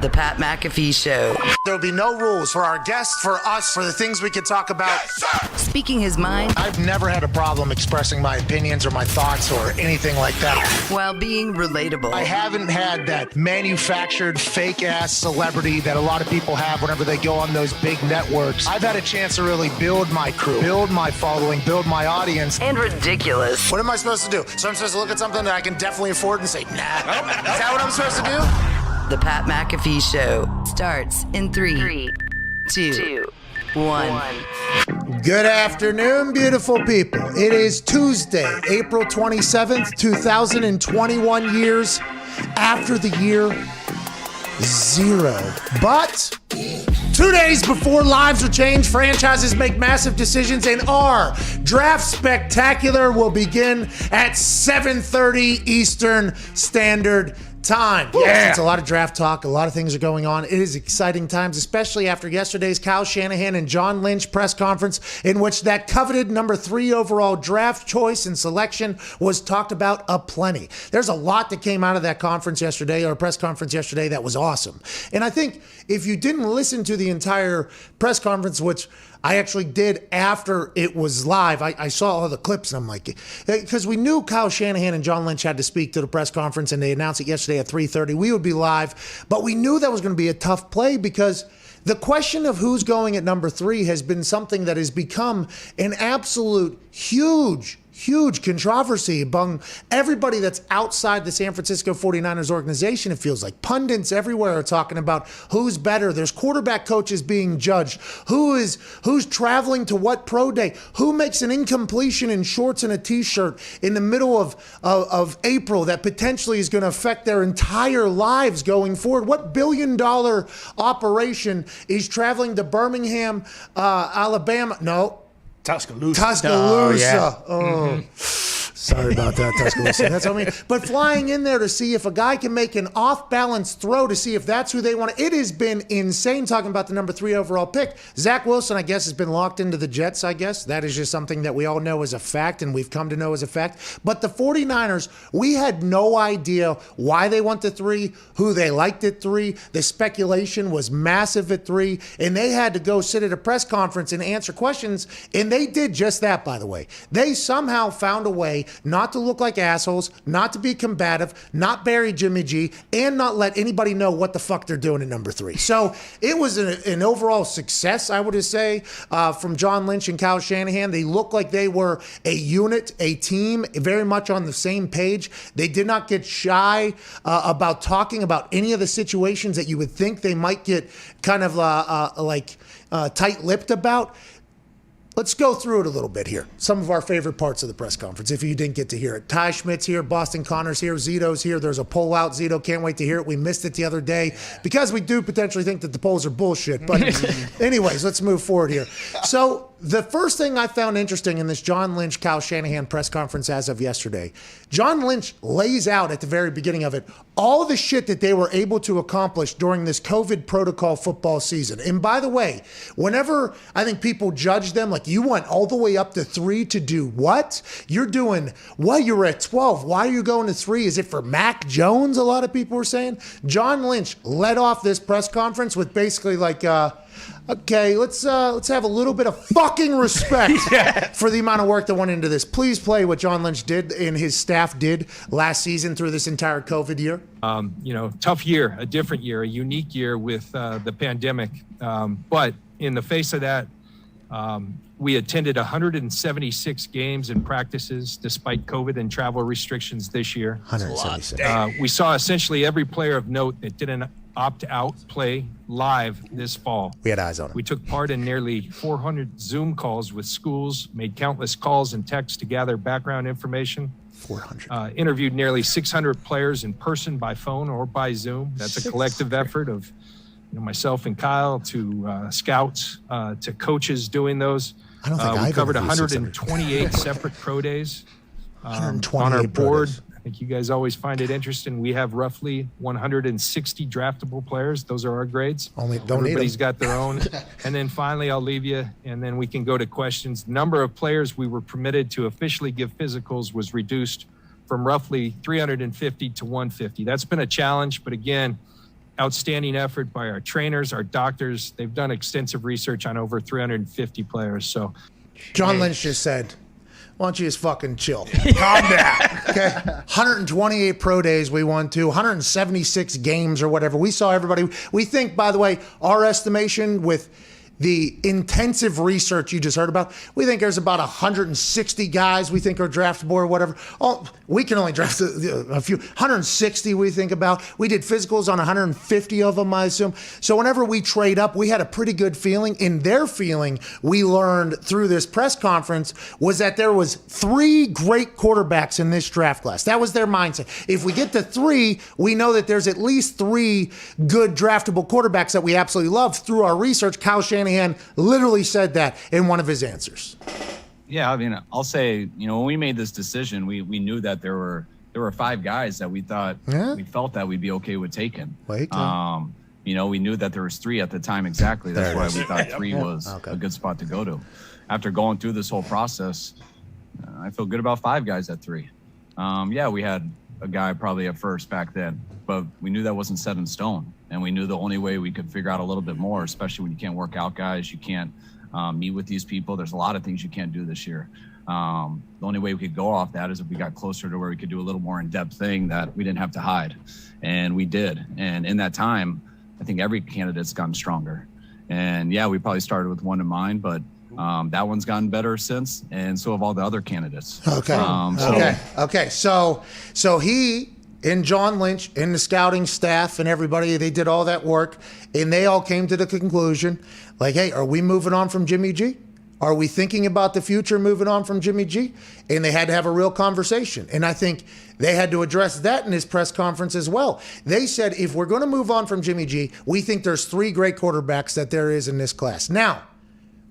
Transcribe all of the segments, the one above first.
The Pat McAfee Show. There'll be no rules for our guests, for us, for the things we can talk about. Yes, speaking his mind. I've never had a problem expressing my opinions or my thoughts or anything like that. While being relatable. I haven't had that manufactured fake-ass celebrity that a lot of people have whenever they go on those big networks. I've had a chance to really build my crew, build my following, build my audience. And ridiculous. What am I supposed to do? So I'm supposed to look at something that I can definitely afford and say, nah. Is that what I'm supposed to do? The Pat McAfee Show starts in 3, 2, 1. Good afternoon, beautiful people. It is Tuesday, April 27th, 2021, years after the year 0. But 2 days before lives will change, franchises make massive decisions, and our draft spectacular will begin at 7:30 Eastern Standard Time. Yeah, it's a lot of draft talk. A lot of things are going on. It is exciting times, especially after yesterday's Kyle Shanahan and John Lynch press conference, in which that coveted number 3 overall draft choice and selection was talked about aplenty. There's a lot that came out of that conference yesterday, or press conference yesterday, that was awesome. And I think if you didn't listen to the entire press conference, which I actually did after it was live. I saw all the clips and I'm like, because we knew Kyle Shanahan and John Lynch had to speak to the press conference and they announced it yesterday at 3:30. We would be live, but we knew that was going to be a tough play because the question of who's going at number 3 has been something that has become an absolute huge controversy among everybody that's outside the San Francisco 49ers organization. It feels like pundits everywhere are talking about who's better. There's quarterback coaches being judged. Who's traveling to what pro day? Who makes an incompletion in shorts and a t-shirt in the middle of April that potentially is going to affect their entire lives going forward? What billion-dollar operation is traveling to Birmingham, Alabama? No. Tuscaloosa. Sorry about that, Tuscaloosa. That's what I mean. But flying in there to see if a guy can make an off-balance throw to see if that's who they want. It has been insane talking about the number 3 overall pick. Zach Wilson, I guess, has been locked into the Jets, I guess. That is just something that we all know as a fact, and we've come to know as a fact. But the 49ers, we had no idea why they went to 3, who they liked at 3. The speculation was massive at 3, and they had to go sit at a press conference and answer questions, and they did just that, by the way. They somehow found a way not to look like assholes, not to be combative, not bury Jimmy G, and not let anybody know what the fuck they're doing at number 3. So it was an overall success, I would say, from John Lynch and Kyle Shanahan. They looked like they were a unit, a team, very much on the same page. They did not get shy about talking about any of the situations that you would think they might get kind of tight-lipped about. Let's go through it a little bit here. Some of our favorite parts of the press conference, if you didn't get to hear it. Ty Schmidt's here, Boston Connor's here, Zito's here. There's a poll out. Zito can't wait to hear it. We missed it the other day because we do potentially think that the polls are bullshit. But anyways, let's move forward here. So the first thing I found interesting in this John Lynch, Kyle Shanahan press conference as of yesterday, John Lynch lays out at the very beginning of it all the shit that they were able to accomplish during this COVID protocol football season. And by the way, whenever I think people judge them, like, you went all the way up to 3 to do what? You're doing what? You're at 12. Why are you going to 3? Is it for Mac Jones? A lot of people were saying. John Lynch led off this press conference with basically like, okay, let's have a little bit of fucking respect for the amount of work that went into this. Please play what John Lynch did and his staff did last season through this entire COVID year. Tough year, a different year, a unique year with the pandemic. But in the face of that, we attended 176 games and practices despite COVID and travel restrictions this year. 176. We saw essentially every player of note that didn't opt out play live this fall. We had eyes on him. We took part in nearly 400 Zoom calls with schools, made countless calls and texts to gather background information. 400. Interviewed nearly 600 players in person, by phone, or by Zoom. That's a collective effort of myself and Kyle, to scouts, to coaches doing those. I don't think we I've covered ever 128 separate pro days on 128 our board. pro days. I think you guys always find it interesting. We have roughly 160 draftable players. Those are our grades. Everybody's got their own. And then finally, I'll leave you, and then we can go to questions. The number of players we were permitted to officially give physicals was reduced from roughly 350 to 150. That's been a challenge, but again, outstanding effort by our trainers, our doctors. They've done extensive research on over 350 players. So John Lynch just said, why don't you just fucking chill? Calm down. Okay. 128 pro days we won to, 176 games or whatever. We saw everybody. We think, by the way, our estimation with the intensive research you just heard about, we think there's about 160 guys we think are draftable or whatever. Oh, we can only draft a few. 160 we think about. We did physicals on 150 of them, I assume. So whenever we trade up, we had a pretty good feeling. In their feeling, we learned through this press conference was that there was 3 great quarterbacks in this draft class. That was their mindset. If we get to 3, we know that there's at least 3 good draftable quarterbacks that we absolutely love. Through our research, Kyle Shanahan literally said that in one of his answers. Yeah, I mean, I'll say, when we made this decision, we knew that there were 5 guys that we thought we felt that we'd be okay with taking. We knew that there was 3 at the time exactly. That's why we thought 3 was a good spot to go to. After going through this whole process, I feel good about 5 guys at 3. We had a guy probably at first back then, but we knew that wasn't set in stone. And we knew the only way we could figure out a little bit more, especially when you can't work out guys, you can't meet with these people. There's a lot of things you can't do this year. The only way we could go off that is if we got closer to where we could do a little more in-depth thing that we didn't have to hide. And we did. And in that time, I think every candidate's gotten stronger. And we probably started with one in mind, but that one's gotten better since, and so have all the other candidates. Okay. So he and John Lynch and the scouting staff and everybody, they did all that work, and they all came to the conclusion, like, hey, are we moving on from Jimmy G? Are we thinking about the future moving on from Jimmy G? And they had to have a real conversation. And I think they had to address that in his press conference as well. They said, if we're going to move on from Jimmy G, we think there's 3 great quarterbacks that there is in this class. Now,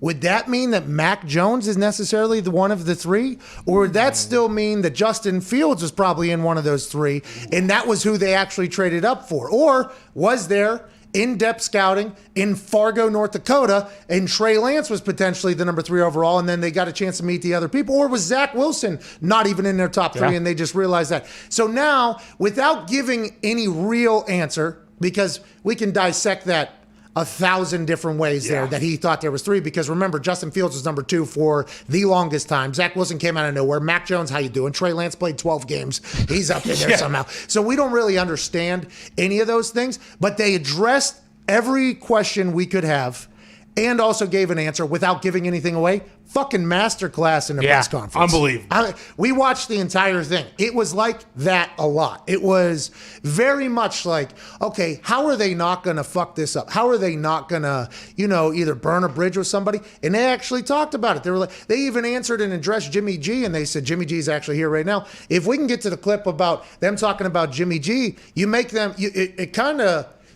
would that mean that Mac Jones is necessarily the one of the 3? Or would that still mean that Justin Fields was probably in one of those 3, and that was who they actually traded up for? Or was there in-depth scouting in Fargo, North Dakota, and Trey Lance was potentially the number 3 overall, and then they got a chance to meet the other people? Or was Zach Wilson not even in their top 3, and they just realized that? So now, without giving any real answer, because we can dissect that 1,000 different ways there that he thought there was 3, because remember, Justin Fields was number 2 for the longest time. Zach Wilson came out of nowhere. Mac Jones, how you doing? Trey Lance played 12 games. He's up in there somehow. So we don't really understand any of those things, but they addressed every question we could have and also gave an answer without giving anything away. Fucking masterclass in the press conference. Unbelievable. We watched the entire thing. It was like that a lot. It was very much like, okay, how are they not going to fuck this up? How are they not going to, either burn a bridge with somebody? And they actually talked about it. They were like, they even answered and addressed Jimmy G, and they said, Jimmy G's actually here right now. If we can get to the clip about them talking about Jimmy G, you make them,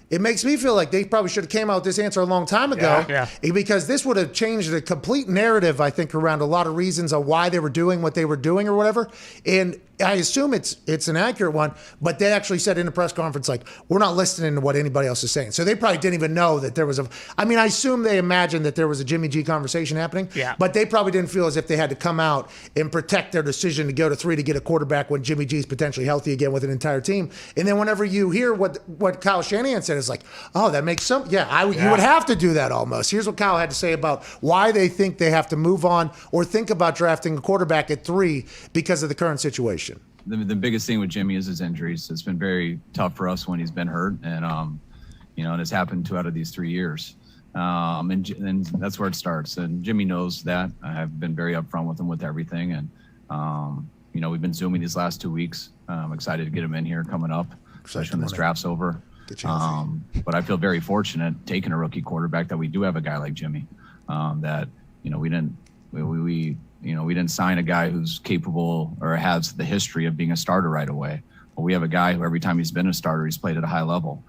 it makes me feel like they probably should have came out with this answer a long time ago, because this would have changed the complete narrative, I think, around a lot of reasons of why they were doing what they were doing or whatever. And I assume it's an accurate one, but they actually said in the press conference, like, we're not listening to what anybody else is saying. So they probably didn't even know that there was I assume they imagined that there was a Jimmy G conversation happening, but they probably didn't feel as if they had to come out and protect their decision to go to 3 to get a quarterback when Jimmy G is potentially healthy again with an entire team. And then whenever you hear what Kyle Shanahan said, it's like, oh, that makes some, you would have to do that almost. Here's what Kyle had to say about why they think they have to move on or think about drafting a quarterback at 3 because of the current situation. The biggest thing with Jimmy is his injuries. It's been very tough for us when he's been hurt, and and it's happened 2 out of these 3 years, and that's where it starts. And Jimmy knows that. I've been very upfront with him with everything, and we've been Zooming these last 2 weeks. I'm excited to get him in here coming up, especially when this draft's over. But I feel very fortunate taking a rookie quarterback that we do have a guy like Jimmy, that we didn't sign a guy who's capable or has the history of being a starter right away. But we have a guy who every time he's been a starter, he's played at a high level.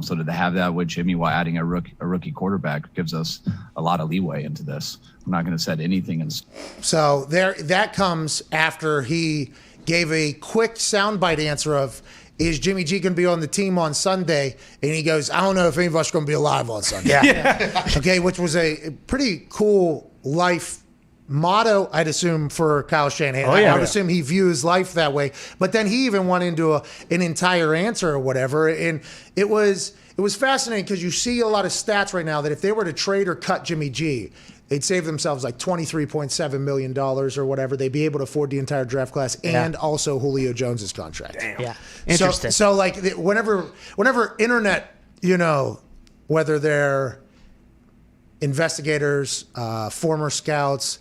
So to have that with Jimmy while adding a rookie quarterback gives us a lot of leeway into this. I'm not going to set anything in. So that comes after he gave a quick soundbite answer of, is Jimmy G going to be on the team on Sunday? And he goes, I don't know if any of us are going to be alive on Sunday. Okay, which was a pretty cool life motto, I'd assume, for Kyle Shanahan. I would assume he views life that way. But then he even went into an entire answer or whatever. And it was it was fascinating because you see a lot of stats right now that if they were to trade or cut Jimmy G, they'd save themselves like $23.7 million or whatever. They'd be able to afford the entire draft class and also Julio Jones's contract. Damn. Yeah, interesting. So like whenever internet, whether they're investigators, former scouts,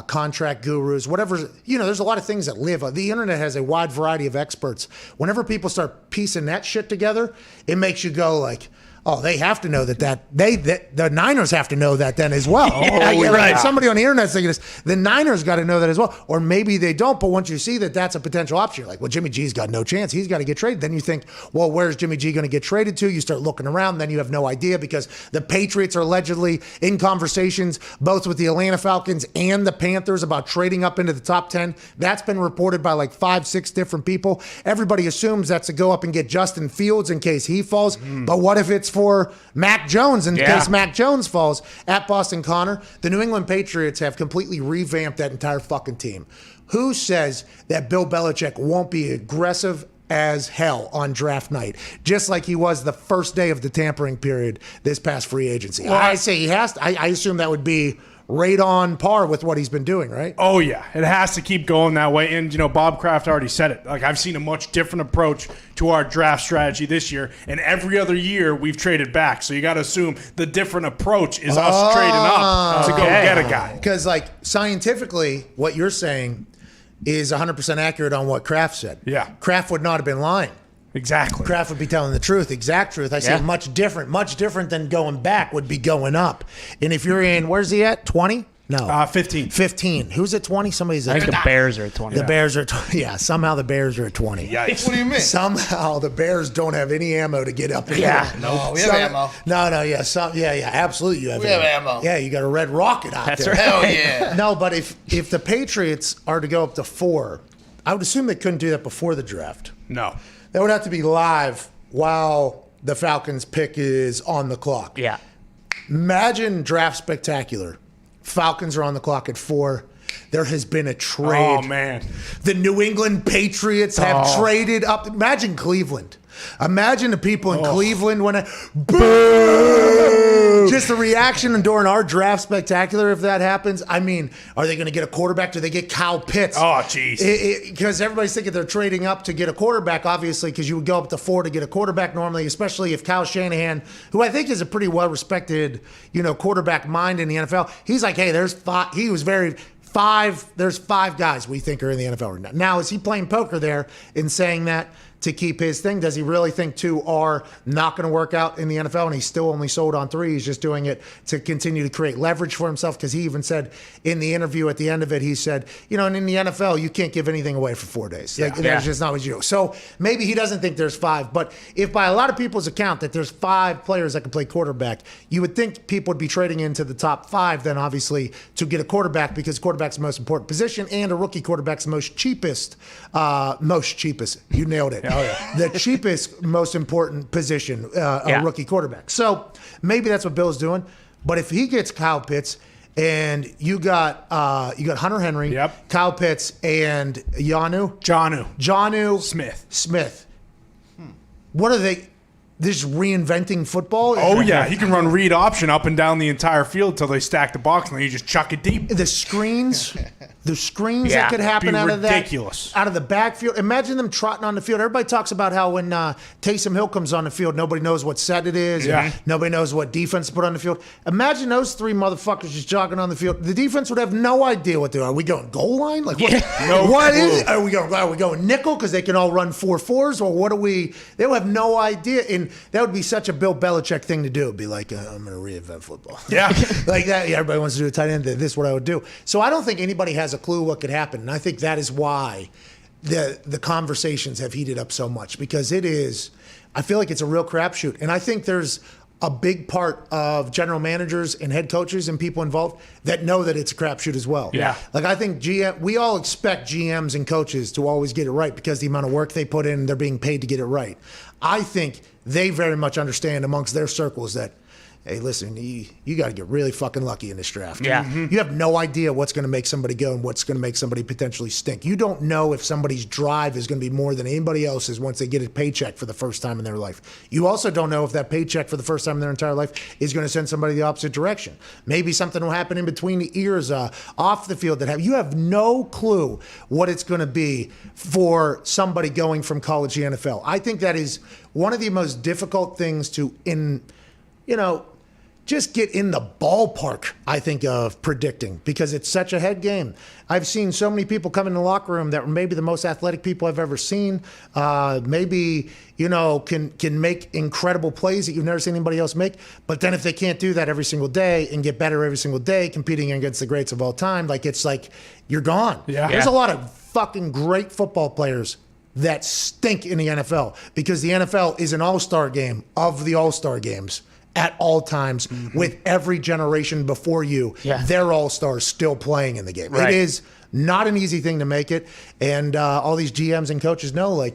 contract gurus, whatever, there's a lot of things that live. The internet has a wide variety of experts. Whenever people start piecing that shit together, it makes you go like, oh, they have to know that the Niners have to know that then as well. Right. Somebody on the internet's thinking this. The Niners got to know that as well. Or maybe they don't, but once you see that that's a potential option, you're like, well, Jimmy G's got no chance. He's got to get traded. Then you think, well, where's Jimmy G going to get traded to? You start looking around. Then you have no idea because the Patriots are allegedly in conversations both with the Atlanta Falcons and the Panthers about trading up into the top 10. That's been reported by like 5-6 different people. Everybody assumes that's to go up and get Justin Fields in case he falls. But what if it's for Mac Jones in case Mac Jones falls? At Boston Connor, the New England Patriots have completely revamped that entire fucking team. Who says that Bill Belichick won't be aggressive as hell on draft night, just like he was the first day of the tampering period this past free agency? Well, I say he has to. I assume that would be right on par with what he's been doing, right? Oh, yeah. It has to keep going that way. And, Bob Kraft already said it. Like, I've seen a much different approach to our draft strategy this year. And every other year, we've traded back. So you got to assume the different approach is us trading up to go get a guy. Because, scientifically, what you're saying is 100% accurate on what Kraft said. Yeah. Kraft would not have been lying. Exactly. Kraft would be telling the truth, exact truth. I say much different than going back would be going up. And if you're in, where's he at? 20? No. 15. 15. Who's at 20? Somebody's at I think the Bears are at 20. The Bears are 20. Yeah, somehow the Bears are at 20. Yikes. What do you mean? Somehow the Bears don't have any ammo to get up in Yeah. there. No, we have ammo. Absolutely you have We ammo. have ammo. Yeah, you got a red rocket out That's there. right. Hell yeah. No, but if the Patriots are to go up to 4, I would assume they couldn't do that before the draft. No. That would have to be live while the Falcons pick is on the clock. Yeah. Imagine draft spectacular. Falcons are on the clock at 4. There has been a trade. Oh, man. The New England Patriots have traded up. Imagine Cleveland. Imagine the people in Cleveland when boo! Just the reaction during our draft spectacular if that happens. I mean, are they going to get a quarterback? Do they get Kyle Pitts? Oh, jeez. Because everybody's thinking they're trading up to get a quarterback, obviously, because you would go up to 4 to get a quarterback normally, especially if Kyle Shanahan, who I think is a pretty well-respected, quarterback mind in the NFL, he's like, hey, there's 5. He was very... There's 5 guys we think are in the NFL right now. Now, is he playing poker there in saying that to keep his thing? Does he really think 2 are not going to work out in the NFL and he's still only sold on 3? He's just doing it to continue to create leverage for himself, because he even said in the interview at the end of it, he said, and in the NFL, you can't give anything away for 4 days. That's just not what you do. So maybe he doesn't think there's 5, but if by a lot of people's account that there's 5 players that can play quarterback, you would think people would be trading into the top 5 then obviously to get a quarterback, because quarterback's the most important position and a rookie quarterback's the most cheapest. You nailed it. Oh, yeah. The cheapest, most important position, a rookie quarterback. So maybe that's what Bill's doing. But if he gets Kyle Pitts and you got Hunter Henry, Kyle Pitts, and Jonnu Smith. What are they? This reinventing football? Oh, yeah. He can run read option up and down the entire field until they stack the box, and then you just chuck it deep. The screens that could happen out of that. Ridiculous. Out of the backfield. Imagine them trotting on the field. Everybody talks about how when Taysom Hill comes on the field, nobody knows what set it is. Yeah. Nobody knows what defense to put on the field. Imagine those 3 motherfuckers just jogging on the field. The defense would have no idea what they're. Are we going goal line? Like what? What is it? Are we going nickel because they can all run 4-4s? Or what are we? They will have no idea. And that would be such a Bill Belichick thing to do. It'd be like, I'm going to reinvent football. Yeah. Like that. Yeah, everybody wants to do a tight end. This is what I would do. So I don't think anybody has a clue what could happen. And I think that is why the conversations have heated up so much, because I feel like it's a real crapshoot. And I think there's a big part of general managers and head coaches and people involved that know that it's a crapshoot as well. Yeah. Like I think we all expect GMs and coaches to always get it right because the amount of work they put in, they're being paid to get it right. I think they very much understand amongst their circles that hey, listen, you got to get really fucking lucky in this draft. Yeah. You have no idea what's going to make somebody go and what's going to make somebody potentially stink. You don't know if somebody's drive is going to be more than anybody else's once they get a paycheck for the first time in their life. You also don't know if that paycheck for the first time in their entire life is going to send somebody the opposite direction. Maybe something will happen in between the ears, off the field you have no clue what it's going to be for somebody going from college to the NFL. I think that is one of the most difficult things to just get in the ballpark, I think, of predicting, because it's such a head game. I've seen so many people come in the locker room that were maybe the most athletic people I've ever seen, maybe, can make incredible plays that you've never seen anybody else make. But then if they can't do that every single day and get better every single day, competing against the greats of all time, it's like you're gone. Yeah. There's a lot of fucking great football players that stink in the NFL, because the NFL is an all-star game of the all-star games at all times, with every generation before you, they're all-stars still playing in the game. Right. It is not an easy thing to make it, and all these GMs and coaches know,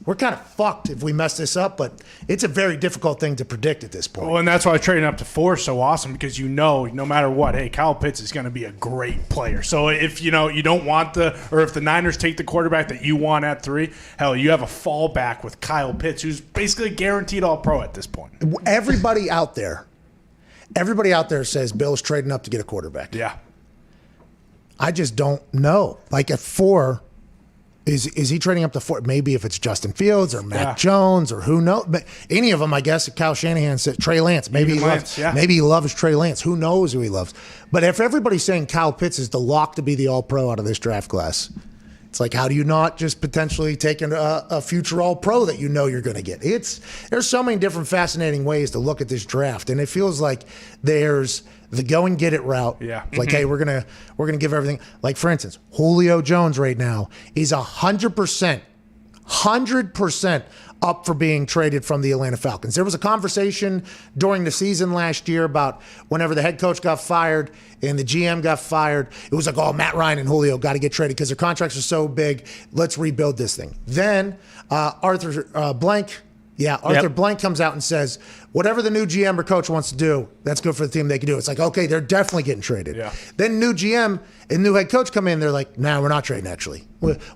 we're kind of fucked if we mess this up, but it's a very difficult thing to predict at this point. Well, and that's why trading up to 4 is so awesome, because no matter what, hey, Kyle Pitts is going to be a great player. So if you don't want if the Niners take the quarterback that you want at 3, hell, you have a fallback with Kyle Pitts, who's basically guaranteed All-Pro at this point. Everybody out there says Bill's trading up to get a quarterback. Yeah. I just don't know. At 4. Is he trading up to 4? Maybe if it's Justin Fields or Mac Jones or who knows. But any of them, I guess. Kyle Shanahan said Trey Lance. Maybe he loves Trey Lance. Who knows who he loves? But if everybody's saying Kyle Pitts is the lock to be the All-Pro out of this draft class, it's how do you not just potentially take a future All-Pro that you're going to get? There's so many different fascinating ways to look at this draft, and it feels like there's the go and get it route. Yeah. Hey, we're gonna give everything. For instance, Julio Jones right now is 100% up for being traded from the Atlanta Falcons. There was a conversation during the season last year about whenever the head coach got fired and the GM got fired, it was Matt Ryan and Julio got to get traded because their contracts are so big. Let's rebuild this thing. Then Arthur Blank comes out and says, whatever the new GM or coach wants to do, that's good for the team. They can do it. It's okay, they're definitely getting traded. Yeah. Then new GM and new head coach come in. They're like, nah, we're not trading, actually.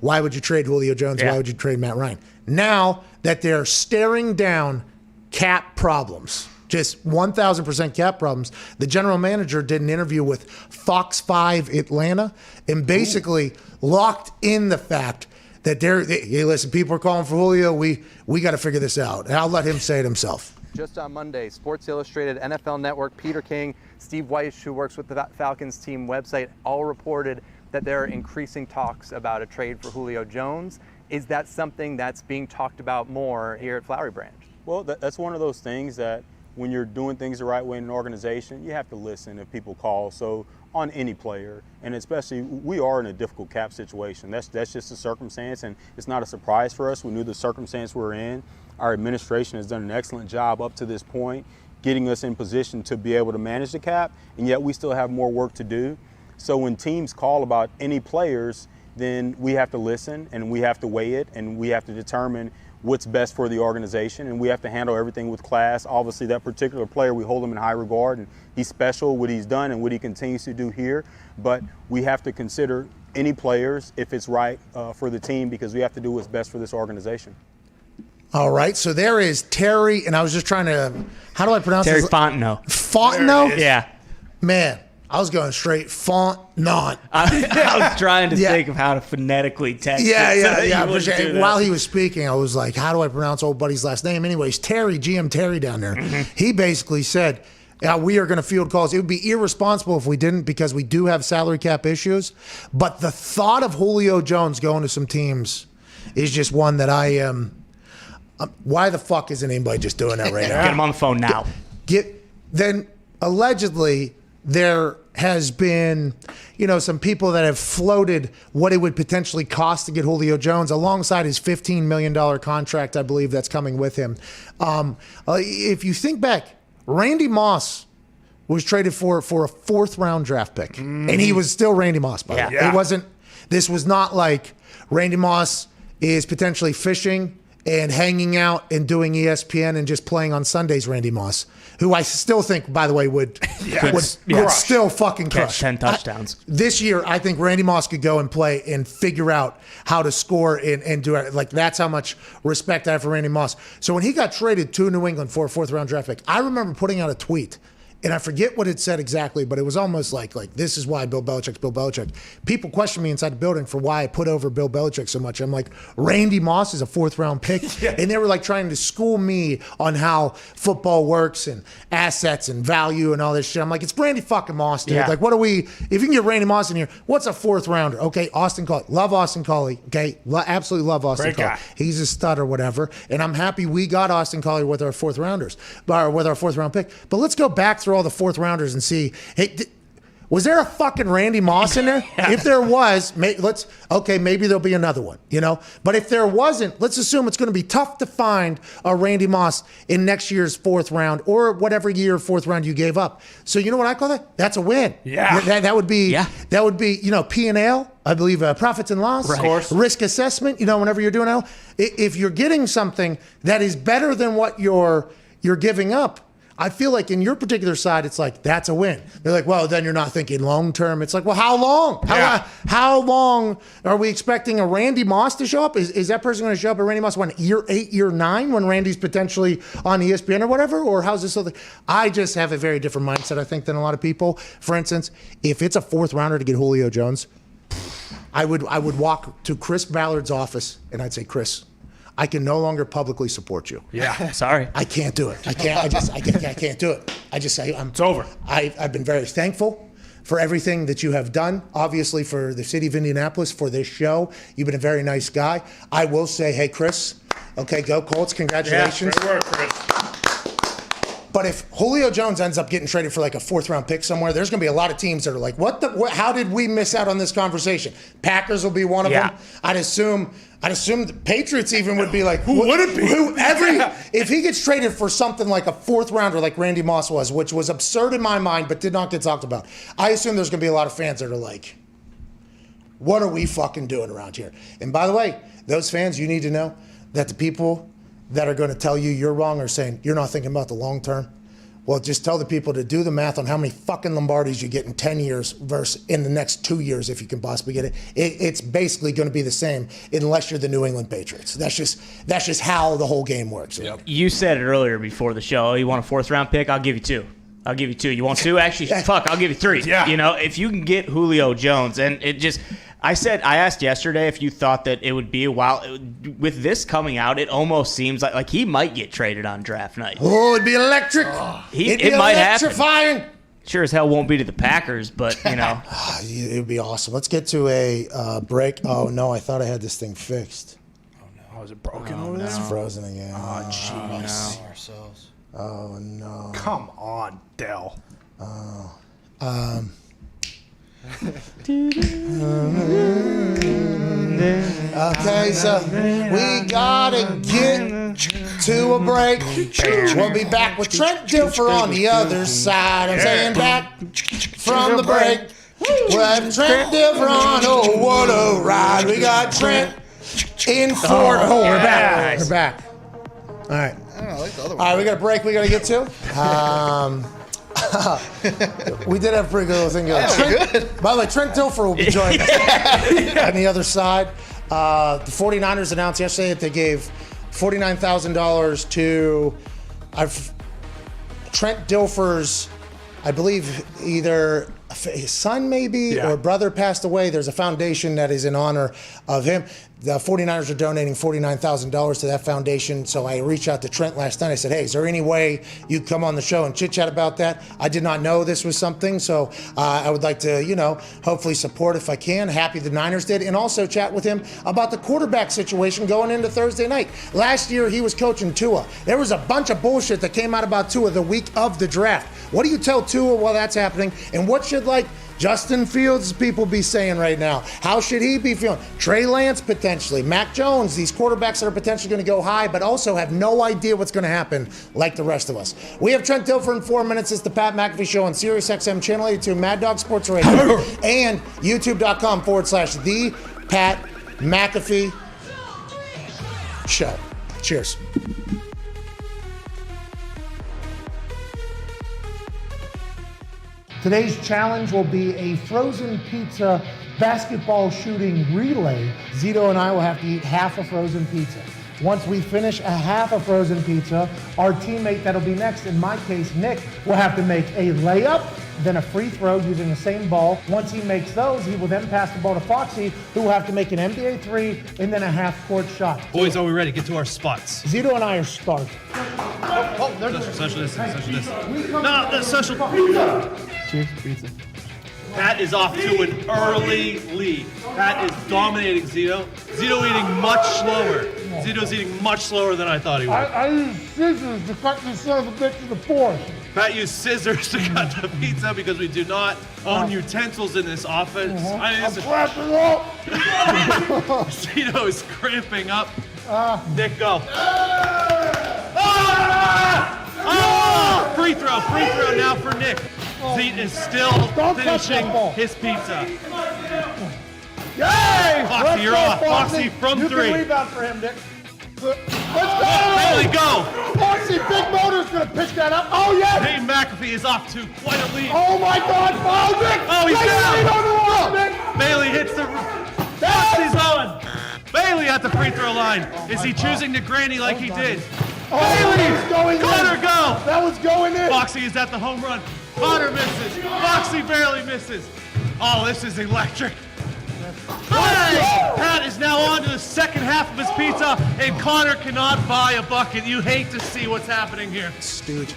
Why would you trade Julio Jones? Yeah. Why would you trade Matt Ryan? Now that they're staring down cap problems, just 1,000% cap problems, the general manager did an interview with Fox 5 Atlanta and basically locked in the fact that hey, listen, people are calling for Julio. We got to figure this out. And I'll let him say it himself. Just on Monday, Sports Illustrated, NFL Network, Peter King, Steve Weiss, who works with the Falcons team website, all reported that there are increasing talks about a trade for Julio Jones. Is that something that's being talked about more here at Flowery Branch? Well, that's one of those things that when you're doing things the right way in an organization, you have to listen if people call. So on any player, and especially we are in a difficult cap situation. That's just a circumstance, and it's not a surprise for us. We knew the circumstance we're in. Our administration has done an excellent job up to this point, getting us in position to be able to manage the cap, and yet we still have more work to do. So when teams call about any players, then we have to listen and we have to weigh it and we have to determine what's best for the organization, and we have to handle everything with class. Obviously, that particular player, we hold him in high regard, and he's special, what he's done and what he continues to do here. But we have to consider any players if it's right for the team, because we have to do what's best for this organization. All right, so there is Terry, and I was just trying to, how do I pronounce Terry this? Fontenot. Fontenot? Yeah. Man, I was going straight Fontenot. I was trying to think of how to phonetically text it. Yeah. While he was speaking, I was like, how do I pronounce old buddy's last name? Anyways, Terry, GM Terry down there, he basically said, we are going to field calls. It would be irresponsible if we didn't, because we do have salary cap issues. But the thought of Julio Jones going to some teams is just one that I am. Why the fuck isn't anybody just doing that right now? Get him on the phone now. Then allegedly there has been, some people that have floated what it would potentially cost to get Julio Jones alongside his $15 million contract, I believe, that's coming with him. If you think back, Randy Moss was traded for a 4th-round draft pick, and he was still Randy Moss, by the way. Yeah. This was not like Randy Moss is potentially fishing and hanging out and doing ESPN and just playing on Sundays, Randy Moss. who I still think, by the way, would still fucking crush. 10 touchdowns. This year, I think Randy Moss could go and play and figure out how to score and do it. Like, that's how much respect I have for Randy Moss. So when he got traded to New England for a 4th-round draft pick, I remember putting out a tweet. And I forget what it said exactly, but it was almost like this is why Bill Belichick's Bill Belichick. People question me inside the building for why I put over Bill Belichick so much. I'm like, Randy Moss is a 4th-round pick? And they were like trying to school me on how football works and assets and value and all this shit. I'm like, it's Randy fucking Moss, dude. Like, what are we, if you can get Randy Moss in here, what's a 4th-rounder? Okay, Austin Collie. Love Austin Collie. Okay, absolutely love Austin Collie. He's a stud or whatever. And I'm happy we got Austin Collie with our 4th-rounders, or with our 4th-round pick. But let's go back through all the 4th-rounders and see, hey, was there a fucking Randy Moss in there? If there was, maybe there'll be another one, you know? But if there wasn't, let's assume it's going to be tough to find a Randy Moss in next year's 4th round or whatever year 4th round you gave up. So you know what I call that? That's a win. Yeah. That would be, you know, P&L, I believe, profits and loss, Right. Of course. Risk assessment, you know, whenever you're doing that. If you're getting something that is better than what you're giving up, I feel like in your particular side, it's like, that's a win. They're like, well, then you're not thinking long term. It's like, well, how long? How long are we expecting a Randy Moss to show up? Is that person going to show up at Randy Moss year 8, year 9 when Randy's potentially on ESPN or whatever? Or how's this other? I just have a very different mindset, I think, than a lot of people. For instance, if it's a 4th rounder to get Julio Jones, I would walk to Chris Ballard's office and I'd say, Chris, I can no longer publicly support you. Yeah, sorry. I can't do it. I can't do it. I just say, it's over. I've been very thankful for everything that you have done, obviously for the city of Indianapolis, for this show. You've been a very nice guy. I will say, hey, Chris, okay, go Colts, congratulations. Yeah, great work, Chris. But if Julio Jones ends up getting traded for like a 4th-round pick somewhere, there's going to be a lot of teams that are like, how did we miss out on this conversation? Packers will be one of them. I'd assume the Patriots even would be like, who would it be? If he gets traded for something like a 4th-rounder like Randy Moss was, which was absurd in my mind but did not get talked about, I assume there's going to be a lot of fans that are like, what are we fucking doing around here? And by the way, those fans, you need to know that the people that are going to tell you you're wrong or saying you're not thinking about the long term, well, just tell the people to do the math on how many fucking Lombardis you get in 10 years versus in the next 2 years if you can possibly get it. It's basically going to be the same unless you're the New England Patriots. That's just how the whole game works. Yep. You said it earlier before the show. You want a 4th-round pick? I'll give you 2. I'll give you 2. You want 2? Actually, fuck, I'll give you 3. Yeah. You know, if you can get Julio Jones, and it just... I asked yesterday if you thought that it would be a while. With this coming out, it almost seems like he might get traded on draft night. Oh, it'd be electric. It might electrifying. Happen. Sure as hell won't be to the Packers, but, you know. It would be awesome. Let's get to a break. Oh, no, I thought I had this thing fixed. Oh, is it broken over there? It's frozen again. Oh, jeez. Oh, no. Come on, Dell. Okay, so we gotta get to a break. We'll be back with Trent Dilfer on the other side. I'm saying back from the break. We'll have Trent Dilfer on. Oh, what a ride. We got Trent in Fort. Oh, we're back. We're back. All right. I like the other one. All right, we got a break we gotta get to. We did have a pretty good little thing going. By the way, Trent Dilfer will be joining us on the other side. The 49ers announced yesterday that they gave $49,000 to Trent Dilfer's, I believe, either his son maybe or brother passed away. There's a foundation that is in honor of him. The 49ers are donating $49,000 to that foundation. So I reached out to Trent last night. I said, hey, is there any way you come on the show and chit chat about that? I did not know this was something. So I would like to, hopefully support if I can. Happy the Niners did. And also chat with him about the quarterback situation going into Thursday night. Last year, he was coaching Tua. There was a bunch of bullshit that came out about Tua the week of the draft. What do you tell Tua while that's happening? And what should Justin Fields people be saying right now? How should he be feeling? Trey Lance potentially, Mac Jones, these quarterbacks that are potentially going to go high, but also have no idea what's going to happen like the rest of us. We have Trent Dilfer in 4 minutes. It's the Pat McAfee Show on SiriusXM Channel 82, Mad Dog Sports Radio, and YouTube.com/The Pat McAfee Show. Cheers. Today's challenge will be a frozen pizza basketball shooting relay. Zito and I will have to eat half a frozen pizza. Once we finish a half a frozen pizza, our teammate that'll be next, in my case, Nick, will have to make a layup, then a free throw using the same ball. Once he makes those, he will then pass the ball to Foxy, who will have to make an NBA three and then a half-court shot. Boys, are we ready? Get to our spots. Zito and I are starving. Social distance. No, social. Cheers, pizza. Pat is off to an early lead. Pat is dominating Zito. Zito eating much slower. Zito's eating much slower than I thought he would. I used scissors to cut this son of a bitch to the fork. Pat used scissors to cut the pizza because we do not own utensils in this office. I mean, this Wrapping up. Zito is cramping up. Nick, go. Free throw now for Nick. Zeke is still finishing his pizza. Yay! Foxy, you're off. Foxy from you three. You can rebound for him, Nick. Let's go! Bailey, go! Foxy, Big Motor's gonna pick that up. Oh, yes! Hey, McAfee is off to quite a lead. Oh, my God! Oh, Nick! Oh, he's down! Nick. Bailey hits the... Foxy's on! Bailey at the free throw line. Is he choosing to granny like he did? Oh, Bailey! going Connor, in. go! That was going in. Foxy is at the home run. Connor misses. Foxy barely misses. Oh, this is electric. Hey! Pat is now on to the second half of his pizza, and Connor cannot buy a bucket. You hate to see what's happening here. Stooge.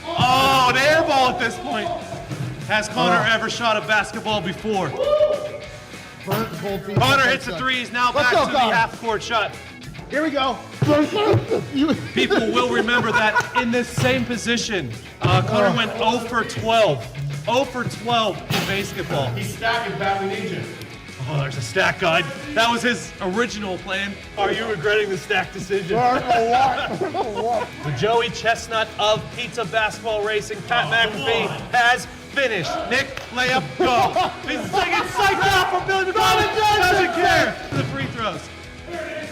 Oh, an air ball at this point. Has Connor ever shot a basketball before? Connor hits the three. He's now back to the half-court shot. Here we go. People will remember that in this same position, Connor went 0 for 12. 0 for 12 in basketball. He's stacking badly ninja. Oh, there's a stack guide. That was his original plan. Are you regretting the stack decision? The Joey Chestnut of pizza basketball racing, Pat McAfee, has finished. Nick, layup, go. He's getting psyched out for Billy McCollum. Doesn't care. The free throws.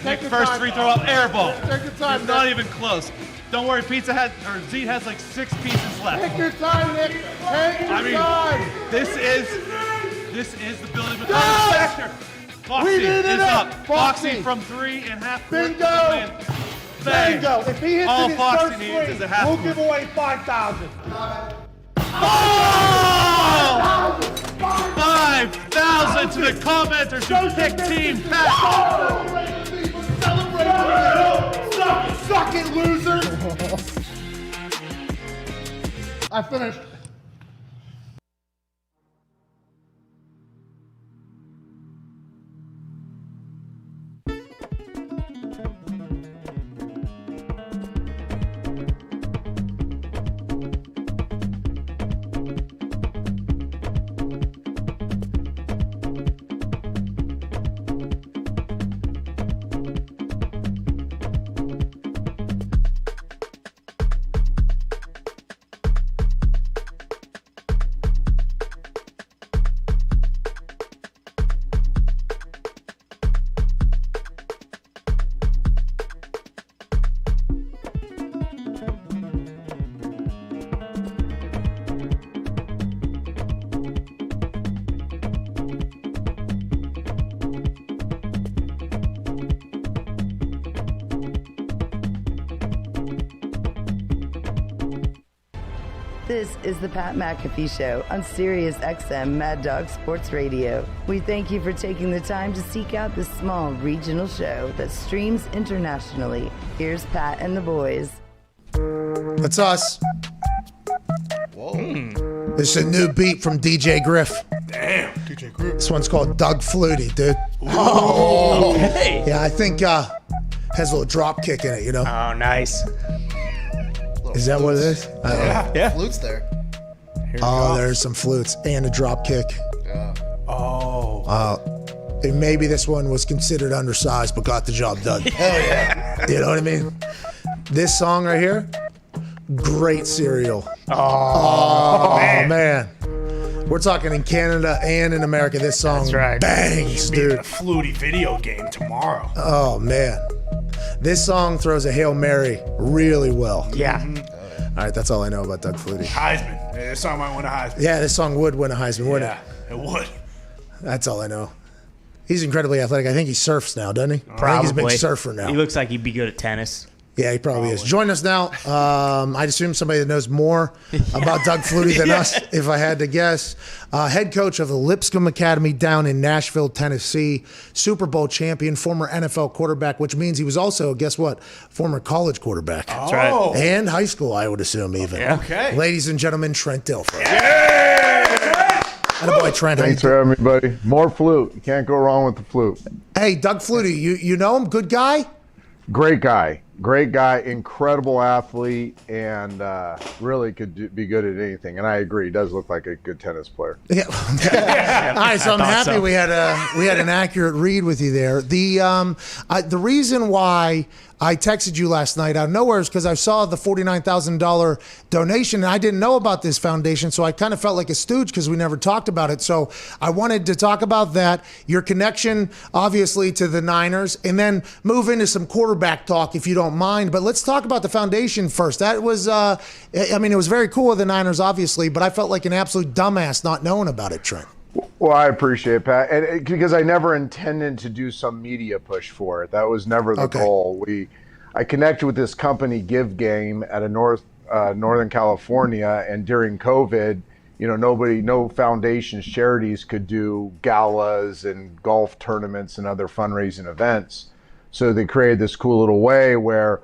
Nick, first free throw up, air ball. Take your time, It's not even close. Don't worry, Zeke has like 6 pieces left. Take your time, Nick. Take your time. This is the Billy McCollum factor. Foxy is up. Foxy from 3 and half court. Bingo. Bingo. If he hits All in his Foxy first needs swing, is a half we'll court. give away 5,000. Oh! 5,000 to the commenters who picked Team Pat. Suck it, loser. I finished. This is the Pat McAfee Show on Sirius XM Mad Dog Sports Radio. We thank you for taking the time to seek out this small regional show that streams internationally. Here's Pat and the boys. That's us. Whoa. This is a new beat from DJ Griff. Damn, DJ Griff. This one's called Doug Flutie, dude. Oh, okay. Yeah, I think has a little drop kick in it, you know? Oh, nice. Is that what it is? Yeah. Flutes there. Oh, there's some flutes and a drop kick. Yeah. And maybe this one was considered undersized, but got the job done. Hell yeah. You know what I mean? This song right here, great cereal. Oh, man. We're talking in Canada and in America. This song bangs, dude. A Flutie video game tomorrow. Oh, man. This song throws a Hail Mary really well. Yeah. All right, that's all I know about Doug Flutie. Heisman. This song might win a Heisman. Yeah, this song would win a Heisman, wouldn't it? Yeah, it would. That's all I know. He's incredibly athletic. I think he surfs now, doesn't he? Probably. I think he's a big surfer now. He looks like he'd be good at tennis. Yeah, he probably is. Join us now. I'd assume somebody that knows more about Doug Flutie than us, if I had to guess. Head coach of the Lipscomb Academy down in Nashville, Tennessee. Super Bowl champion, former NFL quarterback, which means he was also, guess what, former college quarterback. That's right. And high school, I would assume, even. Okay. Ladies and gentlemen, Trent Dilfer. Attaboy, Trent. Thanks for having me, buddy. More flute. You can't go wrong with the flute. Hey, Doug Flutie, you know him? Good guy? Great guy. Great guy, incredible athlete, and really could be good at anything. And I agree, he does look like a good tennis player. Yeah. All right, so I'm happy we had an accurate read with you there. The reason why I texted you last night out of nowhere is because I saw the $49,000 donation, and I didn't know about this foundation, so I kind of felt like a stooge because we never talked about it. So I wanted to talk about that, your connection, obviously, to the Niners, and then move into some quarterback talk, if you don't mind. But let's talk about the foundation first. That was, it was very cool of the Niners, obviously, but I felt like an absolute dumbass not knowing about it, Trent. Well, I appreciate it, Pat, and because I never intended to do some media push for it. That was never the goal. I connected with this company, Give Game, out of Northern California, and during COVID, no foundations, charities could do galas and golf tournaments and other fundraising events. So they created this cool little way where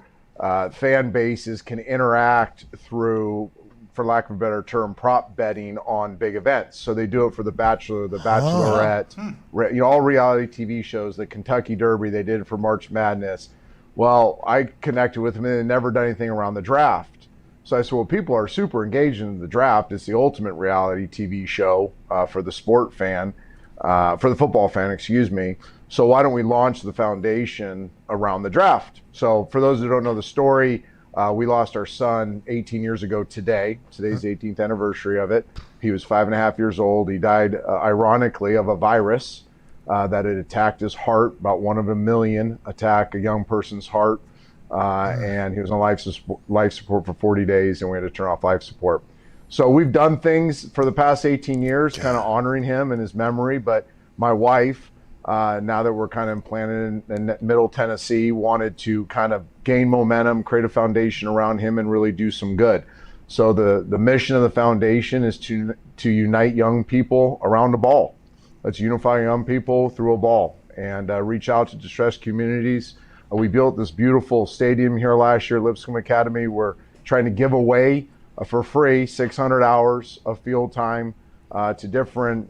fan bases can interact through, for lack of a better term, prop betting on big events. So they do it for The Bachelor, The Bachelorette, all reality TV shows, the Kentucky Derby, they did it for March Madness. Well, I connected with them and they'd never done anything around the draft. So I said, well, people are super engaged in the draft. It's the ultimate reality TV show for the sport fan, for the football fan, excuse me. So why don't we launch the foundation around the draft? So for those who don't know the story, we lost our son 18 years ago today. Today's the 18th anniversary of it. He was 5.5 years old. He died, ironically, of a virus that had attacked his heart. About 1 in a million attack a young person's heart. And he was on life support for 40 days, and we had to turn off life support. So we've done things for the past 18 years, kind of honoring him and his memory. But my wife, now that we're kind of implanted in Middle Tennessee, wanted to kind of gain momentum, create a foundation around him, and really do some good. So the mission of the foundation is to unite young people around a ball. Let's unify young people through a ball and reach out to distressed communities. We built this beautiful stadium here last year at Lipscomb Academy. We're trying to give away for free 600 hours of field time to different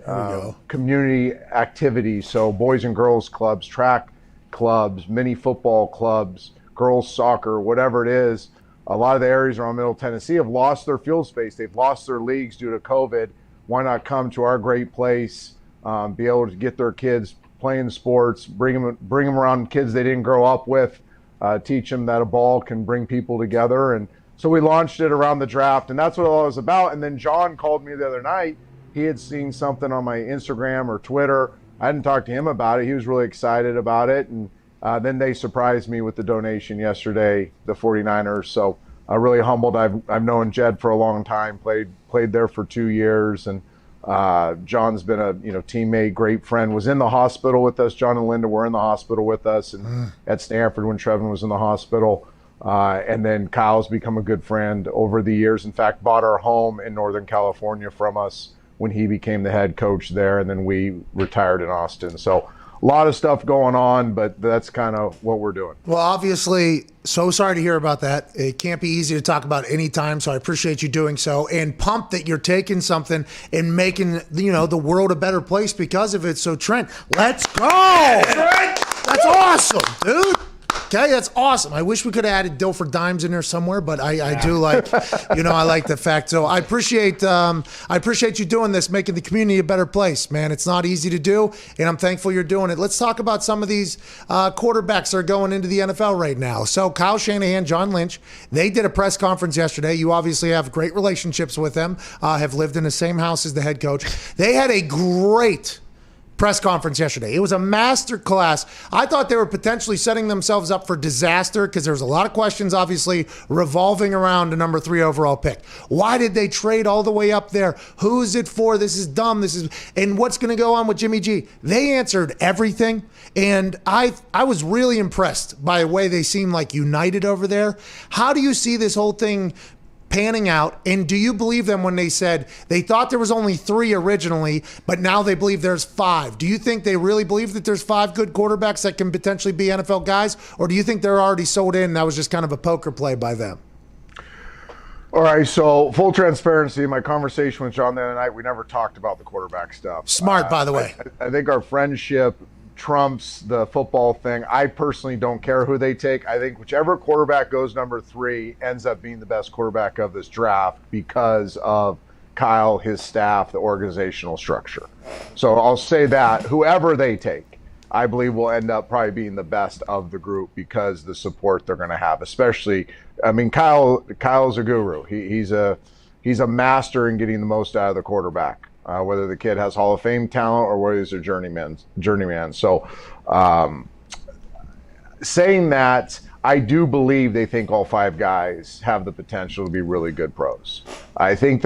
community activities. So boys and girls clubs, track clubs, mini football clubs, girls soccer, whatever it is. A lot of the areas around Middle Tennessee have lost their field space. They've lost their leagues due to COVID. Why not come to our great place, be able to get their kids playing sports, bring them around kids they didn't grow up with, teach them that a ball can bring people together. And so we launched it around the draft, and that's what all it was about. And then John called me the other night. He had seen something on my Instagram or Twitter. I hadn't talked to him about it. He was really excited about it. And then they surprised me with the donation yesterday, the 49ers. So really humbled. I've known Jed for a long time, played there for 2 years. And John's been a teammate, great friend, was in the hospital with us. John and Linda were in the hospital with us and at Stanford when Trevin was in the hospital. And then Kyle's become a good friend over the years. In fact, bought our home in Northern California from us when he became the head coach there, and then we retired in Austin. So a lot of stuff going on, but that's kind of what we're doing. Well, obviously, so sorry to hear about that. It can't be easy to talk about any time, so I appreciate you doing so. And pumped that you're taking something and making, the world a better place because of it. So, Trent, let's go! That's awesome, dude. Okay, that's awesome. I wish we could have added Dilfer Dimes in there somewhere, but I do like, I like the fact. So I appreciate you doing this, making the community a better place, man. It's not easy to do, and I'm thankful you're doing it. Let's talk about some of these quarterbacks that are going into the NFL right now. So Kyle Shanahan, John Lynch, they did a press conference yesterday. You obviously have great relationships with them, have lived in the same house as the head coach. They had a great press conference yesterday. It was a master class. I thought they were potentially setting themselves up for disaster because there was a lot of questions, obviously, revolving around the number 3 overall pick. Why did they trade all the way up there? Who's it for? This is dumb. And what's going to go on with Jimmy G? They answered everything, and I was really impressed by the way they seemed like united over there. How do you see this whole thing panning out, and do you believe them when they said they thought there was only 3 originally, but now they believe there's 5? Do you think they really believe that there's 5 good quarterbacks that can potentially be NFL guys, or do you think they're already sold in and that was just kind of a poker play by them? All right, so full transparency, in my conversation with John the other night, we never talked about the quarterback stuff. Smart, by the way. I think our friendship trumps the football thing. I personally don't care who they take. I think whichever quarterback goes number 3 ends up being the best quarterback of this draft because of Kyle, his staff, the organizational structure. So I'll say that whoever they take, I believe will end up probably being the best of the group because the support they're going to have, especially, I mean, Kyle's a guru. He's a master in getting the most out of the quarterback. Whether the kid has Hall of Fame talent or whether he's a journeyman. So saying that, I do believe they think all 5 guys have the potential to be really good pros. I think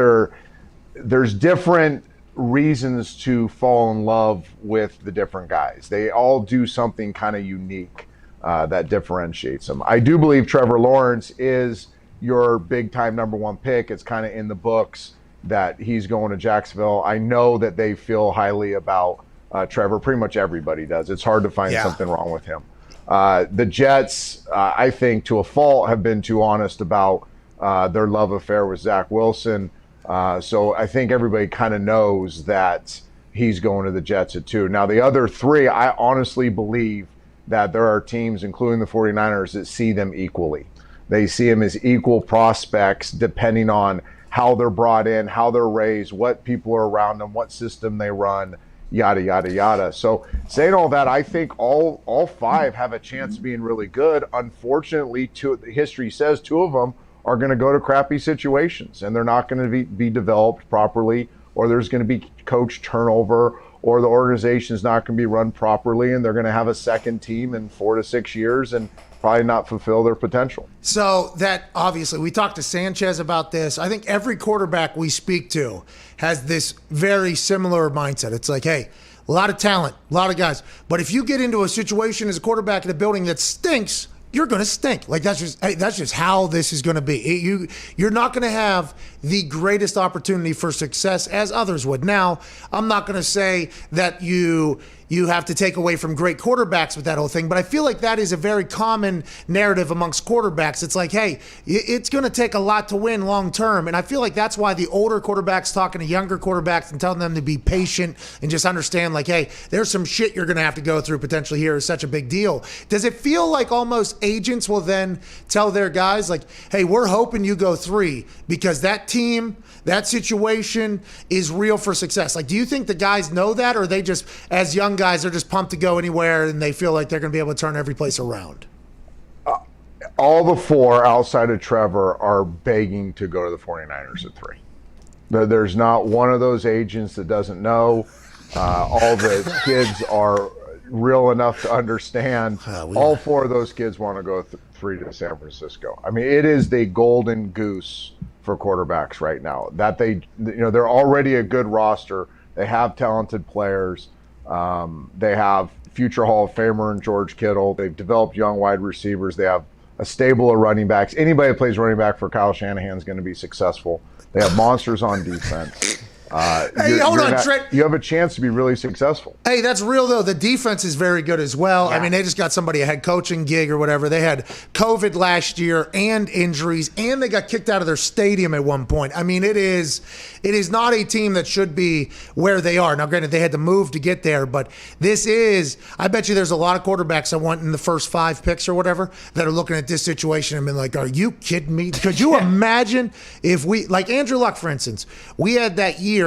there's different reasons to fall in love with the different guys. They all do something kind of unique that differentiates them. I do believe Trevor Lawrence is your big-time number 1 pick. It's kind of in the books that he's going to Jacksonville. I know that they feel highly about Trevor. Pretty much everybody does. It's hard to find something wrong with him. The Jets, I think, to a fault, have been too honest about their love affair with Zach Wilson. So I think everybody kind of knows that he's going to the Jets at 2. Now, the other 3, I honestly believe that there are teams, including the 49ers, that see them equally. They see them as equal prospects depending on how they're brought in, how they're raised, what people are around them, what system they run, yada, yada, yada. So saying all that, I think all 5 have a chance of being really good. Unfortunately, history says 2 of them are going to go to crappy situations, and they're not going to be developed properly, or there's going to be coach turnover, or the organization's not going to be run properly, and they're going to have a second team in 4 to 6 years and probably not fulfill their potential. So that, obviously, we talked to Sanchez about this. I think every quarterback we speak to has this very similar mindset. It's like, hey, a lot of talent, a lot of guys. But if you get into a situation as a quarterback in a building that stinks, you're going to stink. Like that's just how this is going to be. You're not going to have the greatest opportunity for success as others would. Now, I'm not going to say that you have to take away from great quarterbacks with that whole thing, but I feel like that is a very common narrative amongst quarterbacks. It's like, hey, it's going to take a lot to win long term, and I feel like that's why the older quarterbacks talking to younger quarterbacks and telling them to be patient and just understand, like, hey, there's some shit you're going to have to go through potentially here is such a big deal. Does it feel like almost agents will then tell their guys, like, hey, we're hoping you go 3 because that team, that situation is real for success? Like, do you think the guys know that, or are they just, as young guys, they're just pumped to go anywhere and they feel like they're going to be able to turn every place around? All the 4 outside of Trevor are begging to go to the 49ers at 3. There's not one of those agents that doesn't know. All the kids are real enough to understand. All 4 of those kids want to go 3 to San Francisco. I mean, it is the golden goose for quarterbacks right now. That they're already a good roster. They have talented players. They have future Hall of Famer in George Kittle. They've developed young wide receivers. They have a stable of running backs. Anybody that plays running back for Kyle Shanahan is going to be successful. They have monsters on defense. Hey, hold on, Trent. You have a chance to be really successful. Hey, that's real, though. The defense is very good as well. Yeah. I mean, they just got somebody a head coaching gig or whatever. They had COVID last year and injuries, and they got kicked out of their stadium at one point. I mean, it is not a team that should be where they are. Now, granted, they had to move to get there, but this is – I bet you there's a lot of quarterbacks that went in the first 5 picks or whatever that are looking at this situation and been like, are you kidding me? Could you imagine if we – like Andrew Luck, for instance, we had that year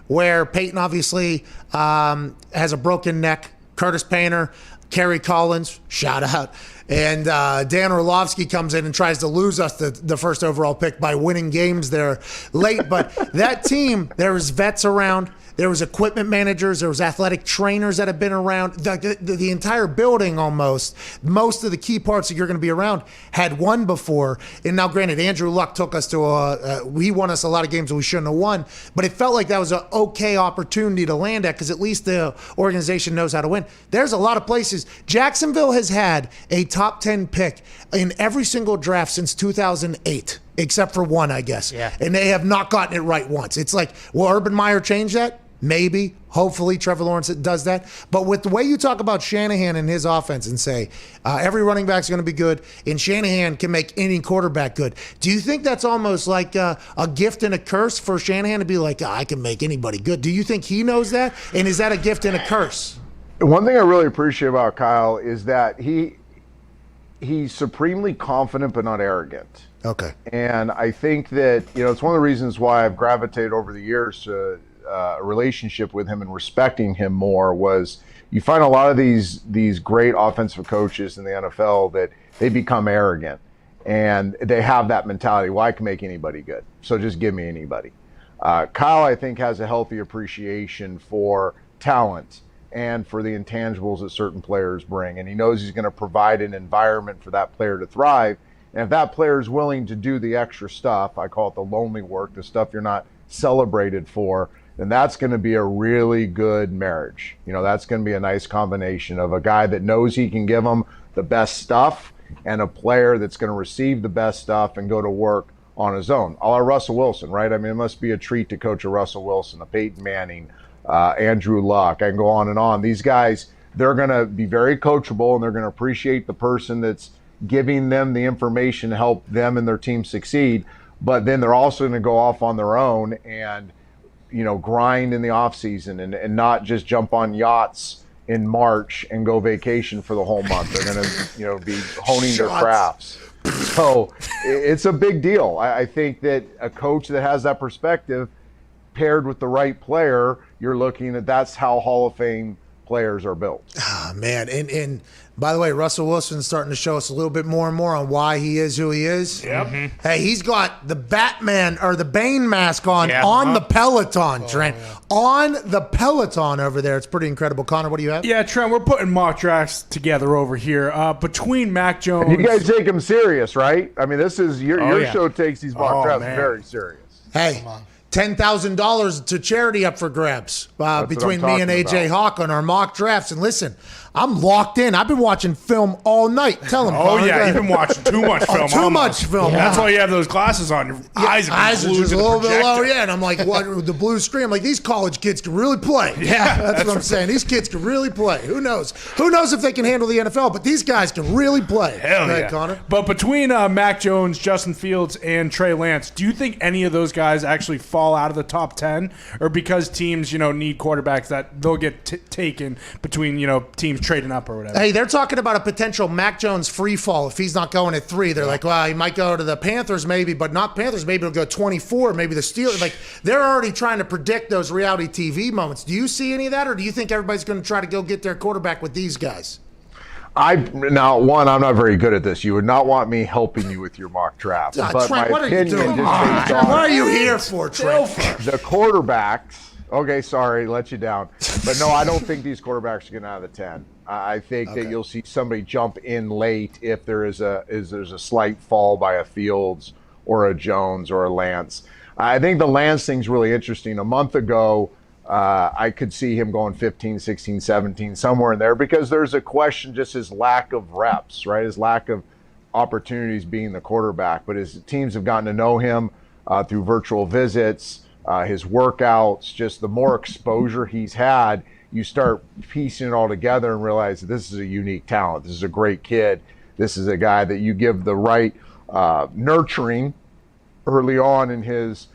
where Peyton obviously has a broken neck, Curtis Painter, Kerry Collins, shout out, and Dan Orlovsky comes in and tries to lose us the first overall pick by winning games there late. But that team, there was vets around. There was equipment managers. There was athletic trainers that have been around. The entire building almost, most of the key parts that you're going to be around had won before. And now, granted, Andrew Luck took us to he won us a lot of games that we shouldn't have won. But it felt like that was an okay opportunity to land at because at least the organization knows how to win. There's a lot of places. Jacksonville has had a top 10 pick in every single draft since 2008. Except for one, I guess. Yeah. And they have not gotten it right once. It's like, will Urban Meyer change that? Maybe. Hopefully Trevor Lawrence does that. But with the way you talk about Shanahan and his offense and say every running back's going to be good and Shanahan can make any quarterback good, do you think that's almost like a gift and a curse for Shanahan to be like, I can make anybody good? Do you think he knows that? And is that a gift and a curse? One thing I really appreciate about Kyle is that he's supremely confident but not arrogant. Okay. And I think that, it's one of the reasons why I've gravitated over the years to a relationship with him and respecting him more was you find a lot of these great offensive coaches in the NFL that they become arrogant and they have that mentality, well, I can make anybody good, so just give me anybody. Kyle, I think, has a healthy appreciation for talent and for the intangibles that certain players bring. And he knows he's going to provide an environment for that player to thrive. And if that player is willing to do the extra stuff, I call it the lonely work, the stuff you're not celebrated for, then that's going to be a really good marriage. That's going to be a nice combination of a guy that knows he can give them the best stuff and a player that's going to receive the best stuff and go to work on his own. A la Russell Wilson, right? I mean, it must be a treat to coach a Russell Wilson, a Peyton Manning, Andrew Luck. I can go on and on. These guys, they're going to be very coachable and they're going to appreciate the person that's giving them the information to help them and their team succeed, but then they're also going to go off on their own and, grind in the offseason and not just jump on yachts in March and go vacation for the whole month. They're going to, be honing their crafts. So it's a big deal. I think that a coach that has that perspective paired with the right player, you're looking at that's how Hall of Fame players are built. Ah, man. And by the way, Russell Wilson's starting to show us a little bit more and more on why he is who he is. Yep. Mm-hmm. Hey, he's got the Batman or the Bane mask on the Peloton, Trent. On the Peloton over there. It's pretty incredible. Connor, what do you have? Yeah, Trent, we're putting mock drafts together over here. Between Mac Jones. And you guys take them serious, right? I mean, this is your show takes these mock drafts very serious. Hey. $10,000 to charity up for grabs between me and AJ Hawk on our mock drafts. And listen, I'm locked in. I've been watching film all night. Tell him. Oh, yeah, you've been watching too much film. Too much film. Yeah. That's why you have those glasses on. Your eyes are just a little bit low. Yeah, and I'm like, what? The blue screen. I'm like, these college kids can really play. Yeah, that's what I'm saying. These kids can really play. Who knows? Who knows if they can handle the NFL? But these guys can really play. Hell yeah, Connor. But between Mac Jones, Justin Fields, and Trey Lance, do you think any of those guys actually fall out of the top 10, or because teams, need quarterbacks that they'll get taken between, teams trading up or whatever? Hey, they're talking about a potential Mac Jones free fall if he's not going at 3. They're like, well, he might go to the Panthers maybe, but not Panthers. Maybe he'll go 24, maybe the Steelers. Like, they're already trying to predict those reality TV moments. Do you see any of that, or do you think everybody's going to try to go get their quarterback with these guys? Now, one, I'm not very good at this. You would not want me helping you with your mock draft. But Trent, what are you doing? What are you here for, Trent? The quarterbacks. Okay, sorry, let you down. But no, I don't think these quarterbacks are going to have the 10. I think that you'll see somebody jump in late if there's a slight fall by a Fields or a Jones or a Lance. I think the Lance thing's really interesting. A month ago, I could see him going 15, 16, 17, somewhere in there, because there's a question, just his lack of reps, right? His lack of opportunities being the quarterback. But his teams have gotten to know him through virtual visits, his workouts, just the more exposure he's had, you start piecing it all together and realize that this is a unique talent. This is a great kid. This is a guy that you give the right nurturing early on in his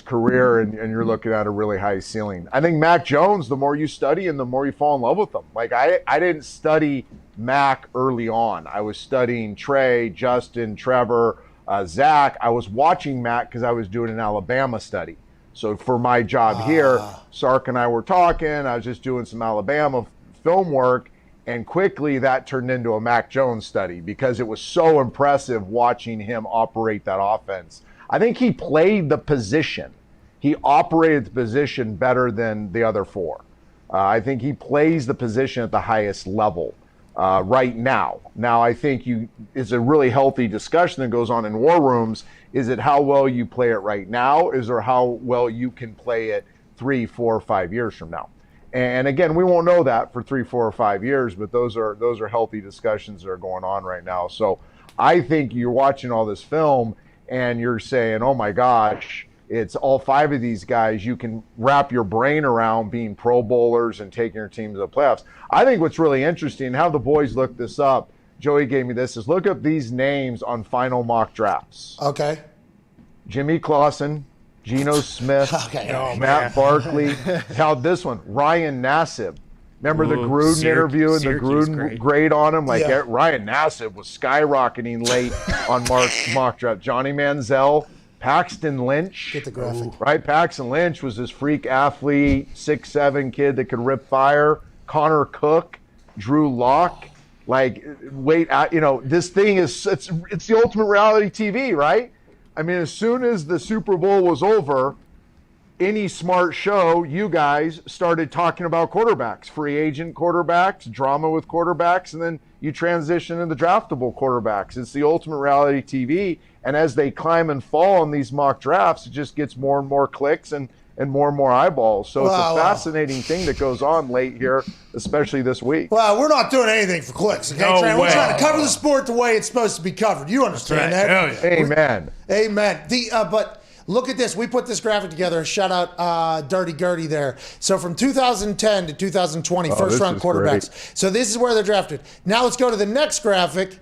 career, and you're looking at a really high ceiling. I think Mac Jones, the more you study him, the more you fall in love with him. Like, I didn't study Mac early on. I was studying Trey, Justin, Trevor, Zach. I was watching Mac because I was doing an Alabama study. So for my job here, Sark and I were talking. I was just doing some Alabama film work, and quickly that turned into a Mac Jones study because it was so impressive watching him operate that offense. I think he played the position. he operated the position better than the other four. I think he plays the position at the highest level right now. Now, I think it's a really healthy discussion that goes on in war rooms. Is it how well you play it right now? Is there how well you can play it 3, 4, 5 years from now? And again, we won't know that for 3, 4, or 5 years, but those are healthy discussions that are going on right now. So I think you're watching all this film and you're saying, oh my gosh, it's all 5 of these guys. You can wrap your brain around being Pro Bowlers and taking your team to the playoffs. I think what's really interesting, how the boys looked this up, Joey gave me this, is look up these names on final mock drafts. Okay. Jimmy Clausen, Geno Smith, Matt Barkley. How this one, Ryan Nassib. Remember the Gruden interview and the Gruden grade on him? Like Ryan Nassib was skyrocketing late on mock draft. Johnny Manziel, Paxton Lynch. Get the graphic. Right? Paxton Lynch was this freak athlete, 6'7" kid that could rip fire. Connor Cook, Drew Lock. Like, this thing is, it's the ultimate reality TV, right? I mean, as soon as the Super Bowl was over, any smart show, you guys started talking about quarterbacks, free agent quarterbacks, drama with quarterbacks, and then you transition into draftable quarterbacks. It's the ultimate reality TV. And as they climb and fall in these mock drafts, it just gets more and more clicks and more and more eyeballs. So it's a fascinating thing that goes on late here, especially this week. Well, we're not doing anything for clicks, okay, Trent? We're trying to cover the sport the way it's supposed to be covered. You understand that? Amen. Amen. But look at this. We put this graphic together. Shout out Dirty Gertie there. So from 2010 to 2020, first-round quarterbacks. Great. So this is where they're drafted. Now let's go to the next graphic.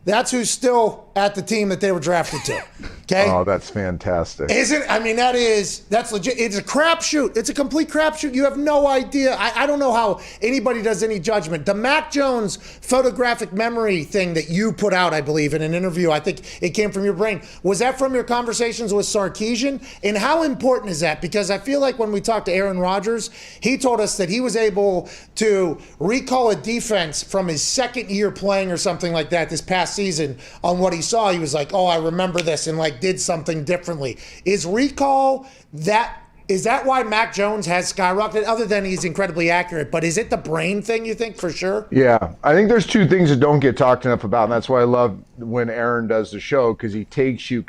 That's who's still at the team that they were drafted to. Okay? Oh, that's fantastic. Isn't it? I mean, that's legit. It's a crapshoot. It's a complete crapshoot. You have no idea. I don't know how anybody does any judgment. The Mac Jones photographic memory thing that you put out, I believe, in an interview, I think it came from your brain. Was that from your conversations with Sarkisian? And how important is that? Because I feel like when we talked to Aaron Rodgers, he told us that he was able to recall a defense from his second year playing or something like that this past season on what he saw. He was like, oh, I remember this, and like did something differently. Is recall is that why Mac Jones has skyrocketed, other than he's incredibly accurate? But is it the brain thing, you think, for sure? Yeah. I think there's 2 things that don't get talked enough about, and that's why I love when Aaron does the show, because he takes you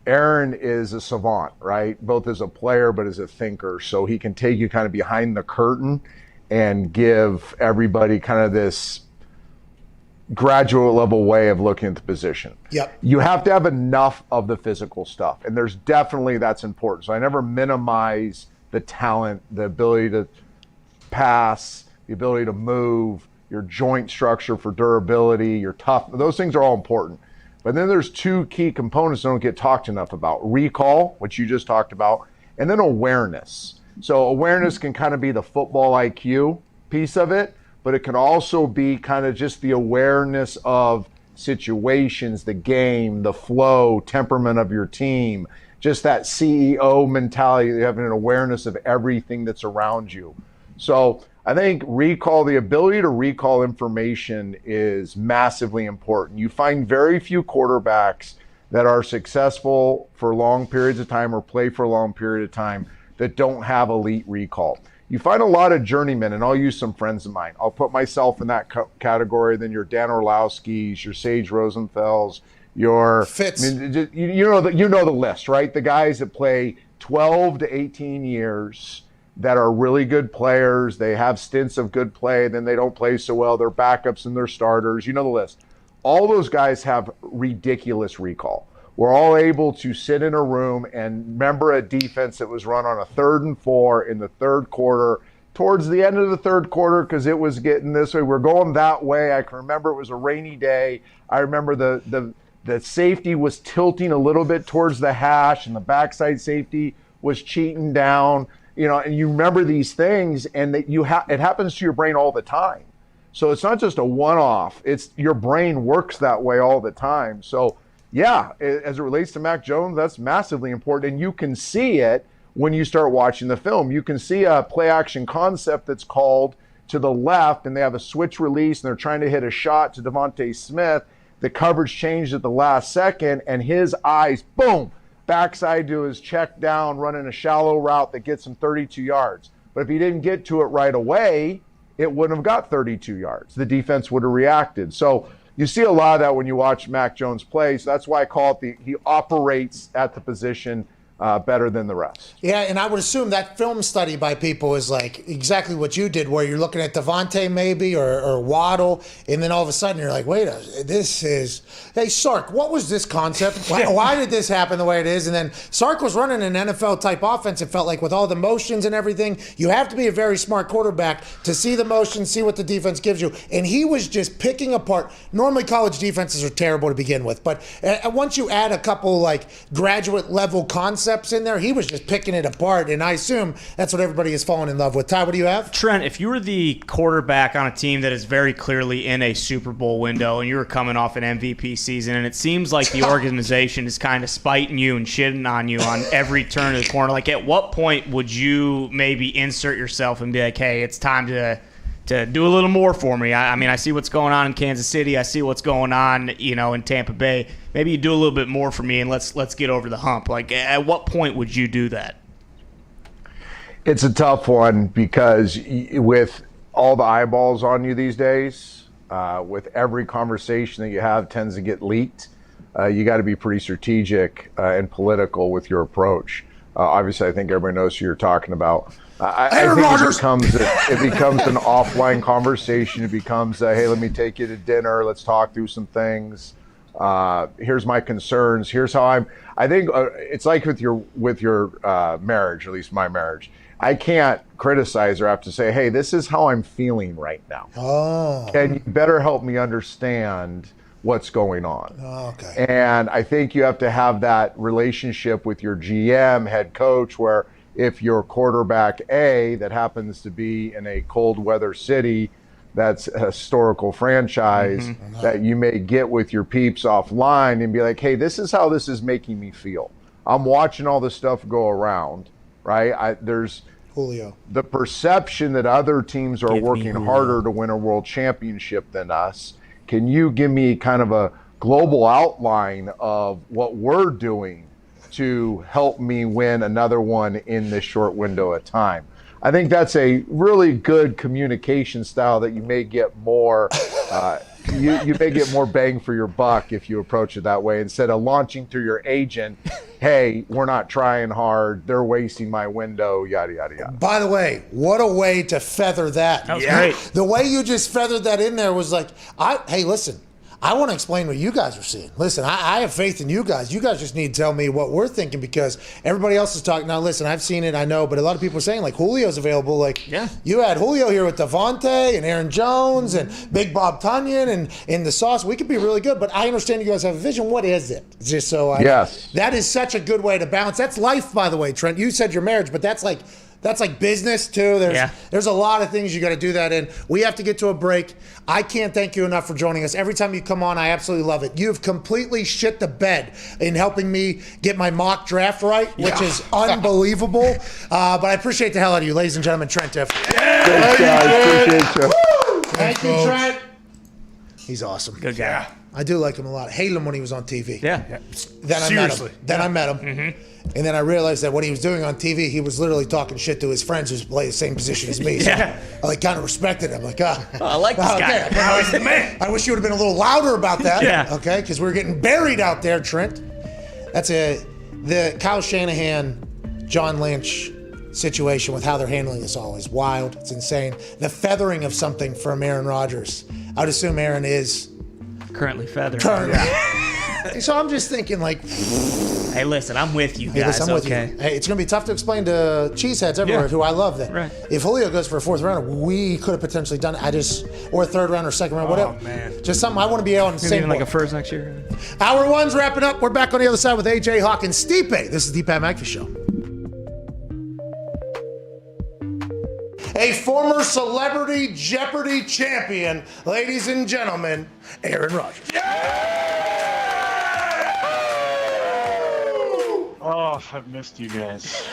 Aaron is a savant, right? Both as a player, but as a thinker. So he can take you kind of behind the curtain and give everybody kind of this graduate level way of looking at the position. Yep. You have to have enough of the physical stuff, and there's definitely that's important. So I never minimize the talent, the ability to pass, the ability to move, your joint structure for durability, your tough. Those things are all important. But then there's 2 key components that don't get talked enough about: recall, which you just talked about, and then awareness. So awareness can kind of be the football IQ piece of it, but it can also be kind of just the awareness of situations, the game, the flow, temperament of your team, just that CEO mentality, having an awareness of everything that's around you. So I think the ability to recall information is massively important. You find very few quarterbacks that are successful for long periods of time or play for a long period of time that don't have elite recall. You find a lot of journeymen, and I'll use some friends of mine. I'll put myself in that category. Then your Dan Orlowski's, your Sage Rosenfels, your Fitz. I mean, you know the list, right? The guys that play 12 to 18 years that are really good players. They have stints of good play, then they don't play so well. They're backups and they're starters. You know the list. All those guys have ridiculous recall. We're all able to sit in a room and remember a defense that was run on a 3rd and 4 in the 3rd quarter, towards the end of the 3rd quarter, because it was getting this way. We're going that way. I can remember it was a rainy day. I remember the safety was tilting a little bit towards the hash, and the backside safety was cheating down. And you remember these things, and that it happens to your brain all the time. So it's not just a one-off. It's your brain works that way all the time. So yeah, as it relates to Mac Jones, that's massively important. And you can see it when you start watching the film. You can see a play action concept that's called to the left, and they have a switch release, and they're trying to hit a shot to Devontae Smith. The coverage changed at the last second, and his eyes, boom, backside to his check down, running a shallow route that gets him 32 yards. But if he didn't get to it right away, it wouldn't have got 32 yards. The defense would have reacted. So you see a lot of that when you watch Mac Jones play. So that's why I call it he operates at the position better than the rest. Yeah, and I would assume that film study by people is like exactly what you did, where you're looking at Devontae maybe or Waddle, and then all of a sudden you're like, wait, this is, hey, Sark, what was this concept? Why did this happen the way it is? And then Sark was running an NFL-type offense, it felt like, with all the motions and everything. You have to be a very smart quarterback to see the motions, see what the defense gives you. And he was just picking apart. Normally college defenses are terrible to begin with, but once you add a couple like graduate-level concepts in there, he was just picking it apart, and I assume that's what everybody is falling in love with. Ty, what do you have? Trent, if you were the quarterback on a team that is very clearly in a Super Bowl window and you were coming off an MVP season, and it seems like the organization is kind of spiting you and shitting on you on every turn of the corner, like at what point would you maybe insert yourself and be like, hey, it's time to do a little more for me? I mean, I see what's going on in Kansas City. I see what's going on, in Tampa Bay. Maybe you do a little bit more for me, and let's get over the hump. Like, at what point would you do that? It's a tough one because with all the eyeballs on you these days, with every conversation that you have tends to get leaked, you got to be pretty strategic and political with your approach. Obviously, I think everybody knows who you're talking about. I think it becomes an offline conversation. It becomes, hey, let me take you to dinner. Let's talk through some things. Here's my concerns. Here's how I think it's like with your marriage, or at least my marriage. I can't criticize her. I have to say, hey, this is how I'm feeling right now. Oh. And you better help me understand what's going on. Oh, okay. And I think you have to have that relationship with your GM, head coach, where if you're quarterback A that happens to be in a cold weather city that's a historical franchise, that you may get with your peeps offline and be like, hey, this is how this is making me feel. I'm watching all this stuff go around, right? There's Julio. The perception that other teams are working harder to win a world championship than us. Can you give me kind of a global outline of what we're doing to help me win another one in this short window of time? I think that's a really good communication style that you may get more you may get more bang for your buck if you approach it that way, instead of launching through your agent, hey, we're not trying hard, they're wasting my window, yada, yada, yada. By the way, what a way to feather that. That was great. The way you just feathered that in there was like, hey, listen, I want to explain what you guys are seeing. Listen, I have faith in you guys. You guys just need to tell me what we're thinking, because everybody else is talking. Now, listen, I've seen it, I know, but a lot of people are saying, like, Julio's available. Like, yeah. You had Julio here with Devontae and Aaron Jones and Big Bob Tunyon and in the sauce. We could be really good, but I understand you guys have a vision. What is it? Just so yes. That is such a good way to balance. That's life, by the way, Trent. You said your marriage, but that's like business too. There's a lot of things you got to do that in. We have to get to a break. I can't thank you enough for joining us. Every time you come on, I absolutely love it. You've completely shit the bed in helping me get my mock draft right, which is unbelievable. But I appreciate the hell out of you, ladies and gentlemen. Trent Dilfer. Thanks, guys. Appreciate you. Thank you, Trent. He's awesome. Good guy. Yeah. I do like him a lot. I hated him when he was on TV. Yeah. Then I met him. Mm-hmm. And then I realized that what he was doing on TV, he was literally talking shit to his friends who play the same position as me. So I kind of respected him. Like, I like this guy. Now he's the man. I wish you would have been a little louder about that. Yeah. Okay, because we're getting buried out there, Trent. That's the Kyle Shanahan, John Lynch situation with how they're handling this all is wild. It's insane. The feathering of something from Aaron Rodgers. I would assume Aaron is currently feathered. So I'm just thinking, like, hey, listen, I'm with you guys. Hey, listen, I'm with okay. you. Hey, it's going to be tough to explain to cheeseheads everywhere who I love that. Right. If Julio goes for a fourth rounder, we could have potentially done it. Or a third round or second round, whatever. Oh, man. Just something I want to be on the same Even like a first next year. Hour one's wrapping up. We're back on the other side with AJ Hawk and Stipe. This is the Pat McAfee Show. A former Celebrity Jeopardy champion, ladies and gentlemen, Aaron Rodgers. Oh, I've missed you guys.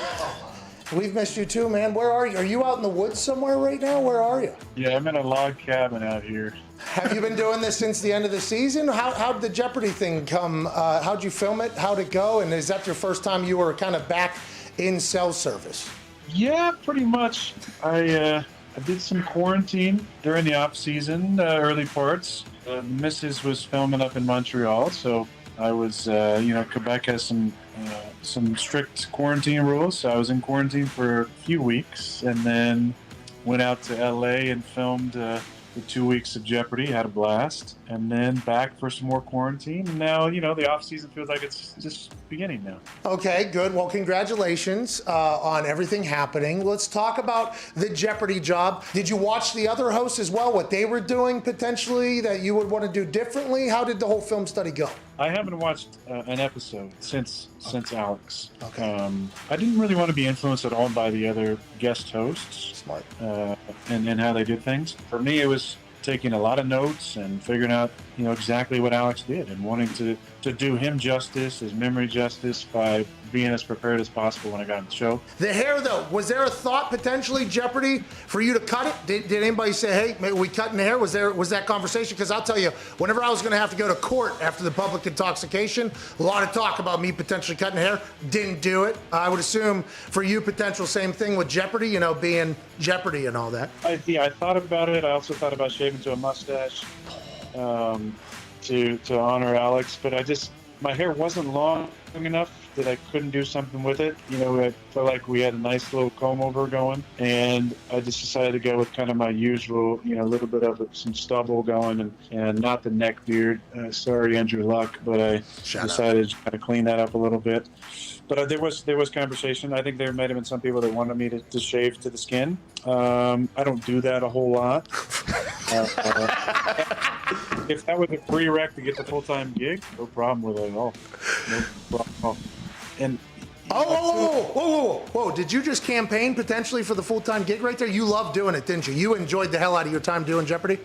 We've missed you too, man. Where are you? Are you out in the woods somewhere right now? Where are you? Yeah, I'm in a log cabin out here. Have you been doing this since the end of the season? How'd the Jeopardy thing come? How'd you film it? How'd it go? And is that your first time you were kind of back in cell service? Yeah, pretty much. I did some quarantine during the off-season, early parts. The missus was filming up in Montreal, so I was, Quebec has some strict quarantine rules, so I was in quarantine for a few weeks, and then went out to LA and filmed the 2 weeks of Jeopardy, had a blast, and then back for some more quarantine. And now, the off season feels like it's just beginning now. Okay, good. Well, congratulations on everything happening. Let's talk about the Jeopardy job. Did you watch the other hosts as well, what they were doing potentially that you would want to do differently? How did the whole film study go? I haven't watched an episode since Alex. Okay. I didn't really want to be influenced at all by the other guest hosts. Smart. And how they did things. For me, it was taking a lot of notes and figuring out, exactly what Alex did and wanting to do him justice, his memory justice by being as prepared as possible when I got on the show. The hair, though, was there a thought potentially, Jeopardy, for you to cut it? Did anybody say, hey, maybe we cutting the hair? Was that conversation? Because I'll tell you, whenever I was going to have to go to court after the public intoxication, a lot of talk about me potentially cutting hair. Didn't do it. I would assume for you, potential same thing with Jeopardy, being Jeopardy and all that. I thought about it. I also thought about shaving to a mustache to honor Alex, but my hair wasn't long enough that I couldn't do something with it. I felt like we had a nice little comb over going, and I just decided to go with kind of my usual, a little bit of some stubble going and not the neck beard. Sorry, Andrew Luck, but I decided to kind of clean that up a little bit. But there was conversation. I think there might have been some people that wanted me to shave to the skin. I don't do that a whole lot. If that was a prereq to get the full-time gig, no problem with it at all. No problem at all. And Whoa. Did you just campaign potentially for the full-time gig right there? You loved doing it, didn't you? You enjoyed the hell out of your time doing Jeopardy?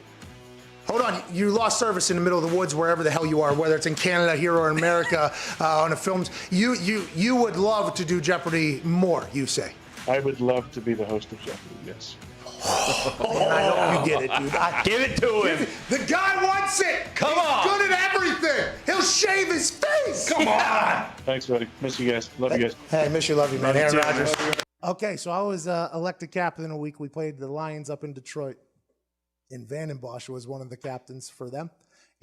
Hold on, you lost service in the middle of the woods, wherever the hell you are, whether it's in Canada, here, or in America, on a film. You would love to do Jeopardy more, you say? I would love to be the host of Jeopardy, yes. I hope you get it, dude. Give it to him. The guy wants it. Come on. He's good at everything. He'll shave his face. Come on. Thanks, buddy. Miss you guys. Love you guys. Hey, miss you, love you, man. Aaron Rodgers. Okay, so I was elected captain in a week. We played the Lions up in Detroit. And Vandenbosch was one of the captains for them.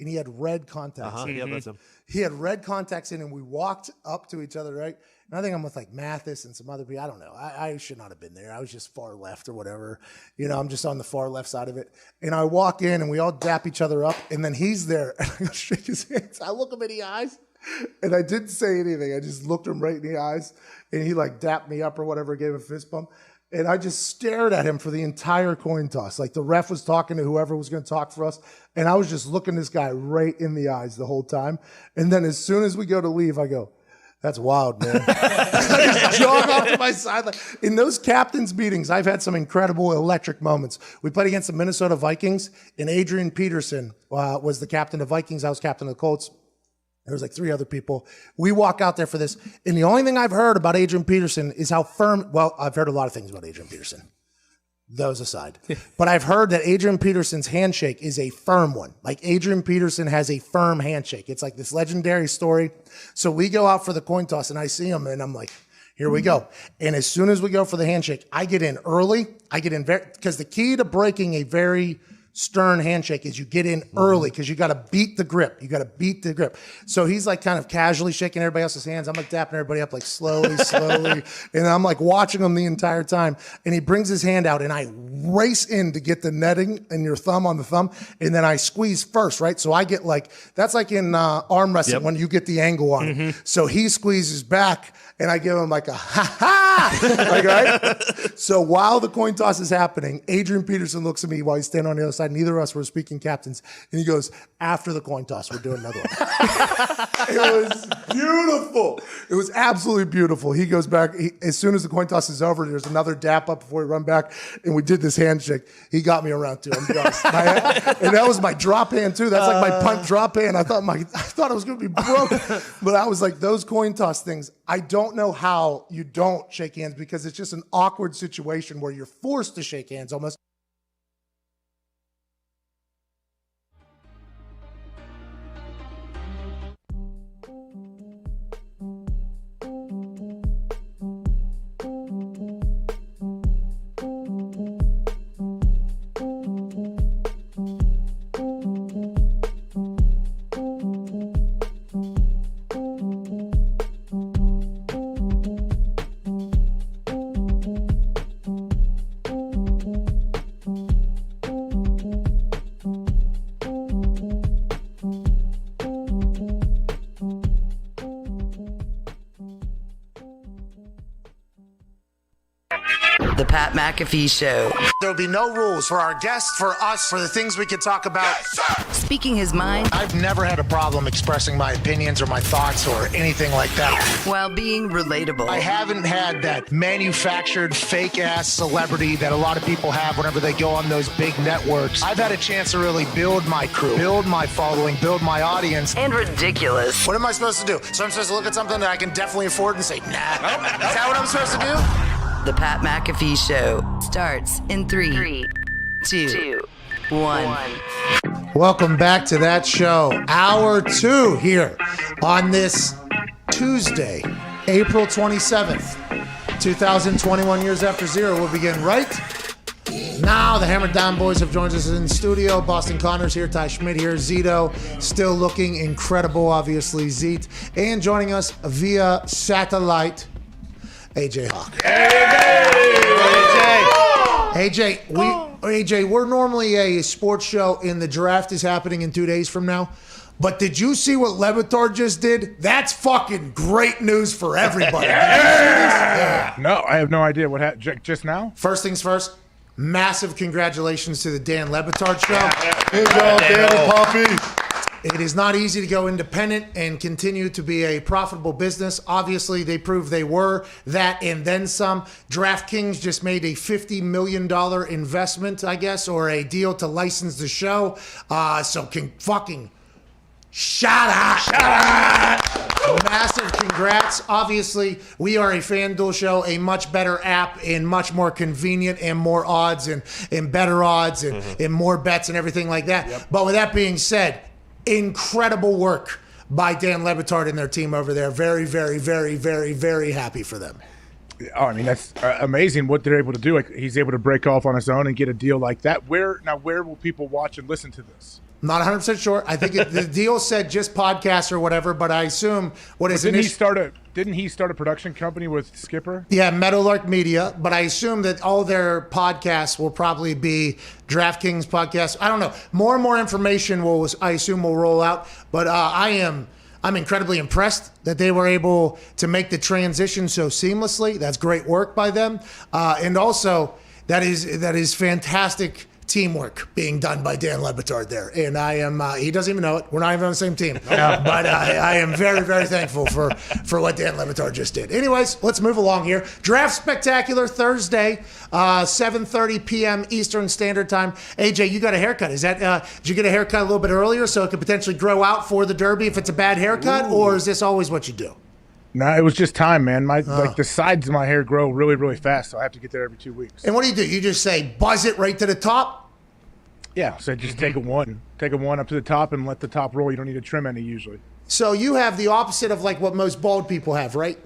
And he had red contacts in. Yeah, that's him. He had red contacts in, and we walked up to each other, right? And I think I'm with like Mathis and some other people. I don't know. I should not have been there. I was just far left or whatever. I'm just on the far left side of it. And I walk in, and we all dap each other up. And then he's there, and I go shake his hands. I look him in the eyes, and I didn't say anything. I just looked him right in the eyes, and he like dapped me up or whatever, gave a fist bump. And I just stared at him for the entire coin toss. Like the ref was talking to whoever was going to talk for us. And I was just looking this guy right in the eyes the whole time. And then as soon as we go to leave, I go, that's wild, man. I just jog off to my side. In those captains' meetings, I've had some incredible electric moments. We played against the Minnesota Vikings, and Adrian Peterson was the captain of Vikings. I was captain of the Colts. There was like 3 other people. We walk out there for this. And the only thing I've heard about Adrian Peterson is how firm, well, I've heard a lot of things about Adrian Peterson. Those aside. But I've heard that Adrian Peterson's handshake is a firm one. Like Adrian Peterson has a firm handshake. It's like this legendary story. So we go out for the coin toss and I see him and I'm like, here we go. And as soon as we go for the handshake, I get in early. I get in because the key to breaking a very stern handshake is you get in early because you got to beat the grip. So he's like kind of casually shaking everybody else's hands. I'm like dapping everybody up like slowly. And I'm like watching him the entire time. And he brings his hand out and I race in to get the netting and your thumb on the thumb. And then I squeeze first, right? So I get like, that's like in arm wrestling when you get the angle on it. So he squeezes back and I give him like a ha-ha, like, right? So while the coin toss is happening, Adrian Peterson looks at me while he's standing on the other side. side. Neither of us were speaking captains. And he goes, after the coin toss, we're doing another one. It was beautiful. It was absolutely beautiful. He goes back. As soon as the coin toss is over, there's another dap up before we run back. And we did this handshake. He got me around too. I'm be honest. And that was my drop hand too. That's like my punt drop hand. I thought it was going to be broken. But I was like, those coin toss things, I don't know how you don't shake hands because it's just an awkward situation where you're forced to shake hands almost. The Pat McAfee Show. There'll be no rules for our guests, for us, for the things we could talk about. Yes, speaking his mind. I've never had a problem expressing my opinions or my thoughts or anything like that. While being relatable. I haven't had that manufactured fake-ass celebrity that a lot of people have whenever they go on those big networks. I've had a chance to really build my crew, build my following, build my audience. And ridiculous. What am I supposed to do? So I'm supposed to look at something that I can definitely afford and say, nah. Is that what I'm supposed to do? The Pat McAfee Show starts in 3, 2, 1. Welcome back to that show. Hour 2 here on this Tuesday, April 27th, 2021, years after zero. We'll begin right now. The Hammer Down Boys have joined us in the studio. Boston Connor's here, Ty Schmidt here, Zito still looking incredible, obviously, Zeet. And joining us via satellite, AJ Hawk. AJ, we're normally a sports show, and the draft is happening in 2 days from now. But did you see what Le Batard just did? That's fucking great news for everybody. Yeah. No, I have no idea what happened just now. First things first, massive congratulations to the Dan Le Batard show. Good job, Dan and Poppy. It is not easy to go independent and continue to be a profitable business. Obviously, they proved they were that and then some. DraftKings just made a $50 million investment, I guess, or a deal to license the show. So can fucking shout out. Massive congrats. Obviously, we are a FanDuel show, a much better app and much more convenient and more odds and better odds and more bets and everything like that. Yep. But with that being said, incredible work by Dan Le Batard and their team over there. Very, very, very, very, very happy for them. Oh, I mean, that's amazing what they're able to do. Like, he's able to break off on his own and get a deal like that. Where will people watch and listen to this? I'm not 100% sure. I think the deal said just podcasts or whatever, but I assume didn't he start a production company with Skipper? Yeah, Meadowlark Media, but I assume that all their podcasts will probably be DraftKings podcasts. I don't know. More and more information I assume will roll out, but I'm incredibly impressed that they were able to make the transition so seamlessly. That's great work by them. And also that is fantastic teamwork being done by Dan Le Batard there. And I am, he doesn't even know it. We're not even on the same team. But I am very, very thankful for what Dan Le Batard just did. Anyways, let's move along here. Draft Spectacular Thursday, 7:30 p.m. Eastern Standard Time. AJ, you got a haircut. Is that, did you get a haircut a little bit earlier so it could potentially grow out for the Derby if it's a bad haircut? Ooh. Or is this always what you do? No, it was just time, man. Like the sides of my hair grow really, really fast, so I have to get there every 2 weeks. And what do? You just say buzz it right to the top? Yeah, so just take a one up to the top and let the top roll. You don't need to trim any usually. So you have the opposite of like what most bald people have, right?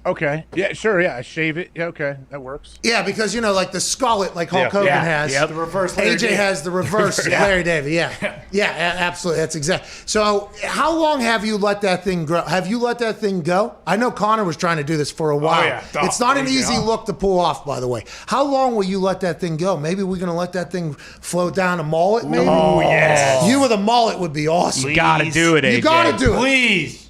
Okay. Yeah, sure. Yeah, I shave it. Yeah, okay. That works. Yeah, because, you know, like the skullet like Hulk Hogan has. Yeah, the reverse Larry AJ David. has the reverse Larry David. Yeah. Yeah, absolutely. That's exact. So how long have you let that thing grow? Have you let that thing go? I know Connor was trying to do this for a while. Oh, yeah. It's not an easy look to pull off, by the way. How long will you let that thing go? Maybe we're going to let that thing flow down a mullet, maybe? Oh, yes. You with a mullet would be awesome. You got to do it, AJ. You got to do it. Please.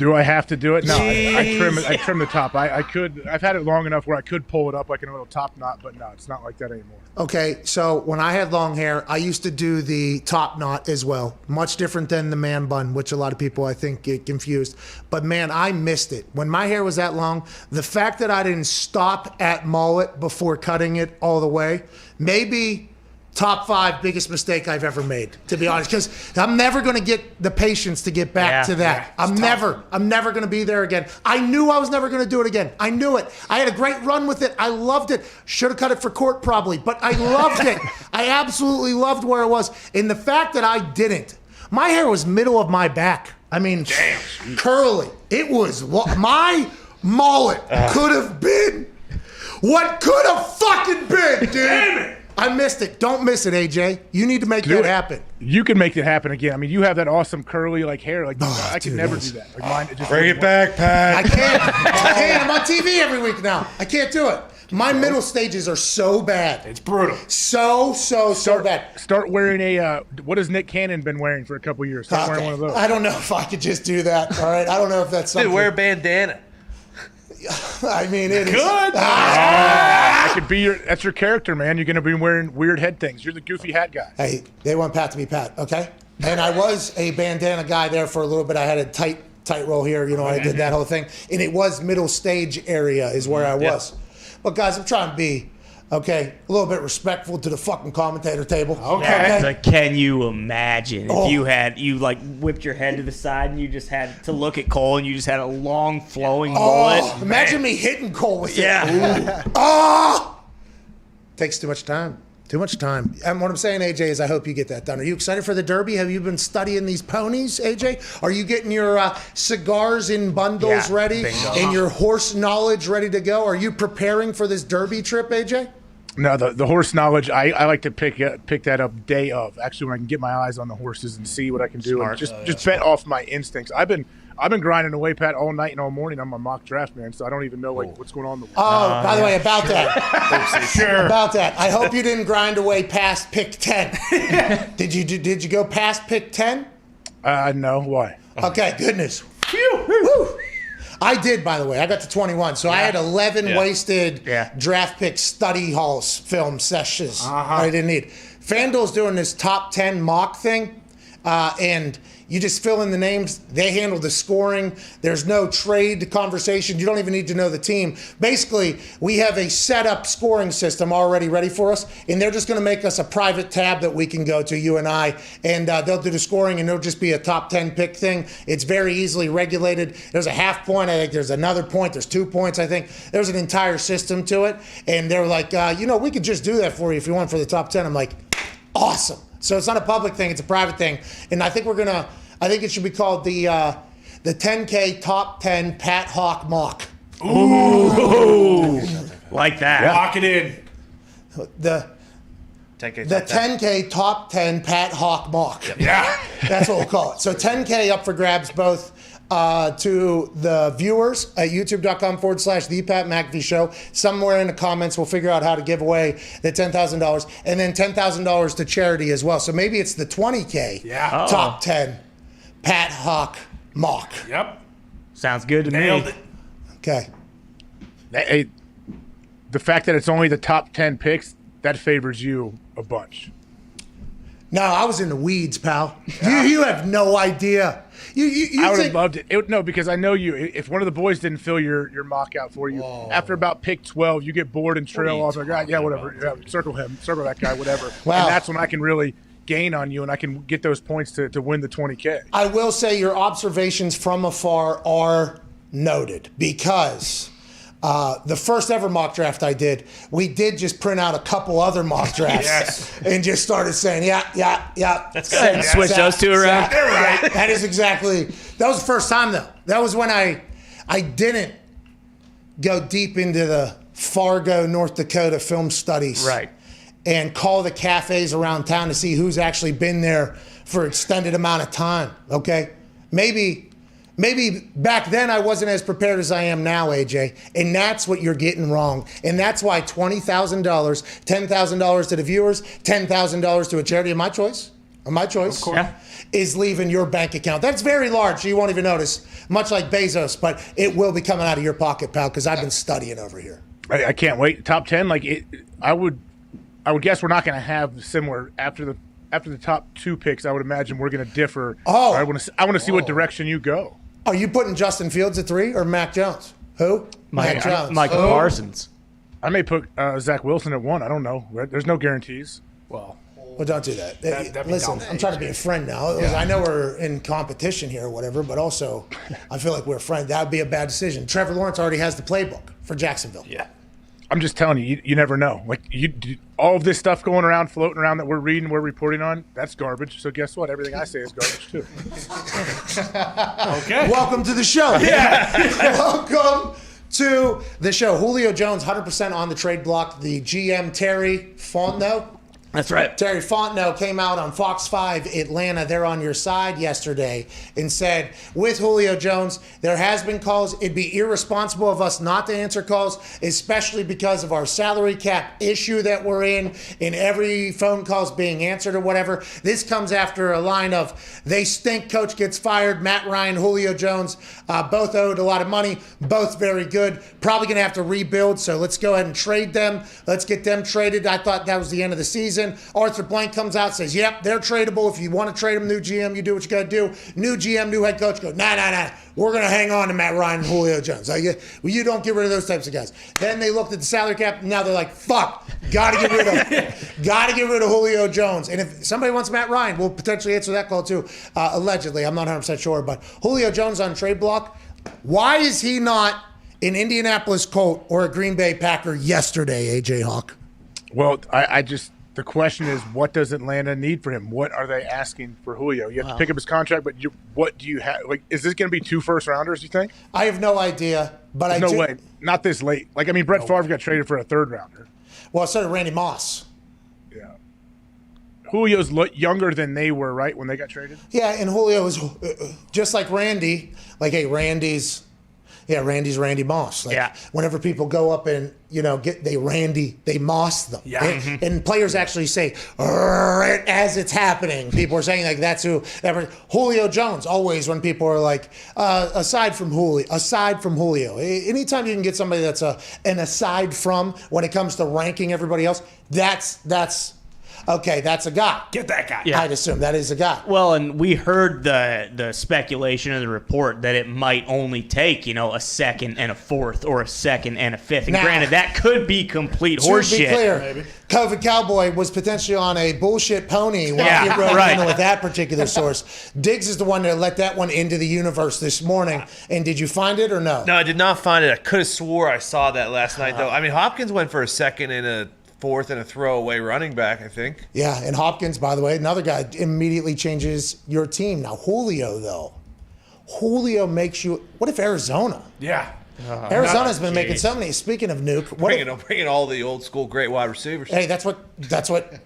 Do I have to do it? No, I trim the top. I could. I've had it long enough where I could pull it up like in a little top knot, but no, it's not like that anymore. Okay, so when I had long hair, I used to do the top knot as well. Much different than the man bun, which a lot of people, I think, get confused. But man, I missed it. When my hair was that long, the fact that I didn't stop at mullet before cutting it all the way, maybe top 5 biggest mistake I've ever made, to be honest, because I'm never going to get the patience to get back to that. I'm never going to be there again. I knew I was never going to do it again. I knew it. I had a great run with it. I loved it. Should have cut it for court probably, but I loved it. I absolutely loved where it was. And the fact that I didn't, my hair was middle of my back. I mean, curly. It was my mullet could have been what could have fucking been, dude. Damn it. I missed it. Don't miss it, AJ. You need to make that happen. You can make it happen again. I mean, you have that awesome curly hair. I could never do that. Like mine, Bring it back, Pat. I can't. I'm on TV every week now. I can't do it. My middle stages are so bad. It's brutal. So bad. Start wearing a. What has Nick Cannon been wearing for a couple years? Start wearing one of those. I don't know if I could just do that. All right. I don't know if that's something. Dude, wear a bandana. I mean, it is. Good. That could be that's your character, man. You're going to be wearing weird head things. You're the goofy hat guy. Hey, they want Pat to be Pat, okay? And I was a bandana guy there for a little bit. I had a tight roll here. You know, I did that whole thing. And it was middle stage area is where I was. Yeah. But, guys, I'm trying to be, okay, a little bit respectful to the fucking commentator table. Okay. But can you imagine if you whipped your head to the side and you just had to look at Cole and you just had a long flowing mullet? Imagine me hitting Cole with it. Yeah. Takes too much time. Too much time. And what I'm saying, AJ, is I hope you get that done. Are you excited for the Derby? Have you been studying these ponies, AJ? Are you getting your cigars in bundles ready and your horse knowledge ready to go? Are you preparing for this Derby trip, AJ? No, the horse knowledge, I like to pick that up day of. Actually, when I can get my eyes on the horses and see what I can do. And just bet off my instincts. I've been grinding away, Pat, all night and all morning on my mock draft, man, so I don't even know what's going on. By the way, about that. About that. I hope you didn't grind away past pick 10. Did you go past pick 10? No. Why? Okay, goodness. Woo. I did, by the way. I got to 21, so I had 11 wasted draft pick study halls film sessions I didn't need. FanDuel's doing this top 10 mock thing, and you just fill in the names. They handle the scoring. There's no trade conversation. You don't even need to know the team. Basically, we have a set-up scoring system already ready for us, and they're just going to make us a private tab that we can go to, you and I, and they'll do the scoring, and it'll just be a top 10 pick thing. It's very easily regulated. There's a half point. I think there's another point. There's 2 points, I think. There's an entire system to it, and they're like, we could just do that for you if you want for the top 10. I'm like, awesome. So it's not a public thing. It's a private thing, and I think I think it should be called the 10K Top 10 Pat Hawk Mock. Ooh. Like that. Lock it in. The 10K Top 10 Pat Hawk Mock. Yeah. That's what we'll call it. So 10K up for grabs both to the viewers at youtube.com/The Pat McAfee Show. Somewhere in the comments, we'll figure out how to give away the $10,000 and then $10,000 to charity as well. So maybe it's the 20K Top 10 Pat Hawk Mock. Yep. Sounds good to Nailed me. It. Okay. Hey, the fact that it's only the top 10 picks, that favors you a bunch. No, I was in the weeds, pal. You have no idea. I would have loved it. No, because I know you. If one of the boys didn't fill your mock out for you, after about pick 12, you get bored and trail off. Like, whatever. Yeah, circle that guy, whatever. Wow. And that's when I can really gain on you and I can get those points to win the 20K. I will say your observations from afar are noted because the first ever mock draft I did, we did just print out a couple other mock drafts and just started saying, That's good. Switch those two around. Right. That was the first time though. That was when I didn't go deep into the Fargo, North Dakota film studies. Right. And call the cafes around town to see who's actually been there for extended amount of time, okay? Maybe back then I wasn't as prepared as I am now, AJ, and that's what you're getting wrong. And that's why $20,000, $10,000 to the viewers, $10,000 to a charity of my choice, My choice is leaving your bank account. That's very large, so you won't even notice, much like Bezos, but it will be coming out of your pocket, pal, because I've been studying over here. I can't wait. Top 10, I would guess we're not going to have similar after the top 2 picks. I would imagine we're going to differ. Oh, I want to see what direction you go. Are you putting Justin Fields at 3 or Mac Jones? Who? Mac Jones. Michael Parsons. I may put Zach Wilson at 1. I don't know. There's no guarantees. Well, don't do that. Listen, I'm trying to be a friend now. I know we're in competition here or whatever, but also I feel like we're friends. That would be a bad decision. Trevor Lawrence already has the playbook for Jacksonville. Yeah. I'm just telling you, you never know. All of this stuff going around, floating around that we're reading, we're reporting on, that's garbage. So guess what? Everything I say is garbage too. Okay. Welcome to the show. Yeah. Welcome to the show. Julio Jones, 100% on the trade block. The GM, Terry Fontenot. That's right. Terry Fontenot came out on Fox 5 Atlanta. They're on your side yesterday and said, with Julio Jones, there has been calls. It'd be irresponsible of us not to answer calls, especially because of our salary cap issue that we're in, and every phone call's being answered or whatever. This comes after a line of, they stink, coach gets fired, Matt Ryan, Julio Jones, both owed a lot of money, both very good, probably going to have to rebuild, so let's go ahead and trade them. Let's get them traded. I thought that was the end of the season. Arthur Blank comes out and says, yep, they're tradable. If you want to trade them, new GM, you do what you got to do. New GM, new head coach, go, nah. We're going to hang on to Matt Ryan and Julio Jones. You don't get rid of those types of guys. Then they looked at the salary cap, and now they're like, fuck, got to get rid of Julio Jones. And if somebody wants Matt Ryan, we'll potentially answer that call too, allegedly. I'm not 100% sure. But Julio Jones on trade block, why is he not an Indianapolis Colt or a Green Bay Packer yesterday, AJ Hawk? Well, the question is, what does Atlanta need for him? What are they asking for Julio? You have to pick up his contract, but what do you have? Is this going to be 2 first-rounders, you think? I have no idea, but no way. Not this late. Brett Favre got traded for a 3rd-rounder. Well, so did Randy Moss. Yeah. Julio's younger than they were, right, when they got traded? Yeah, and Julio was just like Randy. Randy's Randy Moss. Whenever people go up and, they Moss them. Yeah. And players actually say, as it's happening. People are saying that's who. Julio Jones, always when people are like, aside from Julio. Anytime you can get somebody that's an aside from when it comes to ranking everybody else, that's okay, that's a guy. Get that guy. Yeah. I'd assume that is a guy. Well, and we heard the speculation in the report that it might only take, a second and a fourth or a second and a fifth. And granted, that could be complete horseshit. To be clear, maybe. COVID Cowboy was potentially on a bullshit pony while he wrote in with that particular source. Diggs is the one that let that one into the universe this morning. And did you find it or no? No, I did not find it. I could have swore I saw that last night, though. Hopkins went for a second and a fourth and a throwaway running back, I think. Yeah, and Hopkins, by the way, another guy immediately changes your team. Now, Julio, though. Julio makes you... What if Arizona? Yeah. Arizona's been making so many... Speaking of nuke... Bringing all the old school great wide receivers. Hey, that's what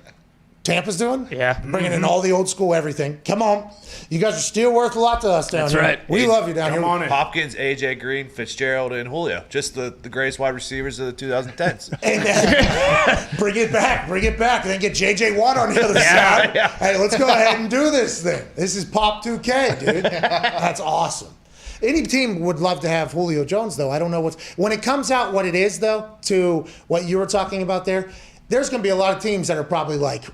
Tampa's doing? Yeah. Bringing in all the old school everything. Come on. You guys are still worth a lot to us down here. That's right. We love you down here. Come on in. Hopkins, AJ Green, Fitzgerald, and Julio. Just the greatest wide receivers of the 2010s. And bring it back. And then get JJ Watt on the other side. Yeah. Hey, let's go ahead and do this thing. This is Pop 2K, dude. That's awesome. Any team would love to have Julio Jones, though. I don't know when it comes out what it is, though, to what you were talking about there's going to be a lot of teams that are probably like,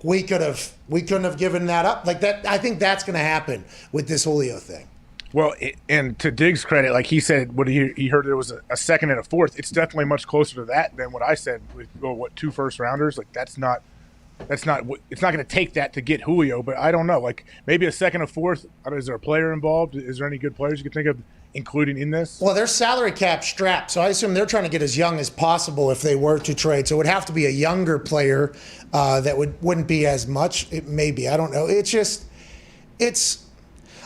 we couldn't have given that up. Like that, I think that's going to happen with this Julio thing. Well, and to Diggs' credit, like he said, he heard there was a second and a fourth. It's definitely much closer to that than what I said. With 2 first-rounders? Like it's not going to take that to get Julio. But I don't know. Like maybe a second or fourth. Is there a player involved? Is there any good players you can think of including in this? Well, their salary cap strapped, so I assume they're trying to get as young as possible if they were to trade. So it would have to be a younger player that wouldn't be as much. It may be. I don't know.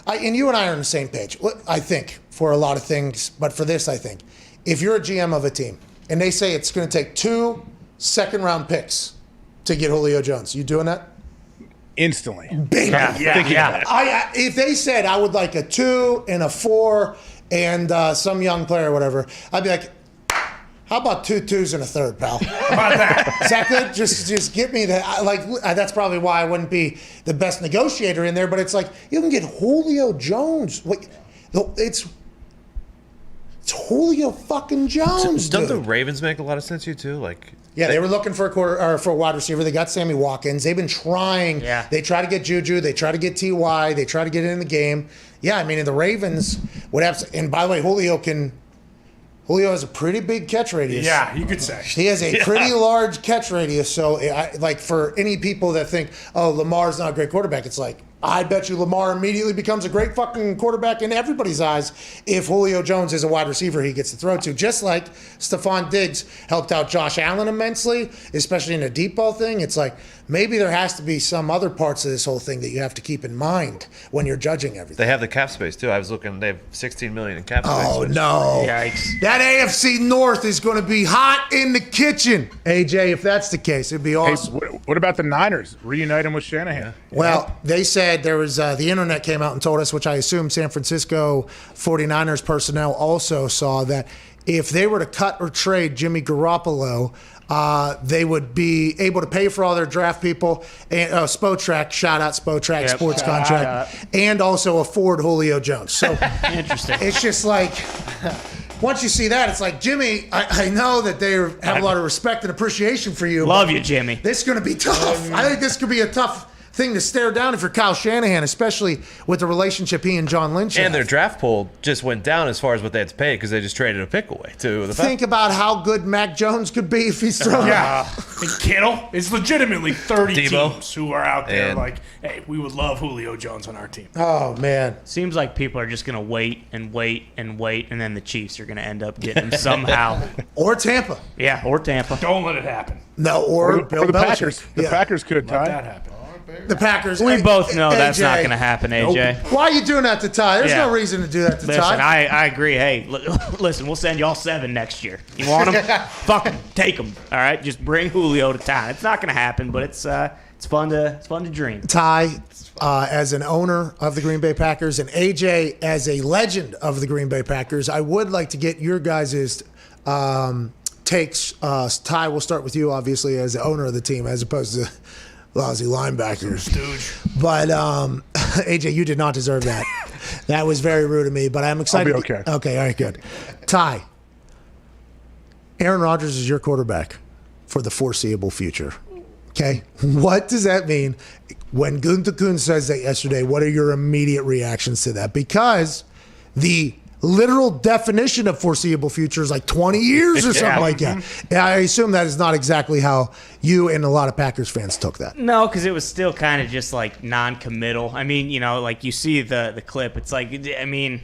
And you and I are on the same page, I think, for a lot of things. But for this, I think, if you're a GM of a team and they say it's going to take 2 second-round picks to get Julio Jones, you doing that? Instantly. Bingo. Yeah. If they said I would like a 2 and a 4 and some young player or whatever, I'd be like, How about 2 2s and a third, pal? How about that? Is that good? Just give me that. That's probably why I wouldn't be the best negotiator in there. But it's like you can get Julio Jones. It's Julio fucking Jones. Don't the Ravens make a lot of sense to you too? Yeah, they were looking for a wide receiver. They got Sammy Watkins. They've been trying. Yeah. They try to get Juju. They try to get T.Y. They try to get in the game. Yeah, I mean, the Ravens would have. And by the way, Julio has a pretty big catch radius. Yeah, you could say. He has a pretty large catch radius. So, for any people that think, oh, Lamar's not a great quarterback, it's like, I bet you Lamar immediately becomes a great fucking quarterback in everybody's eyes if Julio Jones is a wide receiver he gets to throw to. Just like Stephon Diggs helped out Josh Allen immensely, especially in a deep ball thing. It's like maybe there has to be some other parts of this whole thing that you have to keep in mind when you're judging everything. They have the cap space too. I was looking; they have $16 million in cap space. Oh no! Yikes! That AFC North is going to be hot in the kitchen, AJ. If that's the case, it'd be awesome. Hey, what about the Niners? Reunite him with Shanahan. Well, they said there was the internet came out and told us, which I assume San Francisco 49ers personnel also saw, that if they were to cut or trade Jimmy Garoppolo, they would be able to pay for all their draft people and Spotrac, shout out Spotrac sports contract, and also afford Julio Jones. So interesting. It's just like once you see that, it's like, Jimmy, I know that they have a lot of respect and appreciation for you. Love you, Jimmy. This is going to be tough. I think this could be a tough thing to stare down if you're Kyle Shanahan, especially with the relationship he and John Lynch have. And their draft pool just went down as far as what they had to pay because they just traded a pick away to the Think about how good Mac Jones could be if he's thrown. Yeah. And Kittle is legitimately 30 Debo. teams who are out there And- like, hey, we would love Julio Jones on our team. Oh, man. Seems like people are just going to wait and wait and wait, and then the Chiefs are going to end up getting him somehow. Or Tampa. Yeah, or Tampa. Don't let it happen. No, or Bill the Belichick. Packers. The Packers could, Let Ty. that happen. The Packers. We both know that's AJ. not going to happen, AJ. Why are you doing that to Ty? There's Yeah. no reason to do that to Listen, Ty. I agree. Hey, listen, we'll send y'all 7 next year. You want them? Fuck them. Take them. All right? Just bring Julio to town. It's not going to happen, but it's fun to dream. Ty, as an owner of the Green Bay Packers, and AJ as a legend of the Green Bay Packers, I would like to get your guys' takes. Ty, we'll start with you, obviously, as the owner of the team, as opposed to lousy linebackers. Stooge. But AJ, you did not deserve that. That was very rude of me, but I'm excited. I'll be okay. Okay, all right, good. Ty, Aaron Rodgers is your quarterback for the foreseeable future. Okay? What does that mean? When Gunther Kuhn says that yesterday, what are your immediate reactions to that? Because the literal definition of foreseeable future is like 20 years or something like that. And I assume that is not exactly how you and a lot of Packers fans took that. No, because it was still kind of just like non-committal. I mean, like you see the clip. It's like, I mean,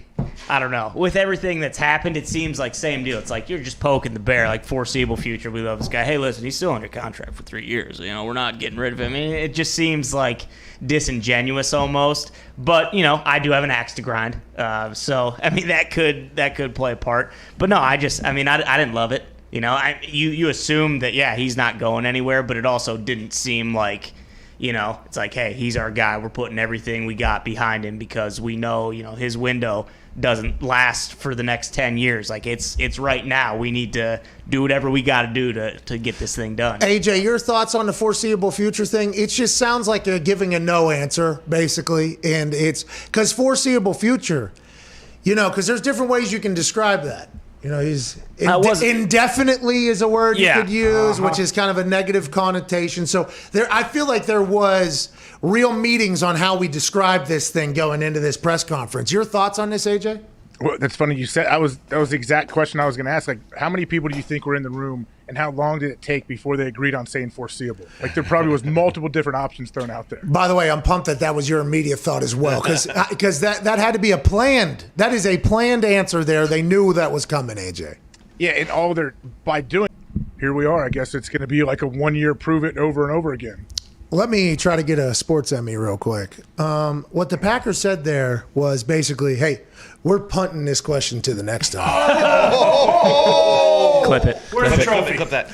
I don't know. With everything that's happened, it seems like same deal. It's like you're just poking the bear, like foreseeable future. We love this guy. Hey, listen, he's still under contract for 3 years. We're not getting rid of him. I mean, it just seems like disingenuous almost. But I do have an axe to grind. So I mean, that could play a part. But no, I didn't love it. You assume that he's not going anywhere, but it also didn't seem like. It's like, hey, he's our guy. We're putting everything we got behind him because we know, his window doesn't last for the next 10 years. Like, it's right now. We need to do whatever we got to do to get this thing done. AJ, your thoughts on the foreseeable future thing? It just sounds like giving a no answer, basically. And it's because foreseeable future, because there's different ways you can describe that. He's indefinitely is a word you could use, which is kind of a negative connotation. So I feel like there was real meetings on how we describe this thing going into this press conference. Your thoughts on this, AJ? Well, that's funny you said. That was the exact question I was going to ask. Like, how many people do you think were in the room, and how long did it take before they agreed on saying foreseeable? Like, there probably was multiple different options thrown out there. By the way, I'm pumped that was your immediate thought as well, because that had to be that is a planned answer there. They knew that was coming, AJ. Yeah, and by doing here we are. I guess it's going to be like a 1 year prove it over and over again. Let me try to get a sports Emmy real quick. What the Packers said there was basically, hey, we're punting this question to the next time. Clip it. Where's the trophy? Clip that.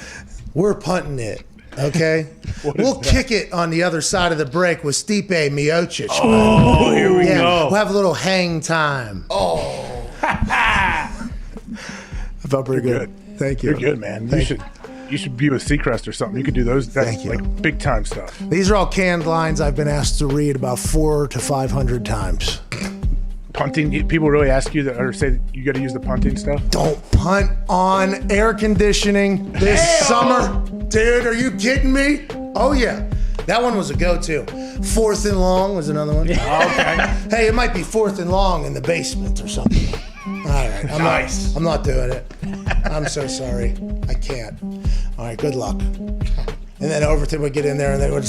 We're punting it, okay? We'll kick it on the other side of the break with Stipe Miocic. Oh, here we go. We'll have a little hang time. Oh. I felt pretty good. Thank you. You're good, man. You should be with Seacrest or something. You could do those. That's like big time stuff. These are all canned lines I've been asked to read about 400 to 500 times. Punting, people really ask you that, or say that you got to use the punting stuff? Don't punt on air conditioning this summer. Dude, are you kidding me? Oh, yeah. That one was a go-to. 4th and long was another one. Okay. Hey, it might be 4th and long in the basement or something. All right. I'm not doing it. I'm so sorry. I can't. All right, good luck. And then Overton would get in there and they would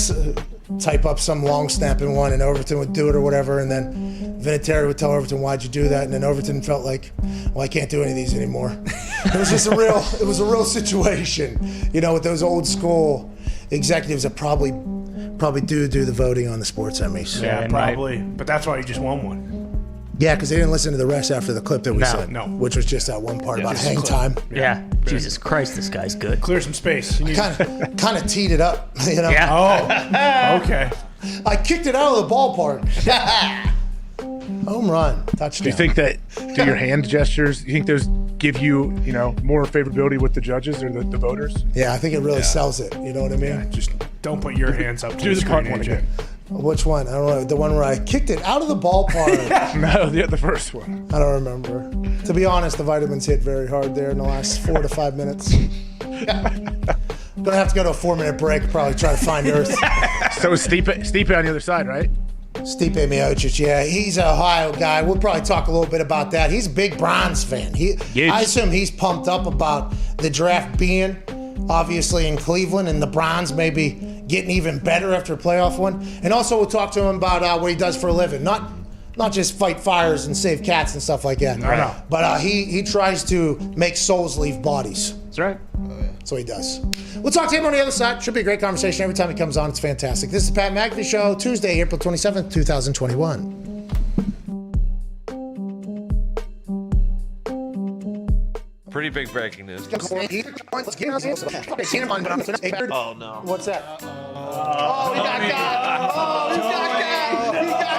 type up some long snapping one, and Overton would do it or whatever, and then Vinatieri would tell Overton, why'd you do that? And then Overton felt like, well, I can't do any of these anymore. It was just a real situation, with those old school executives that probably do the voting on the sports Emmys. Yeah, probably. But that's why you just won one. Yeah, because they didn't listen to the rest after the clip that we sent. No. Which was just that one part about hang time. Yeah. Jesus Christ, this guy's good. Clear some space. Kind of teed it up, Yeah. Oh, okay. I kicked it out of the ballpark. Home run, touchdown. Do you think that do your hand gestures? You think those give you, more favorability with the judges or the voters? Yeah, I think it really sells it. You know what I mean? Yeah, just don't put your hands up to Do the the punt screen, one AJ. again. Which one? I don't know. The one where I kicked it out of the ballpark. No, the first one. I don't remember. To be honest, the vitamins hit very hard there in the last 4 to 5 minutes. I'm gonna have to go to a 4-minute break. Probably try to find Earth. So is Stipe on the other side, right? Stipe Miocic, yeah, he's an Ohio guy. We'll probably talk a little bit about that. He's a big Browns fan. I assume he's pumped up about the draft being obviously in Cleveland and the Browns maybe getting even better after a playoff one. And also we'll talk to him about what he does for a living. Not just fight fires and save cats and stuff like that. No. But he tries to make souls leave bodies. That's right. So he does. We'll talk to him on the other side. Should be a great conversation every time he comes on. It's fantastic. This is the Pat McAfee Show, Tuesday, April 27th, 2021. Pretty big breaking news. Oh, no. What's that? Oh, he got got. Oh, he got got. He got got.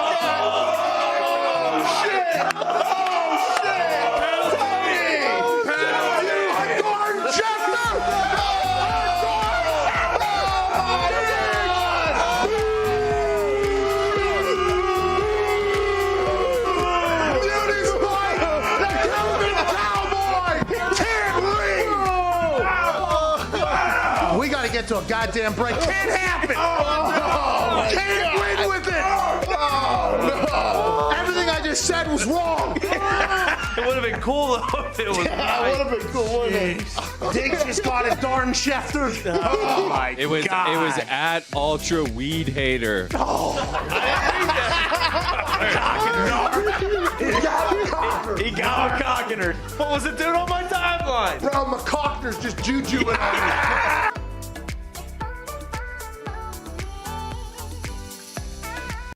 Oh, shit. Oh, shit. Tony. Gordon Sheffield. We got to get to a goddamn break. Can't happen. Can't win with it. Everything I just said was wrong. It would have been cool though if it was right. It would have been cool, wouldn't it? Diggs just got it, darn Schefter. Oh my It was at Ultra Weed Hater. He got Cockener. What was it doing on my timeline? Bro, McCockner's just jujuing on me.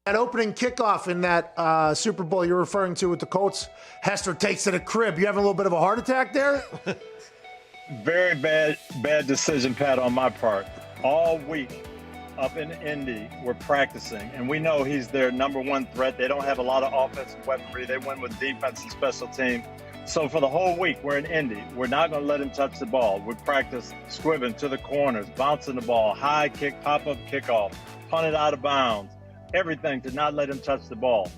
That opening kickoff in that Super Bowl you're referring to with the Colts, Hester takes to the crib. You having a little bit of a heart attack there? Very bad decision, Pat, on my part. All week up in Indy, we're practicing, and we know he's their number one threat. They don't have a lot of offensive weaponry. They win with defense and special team. So for the whole week, we're in Indy. We're not going to let him touch the ball. We practice squibbing to the corners, bouncing the ball, high kick, pop-up kickoff, punt it out of bounds, everything to not let him touch the ball.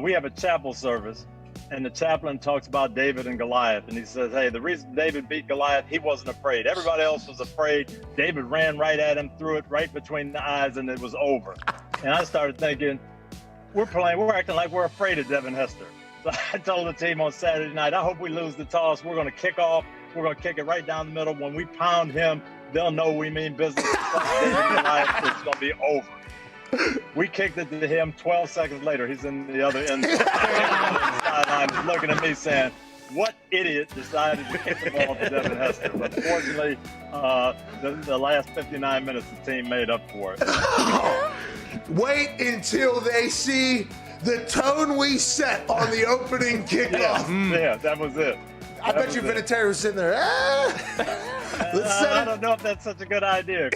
We have a chapel service, and the chaplain talks about David and Goliath, and he says, hey, the reason David beat Goliath, he wasn't afraid. Everybody else was afraid. David ran right at him, threw it right between the eyes, and it was over. And I started thinking, we're acting like we're afraid of Devin Hester. So I told the team on Saturday night, I hope we lose the toss. We're going to kick off. We're going to kick it right down the middle. When we pound him, they'll know we mean business. David and Goliath, it's going to be over. We kicked it to him. 12 seconds later, he's in the other end of the sideline. He's looking at me saying, what idiot decided to kick the ball to Devin Hester? But fortunately, the last 59 minutes, the team made up for it. Wait until they see the tone we set on the opening kickoff. Yeah, that was it. I bet you Vinatieri was sitting there. I don't know if that's such a good idea.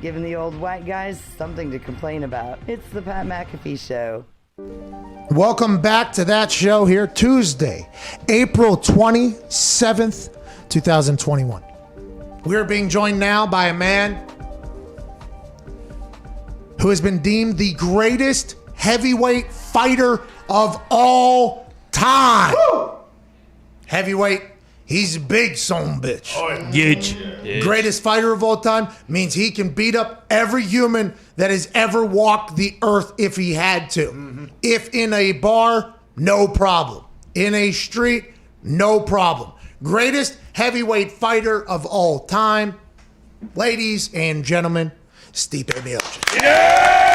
giving the old white guys something to complain about. It's the Pat McAfee Show. Welcome back to that show here, Tuesday, April 27th, 2021. We're being joined now by a man who has been deemed the greatest heavyweight fighter of all time. Woo! Heavyweight, he's a big son bitch. Huge. Greatest fighter of all time means he can beat up every human that has ever walked the earth if he had to. Mm-hmm. If in a bar, no problem. In a street, no problem. Greatest heavyweight fighter of all time. Ladies and gentlemen, Stipe Miocic. Yeah!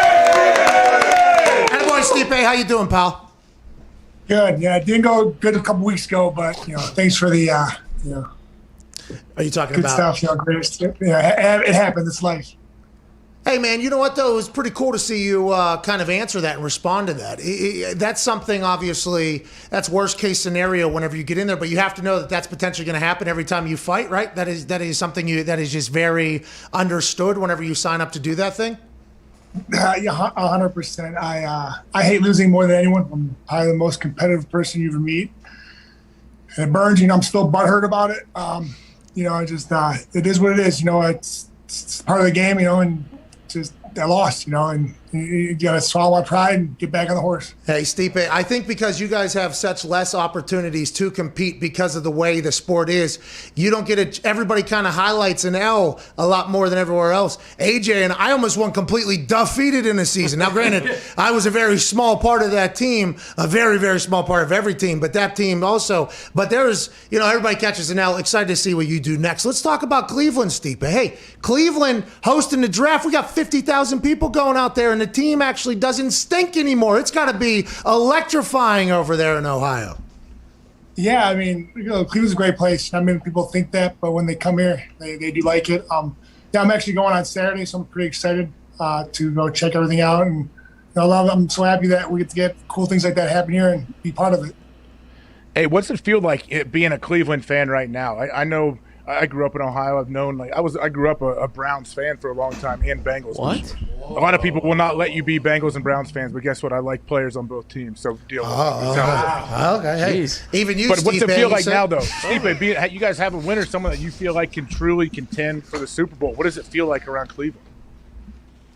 Hey, boy, Stipe, how you doing, pal? Good. Yeah, it didn't go good a couple weeks ago, but thanks for the Are you talking good about stuff? Greatest. Yeah, it happened. It's life. Hey, man, you know what, though? It was pretty cool to see you kind of answer that and respond to that. That's something, obviously, that's worst case scenario whenever you get in there, but you have to know that that's potentially going to happen every time you fight, right? That is something that is just very understood whenever you sign up to do that thing? Yeah, 100%. I hate losing more than anyone. I'm probably the most competitive person you ever meet. And it burns, I'm still butthurt about it. It is what it is. It's part of the game, and just I lost, and you got to swallow my pride and get back on the horse. Hey, Stipe, I think because you guys have such less opportunities to compete because of the way the sport is, you don't get it. Everybody kind of highlights an L a lot more than everywhere else. AJ and I almost won completely defeated in a season. Now, granted, I was a very small part of that team, a very, very small part of every team, but that team also. But there's, everybody catches an L. Excited to see what you do next. Let's talk about Cleveland, Stipe. Hey, Cleveland hosting the draft. We got 50,000 people going out there, and the team actually doesn't stink anymore. It's got to be electrifying over there in Ohio. Yeah, Cleveland's a great place. People think that, but when they come here, they do like it. I'm actually going on Saturday, so I'm pretty excited to go check everything out. And I'm so happy that we get to get cool things like that happen here and be part of it. Hey, what's it feel like being a Cleveland fan right now? I know I grew up in Ohio. I've known I grew up a Browns fan for a long time and Bengals. What? A lot of people will not let you be Bengals and Browns fans, but guess what? I like players on both teams, so deal with it. Okay. Hey, even you, But what's it feel like now, though? Stipe, you guys have a winner, someone that you feel like can truly contend for the Super Bowl. What does it feel like around Cleveland?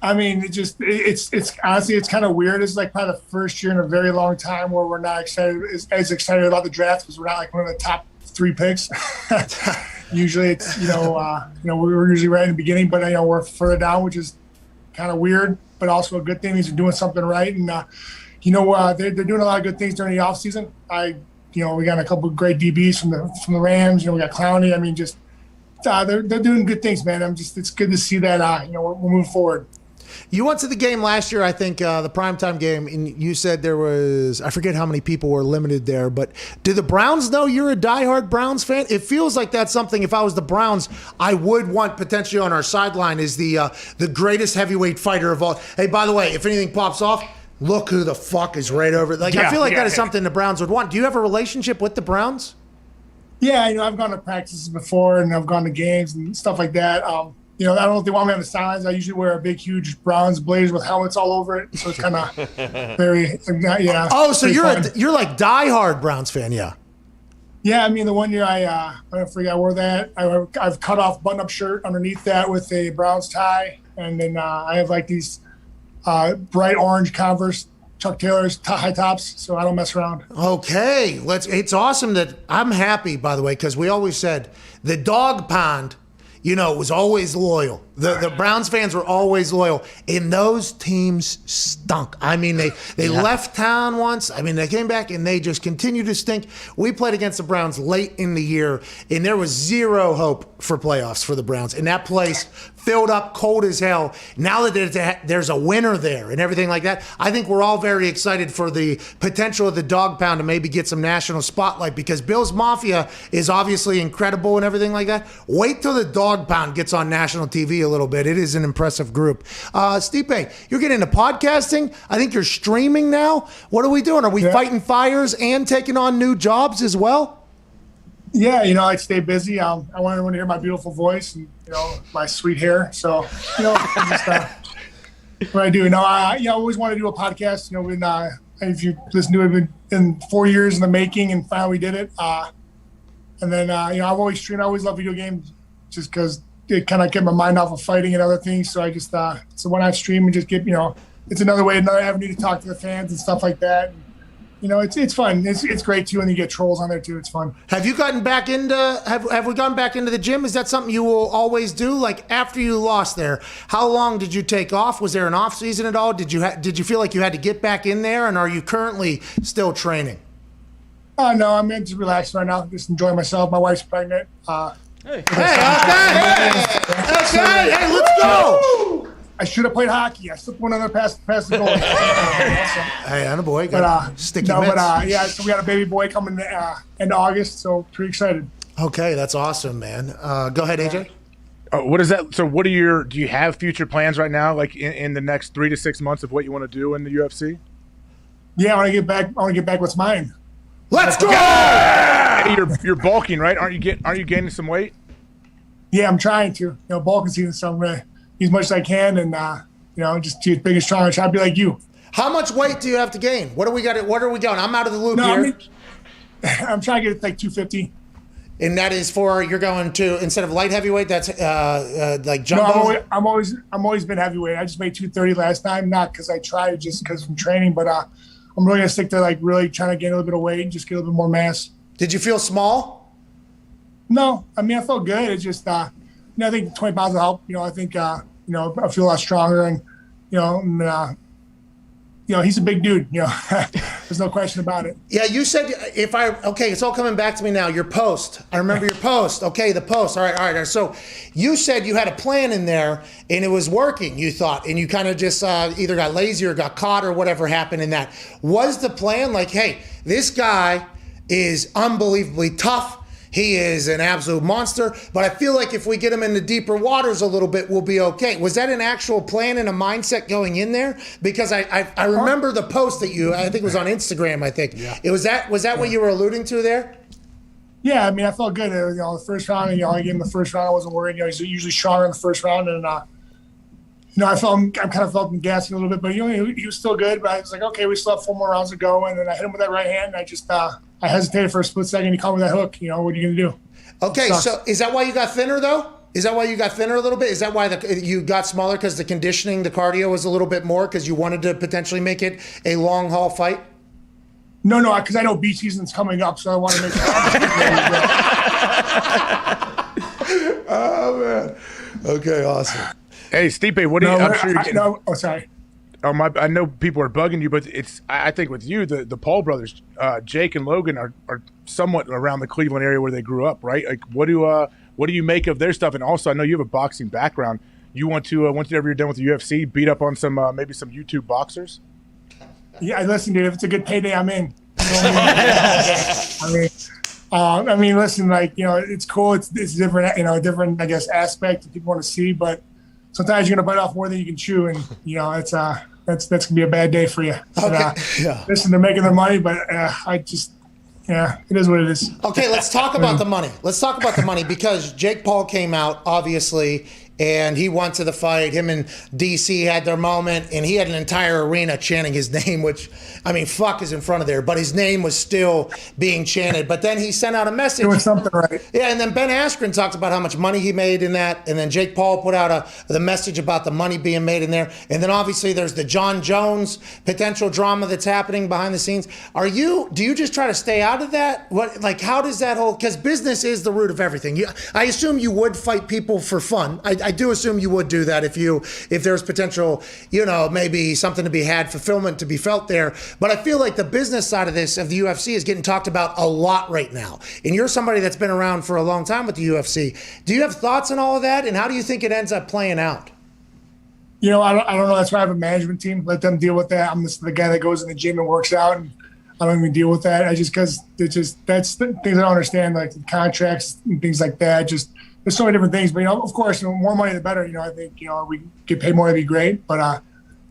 It's honestly, it's kind of weird. It's like probably the first year in a very long time where we're not as excited about the draft because we're not like one of the top 3 picks. Usually it's, we're usually right in the beginning, but, we're further down, which is kind of weird, but also a good thing. Means they're doing something right. And, they're doing a lot of good things during the offseason. We got a couple of great DBs from the Rams. We got Clowney. They're doing good things, man. It's good to see that, we're moving forward. You went to the game last year, I think, the primetime game, and you said there was, I forget how many people were limited there, but do the Browns know you're a diehard Browns fan? It feels like that's something, if I was the Browns, I would want potentially on our sideline is the greatest heavyweight fighter of all. Hey, by the way, if anything pops off, look who the fuck is right over. I feel like that is something the Browns would want. Do you have a relationship with the Browns? Yeah, I've gone to practices before, and I've gone to games and stuff like that. I don't know if they want me on the sidelines. I usually wear a big, huge Browns blazer with helmets all over it, so it's kind of very, Oh, so you're like diehard Browns fan, yeah? Yeah, the one year I forget I wore that. I've cut off button-up shirt underneath that with a Browns tie, and then I have like these bright orange Converse Chuck Taylor's high tops, so I don't mess around. Okay, it's awesome that I'm happy, by the way, because we always said the dog pond. Was always loyal. The Browns fans were always loyal. And those teams stunk. They left town once. They came back and they just continued to stink. We played against the Browns late in the year, and there was zero hope for playoffs for the Browns. And that place filled up cold as hell. Now that there's a winner there and everything like that, I think we're all very excited for the potential of the dog pound to maybe get some national spotlight because Bills Mafia is obviously incredible and everything like that. Wait till the dog pound gets on national TV a little bit. It is an impressive group. Stipe, you're getting into podcasting. I think you're streaming now. What are we doing? Are we fighting fires and taking on new jobs as well? Yeah, I stay busy. I want everyone to hear my beautiful voice and my sweet hair. So just what I do. I always want to do a podcast. If you listen to it, been in 4 years in the making, and finally did it. And then I've always streamed. I always love video games, just because it kind of kept my mind off of fighting and other things. So I just so why not stream and just get it's another way, another avenue to talk to the fans and stuff like that. And, it's fun. It's great too, and you get trolls on there too. It's fun. Have you gotten back into? Have we gone back into the gym? Is that something you will always do? Like after you lost there, how long did you take off? Was there an off season at all? Did you feel like you had to get back in there? And are you currently still training? Oh no, I'm just relaxing right now. Just enjoying myself. My wife's pregnant. Okay, let's go. I should have played hockey. I slipped one other past the goal. Hey, attaboy. Got sticky mitts. So we got a baby boy coming end of August, so pretty excited. Okay, that's awesome, man. Go ahead, AJ. What is that? So do you have future plans right now, like in the next 3 to 6 months of what you want to do in the UFC? Yeah, I want to get back w's mine. Let's go! Hey, you're bulking, right? Aren't you gaining some weight? Yeah, I'm trying to. Bulking season, so I'm gonna eat as much as I can, and just get big and strong. Try to be like you. How much weight do you have to gain? What are we going? I'm out of the loop here. I'm trying to get it like 250. And that is for you're going to instead of light heavyweight. That's like jumbo. No, I'm always been heavyweight. I just made 230 last time, not because I tried, just because from training. But I'm really gonna stick to like really trying to gain a little bit of weight and just get a little bit more mass. Did you feel small? No, I felt good. It's just I think 20 pounds will help. I think I feel a lot stronger, and he's a big dude. There's no question about it. Yeah, you said it's all coming back to me now. Your post, I remember your post. Okay, the post. All right. So you said you had a plan in there and it was working. You thought, and you kind of just either got lazy or got caught or whatever happened in that. Was the plan like, hey, this guy is unbelievably tough. He is an absolute monster, but I feel like if we get him in the deeper waters a little bit, we'll be okay. Was that an actual plan and a mindset going in there? Because I remember the post that I think it was on Instagram, I think. Yeah. Was that what you were alluding to there? Yeah, I felt good. The first round, I gave him the first round. I wasn't worried. He's usually stronger in the first round, and I kind of felt him gassing a little bit, but he was still good. But I was like, okay, we still have 4 more rounds to go, and then I hit him with that right hand. And I just I hesitated for a split second. He caught me with that hook. What are you gonna do? Okay, so is that why you got thinner though? Is that why you got thinner a little bit? Is that why you got smaller because the conditioning, the cardio was a little bit more because you wanted to potentially make it a long haul fight? No, because I know beach season's coming up, so I want to make it. Oh man. Okay, awesome. Hey, Stipe, what do you? I'm sure oh, sorry. I know people are bugging you, but I think with you, the Paul brothers, Jake and Logan are somewhat around the Cleveland area where they grew up, right? Like, what do you make of their stuff? And also, I know you have a boxing background. You want to once you're done with the UFC, beat up on some maybe some YouTube boxers? Yeah, listen, dude. If it's a good payday, I'm in. Listen, it's cool. It's different, a different, I guess, aspect that people want to see, but sometimes you're gonna bite off more than you can chew, and it's that's gonna be a bad day for you. Okay. But, listen, they're making their money, but it is what it is. Okay, let's talk about the money. Let's talk about the money because Jake Paul came out, obviously, and he went to the fight. Him and DC had their moment, and he had an entire arena chanting his name, which, fuck is in front of there, but his name was still being chanted. But then he sent out a message. Doing something right. Yeah, and then Ben Askren talked about how much money he made in that, and then Jake Paul put out the message about the money being made in there. And then obviously there's the John Jones potential drama that's happening behind the scenes. Do you just try to stay out of that? How does that whole, because business is the root of everything. I assume you would fight people for fun. I do assume you would do that if there's potential, maybe something to be had, fulfillment to be felt there. But I feel like the business side of this, of the UFC, is getting talked about a lot right now. And you're somebody that's been around for a long time with the UFC. Do you have thoughts on all of that? And how do you think it ends up playing out? I don't know. That's why I have a management team. Let them deal with that. I'm just the guy that goes in the gym and works out, and I don't even deal with that. Because that's the things I don't understand, like the contracts and things like that. There's so many different things, but of course, the more money the better. I think we get paid more, that'd be great. But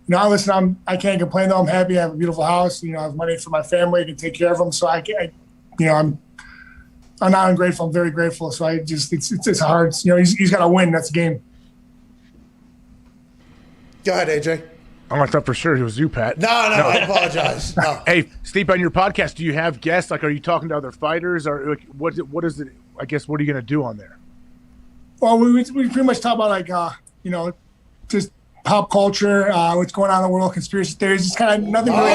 listen, I can't complain though. I'm happy. I have a beautiful house. I have money for my family. I can take care of them. So I'm I'm not ungrateful. I'm very grateful. So I just, it's hard. You know, he's got to win. That's the game. Go ahead, AJ. I thought for sure it was you, Pat. No, I apologize. No. Hey, Steve, on your podcast, do you have guests? Like, are you talking to other fighters, or like, what is it? I guess, what are you going to do on there? Well, we pretty much talk about like, you know, just pop culture, what's going on in the world, conspiracy theories. Just kind of nothing really.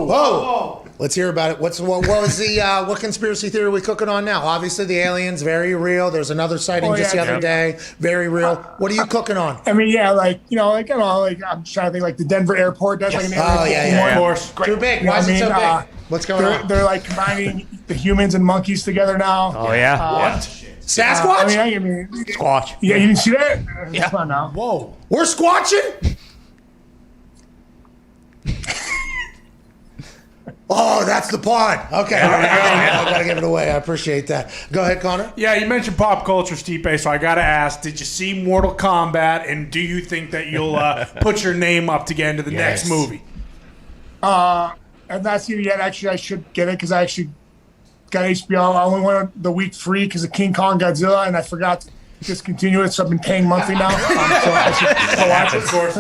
Whoa. Let's hear about it. What was the what conspiracy theory are we cooking on now? Obviously, the aliens, very real. There's another sighting just the other day, very real. What are you cooking on? I mean, yeah, like, you know, like, I don't know, like, I'm trying to think, like the Denver airport. That's like an airport. Of course. Too big. Why is it so big? What's going on? They're like combining the humans and monkeys together now. Oh yeah. What? Sasquatch? I mean, Squatch. Yeah, you didn't see that? Yeah. Come on now. Whoa. We're squatching? Oh, that's the pod. Okay. I got to give it away. I appreciate that. Go ahead, Connor. Yeah, you mentioned pop culture, Stipe, so I got to ask, did you see Mortal Kombat, and do you think that you'll put your name up to get into the next movie? I've not seen it yet. Actually, I should get it because I actually got HBO. I only went the week free because of King Kong Godzilla, and I forgot to discontinue it, so I've been paying monthly now. So I should go watch it, of course.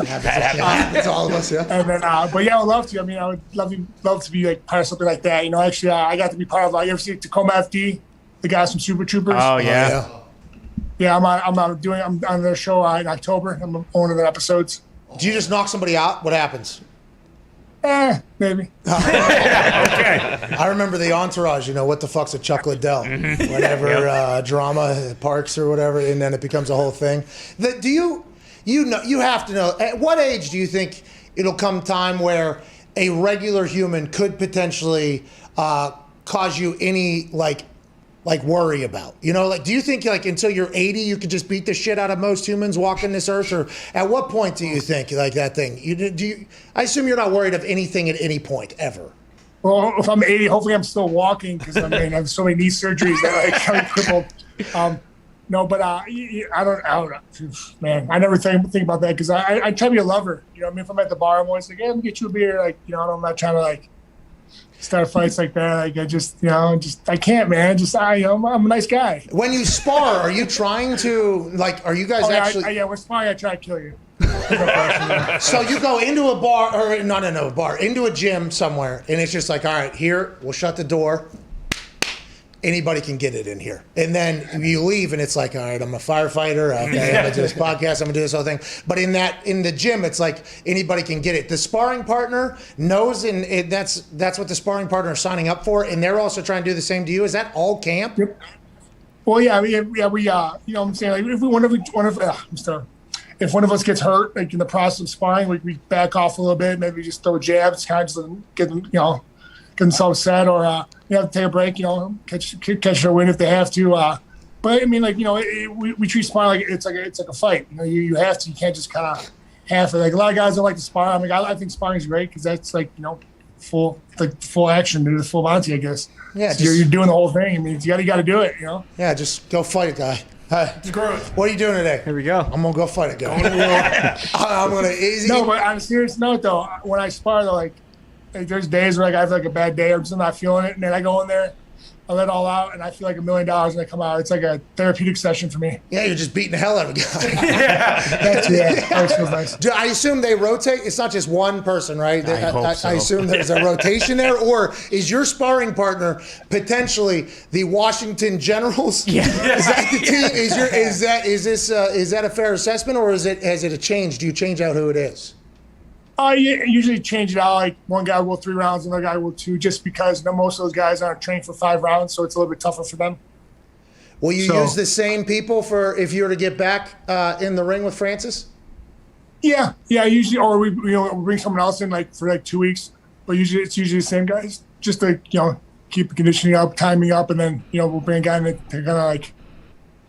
It's all of us, yeah. And then, but yeah, I would love to. I mean, I would love to be like part of something like that. You know, actually, I got to be part of. You ever see Tacoma FD, the guys from Super Troopers? Oh yeah. Yeah, I'm on their show in October. I'm on one of their episodes. Do you just knock somebody out? What happens? Maybe. Okay. I remember the Entourage, you know, what the fuck's a Chuck Liddell? Whatever, drama, parks or whatever, and then it becomes a whole thing. You have to know, at what age do you think it'll come time where a regular human could potentially cause you any, like worry about? You know, like, do you think like until you're 80 you could just beat the shit out of most humans walking this earth, or at what point do you think like that thing? I assume you're not worried of anything at any point ever. Well, if I'm 80, hopefully I'm still walking because I mean I have so many knee surgeries that I'm crippled. No, but I don't know, man. I never think about that because I try to be a lover. You know, I mean, if I'm at the bar, I'm always like, yeah, let me get you a beer. Like, you know, I'm not trying to like start fights like that. Like, I can't, man. I'm a nice guy. When you spar, are you trying to, like, are you guys actually? Yeah, we're sparring. I try to kill you. So you go into a bar, or not into a bar, into a gym somewhere, and it's just like, all right, here, we'll shut the door. Anybody can get it in here. And then you leave and it's like, all right, I'm a firefighter. Okay, I'm going to do this podcast. I'm going to do this whole thing. But in the gym, it's like anybody can get it. The sparring partner knows, and that's what the sparring partner is signing up for. And they're also trying to do the same to you. Is that all camp? Yep. Well, yeah, we you know what I'm saying? Like, if one of us gets hurt, like in the process of sparring, we back off a little bit, maybe just throw jabs, kind of just get them, get themselves set, or have to take a break, catch their win if they have to. But I mean, like, we treat sparring like it's like a fight. You have to. You can't just kind of half it. Like a lot of guys don't like to spar. I mean, I think sparring is great because that's like full action, the full Monty, I guess. Yeah, so you're doing the whole thing. I mean, you got to do it. Yeah, just go fight a guy. Hi. What are you doing today? Here we go. I'm gonna go fight a guy. I'm gonna easy. No, but on a serious note, though, when I spar, though, like there's days where I have like a bad day, I'm just not feeling it, and then I go in there, I let it all out, and I feel like $1 million when I come out. It's like a therapeutic session for me. Yeah, you're just beating the hell out of a guy. That always feels nice. I assume they rotate. It's not just one person, right? I hope so. I assume there's a rotation there, or is your sparring partner potentially the Washington Generals? Yeah. Is that the team? Is that a fair assessment, or has it changed? Do you change out who it is? I usually change it out. Like one guy will 3 rounds, another guy will 2, just because most of those guys aren't trained for 5 rounds, so it's a little bit tougher for them. Will you use the same people for if you were to get back in the ring with Francis? Yeah. Usually, or we bring someone else in like for like 2 weeks, but usually it's the same guys, just to keep the conditioning up, timing up, and then we'll bring a guy in that kind of like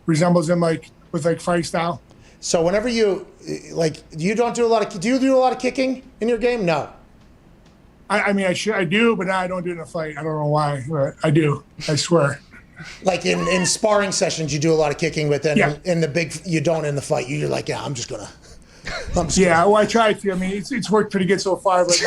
resembles him like with like fight style. So whenever you do you do a lot of kicking in your game? No. I mean, I do, but now I don't do it in a fight. I don't know why, but I do. I swear. Like in sparring sessions, you do a lot of kicking, but then in the big, you don't in the fight. You're like, yeah, I'm just gonna. Well, I try to. I mean, it's worked pretty good so far, but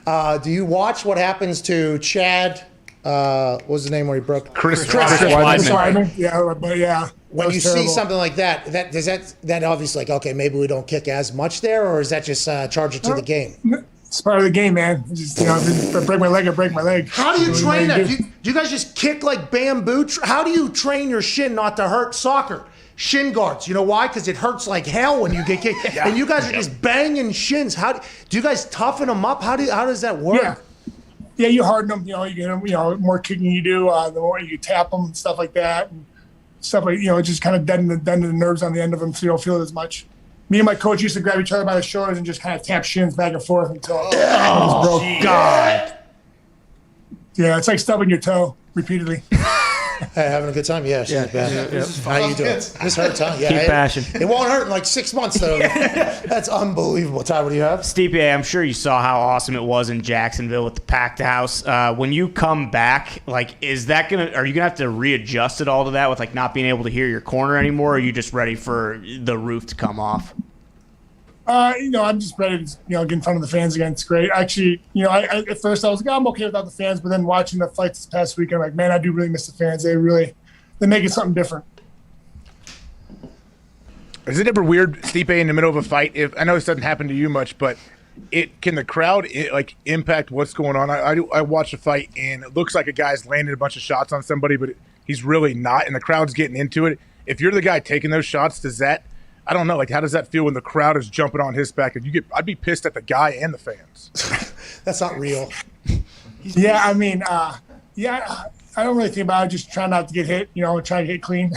now. Do you watch what happens to Chad what was the name where he broke? Chris Weidman. Yeah, but yeah. When you terrible. see something like that, that obviously like, okay, maybe we don't kick as much there, or is that just charge it to the game? It's part of the game, man. Just, if I break my leg, I break my leg. How do you train that? Do you guys just kick like bamboo? How do you train your shin not to hurt? Soccer shin guards. You know why? Because it hurts like hell when you get kicked. Yeah. And you guys are just banging shins. How do you guys toughen them up? How does that work? Yeah, you harden them. You get them. The more kicking you do, the more you tap them, stuff like that, and stuff like just kind of deaden the nerves on the end of them, so you don't feel it as much. Me and my coach used to grab each other by the shoulders and just kind of tap shins back and forth until it was broke. God. Yeah, it's like stubbing your toe repeatedly. Hey, having a good time? Yeah, How you doing? This hurts, huh? Yeah, Keep bashing. It won't hurt in like 6 months, though. That's unbelievable. Ty, what do you have? Stipe, I'm sure you saw how awesome it was in Jacksonville with the packed house. When you come back, are you gonna have to readjust it all to that with not being able to hear your corner anymore? Or are you just ready for the roof to come off? I'm just ready to, get in front of the fans again. It's great. Actually, at first I was like, I'm okay without the fans, but then watching the fights this past week, I'm like, man, I do really miss the fans. They make it something different. Is it ever weird, Stipe, in the middle of a fight? I know this doesn't happen to you much, but can the crowd impact what's going on? I watched a fight and it looks like a guy's landing a bunch of shots on somebody, but he's really not, and the crowd's getting into it. If you're the guy taking those shots, does that? I don't know. How does that feel when the crowd is jumping on his back? I'd be pissed at the guy and the fans. That's not real. Yeah, I mean, I don't really think about it. Just try not to get hit. Try to get clean.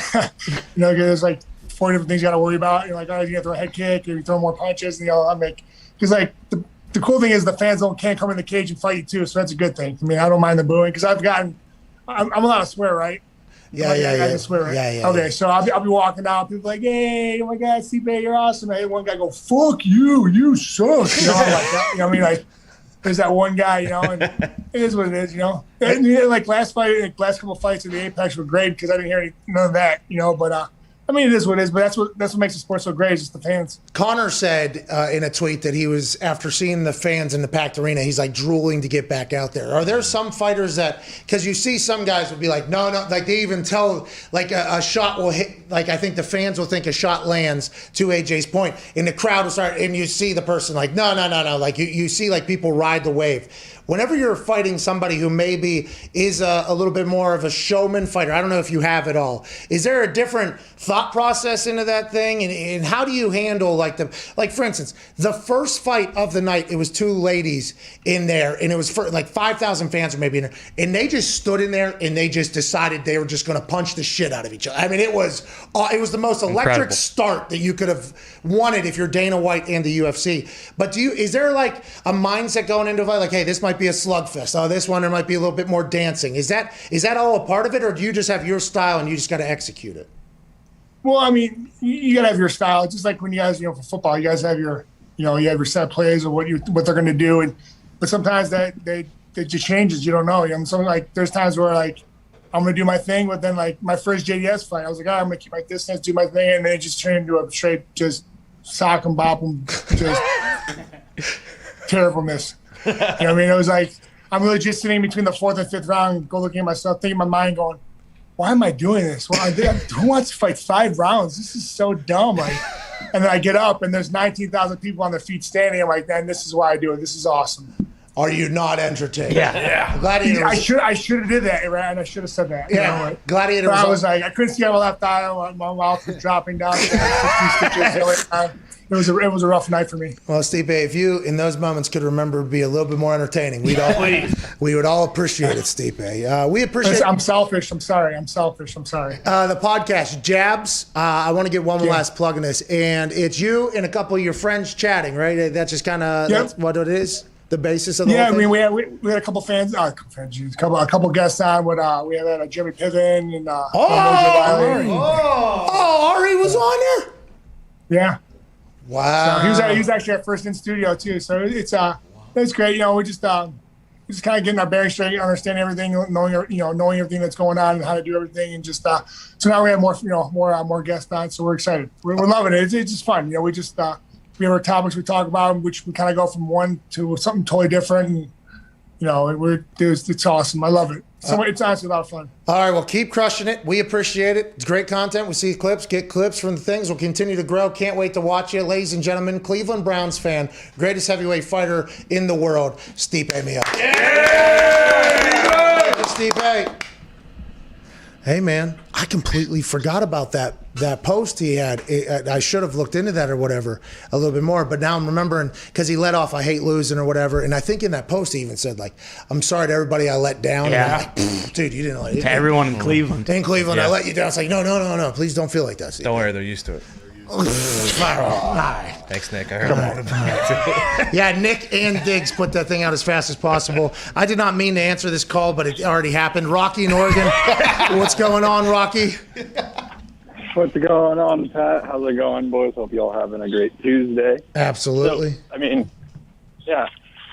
There's 4 different things you got to worry about. You're like, oh, you got to throw a head kick, or you throw more punches. Because the cool thing is the fans can't come in the cage and fight you too. So that's a good thing. I mean, I don't mind the booing because I'm allowed to swear, right? Yeah. I can swear, right? Yeah. Okay, so I'll be walking down. People like, hey, oh my God, Stipe, you're awesome. And one guy go, fuck you, you suck. I'm like that. You know what I mean? There's that one guy, and it is what it is, And last couple of fights in the Apex were great because I didn't hear none of that, But it is what it is. But that's what makes the sport so great is just the fans. Connor said in a tweet that he was, after seeing the fans in the packed arena, he's drooling to get back out there. Are there some fighters that, because you see some guys would be like, no, they even tell a shot will hit, I think the fans will think a shot lands, to AJ's point, and the crowd will start, and you see the person no. You see people ride the wave. Whenever you're fighting somebody who maybe is a little bit more of a showman fighter, I don't know if you have it all. Is there a different thought process into that thing? And how do you handle for instance, the first fight of the night, it was 2 ladies in there, and it was for 5,000 fans or maybe in there, and they just stood in there and they just decided they were just going to punch the shit out of each other. I mean, it was the most electric start that you could have wanted if you're Dana White and the UFC. But is there a mindset going into a fight hey, this might be a slugfest. Oh, this one there might be a little bit more dancing. Is that all a part of it, or do you just have your style and you just got to execute it? Well, I mean, you got to have your style. It's just like when you guys, for football, you guys have your, you have your set plays of what they're going to do, but sometimes that just changes. You don't know. There's times where I'm going to do my thing, but then my first JDS fight, I was like, I'm going to keep my distance, do my thing, and then it just turned into a straight just sock and bop and just terribleness. You know what I mean? It was I'm really just sitting between the 4th and 5th round, go looking at myself, thinking in my mind, going, why am I doing this? Well, who wants to fight 5 rounds? This is so dumb. And then I get up, and there's 19,000 people on their feet standing. I'm like, man, this is why I do it. This is awesome. Are you not entertained? Yeah. Gladiator. I should have did that, right? And I should have said that. Yeah. Gladiator. I was I couldn't see my left eye. My mouth was dropping down. 16 stitches. It was a rough night for me. Well, Stipe, if you in those moments could remember to be a little bit more entertaining, we would all appreciate it, Stipe. We appreciate. I'm selfish. I'm sorry. The podcast Jabs. I want to get one last plug in this, and it's you and a couple of your friends chatting, right? That's just kind of that's what it is. The basis of the whole thing? I mean, we had a couple fans, a couple guests on. We had Jimmy Piven and Ari was on there. Yeah. Wow. So he was actually our first in studio too. So it's great. We just kind of getting our bearings straight, understanding everything, knowing everything that's going on and how to do everything, and just so now we have more guests on. So we're excited. We're loving it. It's just fun. We just we have our topics we talk about, which we kind of go from one to something totally different. And it's awesome. I love it. It's honestly a lot of fun. All right, well, keep crushing it. We appreciate it. It's great content. We see clips, get clips from the things. We'll continue to grow. Can't wait to watch you. Ladies and gentlemen, Cleveland Browns fan, greatest heavyweight fighter in the world, Stipe Miocic. Yeah! Stipe. Hey, man, I completely forgot about that post he had. I should have looked into that or whatever a little bit more, but now I'm remembering because he let off, I hate losing or whatever, and I think in that post he even said, like, I'm sorry to everybody I let down. Yeah. And I'm like, dude, you didn't let it. To everyone in Cleveland. In Cleveland, Yeah. I let you down. It's like, no, please don't feel like that. Don't worry, they're used to it. Thanks, Nick. I heard that. Yeah, Nick and Diggs put that thing out as fast as possible. I did not mean to answer this call, but it already happened. Rocky in Oregon. What's going on, Rocky? What's going on, Pat? How's it going, boys? Hope y'all having a great Tuesday. Absolutely.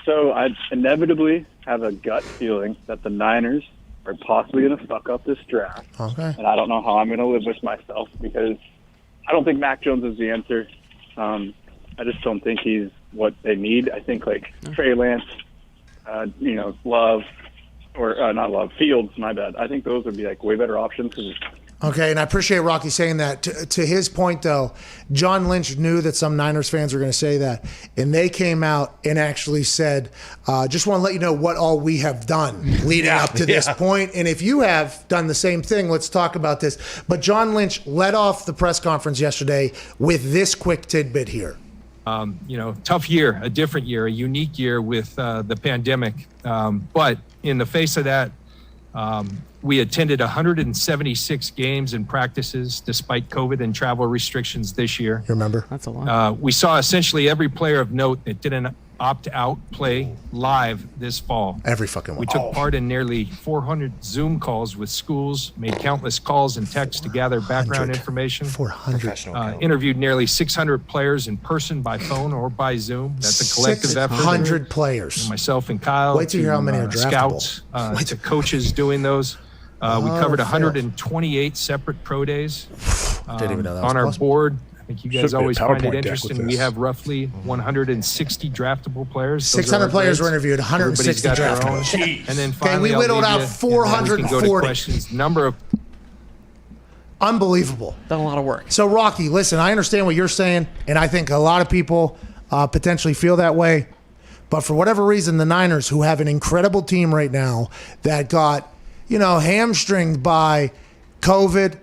So I inevitably have a gut feeling that the Niners are possibly going to fuck up this draft. Okay. And I don't know how I'm going to live with myself because I don't think Mac Jones is the answer. I just don't think he's what they need. I think like Trey Lance, Love, or not Love, Fields, my bad. I think those would be like way better options because Okay, and I appreciate Rocky saying that. To his point, though, John Lynch knew that some Niners fans were going to say that, and they came out and actually said, just want to let you know what all we have done leading up to this point. And if you have done the same thing, let's talk about this. But John Lynch led off the press conference yesterday with this quick tidbit here. Tough year, a different year, a unique year with the pandemic. But in the face of that, we attended 176 games and practices despite COVID and travel restrictions this year. You remember? That's a lot. We saw essentially every player of note that didn't opt out play live this fall. Every fucking one. We took part in nearly 400 Zoom calls with schools, made countless calls and texts to gather background information. 400. Interviewed nearly 600 players in person, by phone, or by Zoom. That's a collective effort. 600 players. And myself and Kyle. Wait till you hear how many are draftable. Scouts, to coaches doing those. We covered 128 separate pro days Didn't even know that was on our possible. board. I think you guys Should be a always find PowerPoint it deck interesting. with We this. have roughly 160 draftable players. Those 600 are our players were grades. interviewed, 160 Everybody's got their own. draftable. And then Okay, finally, we I'll whittled leave out you, and then we can go to 440. questions. Number of Unbelievable. Done a lot of work. So, Rocky, listen, I understand what you're saying, and I think a lot of people potentially feel that way. But for whatever reason, the Niners, who have an incredible team right now that got, hamstringed by COVID,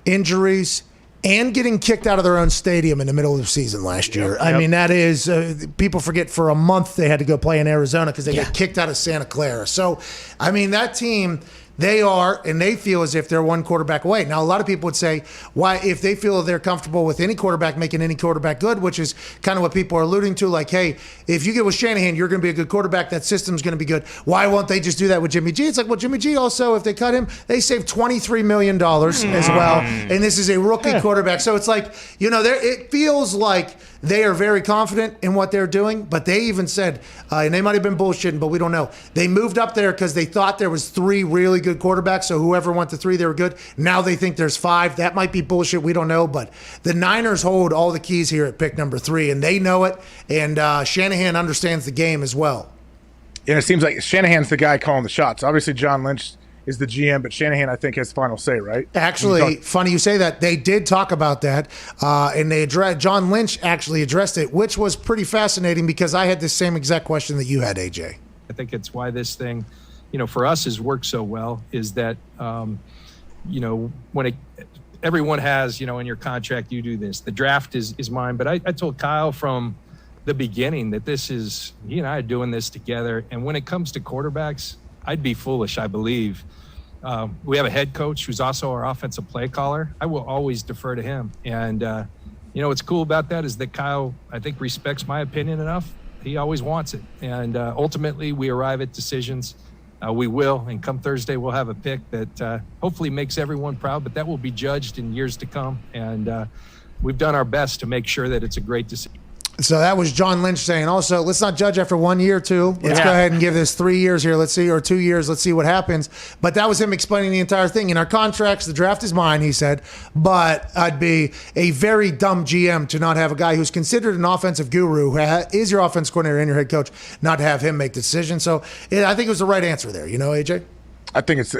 injuries, and getting kicked out of their own stadium in the middle of the season last year. I mean, that is, people forget for a month they had to go play in Arizona because they got kicked out of Santa Clara. So, I mean, that team, they are, and they feel as if they're one quarterback away. Now, a lot of people would say, why, if they feel they're comfortable with any quarterback making any quarterback good, which is kind of what people are alluding to, like, hey, if you get with Shanahan, you're going to be a good quarterback, that system's going to be good. Why won't they just do that with Jimmy G? It's like, well, Jimmy G also, if they cut him, they saved $23 million as well, and this is a rookie quarterback. So it's like, it feels like they are very confident in what they're doing, but they even said, and they might have been bullshitting, but we don't know. They moved up there because they thought there was 3 really good quarterbacks, so whoever went to 3, they were good. Now they think there's 5. That might be bullshit. We don't know, but the Niners hold all the keys here at pick number 3, and they know it, and Shanahan understands the game as well. And it seems like Shanahan's the guy calling the shots. Obviously, John Lynch is the GM, but Shanahan, I think, has final say, right? Actually, funny you say that. They did talk about that, and John Lynch actually addressed it, which was pretty fascinating because I had the same exact question that you had, AJ. I think it's why this thing, for us has worked so well is that, when everyone has, in your contract, you do this. The draft is mine. But I told Kyle from the beginning that he and I are doing this together. And when it comes to quarterbacks, I'd be foolish, I believe. We have a head coach who's also our offensive play caller. I will always defer to him. And, what's cool about that is that Kyle, I think, respects my opinion enough. He always wants it. And ultimately, we arrive at decisions. We will. And come Thursday, we'll have a pick that hopefully makes everyone proud, but that will be judged in years to come. And we've done our best to make sure that it's a great decision. So that was John Lynch saying, also, let's not judge after 1 year, too. Let's go ahead and give this 3 years here. Let's see, or 2 years. Let's see what happens. But that was him explaining the entire thing. In our contracts, the draft is mine, he said. But I'd be a very dumb GM to not have a guy who's considered an offensive guru, who is your offense coordinator and your head coach, not have him make the decision. So I think it was the right answer there. You know, AJ? I think it's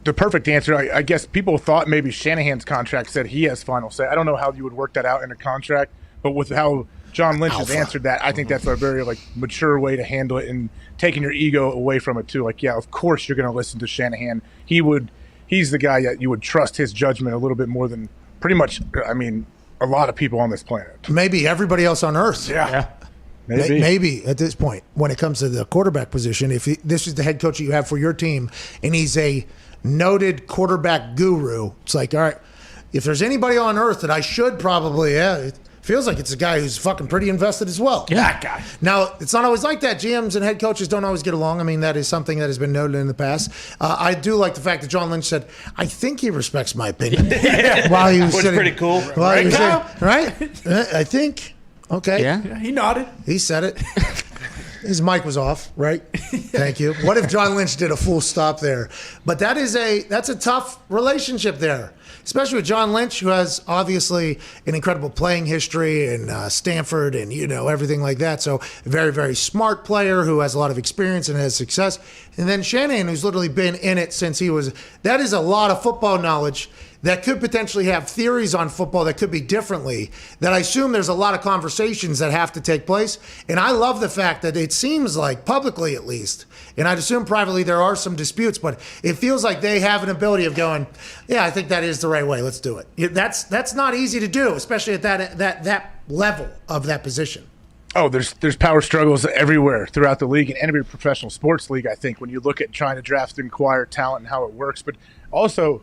the perfect answer. I guess people thought maybe Shanahan's contract said he has final say. I don't know how you would work that out in a contract. But with how John Lynch has answered that, I think that's a very mature way to handle it and taking your ego away from it too. Like, yeah, of course you're going to listen to Shanahan. He's the guy that you would trust his judgment a little bit more than pretty much, a lot of people on this planet. Maybe everybody else on earth. Yeah. Maybe at this point, when it comes to the quarterback position, if this is the head coach that you have for your team and he's a noted quarterback guru, it's like, all right, if there's anybody on earth that I should probably, it feels like it's a guy who's fucking pretty invested as well. Yeah. That guy. Now, it's not always like that. GMs and head coaches don't always get along. I mean, that is something that has been noted in the past. I do like the fact that John Lynch said, I think he respects my opinion. While he was Which is pretty cool. Right, I think. Okay. Yeah, he nodded. He said it. His mic was off, right? Thank you. What if John Lynch did a full stop there? But that's a tough relationship there, especially with John Lynch, who has obviously an incredible playing history in Stanford and, everything like that. So a very, very smart player who has a lot of experience and has success. And then Shanahan, who's literally been in it since that is a lot of football knowledge that could potentially have theories on football that could be differently, that I assume there's a lot of conversations that have to take place. And I love the fact that it seems like, publicly at least, and I'd assume privately there are some disputes, but it feels like they have an ability of going, yeah, I think that is the right way, let's do it. That's not easy to do, especially at that level of that position. Oh, there's power struggles everywhere throughout the league and every professional sports league, I think, when you look at trying to draft and acquire talent and how it works. But also,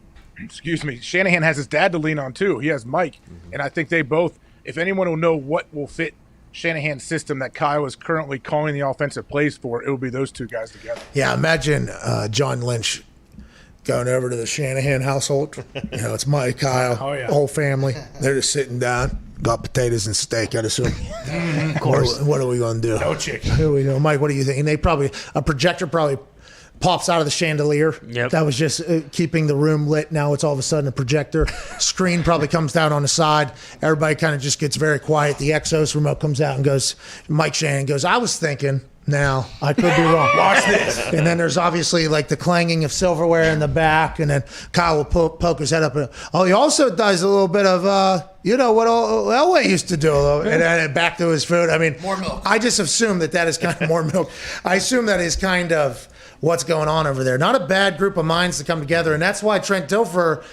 Shanahan has his dad to lean on too. He has Mike. And I think they both, if anyone will know what will fit Shanahan's system that Kyle is currently calling the offensive plays for, it will be those two guys together. Yeah, imagine John Lynch going over to the Shanahan household. It's Mike, Kyle, whole family. They're just sitting down. Got potatoes and steak, I'd assume. Of course. What are we going to do? No chicken. Here we go. Mike, what do you think? And a projector probably pops out of the chandelier. Yep. That was just keeping the room lit. Now it's all of a sudden a projector. Screen probably comes down on the side. Everybody kind of just gets very quiet. The Exos remote comes out and goes, Mike Shanahan goes, I was thinking, now I could be wrong. Watch this. And then there's obviously the clanging of silverware in the back. And then Kyle will poke his head up. And, he also does a little bit of, what Elway used to do. And then back to his food. I mean, More milk. I just assume that is kind of more milk. I assume that is kind of what's going on over there. Not a bad group of minds to come together. And that's why Trent Dilfer,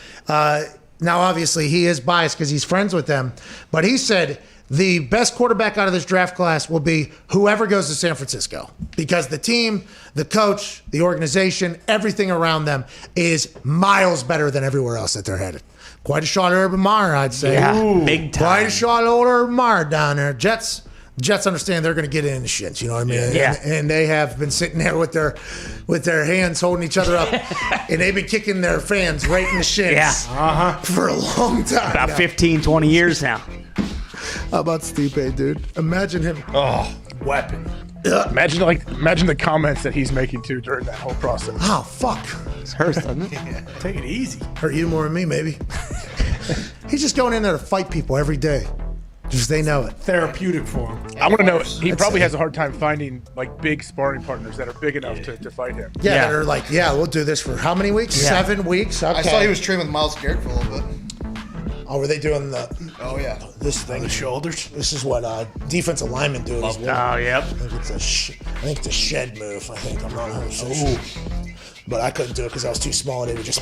now obviously he is biased because he's friends with them, but he said the best quarterback out of this draft class will be whoever goes to San Francisco, because the team, the coach, the organization, everything around them is miles better than everywhere else that they're headed. Quite a shot of Urban Meyer, I'd say. Yeah, big time. Quite a shot of old Urban Meyer down there. Jets understand they're going to get in the shits, you know what I mean? Yeah. And they have been sitting there with their hands holding each other up, and they've been kicking their fans right in the shins for a long time. About 15, 20 years now. How about Stipe, dude? Imagine him. Oh, weapon. Imagine the comments that he's making too during that whole process. Oh, fuck. It hurts, doesn't it? Take it easy. Hurt you more than me, maybe. He's just going in there to fight people every day. Just they know it. Therapeutic for him. I want to know, he probably has a hard time finding big sparring partners that are big enough to fight him. Yeah, that are like, we'll do this for how many weeks? Yeah. 7 weeks? Okay. I saw he was training with Myles Garrett for a little bit. Oh, were they doing this thing? The shoulders. This is what defensive linemen do. Oh, yep. I think it's a shed move. I'm not 100% sure. But I couldn't do it because I was too small and it would just...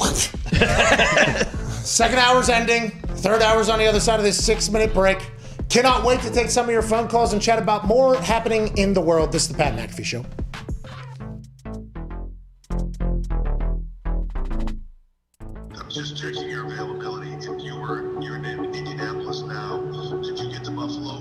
Second hour's ending. Third hour's on the other side of this 6-minute break. Cannot wait to take some of your phone calls and chat about more happening in the world. This is the Pat McAfee Show. I'm just checking your availability. If you're in Indianapolis now, did you get to Buffalo?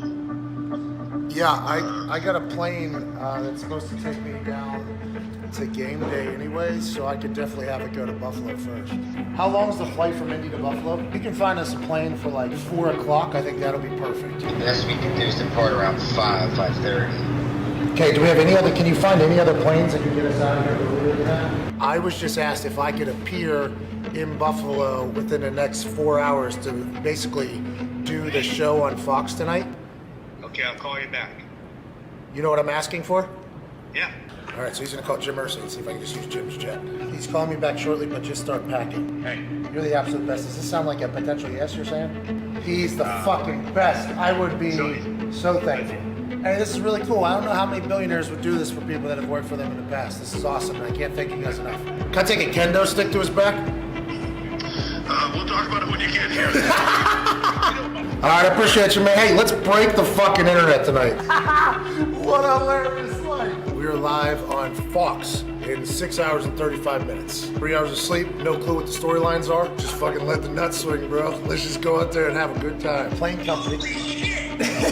Yeah, I got a plane that's supposed to take me down to game day anyways, so I could definitely have it go to Buffalo first. How long is the flight from Indy to Buffalo? You can find us a plane for like 4 o'clock. I think that'll be perfect. The best we can do is depart around 5:30. Okay, do we have can you find any other planes that can get us out of here earlier than that? I was just asked if I could appear in Buffalo within the next 4 hours to basically do the show on Fox tonight. Okay, I'll call you back. You know what I'm asking for? Yeah. All right, so he's gonna call Jim Irsay and see if I can just use Jim's jet. He's calling me back shortly, but just start packing. Hey. You're the absolute best. Does this sound like a potential yes, you're saying? He's the fucking best. I would be so thankful. Hey, this is really cool. I don't know how many billionaires would do this for people that have worked for them in the past. This is awesome, and I can't thank you guys enough. Can I take a kendo stick to his back? We'll talk about it when you get here. All right, I appreciate you, man. Hey, let's break the fucking internet tonight. What a hilarious life. We are live on Fox in 6 hours and 35 minutes. 3 hours of sleep, no clue what the storylines are. Just fucking let the nuts swing, bro. Let's just go out there and have a good time. Plane company.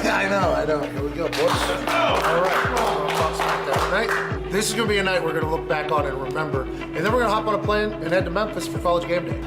I know. Here we go, boys. All right, talk Smackdown tonight. This is gonna be a night we're gonna look back on and remember, and then we're gonna hop on a plane and head to Memphis for College Game Day.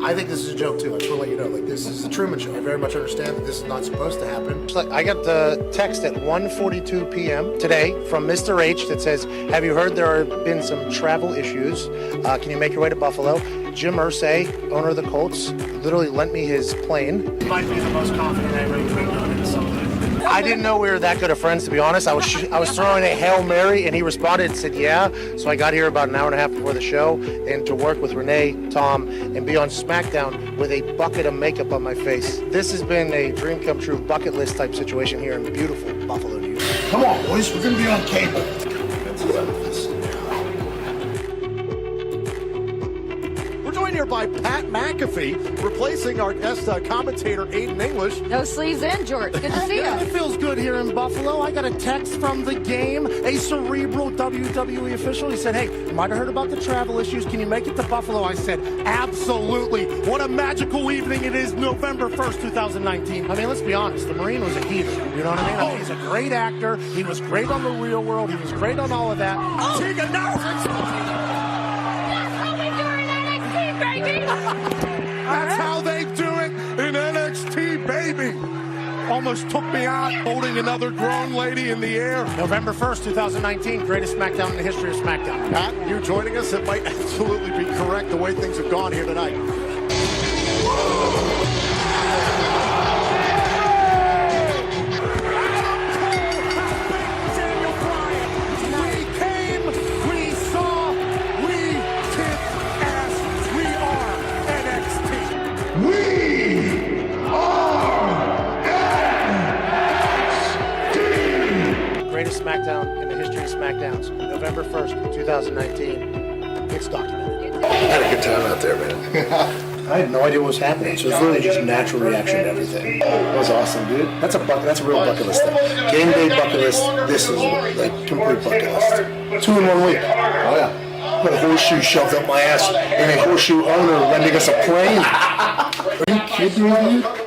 I think this is a joke too. I just want to let you know, like, this is the Truman Show. I very much understand that this is not supposed to happen. I got the text at 1:42 p.m. today from Mr. H that says, "Have you heard there have been some travel issues? Can you make your way to Buffalo?" Jim Irsay, owner of the Colts, literally lent me his plane. Might be the most confident I've ever been in something. I didn't know we were that good of friends, to be honest. I was throwing a Hail Mary, and he responded and said, yeah. So I got here about an hour and a half before the show, and to work with Renee, Tom, and be on Smackdown with a bucket of makeup on my face. This has been a dream come true bucket list type situation here in beautiful Buffalo, New York. Come on, boys. We're going to be on cable. Here by Pat McAfee, replacing our guest commentator Aiden English. No sleeves in, George. Good to see you. It feels good here in Buffalo. I got a text from the game, a cerebral WWE official. He said, hey, you might have heard about the travel issues. Can you make it to Buffalo? I said, absolutely. What a magical evening it is, November 1st, 2019. I mean, let's be honest. The Marine was a heater. You know what I mean? I mean, he's a great actor. He was great on The Real World. He was great on all of that. Oh. Tegan, no! That's how they do it in NXT, baby. Almost took me out holding another grown lady in the air. November 1st, 2019, greatest SmackDown in the history of SmackDown. Pat, you joining us? It might absolutely be correct the way things have gone here tonight. Greatest SmackDown in the history of SmackDowns. November 1st, 2019. It's documented. I had a good time out there, man. I had no idea what was happening, so it was really just natural reaction to everything. That was awesome, dude. That's a real bucket list thing. Game day bucket list, this is like complete bucket list. 2 in 1 week. Oh yeah. Put a horseshoe shoved up my ass and a horseshoe owner lending us a plane. Are you kidding me, dude?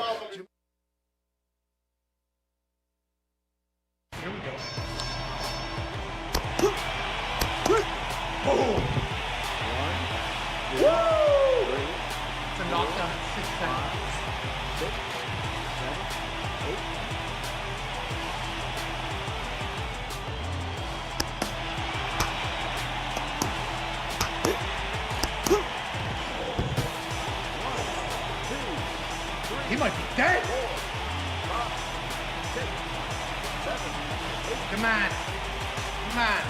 He might be dead. Come on. Come on.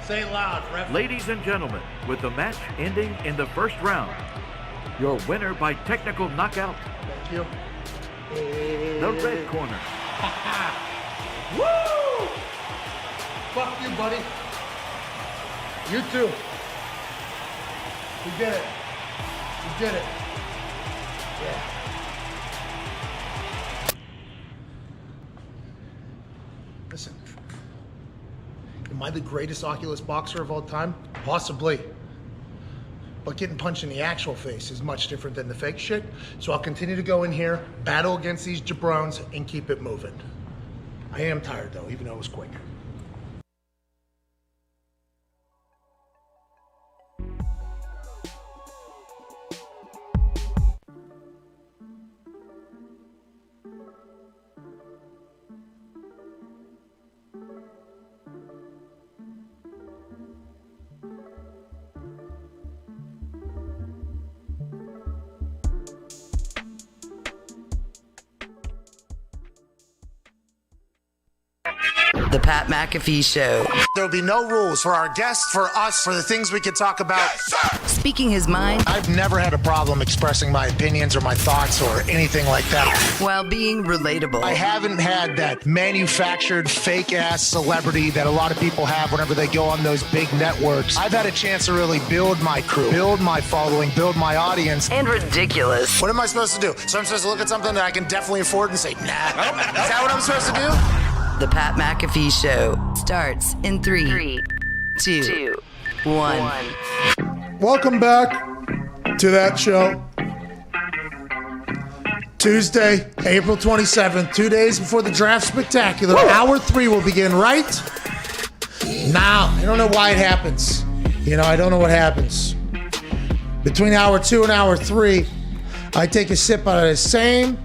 Say it loud, ref. Ladies and gentlemen, with the match ending in the first round, your winner by technical knockout. Thank you. The red corner. Woo! Fuck you, buddy. You too. We did it. We did it. Yeah. Am I the greatest Oculus boxer of all time? Possibly. But getting punched in the actual face is much different than the fake shit. So I'll continue to go in here, battle against these jabrones, and keep it moving. I am tired though, even though it was quick. The Pat McAfee Show. There'll be no rules for our guests, for us, for the things we can talk about. Yes, speaking his mind. I've never had a problem expressing my opinions or my thoughts or anything like that. While being relatable. I haven't had that manufactured fake-ass celebrity that a lot of people have whenever they go on those big networks. I've had a chance to really build my crew, build my following, build my audience. And ridiculous. What am I supposed to do? So I'm supposed to look at something that I can definitely afford and say, nah. Is that what I'm supposed to do? The Pat McAfee Show starts in 3, 2, 1. Welcome back to that show. Tuesday, April 27th, 2 days before the draft spectacular. Hour 3 will begin right now. I don't know why it happens. I don't know what happens. Between hour 2 and hour 3, I take a sip out of the same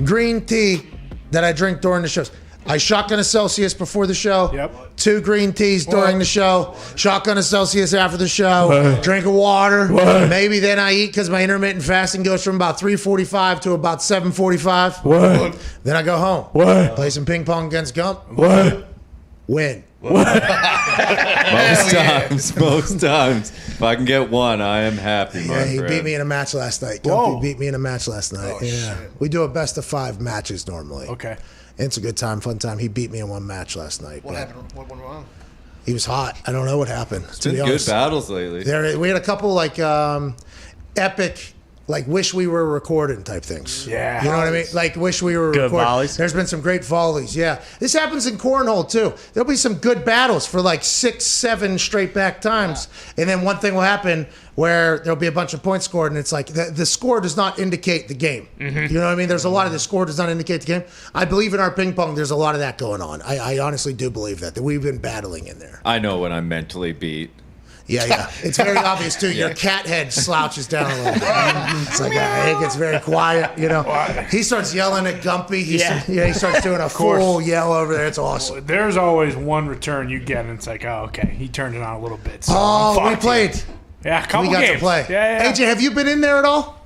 green tea that I drink during the shows. I shotgun a Celsius before the show. Yep. 2 green teas during the show. Shotgun a Celsius after the show. Drink of water. Maybe then I eat because my intermittent fasting goes from about 3:45 to about 7:45. Then I go home. Play some ping pong against Gump. Win. Most times. If I can get one, I am happy. Yeah, he beat me in a match last night. Gumpy beat me in a match last night. Shit. We do a best of 5 matches normally. Okay. It's a good time, fun time. He beat me in one match last night. What happened? What went wrong? He was hot. I don't know what happened. It's been good battles lately. We had a couple epic, wish we were recording type things. Yeah. You know what I mean? Like wish we were good recording. volleys. There's been some great volleys. Yeah. This happens in cornhole too. There'll be some good battles for 6, 7 straight back times. Yeah. And then one thing will happen where there'll be a bunch of points scored and it's like the score does not indicate the game. Mm-hmm. You know what I mean? There's a lot of the score does not indicate the game. I believe in our ping pong, there's a lot of that going on. I honestly do believe that we've been battling in there. I know when I'm mentally beat. Yeah. It's very obvious, too. Your cat head slouches down a little bit. It's like, it gets very quiet, He starts yelling at Gumpy. He starts doing a full yell over there. It's awesome. There's always one return you get, and it's like, oh, okay. He turned it on a little bit. So we played. Yeah, a couple games. We got to play. Yeah. AJ, have you been in there at all?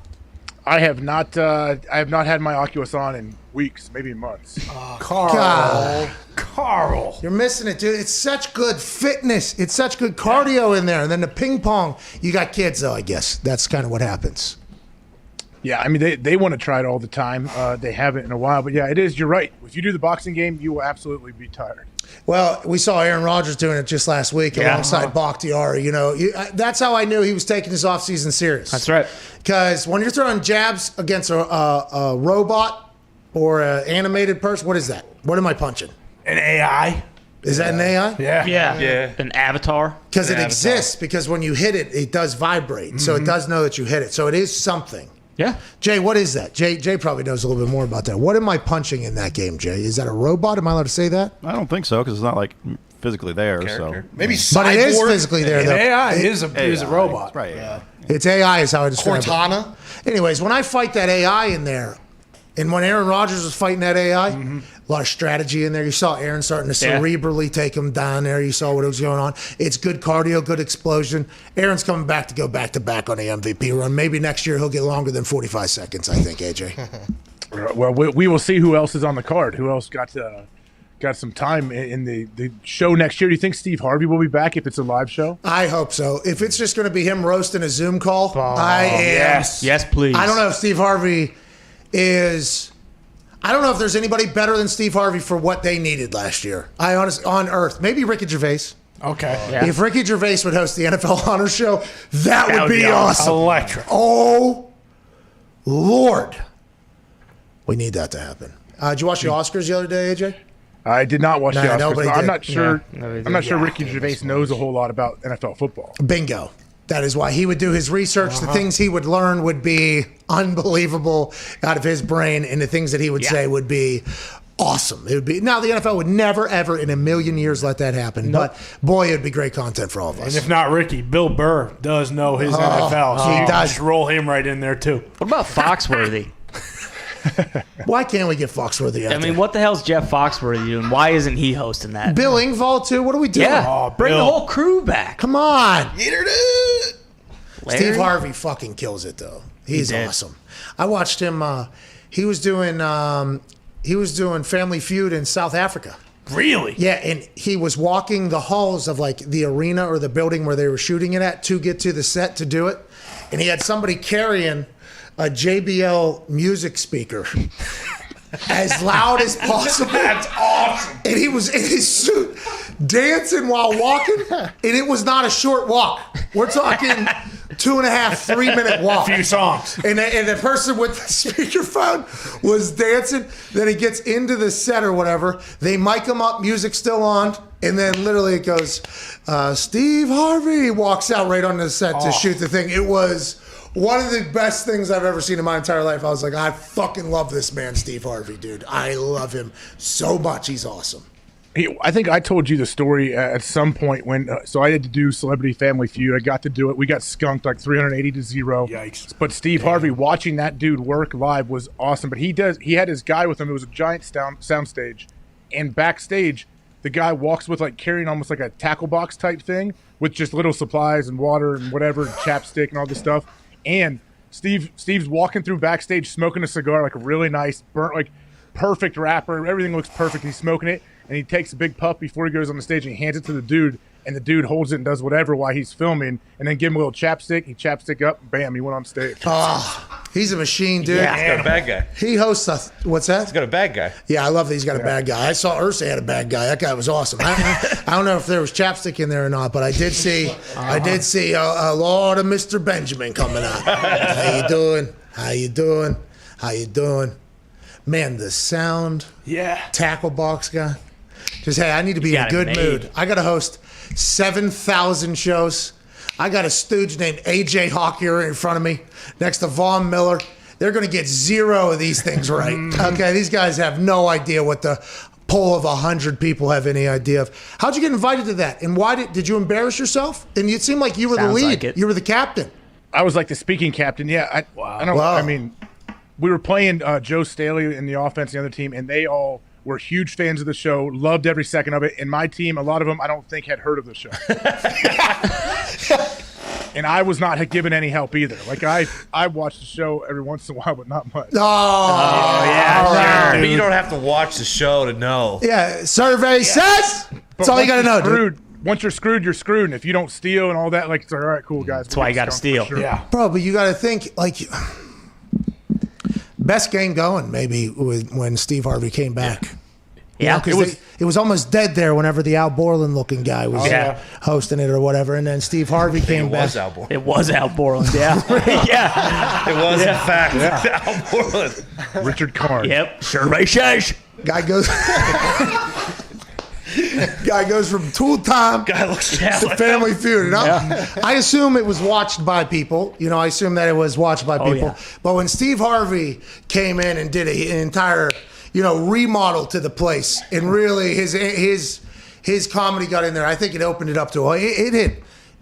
I have not. I have not had my Oculus on in weeks, maybe months. Carl, you're missing it, dude. It's such good fitness. It's such good cardio in there. And then the ping pong. You got kids, though. I guess that's kind of what happens. Yeah, I mean they want to try it all the time. They haven't in a while, but yeah, it is. You're right. If you do the boxing game, you will absolutely be tired. Well, we saw Aaron Rodgers doing it just last week alongside Bakhtiari. That's how I knew he was taking his offseason serious. That's right. Because when you're throwing jabs against a robot or an animated person, what is that? What am I punching? An AI. Is that an AI? Yeah. An avatar. Because it exists. Because when you hit it, it does vibrate. Mm-hmm. So it does know that you hit it. So it is something. Yeah. Jay, what is that? Jay probably knows a little bit more about that. What am I punching in that game, Jay? Is that a robot? Am I allowed to say that? I don't think so, because it's not physically there. So maybe cyborg. But it is physically there, though. AI is a robot. Right. Yeah. It's AI is how I describe Cortana. it. Anyways, when I fight that AI in there, and when Aaron Rodgers was fighting that AI, a lot of strategy in there. You saw Aaron starting to cerebrally take him down there. You saw what was going on. It's good cardio, good explosion. Aaron's coming back to go back-to-back on the MVP run. Maybe next year he'll get longer than 45 seconds, I think, AJ. Well, we will see who else is on the card. Who else got some time in the show next year? Do you think Steve Harvey will be back if it's a live show? I hope so. If it's just going to be him roasting a Zoom call, Yes, please. I don't know if Steve Harvey is... I don't know if there's anybody better than Steve Harvey for what they needed last year. On Earth. Maybe Ricky Gervais. Okay. Yeah. If Ricky Gervais would host the NFL Honor Show, that would be awesome. Electric. Oh, Lord. We need that to happen. Did you watch the Oscars the other day, AJ? I did not watch the Oscars. I'm not sure. Yeah, I'm not sure Ricky Gervais knows a whole lot about NFL football. Bingo. That is why he would do his research. The things he would learn would be unbelievable out of his brain, and the things that he would say would be awesome. It would be now the NFL would never, ever in a million years let that happen. Nope. But boy, it would be great content for all of us. And if not Ricky, Bill Burr does know his NFL. So he you does. just roll him right in there too. What about Foxworthy? Why can't we get Foxworthy out I mean, what the hell's Jeff Foxworthy doing? Why isn't he hosting that? Bill Engvall, too? What are we doing? Yeah, bring the whole crew back. Come on. Larry? Steve Harvey fucking kills it, though. He's awesome. I watched him. He was doing Family Feud in South Africa. Really? Yeah, and he was walking the halls of like the arena or the building where they were shooting it at to get to the set to do it. And he had somebody carrying a JBL music speaker as loud as possible. That's awesome. And he was in his suit dancing while walking, and it was not a short walk. We're talking 2.5, 3 minute walk. A few songs. And the person with the speakerphone was dancing. Then he gets into the set or whatever. They mic him up, music still on, and then literally it goes, Steve Harvey walks out right on the set to shoot the thing. It was one of the best things I've ever seen in my entire life. I was like, I fucking love this man, Steve Harvey, dude. I love him so much. He's awesome. I think I told you the story at some point when, so I had to do Celebrity Family Feud. I got to do it. We got skunked like 380-0. Yikes. But Steve Harvey, watching that dude work live was awesome. But he had his guy with him. It was a giant soundstage. And backstage, the guy walks with like carrying almost like a tackle box type thing with just little supplies and water and whatever, and chapstick and all this stuff. And Steve's walking through backstage smoking a cigar, like a really nice, burnt, like perfect wrapper. Everything looks perfect. He's smoking it. And he takes a big puff before he goes on the stage and he hands it to the dude. And the dude holds it and does whatever while he's filming. And then give him a little chapstick. He chapstick up. Bam, he went on stage. Oh, he's a machine, dude. Yeah, he's got a bad guy. He hosts what's that? He's got a bad guy. Yeah, I love that he's got a bad guy. I saw Ursa had a bad guy. That guy was awesome. I don't know if there was chapstick in there or not, but I did see a lot of Mr. Benjamin coming out. How you doing? How you doing? How you doing? Man, the sound. Yeah. Tackle box guy. Just, hey, I need to be in a good mood. I got to host 7,000 shows. I got a stooge named AJ Hawk here in front of me next to Von Miller. They're going to get 0 of these things right. Okay, these guys have no idea what the poll of 100 people have any idea of. How'd you get invited to that? And why did you embarrass yourself? And it seemed like you were the lead. Like you were the captain. I was like the speaking captain. Yeah. I mean, we were playing Joe Staley in the offense, the other team, and they all were huge fans of the show, loved every second of it. And my team, a lot of them, I don't think had heard of the show. And I was not given any help either. Like I watched the show every once in a while, but not much. Yeah, sure. But you don't have to watch the show to know. Yeah, survey says. That's all you got to know, dude. Once you're screwed, you're screwed. And if you don't steal and all that, like, it's like, all right, cool, guys. That's why you got to steal. Sure. Yeah. Bro, but you got to think, like, best game going maybe when Steve Harvey came back. Yeah, because it was almost dead there whenever the Al Borland looking guy was hosting it or whatever, and then Steve Harvey came back. It was Al Borland, yeah. Yeah. It was, in fact, Al Borland. Richard Karn. Yep, survey says. Guy goes from Tool Time to Family Feud. I assume it was watched by people. You know, I assume that it was watched by people. Yeah. But when Steve Harvey came in and did an entire, remodel to the place, and really his comedy got in there, I think it opened it up to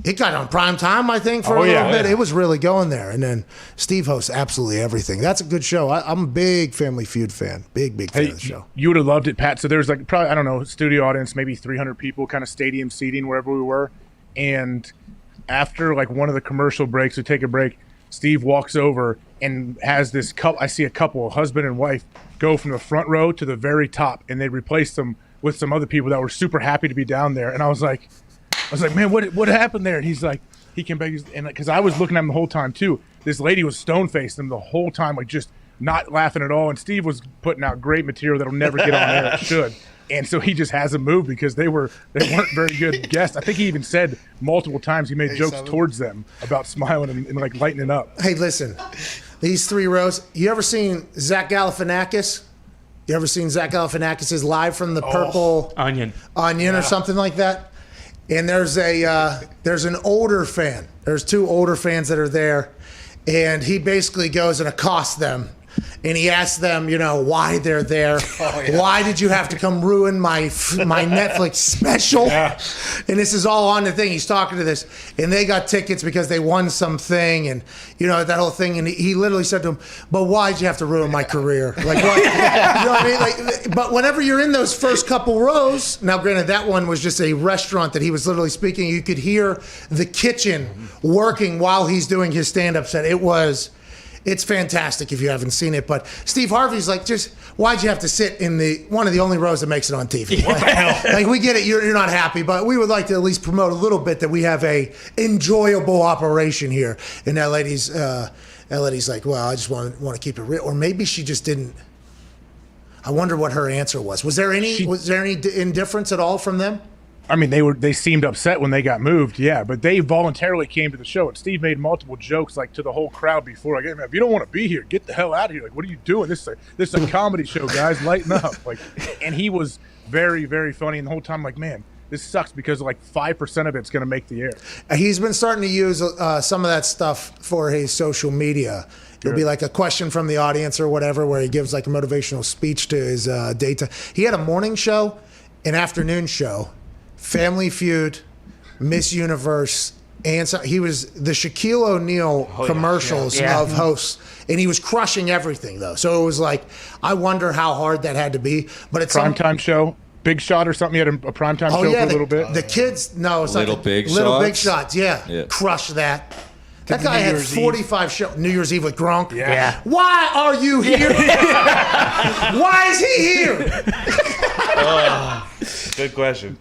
it got on prime time, I think, for a little bit. It was really going there. And then Steve hosts absolutely everything. That's a good show. I'm a big Family Feud fan. Big fan of the show. You would have loved it, Pat. So there's like probably, I don't know, studio audience, maybe 300 people, kind of stadium seating wherever we were. And after like one of the commercial breaks, we take a break, Steve walks over and has this couple. I see a couple, a husband and wife, go from the front row to the very top, and they replaced them with some other people that were super happy to be down there. And I was like, man, what happened there? And he's like, he came back, and because I was looking at him the whole time too. This lady was stone-faced him the whole time, like just not laughing at all. And Steve was putting out great material that'll never get on air. It should. And so he just hasn't moved because they weren't very good guests. I think he even said multiple times he made jokes towards them about smiling and like lightening up. Hey, listen, these 3 rows. You ever seen Zach Galifianakis? You ever seen Zach Galifianakis' Live from the Purple Onion or something like that? And there's an older fan. There's 2 older fans that are there, and he basically goes and accosts them. And he asks them, why they're there. Why did you have to come ruin my Netflix special? Yeah. And this is all on the thing. He's talking to this. And they got tickets because they won something. And, that whole thing. And he literally said to him, but why'd you have to ruin my career? Like, what? You know what I mean? But whenever you're in those first couple rows, now granted, that one was just a restaurant that he was literally speaking. You could hear the kitchen working while he's doing his stand-up set. It's fantastic if you haven't seen it. But Steve Harvey's like, just why'd you have to sit in one of the only rows that makes it on TV? Like, we get it, you're not happy, but we would like to at least promote a little bit that we have a enjoyable operation here. And that lady's like, well, I just want to keep it real. Or maybe she just didn't. I wonder what her answer was. Was there any indifference at all from them? I mean, they seemed upset when they got moved, yeah, but they voluntarily came to the show. And Steve made multiple jokes like to the whole crowd before, like, hey, man, if you don't want to be here, get the hell out of here. Like, what are you doing? This is a comedy show, guys. Lighten up. Like, and he was very, very funny. And the whole time, like, man, this sucks because like 5% of it's going to make the air. He's been starting to use some of that stuff for his social media. It'll be like a question from the audience or whatever, where he gives like a motivational speech to his data. He had a morning show, an afternoon show, Family Feud, Miss Universe, and so he was the Shaquille O'Neal commercials of hosts, and he was crushing everything though. So it was like, I wonder how hard that had to be. But it's primetime show, Big Shot or something. You had a primetime show for a little bit. The kids, no, it's Little like Big Little Shots? Big Shots, yeah. Crush that. That guy had 45 shows. New Year's Eve with Gronk. Yeah. Why are you here? Why is he here? Good question.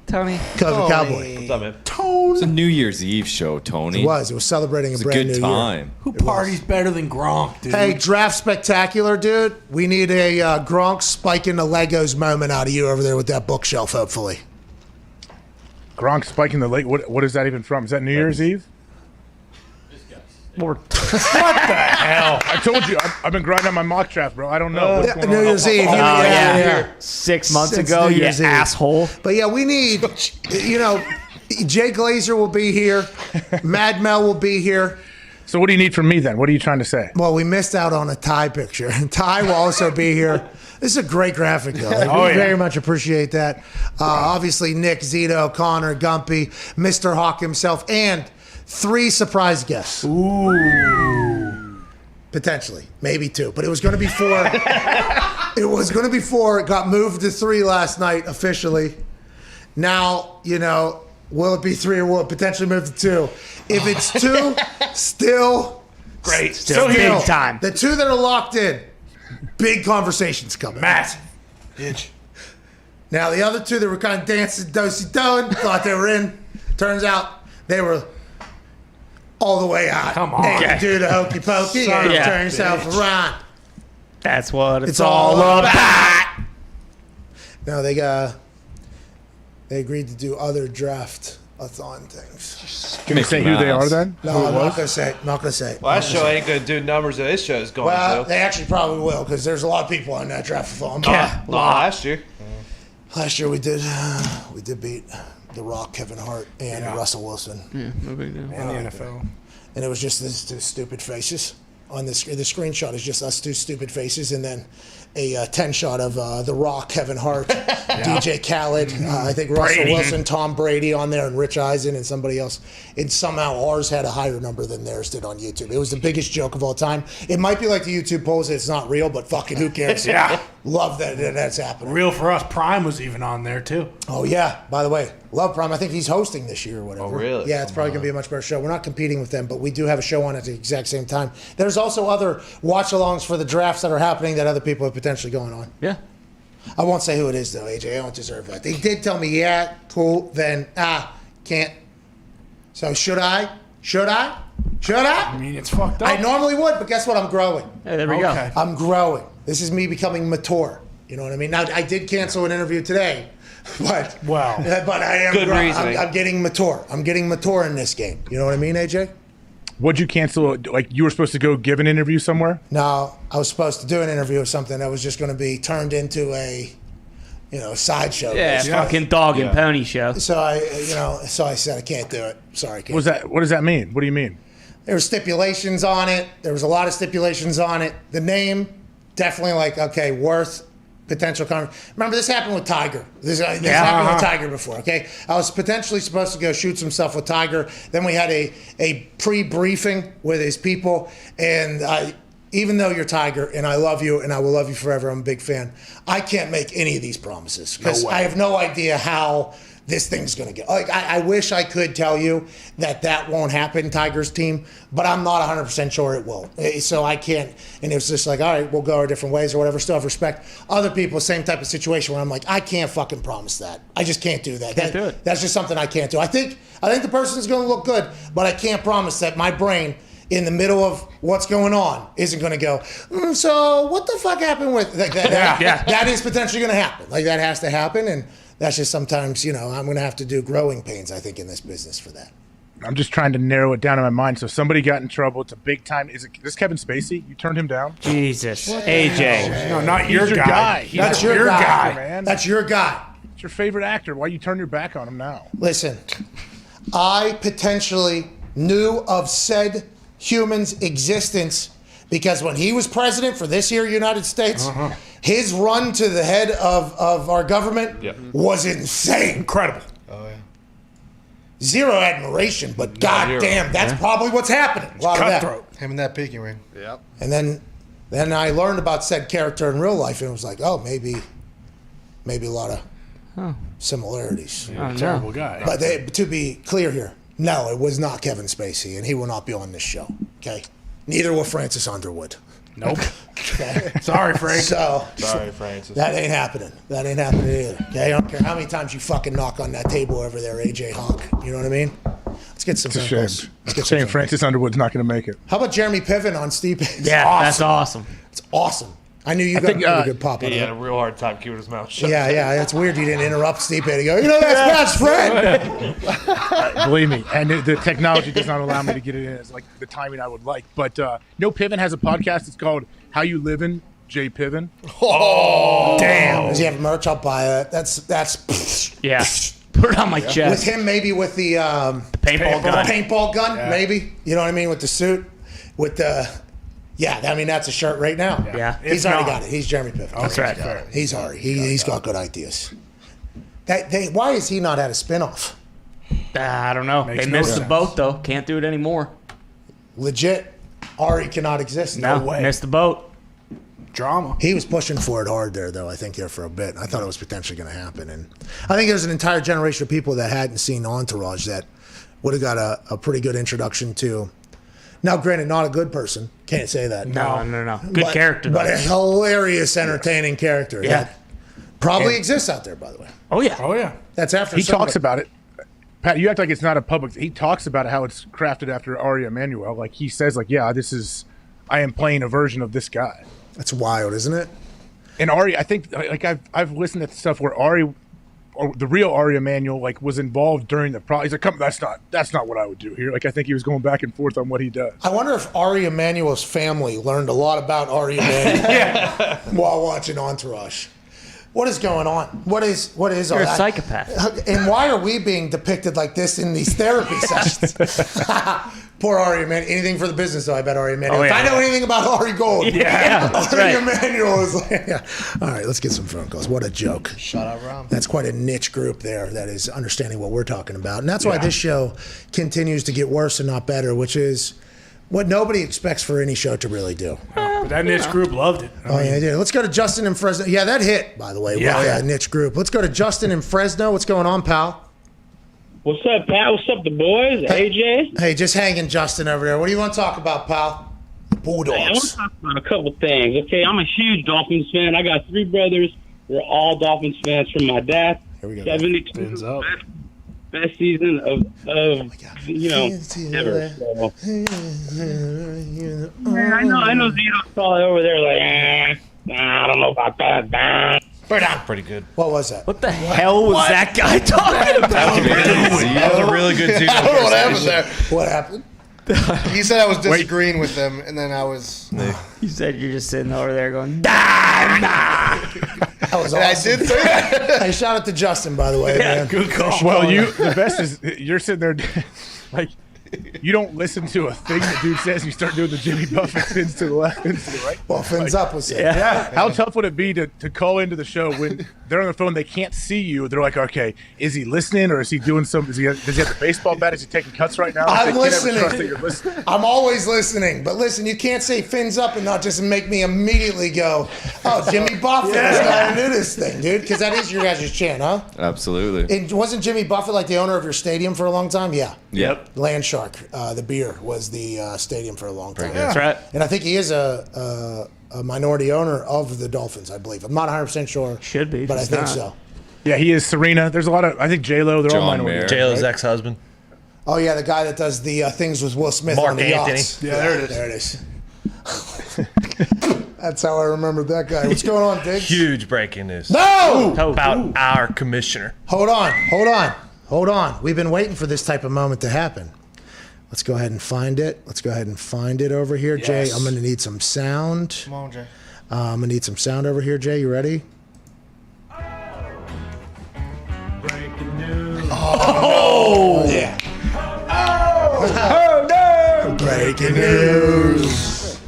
Tony. Cowboy. What's up, man? It's a New Year's Eve show, Tony. It was celebrating a It's brand a good new time. year. Who parties better than Gronk, dude? Hey, Draft Spectacular, dude. We need a Gronk spiking the Legos moment out of you over there with that bookshelf, hopefully. Gronk spiking the late. What is that even from? Is that New Year's Eve? What the hell? I told you, I've been grinding on my mock draft, bro. I don't know. What's going New on? Year's Eve. yeah. 6 months ago, New you Year's Eve. asshole. But yeah, we need, Jay Glazer will be here. Mad Mel will be here. So what do you need from me then? What are you trying to say? Well, we missed out on a Ty picture. Ty will also be here. This is a great graphic, though. We very much appreciate that. Obviously, Nick, Zito, Connor, Gumpy, Mr. Hawk himself, and 3 surprise guests. Ooh. Potentially. Maybe 2. But it was going to be 4. It was going to be 4. It got moved to 3 last night officially. Now, will it be 3 or will it potentially move to 2? If it's 2, still great. Still big time. The 2 that are locked in, big conversations coming. Massive. Bitch. Now, the other 2 that were kind of dancing, do-si-doing, thought they were in. Turns out they were all the way out. Come on. And you do the hokey pokey and you turn yourself around. That's what it's all about. No, they agreed to do other draft-a-thon things. Can you say who they are then? No, I'm not going to say. Well, that show ain't going to do numbers that this show's going Well, to. they actually probably will because there's a lot of people on that draft-a-thon. Last year. Last year we did beat The Rock, Kevin Hart, and Russell Wilson. Yeah, no big deal. And the NFL. And it was just these 2 stupid faces. On the screenshot is just us 2 stupid faces, and then a 10 shot of The Rock, Kevin Hart, DJ Khaled, I think Russell Wilson, Tom Brady on there, and Rich Eisen and somebody else. And somehow ours had a higher number than theirs did on YouTube. It was the biggest joke of all time. It might be like the YouTube polls, it's not real, but fucking who cares? Love that that's happening. Real for us. Prime was even on there, too. Oh, yeah. By the way, love Prime. I think he's hosting this year or whatever. Oh, really? Yeah, it's probably going to be a much better show. We're not competing with them, but we do have a show on at the exact same time. There's also other watch-alongs for the drafts that are happening that other people are potentially going on. Yeah. I won't say who it is, though, AJ. I don't deserve that. They did tell me, yeah, cool, then, can't. So should I? I mean, it's fucked up. I normally would, but guess what? I'm growing. Hey, there we go. I'm growing. This is me becoming mature. You know what I mean? Now, I did cancel an interview today, but I am Good reasoning. I'm getting mature. I'm getting mature in this game. You know what I mean, AJ? What'd you cancel? Like you were supposed to go give an interview somewhere? No, I was supposed to do an interview or something that was just going to be turned into a, sideshow. Yeah, fucking dog and pony show. So I said I can't do it. Sorry, can't. What does that mean? What do you mean? There were stipulations on it. There was a lot of stipulations on it. The name, definitely worth potential. Remember, this happened with Tiger. This happened with Tiger before, okay? I was potentially supposed to go shoot some stuff with Tiger. Then we had a pre-briefing with his people. And even though you're Tiger, and I love you, and I will love you forever, I'm a big fan, I can't make any of these promises. Because I have no idea how this thing's going to go. I wish I could tell you that won't happen, Tiger's team, but I'm not 100% sure it will. So I can't, and it's just like, all right, we'll go our different ways or whatever. Still have respect. Other people, same type of situation where I'm like, I can't fucking promise that. I just can't do that. Can't do it. That's just something I can't do. I think the person's going to look good, but I can't promise that my brain in the middle of what's going on isn't going to go, so what the fuck happened with that? That is potentially going to happen. Like that has to happen, and that's just sometimes, I'm going to have to do growing pains, I think, in this business for that. I'm just trying to narrow it down in my mind. So somebody got in trouble. It's a big time. Is this Kevin Spacey? You turned him down? Jesus. AJ. No, not your guy. That's your guy, man. That's your guy. It's your favorite actor. Why you turn your back on him now? Listen, I potentially knew of said human's existence because when he was president for this here United States, his run to the head of our government was insane. Incredible. Oh, yeah. Zero admiration, but goddamn, that's probably what's happening. A lot of that. Him and that pinky ring. Yep. And then I learned about said character in real life, and it was like, oh, maybe a lot of similarities. Terrible guy. But to be clear here, no, it was not Kevin Spacey, and he will not be on this show. Okay, neither will Francis Underwood. Nope. Okay. Sorry, Frank. Sorry, Francis. That ain't happening. That ain't happening either. Okay, I don't care how many times you fucking knock on that table over there, AJ Hawk. You know what I mean? Let's get some. It's a shame. It's a shame Francis Underwood's not going to make it. How about Jeremy Piven on Stipe? Yeah, awesome. That's awesome. It's awesome. I knew you got a good pop on it. He had a real hard time keeping his mouth shut. Yeah. It's weird you didn't interrupt Stipe to go, that's Matt's friend. Believe me. And the technology does not allow me to get it in as like the timing I would like. But Piven has a podcast. It's called How You Livin', Jay Piven. Oh, damn. Does he have merch? I'll buy it. That's yeah. Put it on my chest. With him, maybe with the paintball gun, maybe. You know what I mean? With the suit. With the... Yeah, I mean, that's a shirt right now. Yeah. He's already got it. He's Jeremy Piven. That's right. He's already. He's got good ideas. Why has he not had a spinoff? I don't know. They missed the boat, though. Can't do it anymore. Legit. Ari cannot exist. No way. Missed the boat. Drama. He was pushing for it hard there, though, I think, there for a bit. I thought it was potentially going to happen. And I think there's an entire generation of people that hadn't seen Entourage that would have got a pretty good introduction to. Now, granted, not a good person. Can't say that. No. Good character, though. But a hilarious, entertaining character. Yeah. That probably exists out there, by the way. Oh, yeah. That's after He talks about it. Pat, you act like it's not a public... He talks about how it's crafted after Ari Emanuel. Like, he says, I am playing a version of this guy. That's wild, isn't it? And Ari, I think, I've listened to stuff where Ari... Or the real Ari Emanuel was involved during the he's like, that's not what I would do here. I think he was going back and forth on what he does. I wonder if Ari Emanuel's family learned a lot about Ari Emanuel while watching Entourage. What is going on? What is all that? You're a psychopath. And why are we being depicted like this in these therapy sessions? Poor Ari Emanuel. Anything for the business, though, I bet Ari Emanuel. If I know anything about Ari Gold, Ari Emanuel is like, All right, let's get some phone calls. What a joke. Shout out, Rom. That's quite a niche group there that is understanding what we're talking about. And that's why this show continues to get worse and not better, which is what nobody expects for any show to really do. But that niche group loved it. Yeah, they did. Let's go to Justin in Fresno. Yeah, that hit, by the way. Yeah, niche group. Let's go to Justin in Fresno. What's going on, pal? What's up, Pat? What's up, the boys? AJ? Hey, just hanging Justin over there. What do you want to talk about, pal? The Bulldogs. Hey, I want to talk about a couple things. Okay, I'm a huge Dolphins fan. I got 3 brothers. We're all Dolphins fans from my dad. Here we go. 72. Best season of ever. So. I know Zito's probably over there like, I don't know about that. Pretty good. What was that? What the hell was that guy talking about? That was a really good team. I don't know what happened there. What happened? He said I was disagreeing with them, and then I was. You said you're just sitting over there going, That was awesome. I did say that. Hey, shout out to Justin, by the way, man. Good call. Well, the best is you're sitting there like you don't listen to a thing the dude says. You start doing the Jimmy Buffett fins to the left, fins to the right. Well, fins up was it. Yeah. How tough would it be to call into the show when they're on the phone, they can't see you. They're like, okay, is he listening or is he doing some? Does he have the baseball bat? Is he taking cuts right now? I'm They can't ever trust that listening. you're listening. I'm always listening. But listen, you can't say fins up and not just make me immediately go, oh, Jimmy Buffett is going to do this thing, dude. Because that is your guys' chant, huh? Absolutely. And wasn't Jimmy Buffett like the owner of your stadium for a long time? Yeah. Yep. Land Shark, the beer, was the stadium for a long time. That's right. And I think he is a minority owner of the Dolphins, I believe. I'm not 100% sure. Should be, But I if think it's so. Yeah, he is. Serena. There's a lot of. I think J-Lo. They're all John minority. Mayer. J-Lo's right? ex-husband. Oh, yeah, the guy that does the things with Will Smith Mark on the Anthony. yachts. Yeah, there it is. There it is. That's how I remembered that guy. What's going on, Diggs? Huge breaking news. No! About our commissioner. Hold on. We've been waiting for this type of moment to happen. Let's go ahead and find it. Over here, Yes. Jay. I'm going to need some sound. Come on, Jay. I'm going to need some sound over here, Jay. You ready? Breaking news. Oh! Yeah. Oh, no! Breaking news.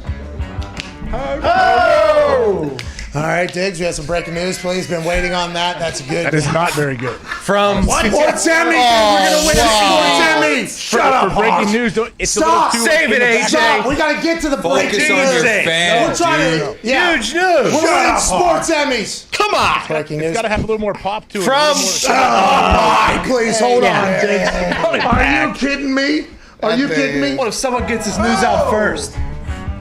Oh! All right, Diggs, we have some breaking news, please. Been waiting on that. That's a good. That is not very good. From Sports Emmy. We're going to win a Sports Emmy. Shut up, For breaking Hawk. news, it's Stop. a little too Save it, AJ. Stop. We got to get to the breaking Focus news. on your fans, We're trying dude. to. Yeah. Huge news. We're winning Sports Emmys. Come on. Breaking news. It's got to have a little more pop to it. From Please hold on. Are you kidding me? Are you kidding me? What if someone gets his news out first?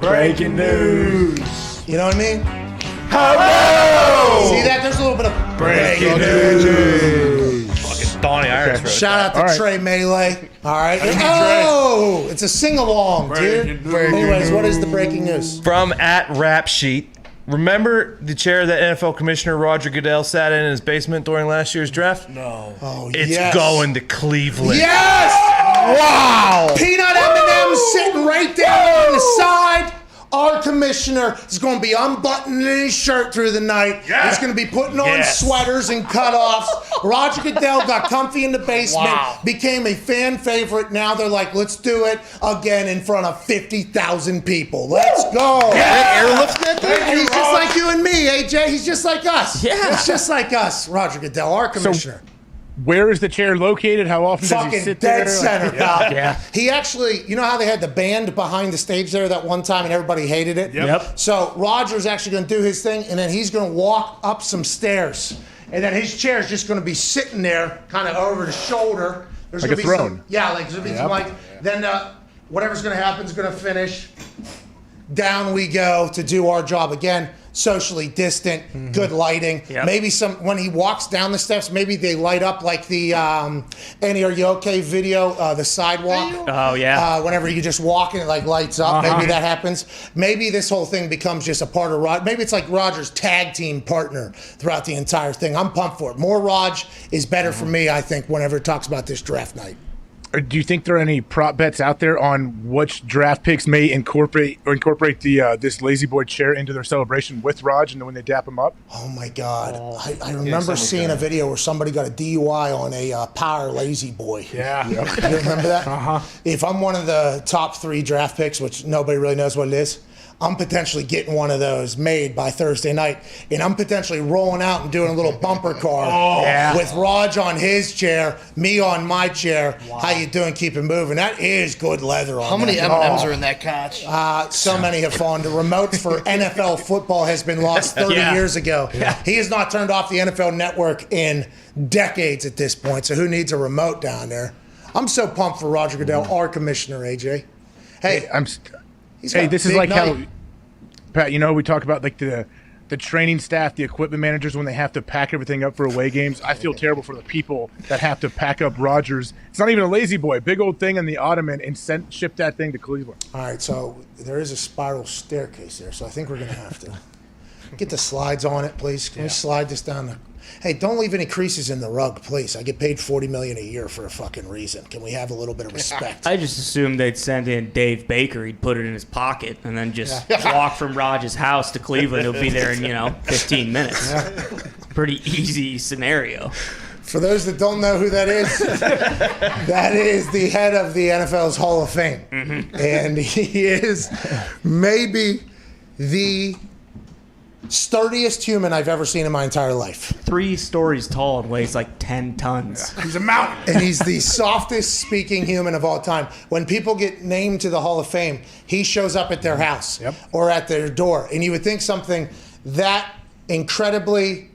Breaking news. You know what I mean? Hello! See that? There's a little bit of Breaking news. Fucking Donnie Irish. wrote Shout out to All right. Trey Melee. All right. Oh, it's a sing-along, dude. Anyways, what is the breaking news? From @RapSheet. Remember the chair that NFL Commissioner Roger Goodell sat in his basement during last year's draft? No. Oh, It's yes. going to Cleveland. Yes! Wow! Peanut M&M's sitting right there on the side. Our commissioner is going to be unbuttoning his shirt through the night. Yeah. He's going to be putting on sweaters and cutoffs. Roger Goodell got comfy in the basement, became a fan favorite. Now they're like, let's do it again in front of 50,000 people. Let's go. And he's just like you and me, AJ. He's just like us. Yeah. It's just like us, Roger Goodell, our commissioner. Where is the chair located? How often does he Fucking sit dead there? center, pal. Yeah. He actually, you know how they had the band behind the stage there that one time and everybody hated it? Yep. So Roger's actually going to do his thing, and then he's going to walk up some stairs. And then his chair is just going to be sitting there, kind of over the shoulder. There's Like gonna a be throne. Some, yeah, like there's going to be some Yep. light. Then whatever's going to happen is going to finish. Down we go to do our job again. Socially distant, good lighting. Yep. Maybe when he walks down the steps, maybe they light up like the Annie, Are You Okay video, the sidewalk. Oh, yeah. Whenever you just walk and it like lights up, maybe that happens. Maybe this whole thing becomes just a part of Rod. Maybe it's like Roger's tag team partner throughout the entire thing. I'm pumped for it. More Raj is better for me, I think, whenever it talks about this draft night. Or do you think there are any prop bets out there on which draft picks may incorporate the this lazy boy chair into their celebration with Raj and when they dap him up? Oh my God! I remember seeing a video where somebody got a DUI on a power lazy boy. Yeah. You remember that? If I'm one of the top 3 draft picks, which nobody really knows what it is, I'm potentially getting one of those made by Thursday night, and I'm potentially rolling out and doing a little bumper car with Raj on his chair, me on my chair. How you doing? Keep it moving. That is good leather on How many that. M&Ms are in that couch? So many have fallen. The remotes for NFL football has been lost 30 years ago. He has not turned off the NFL network in decades at this point, so who needs a remote down there? I'm so pumped for Roger Goodell, our commissioner, AJ. Hey, This is like how, Pat, you know, we talk about like the training staff, the equipment managers, when they have to pack everything up for away games. I feel terrible for the people that have to pack up Rodgers. It's not even a lazy boy, big old thing on the ottoman, and ship that thing to Cleveland. All right, so there is a spiral staircase there, so I think we're going to have to get the slides on it, please. Can we slide this down? Hey, don't leave any creases in the rug, please. I get paid $40 million a year for a fucking reason. Can we have a little bit of respect? I just assumed they'd send in Dave Baker. He'd put it in his pocket and then just walk from Rodgers' house to Cleveland. He'll be there in 15 minutes. Pretty easy scenario. For those that don't know who that is, that is the head of the NFL's Hall of Fame. Mm-hmm. And he is maybe the sturdiest human I've ever seen in my entire life. 3 stories tall and weighs like 10 tons. He's a mountain. And he's the softest speaking human of all time. When people get named to the Hall of Fame, he shows up at their house or at their door. And you would think something that incredibly,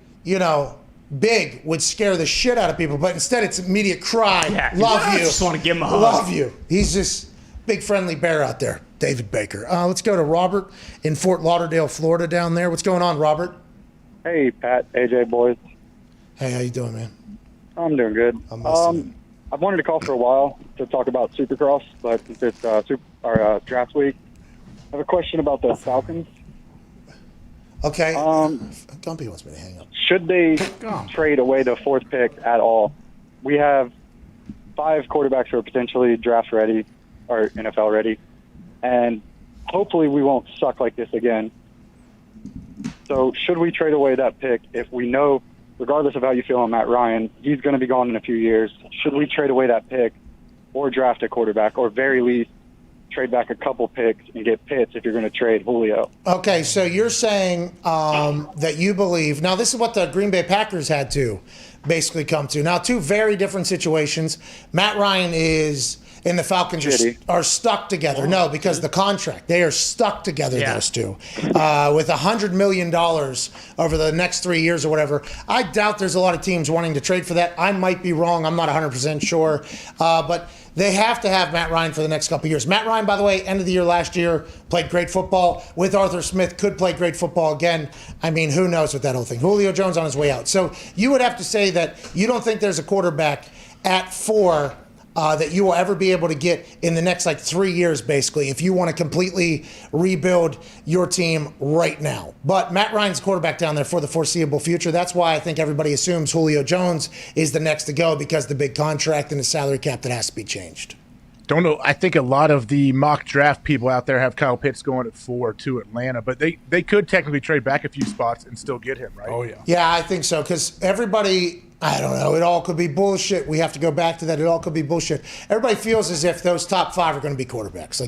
big would scare the shit out of people. But instead, it's immediate cry. Yeah, love you. Just want to give him a hug. Love you. He's this big friendly bear out there. David Baker. Let's go to Robert in Fort Lauderdale, Florida down there. What's going on, Robert? Hey, Pat, AJ, boys. Hey, how you doing, man? I'm doing good. I've wanted to call for a while to talk about Supercross, but since it's draft week, I have a question about the Falcons. Okay. Gumpy wants me to hang up. Should they trade away the 4th pick at all? We have 5 quarterbacks who are potentially draft ready or NFL ready. And hopefully we won't suck like this again. So should we trade away that pick if we know, regardless of how you feel on Matt Ryan, he's going to be gone in a few years? Should we trade away that pick or draft a quarterback, or very least trade back a couple picks and get Pitts if you're going to trade Julio? Okay, so you're saying that you believe – now this is what the Green Bay Packers had to basically come to. Now, 2 very different situations. Matt Ryan is – and the Falcons are stuck together. No, because the contract. They are stuck together, those 2. With $100 million over the next 3 years or whatever. I doubt there's a lot of teams wanting to trade for that. I might be wrong. I'm not 100% sure. But they have to have Matt Ryan for the next couple of years. Matt Ryan, by the way, end of the year last year, played great football. With Arthur Smith, could play great football again. I mean, who knows with that whole thing. Julio Jones on his way out. So you would have to say that you don't think there's a quarterback at 4 that you will ever be able to get in the next 3 years, basically, if you want to completely rebuild your team right now. But Matt Ryan's quarterback down there for the foreseeable future. That's why I think everybody assumes Julio Jones is the next to go, because the big contract and the salary cap that has to be changed. Don't know. I think a lot of the mock draft people out there have Kyle Pitts going at 4 to Atlanta, but they could technically trade back a few spots and still get him, right? Oh, yeah. Yeah, I think so, because everybody – I don't know. It all could be bullshit. We have to go back to that. It all could be bullshit. Everybody feels as if those top 5 are going to be quarterbacks.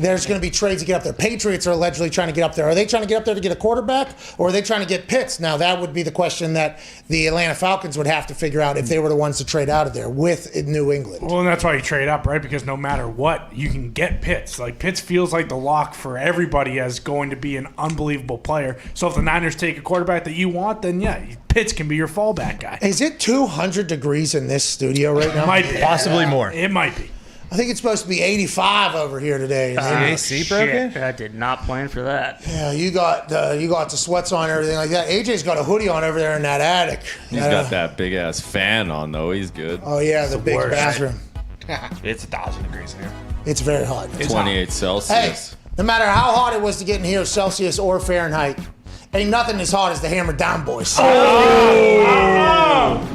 There's going to be trades to get up there. Patriots are allegedly trying to get up there. Are they trying to get up there to get a quarterback, or are they trying to get Pitts? Now, that would be the question that the Atlanta Falcons would have to figure out if they were the ones to trade out of there with New England. Well, and that's why you trade up, right? Because no matter what, you can get Pitts. Pitts feels like the lock for everybody as going to be an unbelievable player. So if the Niners take a quarterback that you want, then yeah, Pitts can be your fallback guy. Is it 200 degrees in this studio right now? It might be. Possibly more. It might be. I think it's supposed to be 85 over here today. AC broken? I did not plan for that. Yeah, you got the sweats on and everything like that. AJ's got a hoodie on over there in that attic. He's got that big ass fan on though. He's good. Oh yeah, the big bathroom. It's 1,000 degrees in here. It's very hot. It's 28 Celsius. Hey, no matter how hot it was to get in here, Celsius or Fahrenheit, ain't nothing as hot as the Hammer Down Boys.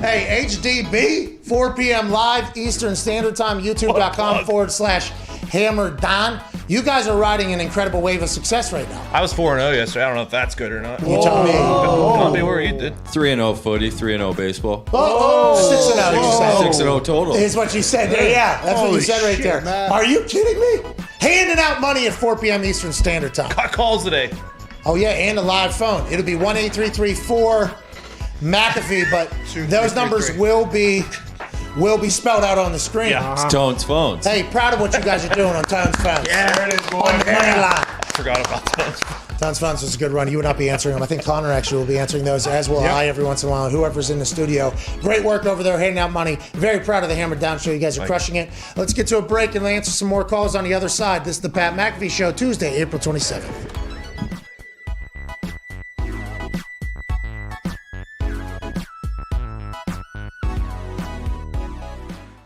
Hey, HDB, 4 p.m. live, Eastern Standard Time, youtube.com/Hammer Down. You guys are riding an incredible wave of success right now. I was 4-0 yesterday. I don't know if that's good or not. You tell me. Tell me where you did. 3-0 footy, 3-0 baseball. 6-0, you said. 6-0 total. Is what you said there. Yeah, that's what you said right there. Man. Are you kidding me? Handing out money at 4 p.m. Eastern Standard Time. Got calls today. Oh, yeah, and a live phone. It'll be 1-833-4 McAfee, but those numbers will be spelled out on the screen. Yeah. It's Tone's phones. Hey, proud of what you guys are doing on Tone's phones. Yeah, there it is, boy. On the money line. Forgot about that. Tone's phones was a good run. You would not be answering them. I think Connor actually will be answering those, as will I every once in a while, whoever's in the studio. Great work over there, handing out money. Very proud of the Hammer Down Show. You guys are crushing it. Let's get to a break and answer some more calls on the other side. This is the Pat McAfee Show, Tuesday, April 27th.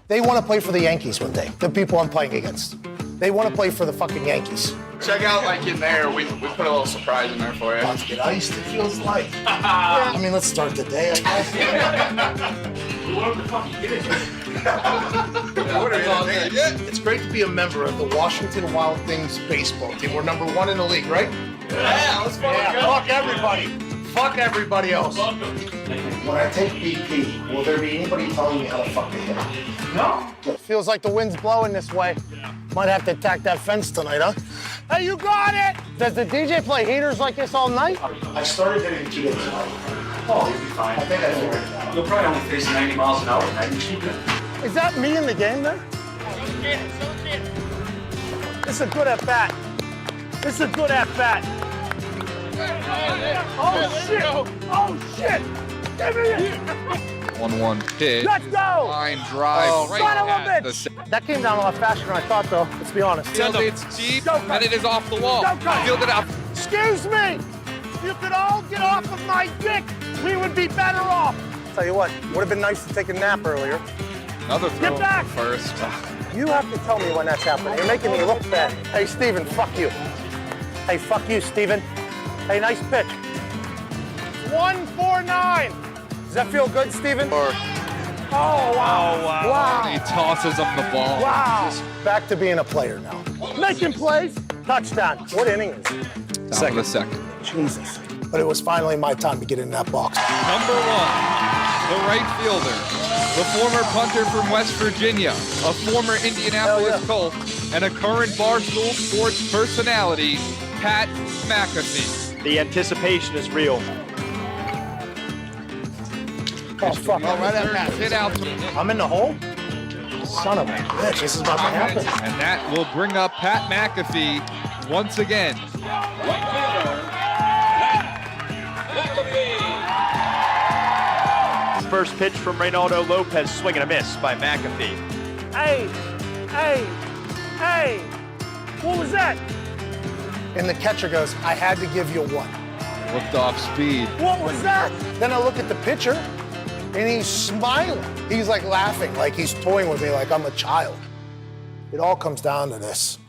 They want to play for the Yankees one day, the people I'm playing against. They want to play for the fucking Yankees. Check out, like, in there, we put a little surprise in there for you. Let's get iced, it feels like. Yeah, I mean, let's start the day, I guess. What the fuck you get it? It's great to be a member of the Washington Wild Things baseball team. We're number 1 in the league, right? Yeah, let's fucking go. Fuck everybody. Fuck everybody else. When I take BP, will there be anybody telling me how to fuck the hit? No. Feels like the wind's blowing this way. Might have to attack that fence tonight, huh? Hey, you got it! Does the DJ play heaters like this all night? I started hitting 2 days ago. Oh, you'll be fine. I think I figured it out. You'll probably only face 90 miles an hour tonight. Is that me in the game there? This is a good at bat. This is a good at bat. Oh shit! Oh shit! Give me it! 1-1 pitch. Let's go! Line drive. Right son of a at bitch! the That came down a lot faster than I thought, though. Let's be honest. It's deep, and it is off the wall. Field it up. Excuse me! If you could all get off of my dick, we would be better off. Tell you what, would have been nice to take a nap earlier. Another throw. Get back! First. You have to tell me when that's happening. You're making me look bad. Hey, Steven, fuck you. Hey, fuck you, Steven. Hey, nice pitch. 149. Does that feel good, Steven? Oh, wow. Wow. He tosses him the ball. Wow. Back to being a player now. Making plays. Touchdown. What inning is it? Top of the second. Jesus. But it was finally my time to get in that box. Number 1, the right fielder, the former punter from West Virginia, a former Indianapolis Colt, and a current Barstool Sports personality, Pat McAfee. The anticipation is real. Oh, fuck. Hit out. I'm in the hole? Son of a bitch. This is about to happen. And that will bring up Pat McAfee once again. First pitch from Reynaldo Lopez, swing and a miss by McAfee. Hey! What was that? And the catcher goes, I had to give you one. Lift off speed. What was that? Then I look at the pitcher, and he's smiling. He's like laughing, like he's toying with me like I'm a child. It all comes down to this.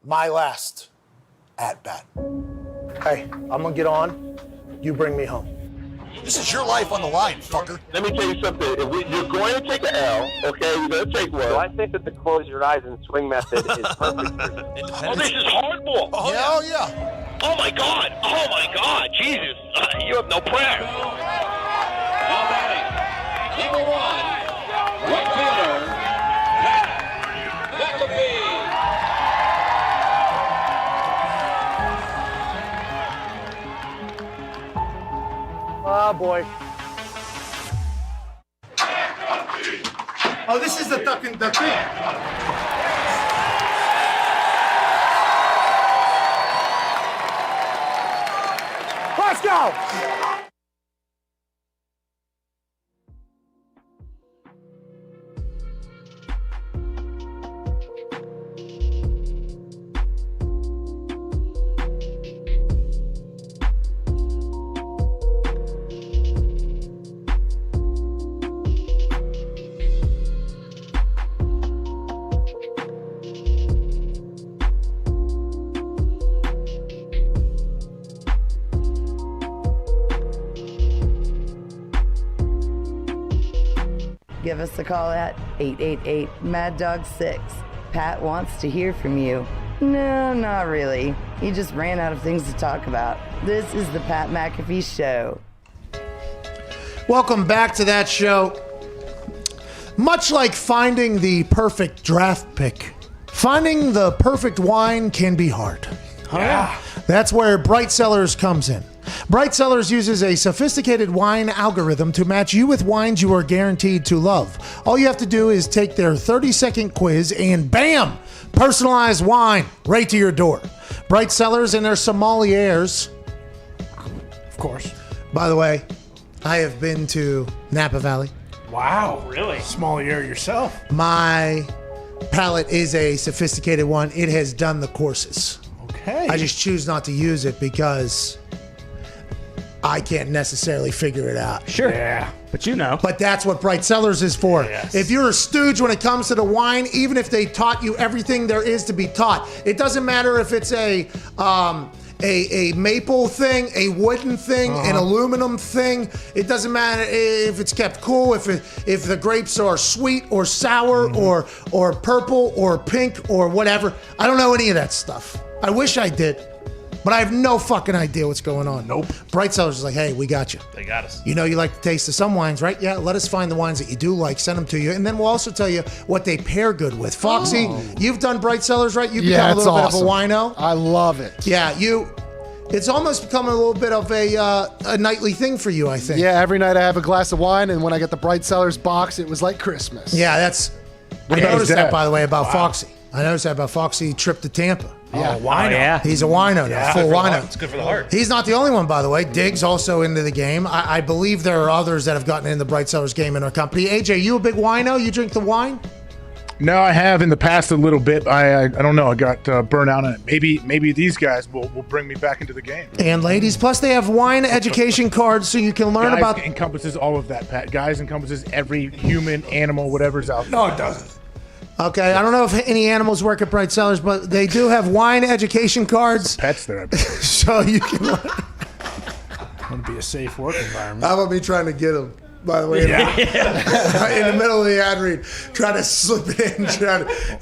My last at-bat. Hey, I'm gonna get on. You bring me home. This is your life on the line, fucker. Let me tell you something. You're going to take an L, okay? You're going to take one. So I think that the close your eyes and swing method is perfect for you. Oh, this is hardball. Oh, yeah. Oh, my God. Oh, my God. Jesus. You have no prayer. Now batting, number 1, right fielder, McAfee. Oh, boy. Oh, this is the thing. Let's go! Give us a call at 888-MAD-DOG-6. Pat wants to hear from you. No, not really. He just ran out of things to talk about. This is the Pat McAfee Show. Welcome back to that show. Much like finding the perfect draft pick, finding the perfect wine can be hard. Yeah. That's where Bright Cellars comes in. Bright Cellars uses a sophisticated wine algorithm to match you with wines you are guaranteed to love. All you have to do is take their 30-second quiz and bam! Personalized wine right to your door. Bright Cellars and their sommeliers. Of course. By the way, I have been to Napa Valley. Wow. Really? Sommelier yourself. My palate is a sophisticated one. It has done the courses. Okay. I just choose not to use it because I can't necessarily figure it out. Sure. Yeah. But you know. But that's what Bright Cellars is for. Yes. If you're a stooge when it comes to the wine, even if they taught you everything there is to be taught, it doesn't matter if it's a maple thing, a wooden thing, an aluminum thing. It doesn't matter if it's kept cool, if the grapes are sweet or sour or purple or pink or whatever. I don't know any of that stuff. I wish I did. But I have no fucking idea what's going on. Nope. Bright Cellars is like, hey, we got you. They got us. You know you like the taste of some wines, right? Yeah, let us find the wines that you do like, send them to you, and then we'll also tell you what they pair good with. Foxy, you've done Bright Cellars, right? You've become a little bit of a wino. I love it. Yeah, it's almost become a little bit of a nightly thing for you, I think. Yeah, every night I have a glass of wine, and when I get the Bright Cellars box, it was like Christmas. Yeah, I noticed that, by the way, about Foxy. I noticed that about Foxy trip to Tampa. Yeah. Wino. Yeah. He's a wino now, full wino. It's good for the heart. He's not the only one, by the way. Diggs also into the game. I believe there are others that have gotten in the Bright Cellars game in our company. AJ, you a big wino? You drink the wine? No, I have in the past a little bit. I don't know. I got burnt out on it. Maybe these guys will bring me back into the game. And ladies, plus they have wine education cards so you can learn Guys about. encompasses all of that, Pat. Guys encompasses every human, animal, whatever's out there. No, it doesn't. Okay, I don't know if any animals work at Bright Cellars, but they do have wine education cards. Pets there, I bet. So you can learn. Want to be a safe work environment. How about me trying to get them? By the way, in the middle of the ad read, trying to slip it in,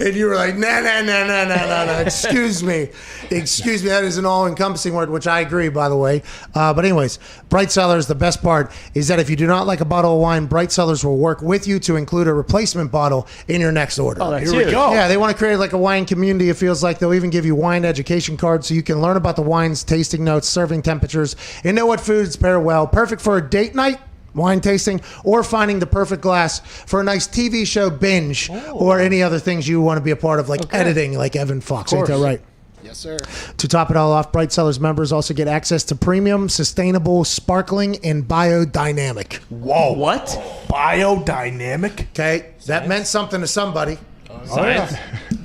and you were like, no. Excuse me. That is an all-encompassing word, which I agree, by the way. But anyways, Bright Cellars, the best part is that if you do not like a bottle of wine, Bright Cellars will work with you to include a replacement bottle in your next order. Oh, that's Here we go. Yeah, they want to create like a wine community. It feels like they'll even give you wine education cards so you can learn about the wines, tasting notes, serving temperatures, and know what foods pair well. Perfect for a date night, wine tasting, or finding the perfect glass for a nice TV show binge or any other things you want to be a part of, like editing, like Evan Fox. Ain't that right? Yes, sir. To top it all off, Bright Cellars members also get access to premium, sustainable, sparkling, and biodynamic. Whoa. What? Biodynamic? Okay, that meant something to somebody. Science.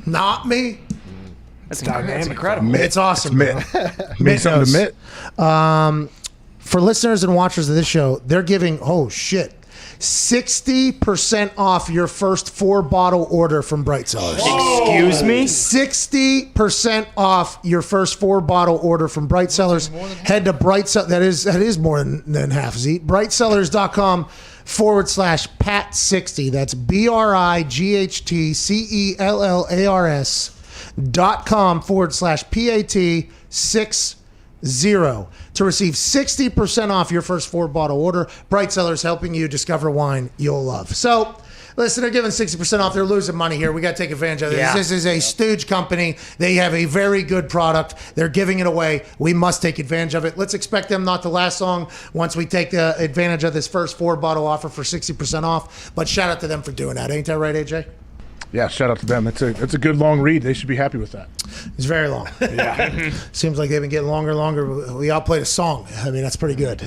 Not me. That's dynamic. That's incredible. It's awesome. Mitt. Means something to Mitt. For listeners and watchers of this show, they're giving 60% off your first 4-bottle order from Bright Cellars. Excuse me? 60% off your first 4-bottle order from Bright Cellars. Head to Bright Cellars. That is more than half, Z. BrightCellars.com/Pat60. That's BrightCellars.com/PAT60 to receive 60% off your first 4-bottle order. Bright Cellars helping you discover wine you'll love. So, listen, they're giving 60% off. They're losing money here. We got to take advantage of this. Yeah. This is a stooge company. They have a very good product. They're giving it away. We must take advantage of it. Let's expect them not to last long once we take advantage of this first 4-bottle offer for 60% off. But shout out to them for doing that. Ain't that right, AJ? Yeah, shout out to them. That's a good long read. They should be happy with that. It's very long. Yeah. Seems like they've been getting longer and longer. We outplayed a song. I mean, that's pretty good.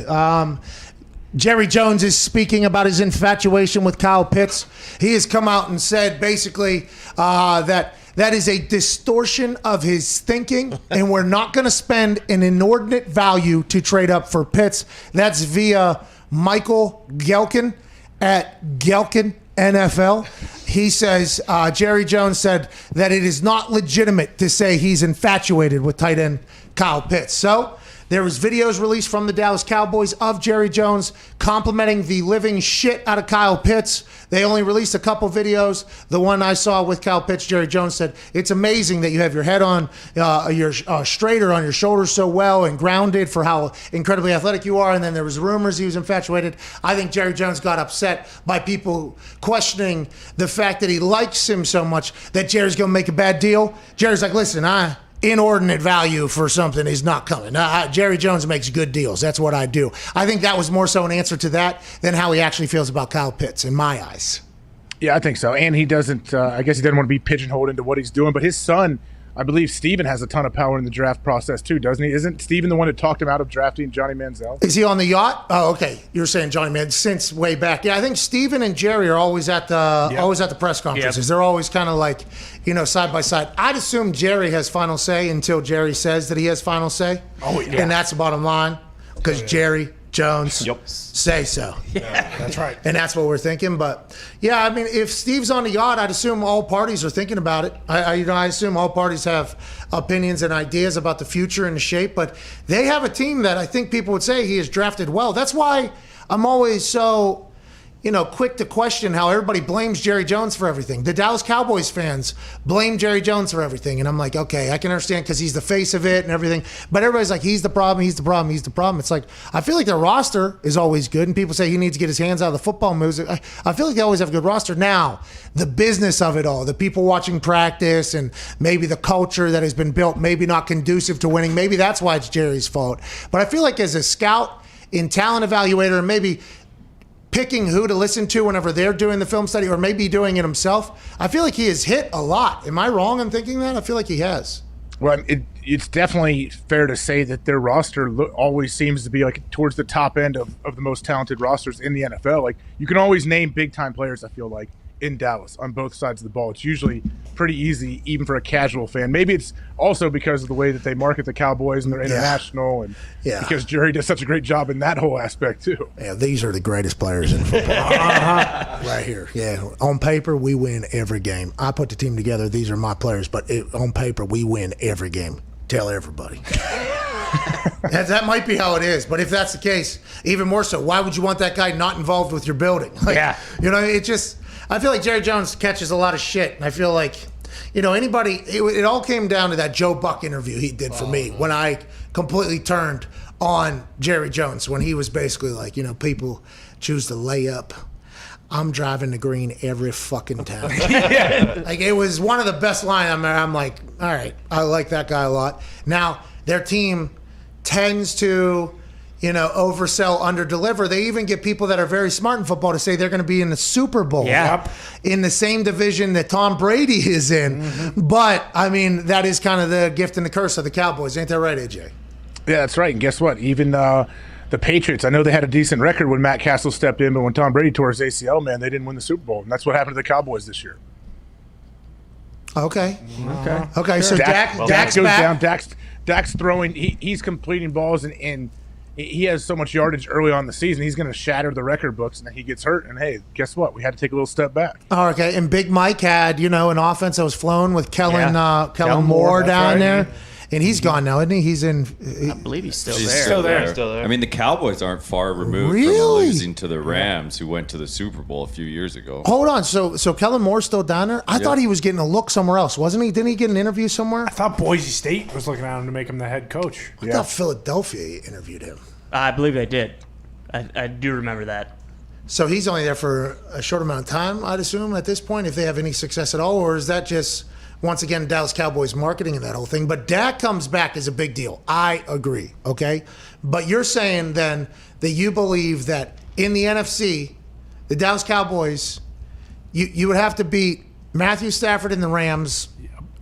Jerry Jones is speaking about his infatuation with Kyle Pitts. He has come out and said basically that is a distortion of his thinking, and we're not going to spend an inordinate value to trade up for Pitts. That's via Michael Gelkin at Gelkin NFL. He says, Jerry Jones said that it is not legitimate to say he's infatuated with tight end Kyle Pitts. So there was videos released from the Dallas Cowboys of Jerry Jones complimenting the living shit out of Kyle Pitts. They only released a couple videos. The one I saw with Kyle Pitts, Jerry Jones said, it's amazing that you have your head on, your straighter on your shoulders so well and grounded for how incredibly athletic you are. And then there was rumors he was infatuated. I think Jerry Jones got upset by people questioning the fact that he likes him so much that Jerry's going to make a bad deal. Jerry's like, listen, inordinate value for something is not coming. Jerry Jones makes good deals. That's what I do. I think that was more so an answer to that than how he actually feels about Kyle Pitts, in my eyes. Yeah, I think so. And he doesn't, I guess he doesn't want to be pigeonholed into what he's doing. But his son, I believe Steven has a ton of power in the draft process too, doesn't he? Isn't Steven the one that talked him out of drafting Johnny Manziel? Is he on the yacht? Oh, okay. You're saying Johnny Manziel since way back. Yeah, I think Steven and Jerry are always at the press conferences. Yep. They're always kind of like, side by side. I'd assume Jerry has final say until Jerry says that he has final say. Oh, yeah. And that's the bottom line. because Jerry Jones say so. Yeah, that's right. And that's what we're thinking. But yeah, I mean, if Steve's on the yacht, I'd assume all parties are thinking about it. I assume all parties have opinions and ideas about the future and the shape. But they have a team that I think people would say he has drafted well. That's why I'm always so, quick to question how everybody blames Jerry Jones for everything. The Dallas Cowboys fans blame Jerry Jones for everything. And I'm like, okay, I can understand because he's the face of it and everything. But everybody's like, he's the problem, he's the problem, he's the problem. It's like, I feel like their roster is always good. And people say he needs to get his hands out of the football moves. I feel like they always have a good roster. Now, the business of it all, the people watching practice and maybe the culture that has been built, maybe not conducive to winning. Maybe that's why it's Jerry's fault. But I feel like as a scout and talent evaluator and maybe picking who to listen to whenever they're doing the film study or maybe doing it himself, I feel like he has hit a lot. Am I wrong in thinking that? I feel like he has. Well, it's definitely fair to say that their roster always seems to be like towards the top end of the most talented rosters in the NFL. Like you can always name big time players, I feel like, in Dallas on both sides of the ball. It's usually pretty easy, even for a casual fan. Maybe it's also because of the way that they market the Cowboys and they're international, and because Jerry does such a great job in that whole aspect too. Yeah, these are the greatest players in football. Right here. Yeah, on paper, we win every game. I put the team together. These are my players, but on paper, we win every game. Tell everybody. That might be how it is, but if that's the case, even more so, why would you want that guy not involved with your building? I feel like Jerry Jones catches a lot of shit, and I feel like, anybody, it all came down to that Joe Buck interview he did for me when I completely turned on Jerry Jones, when he was basically like, people choose to lay up. I'm driving the green every fucking time. Like, it was one of the best lines. I'm like, all right, I like that guy a lot. Now, their team tends to oversell, underdeliver. They even get people that are very smart in football to say they're going to be in the Super Bowl in the same division that Tom Brady is in. Mm-hmm. But, I mean, that is kind of the gift and the curse of the Cowboys. Ain't that right, AJ? Yeah, that's right. And guess what? Even the Patriots, I know they had a decent record when Matt Castle stepped in, but when Tom Brady tore his ACL, man, they didn't win the Super Bowl. And that's what happened to the Cowboys this year. Okay. Sure. So Dak goes down. Dak's throwing. He's completing balls and he has so much yardage early on in the season. He's going to shatter the record books, and then he gets hurt. And hey, guess what? We had to take a little step back. Oh, okay. And Big Mike had an offense that was flowing with Kellen Moore down there. And he's gone now, isn't he? He's in. I believe he's still there. Still there. I mean, the Cowboys aren't far removed from losing to the Rams, who went to the Super Bowl a few years ago. Hold on. So Kellen Moore's still down there? I thought he was getting a look somewhere else, wasn't he? Didn't he get an interview somewhere? I thought Boise State was looking at him to make him the head coach. I thought Philadelphia interviewed him. I believe they did. I do remember that. So he's only there for a short amount of time, I'd assume, at this point, if they have any success at all, or is that just, once again, Dallas Cowboys marketing and that whole thing? But Dak comes back is a big deal. I agree, okay? But you're saying then that you believe that in the NFC, the Dallas Cowboys, you would have to beat Matthew Stafford and the Rams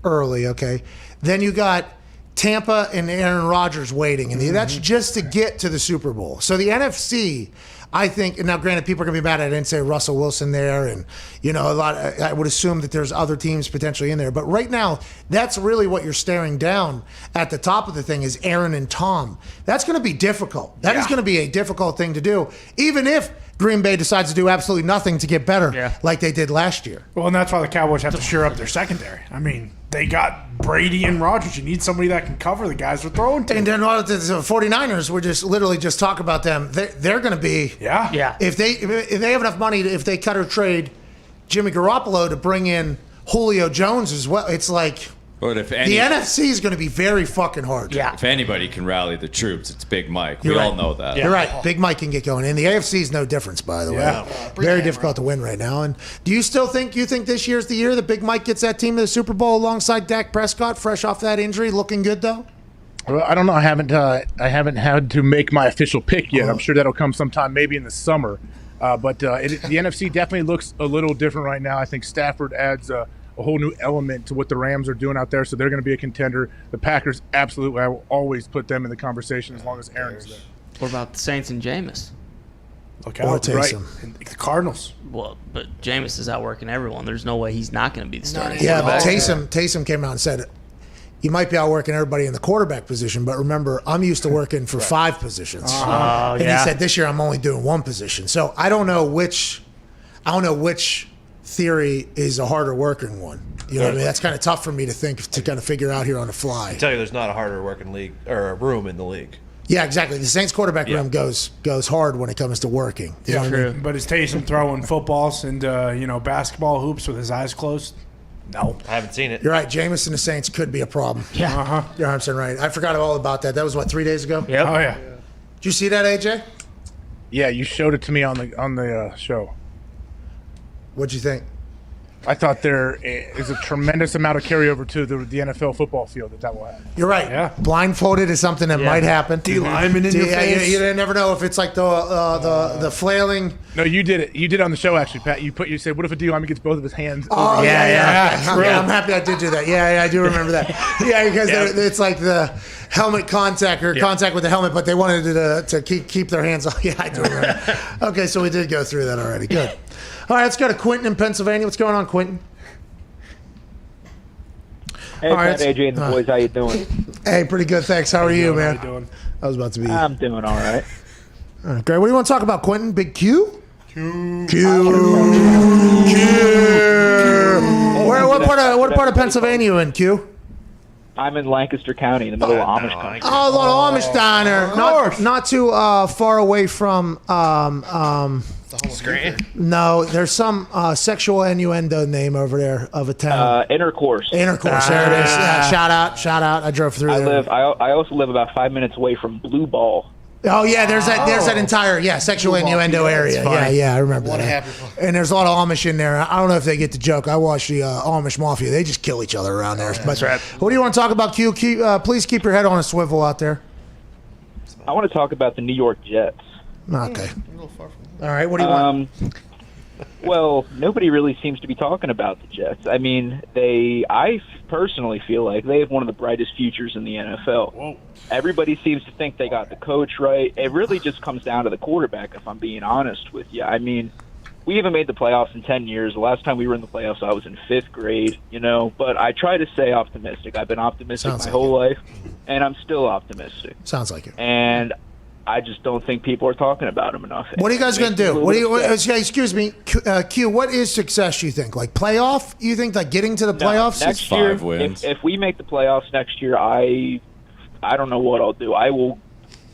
early, okay? Then you got Tampa and Aaron Rodgers waiting, and that's just to get to the Super Bowl. So the NFC, I think, and now granted, people are going to be mad I didn't say Russell Wilson there, and a lot. I would assume that there's other teams potentially in there, but right now, that's really what you're staring down at the top of the thing is Aaron and Tom. That's going to be difficult. That is going to be a difficult thing to do, even if Green Bay decides to do absolutely nothing to get better like they did last year. Well, and that's why the Cowboys have to shore up their secondary. I mean, they got Brady and Rodgers. You need somebody that can cover the guys they're throwing to. And then the 49ers, we're just literally just talk about them. They're going to be If they have enough money, if they cut or trade Jimmy Garoppolo to bring in Julio Jones as well, it's like. But if the NFC is going to be very fucking hard. Yeah. If anybody can rally the troops, it's Big Mike. You're we right. all know that. You're right. Big Mike can get going. And the AFC is no difference, by the way. Very difficult to win right now. And do you still think this year's the year that Big Mike gets that team to the Super Bowl alongside Dak Prescott, fresh off that injury, looking good though? Well, I don't know. I haven't had to make my official pick yet. I'm sure that'll come sometime, maybe in the summer. But the NFC definitely looks a little different right now. I think Stafford adds a whole new element to what the Rams are doing out there, so they're going to be a contender. The Packers, absolutely, I will always put them in the conversation as long as Aaron's there. What about the Saints and Jameis? Look out, right? And the Cardinals. Well, but Jameis is outworking everyone. There's no way he's not going to be the starting Yeah, but quarterback. Taysom came out and said, you might be outworking everybody in the quarterback position, but remember, I'm used to working for 5 positions. And he said this year I'm only doing 1 position. So I don't know which theory is a harder working one. You know what I mean? That's kind of tough for me to kind of figure out here on the fly. I tell you, there's not a harder working league or a room in the league. Yeah, exactly. The Saints quarterback room goes hard when it comes to working. You know what I mean? But is Taysom throwing footballs and basketball hoops with his eyes closed? No, I haven't seen it. You're right. Jameis and the Saints could be a problem. Yeah. You're 100% right. I forgot all about that. That was, 3 days ago? Yep. Oh, yeah. Did you see that, AJ? Yeah, you showed it to me on the show. What'd you think? I thought there is a tremendous amount of carryover to the NFL football field that will happen. You're right. Yeah. Blindfolded is something that might happen. D-lineman in your face. You never know if it's like the flailing. No, you did it. You did it on the show, actually, Pat. You said, what if a D-lineman gets both of his hands? Oh, over yeah. I'm happy I did do that. Yeah, I do remember that. Yeah, because it's like the helmet contact or contact with the helmet, but they wanted to keep their hands off. Yeah, I do remember. Okay, so we did go through that already. Good. All right, let's go to Quentin in Pennsylvania. What's going on, Quentin? Hey, All right, Pat, AJ, and the boys. How you doing? Hey, pretty good, thanks. How are you, man? How you doing? I was about to be. I'm doing all right. All right, great. What do you want to talk about, Quentin? Big Q? Q. What part of Pennsylvania are you in, Q? I'm in Lancaster County, in the middle of Amish country. Oh, little Amish diner. Not too far away from. No, there's some sexual innuendo name over there of a town. Intercourse. Intercourse. There it is. Yeah, shout out. I drove through there. I also live about 5 minutes away from Blue Ball. Oh yeah, there's that entire sexual innuendo area. Yeah, I remember that. And there's a lot of Amish in there. I don't know if they get the joke. I watch the Amish Mafia. They just kill each other around there. That's right. What do you want to talk about, Q? Please keep your head on a swivel out there. I want to talk about the New York Jets. Okay. All right. What do you want? Well, nobody really seems to be talking about the Jets. I mean, I personally feel like they have one of the brightest futures in the NFL. Whoa. Everybody seems to think they got the coach right. It really just comes down to the quarterback, if I'm being honest with you. I mean, we haven't made the playoffs in 10 years. The last time we were in the playoffs, I was in 5th grade, but I try to stay optimistic. I've been optimistic my whole life, and I'm still optimistic. Sounds like it. And I just don't think people are talking about them enough. What are you guys going to do? Excuse me, Q, what is success, you think? Like playoff? You think like getting to the playoffs? Next year, if we make the playoffs next year, I don't know what I'll do. I will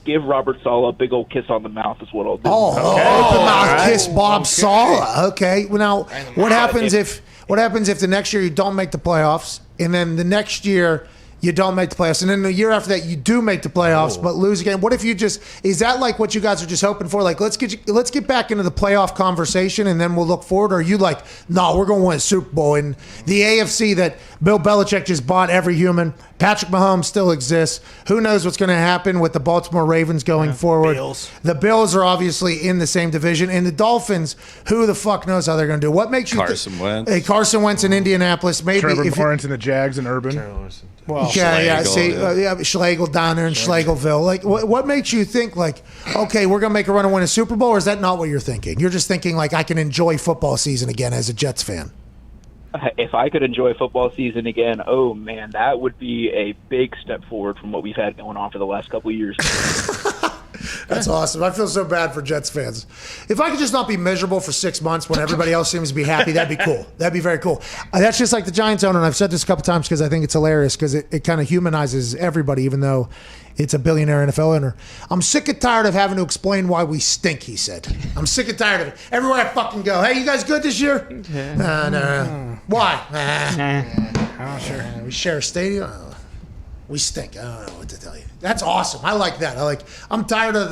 give Robert Saleh a big old kiss on the mouth is what I'll do. Open mouth kiss Bob Saleh. Okay. Well, now, what happens if the next year you don't make the playoffs, and then the next year you don't make the playoffs, and then the year after that you do make the playoffs but lose again? What if you is that like what you guys are just hoping for? Like let's get back into the playoff conversation and then we'll look forward? Or are you like, no, we're going to win a Super Bowl in the AFC that Bill Belichick just bought every human? Patrick Mahomes still exists. Who knows what's going to happen with the Baltimore Ravens going forward? The Bills are obviously in the same division, and the Dolphins, who the fuck knows how they're going to do? What makes you Carson Wentz? Hey, Carson Wentz in Indianapolis, maybe. Trevor Lawrence and the Jags and Urban. Well, Schlegel down there in Schlegelville. Like, what makes you think like, okay, we're gonna make a run and win a Super Bowl? Or is that not what you're thinking? You're just thinking like, I can enjoy football season again as a Jets fan. If I could enjoy football season again, oh man, that would be a big step forward from what we've had going on for the last couple of years. That's awesome. I feel so bad for Jets fans. If I could just not be miserable for 6 months when everybody else seems to be happy, that'd be cool. That'd be very cool. That's just like the Giants owner, and I've said this a couple times because I think it's hilarious because it kind of humanizes everybody, even though it's a billionaire NFL owner. I'm sick and tired of having to explain why we stink, he said. I'm sick and tired of it. Everywhere I fucking go, hey, you guys good this year? No. Why? Oh, sure. We share a stadium. We stink. I don't know what to tell you. That's awesome. I like that. I'm tired of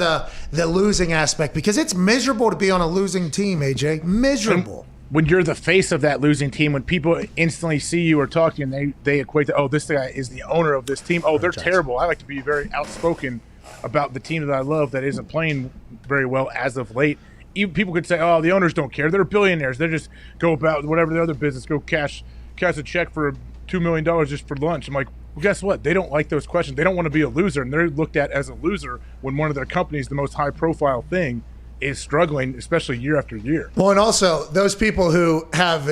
the losing aspect because it's miserable to be on a losing team, AJ. Miserable. When you're the face of that losing team, when people instantly see you or talk to you and they equate to, oh, this guy is the owner of this team. Oh, they're terrible. I like to be very outspoken about the team that I love that isn't playing very well as of late. Even people could say, oh, the owners don't care. They're billionaires. They just go about whatever their other business, go cash a check for $2 million just for lunch. I'm like, well, guess what? They don't like those questions. They don't want to be a loser, and they're looked at as a loser when one of their companies, the most high-profile thing, is struggling, especially year after year. Well, and also those people who have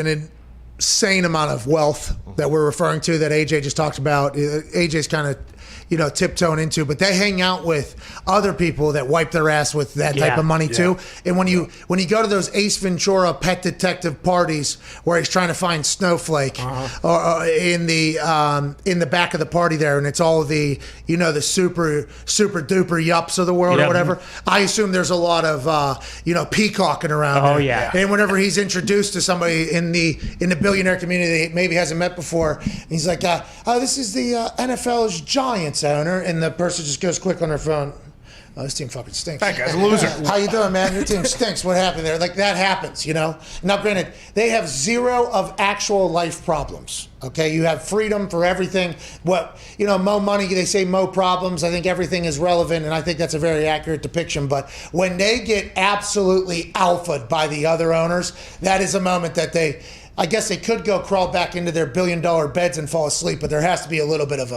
insane amount of wealth that we're referring to that AJ just talked about. AJ's kind of, tiptoeing into, but they hang out with other people that wipe their ass with that type of money too. And when you go to those Ace Ventura Pet Detective parties where he's trying to find Snowflake, or in the back of the party there, and it's all the the super duper yups of the world or whatever. I assume there's a lot of peacocking around. And whenever he's introduced to somebody in the billionaire community that maybe hasn't met before, he's like, this is the NFL's Giants owner, and the person just goes quick on their phone. Oh, this team fucking stinks. That guy's a loser. How you doing, man? Your team stinks. What happened there? Like, that happens, Now, granted, they have zero of actual life problems, okay? You have freedom for everything. Mo money, they say mo problems. I think everything is relevant, and I think that's a very accurate depiction. But when they get absolutely alphaed by the other owners, that is a moment that I guess they could go crawl back into their billion-dollar beds and fall asleep, but there has to be a little bit of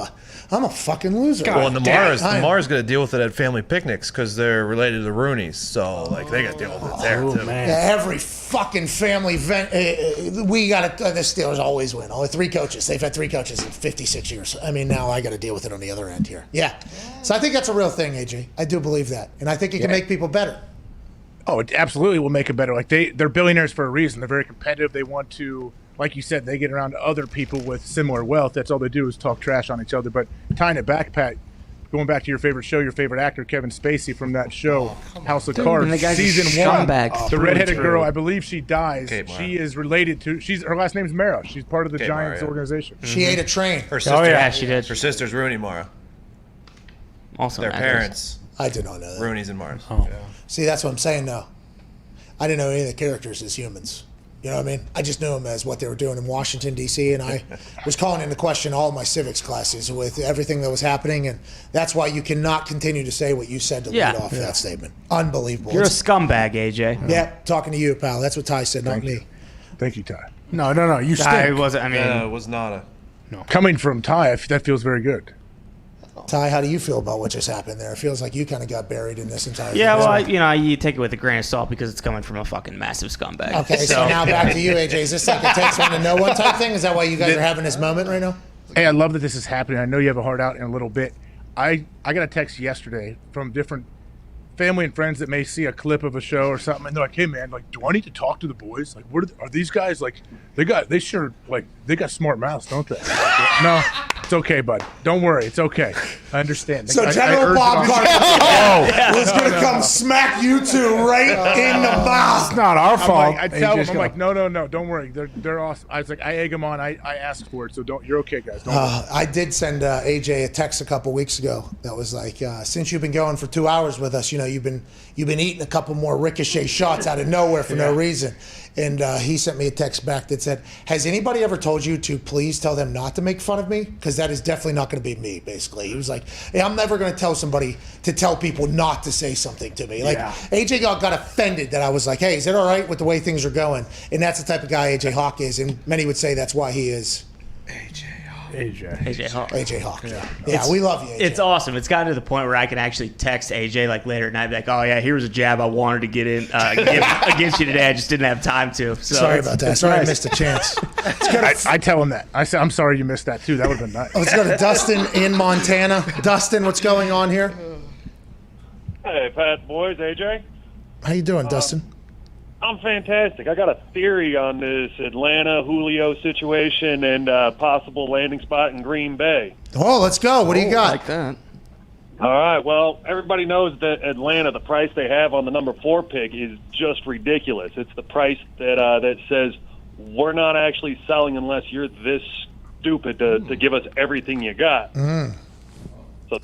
I'm a fucking loser. Well, and the Mars going to deal with it at family picnics because they're related to the Roonies, so they got to deal with it there too. Man. Yeah, every fucking family event, we got to. The Steelers always win. Only 3 coaches. They've had 3 coaches in 56 years. I mean, now I got to deal with it on the other end here. Yeah. So I think that's a real thing, AJ. I do believe that, and I think it can make people better. Oh, it absolutely will make it better. Like they're billionaires for a reason. They're very competitive. They want to, like you said, they get around to other people with similar wealth. That's all they do is talk trash on each other. But tying it back, Pat, going back to your favorite show, your favorite actor, Kevin Spacey from that show, House of Cards, season 1. The redheaded girl, I believe she dies. She is related to. Her last name is Mara. She's part of the Giants organization. She ate a train. Her sister, yeah, she did. Her sister's Rooney Mara. Also, their parents. I did not know that. Rooney's and Mars. See, that's what I'm saying, though. I didn't know any of the characters as humans. You know what I mean? I just knew them as what they were doing in Washington, D.C., and I was calling into question all my civics classes with everything that was happening, and that's why you cannot continue to say what you said to lead off that statement. Unbelievable. You're a scumbag, AJ. Yeah, talking to you, pal. That's what Ty said, not me. Thank you, Ty. No, you stink. Ty wasn't, it was not a... No. Coming from Ty, that feels very good. Ty, how do you feel about what just happened there? It feels like you kind of got buried in this entire thing. Yeah, well, you take it with a grain of salt because it's coming from a fucking massive scumbag. Okay, so now back to you, AJ. Is this like a takes one to know one type thing? Is that why you guys are having this moment right now? Hey, I love that this is happening. I know you have a heart out in a little bit. I got a text yesterday from different family and friends that may see a clip of a show or something, and they're like, "Hey, man, like, do I need to talk to the boys? Like, what are these guys like? They got smart mouths, don't they?" No, it's okay, bud. Don't worry, it's okay. I understand. So General Bob Carter was going to come smack you two right in the mouth. It's not our fault. I tell them, I'm like, no, don't worry. They're awesome. I was like, I egg them on. I asked for it, so you're okay, guys. Don't worry. I did send AJ a text a couple weeks ago that was like, since you've been going for 2 hours with us, you've been eating a couple more ricochet shots out of nowhere for no reason. And he sent me a text back that said, has anybody ever told you to please tell them not to make fun of me? Because that is definitely not going to be me, basically. He was like, hey, I'm never going to tell somebody to tell people not to say something to me. Like, AJ got offended that I was like, hey, is it all right with the way things are going? And that's the type of guy AJ Hawk is. And many would say that's why he is. AJ Hawk. AJ Hawk. Yeah, we love you, AJ. It's awesome. It's gotten to the point where I can actually text AJ like later at night, be like, "Oh yeah, here's a jab I wanted to get in against you today. I just didn't have time to." So sorry about that. Sorry, I missed a chance. I tell him that. I say, I'm sorry you missed that too. That would have been nice. Let's go to Dustin in Montana. Dustin, what's going on here? Hey, Pat, boys, AJ. How you doing, Dustin? I'm fantastic. I got a theory on this Atlanta Julio situation and possible landing spot in Green Bay. Oh, let's go. What do you got? Like that. All right. Well, everybody knows that Atlanta, the price they have on the number 4 pick is just ridiculous. It's the price that says we're not actually selling unless you're this stupid to give us everything you got. So,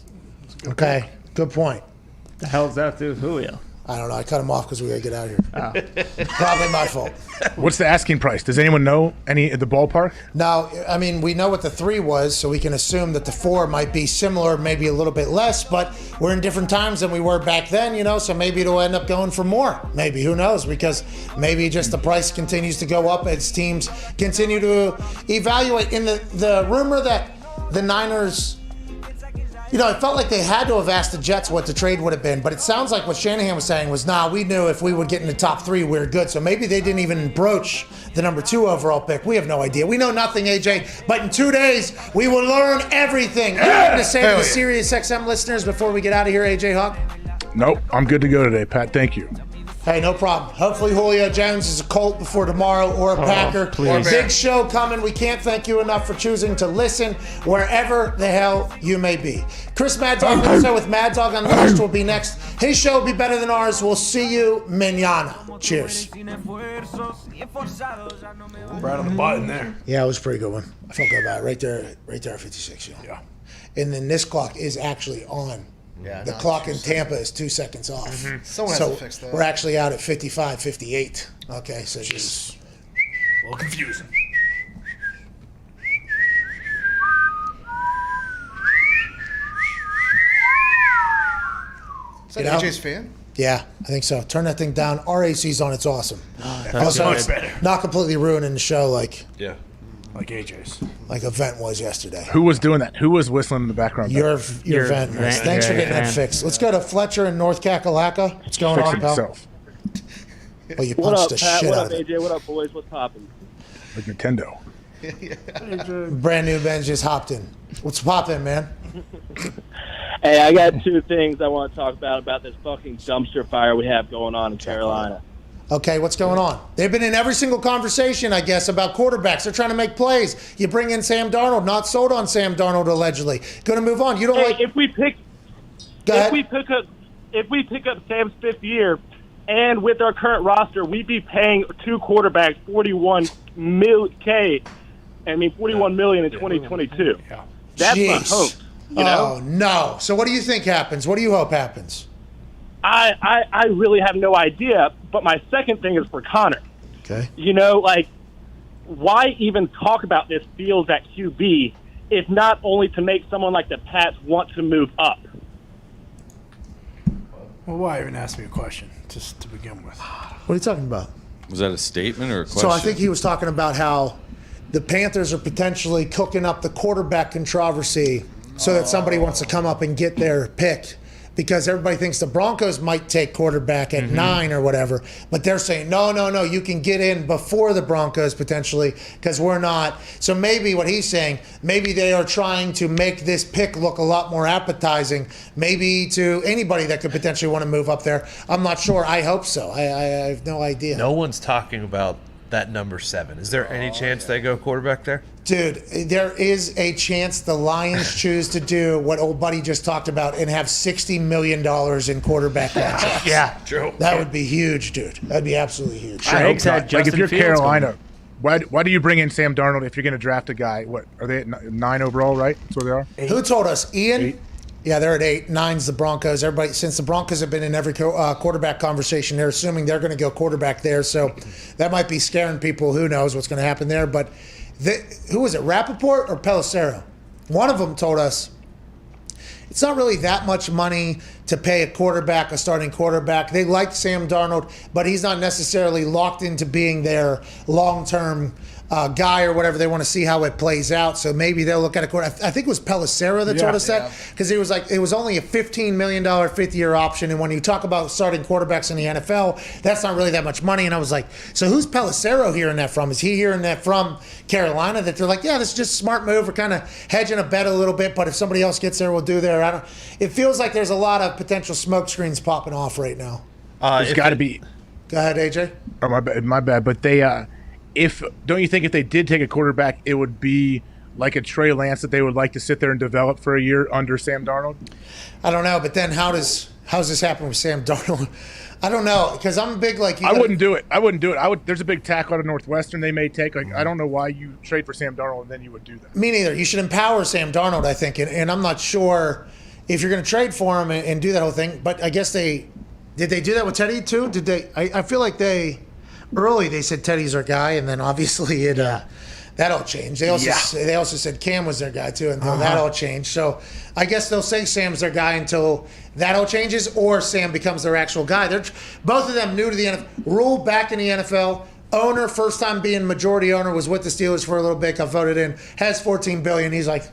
okay. Good point. The hell's that to Julio? I don't know. I cut him off because we got to get out of here. Probably my fault. What's the asking price? Does anyone know any at the ballpark? No, I mean, we know what the 3 was, so we can assume that the 4 might be similar, maybe a little bit less, but we're in different times than we were back then, so maybe it'll end up going for more. Maybe, who knows? Because maybe just the price continues to go up as teams continue to evaluate. In the rumor that the Niners, it felt like they had to have asked the Jets what the trade would have been, but it sounds like what Shanahan was saying was, we knew if we would get in the top 3, we were good. So maybe they didn't even broach the number 2 overall pick. We have no idea. We know nothing, AJ, but in 2 days, we will learn everything. Anything to say to the Sirius XM listeners before we get out of here, AJ Hawk? Nope, I'm good to go today, Pat. Thank you. Hey, no problem. Hopefully Julio Jones is a Colt before tomorrow or a Packer. Please. Big show coming. We can't thank you enough for choosing to listen wherever the hell you may be. Chris Mad Dog with Mad Dog Unleashed will be next. His show will be better than ours. We'll see you mañana. Cheers. Right on the button there. Yeah, it was a pretty good one. I felt good about it. Right there at 56. Yeah. And then this clock is actually on. Yeah, the clock in Tampa is 2 seconds off. Mm-hmm. Someone has to fix that. We're actually out at 55, 58. Okay, so just a little confusing. Is that AJ's fan? Yeah, I think so. Turn that thing down. RAC's on. It's awesome. That's much better. Not completely ruining the show like AJ's. Like Event was yesterday. Who was doing that? Who was whistling in the background? Your Event. Thanks for getting that fixed. Let's go to Fletcher in North Kakalaka. What's going on, pal? Himself. Well, you What punched up, the Pat? shit What out up, of it. AJ? What up, boys? What's poppin'? Like Nintendo. Brand new Ben just hopped in. What's poppin', man? Hey, I got 2 things I want to talk about this fucking dumpster fire we have going on in Carolina. Okay, what's going on? They've been in every single conversation, I guess, about quarterbacks. They're trying to make plays. You bring in Sam Darnold, not sold on Sam Darnold allegedly. Going to move on. You don't like. If we pick up Sam's 5th year, and with our current roster, we'd be paying 2 quarterbacks $41 million in 2022. That's my hope. Oh no! So what do you think happens? What do you hope happens? I really have no idea. But my second thing is for Connor. Okay. Why even talk about this fields at QB if not only to make someone like the Pats want to move up? Well, why even ask me a question just to begin with? What are you talking about? Was that a statement or a question? So I think he was talking about how the Panthers are potentially cooking up the quarterback controversy so that somebody wants to come up and get their pick. Because everybody thinks the Broncos might take quarterback at 9 or whatever. But they're saying, no, you can get in before the Broncos potentially because we're not. So maybe what he's saying, maybe they are trying to make this pick look a lot more appetizing, maybe to anybody that could potentially want to move up there. I'm not sure. I hope so. I have no idea. No one's talking about that number 7. Is there any chance they go quarterback there? Dude, there is a chance the Lions choose to do what old buddy just talked about and have $60 million in quarterback contracts. Yeah, true. That would be huge, dude. That'd be absolutely huge. I hope not. Like if you're Carolina, why do you bring in Sam Darnold if you're going to draft a guy? What are they at 9 overall? Right? That's where they are. 8. Who told us? Ian. 8. Yeah, they're at 8. 9's the Broncos. Everybody, since the Broncos have been in every quarterback conversation, they're assuming they're going to go quarterback there. So that might be scaring people. Who knows what's going to happen there? But who was it, Rappaport or Pelissero? One of them told us it's not really that much money to pay a starting quarterback. They like Sam Darnold, but he's not necessarily locked into being their long-term guy or whatever. They want to see how it plays out. So maybe they'll look at a quarter. I think it was Pelissero that told us that because he was like, it was only a $15 million 5th-year option. And when you talk about starting quarterbacks in the NFL, that's not really that much money. And I was like, so who's Pelissero hearing that from? Is he hearing that from Carolina that they're like, yeah, this is just a smart move. We're kind of hedging a bet a little bit, but if somebody else gets there, we'll do there. It feels like there's a lot of potential smoke screens popping off right now. There's got to be. Go ahead, AJ. Oh, my bad. But they, don't you think if they did take a quarterback, it would be like a Trey Lance that they would like to sit there and develop for a year under Sam Darnold? I don't know, but then how's this happen with Sam Darnold? I don't know because I'm big like you. I wouldn't do it. There's a big tackle out of Northwestern they may take. Like I don't know why you trade for Sam Darnold and then you would do that. Me neither. You should empower Sam Darnold, I think, and I'm not sure if you're going to trade for him and do that whole thing. But I guess did they do that with Teddy too? Did they? I feel like they said Teddy's our guy, and then obviously that all changed. They also said Cam was their guy too, and that all changed. So I guess they'll say Sam's their guy until that all changes, or Sam becomes their actual guy. They're both of them new to the NFL. Rule back in the NFL. owner, first time being majority owner, was with the Steelers for a little bit, got voted in, has $14 billion. He's like,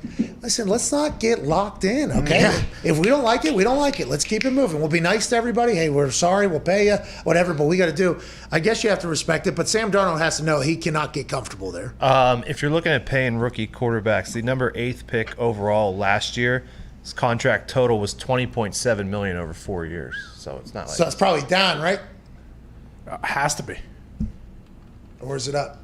listen, let's not get locked in, okay? Yeah. If we don't like it, we don't like it. Let's keep it moving. We'll be nice to everybody. Hey, we're sorry, we'll pay you, whatever, but we got to do. I guess you have to respect it, but Sam Darnold has to know he cannot get comfortable there. If you're looking at paying rookie quarterbacks, the number 8th pick overall last year, his contract total was $20.7 million over 4 years. So it's not like. So it's probably down, right? Has to be. Or is it up?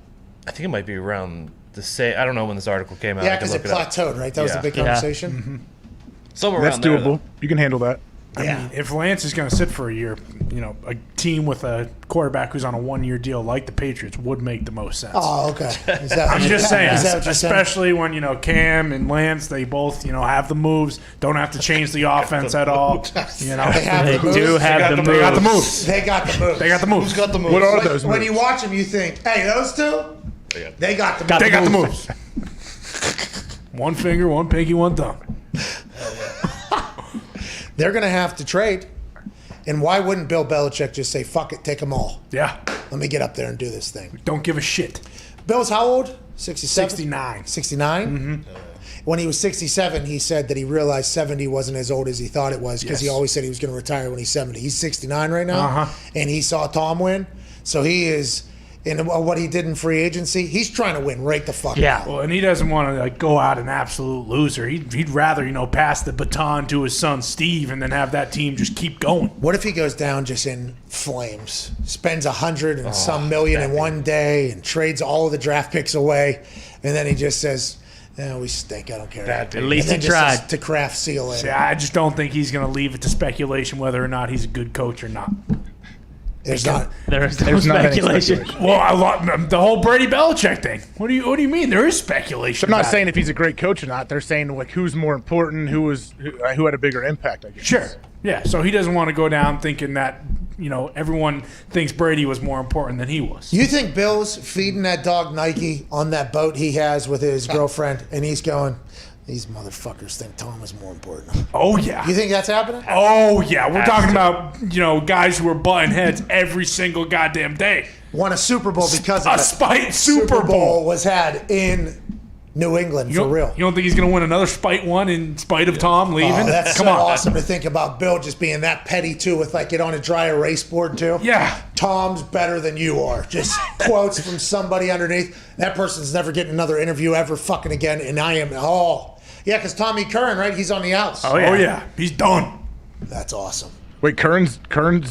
I think it might be around the same. I don't know when this article came out. Yeah, I can because it look up. plateaued, right? That was the big conversation. Mm-hmm. Somewhere That's around there, doable. though. You can handle that. I mean, if Lance is going to sit for a year, a team with a quarterback who's on a 1-year deal like the Patriots would make the most sense. Oh, okay. Is that I'm just saying, is that what you're saying? especially when Cam and Lance, they both have the moves, don't have to change the offense at all. They have the moves. They got the moves. They got the moves. They got the moves. Who's got the moves? What are those When moves? you watch them, you think, hey, those two, they got the moves. They got the moves. One finger, one pinky, one thumb. They're going to have to trade. And why wouldn't Bill Belichick just say, fuck it, take them all? Yeah. Let me get up there and do this thing. Don't give a shit. Bill's how old? 67? 69. 69? Mm-hmm. When he was 67, he said that he realized 70 wasn't as old as he thought it was because he always said he was going to retire when he's 70. He's 69 right now, and he saw Tom win. So he is, in what he did in free agency, he's trying to win right the fuck out. Well, and he doesn't want to go out an absolute loser. He'd rather pass the baton to his son Steve and then have that team just keep going. What if he goes down just in flames, spends $100 and some million in one day, and trades all of the draft picks away, and then he just says, we stink. I don't care. At least he tried. To Kraft, see you later. See, I just don't think he's going to leave it to speculation whether or not he's a good coach or not. There's no speculation. Well, the whole Brady Belichick thing. What do you mean? There is speculation. They're not about saying it. if he's a great coach or not. They're saying who's more important, who had a bigger impact. I guess. Sure. Yeah. So he doesn't want to go down thinking that everyone thinks Brady was more important than he was. You think Bill's feeding that dog Nike on that boat he has with his girlfriend, and he's going, these motherfuckers think Tom is more important. Oh, yeah. You think that's happening? Oh, yeah. We're talking about, guys who are butting heads every single goddamn day. Won a Super Bowl because of a spite Super Bowl was had in New England, for real. You don't think he's going to win another spite one in spite of Tom leaving? Oh, that's Come so on. awesome to think about Bill just being that petty, too, with it on a dry erase board, too. Yeah. Tom's better than you are. Just quotes from somebody underneath. That person's never getting another interview ever fucking again, and I am Yeah, because Tommy Curran, right? He's on the outs. Oh, yeah. He's done. That's awesome. Wait, Curran's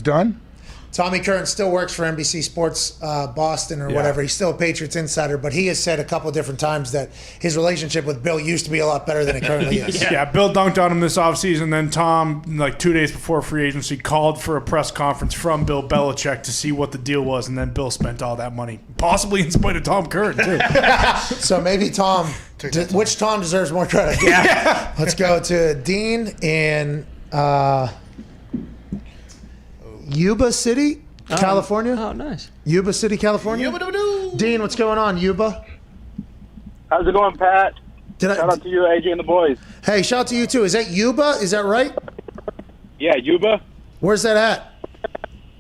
done? Tommy Curran still works for NBC Sports Boston or whatever. He's still a Patriots insider, but he has said a couple different times that his relationship with Bill used to be a lot better than it currently is. Yeah, Bill dunked on him this offseason. Then Tom, 2 days before free agency, called for a press conference from Bill Belichick to see what the deal was, and then Bill spent all that money, possibly in spite of Tom Curran, too. So maybe Tom, which Tom deserves more credit? Yeah. Let's go to Dean in Yuba City, California. Oh, nice. Yuba City, California. Dean, what's going on, Yuba? How's it going, Pat? Shout out to you, AJ, and the boys. Hey, shout out to you too. Is that Yuba? Is that right? Yeah, Yuba. Where's that at?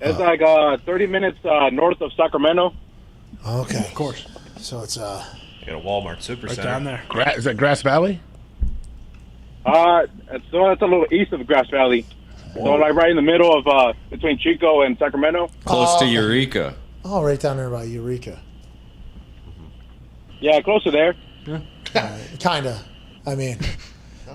It's 30 minutes north of Sacramento. Okay. Of course. So it's You got a Walmart Supercenter. down there. Is that Grass Valley? It's a little east of Grass Valley. So right in the middle of between Chico and Sacramento. Close to Eureka. Oh, right down there by Eureka. Yeah, close to there. Kinda. I mean,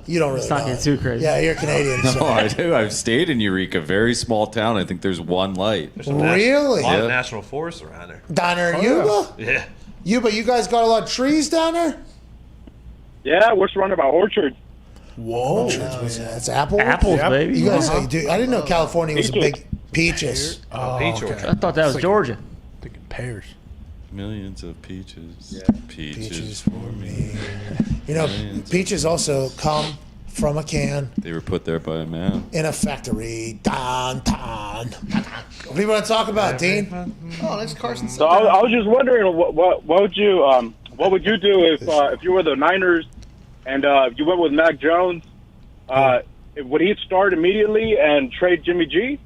you don't really It's not know getting it. too crazy. Yeah, you're Canadian. No, so. I do. I've stayed in Eureka, very small town. I think there's one light. Really? A lot of Yeah. national forests around there. Down there in Yuba? Yeah. Yuba, you guys got a lot of trees down there? Yeah, we're surrounded by orchards. Whoa. That's apple? Apples, baby. You guys, dude, I didn't know California was a big peaches. Peach orchard. I thought that was Georgia. Thinking pears. Millions of peaches. Peaches for me. You know, peaches also come from a can They were put there by a man. in a factory downtown. What do you want to talk about, Dean? Oh, that's Carson. So I was just wondering, what would you do if you were the Niners and you went with Mac Jones? Would he start immediately and trade Jimmy G?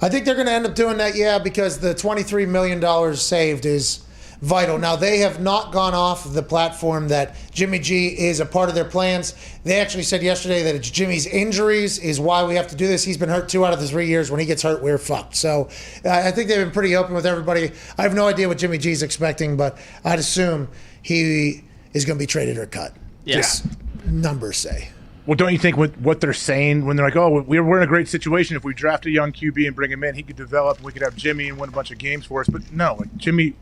I think they're going to end up doing that, because the $23 million saved is vital. Now, they have not gone off the platform that Jimmy G is a part of their plans. They actually said yesterday that it's Jimmy's injuries is why we have to do this. He's been hurt 2 out of the 3 years. When he gets hurt, we're fucked. So I think they've been pretty open with everybody. I have no idea what Jimmy G's expecting, but I'd assume he is going to be traded or cut. Yeah. Just numbers say. Well, don't you think what they're saying when they're like, oh, we're in a great situation. If we draft a young QB and bring him in, he could develop. We could have Jimmy and win a bunch of games for us. But no, like Jimmy,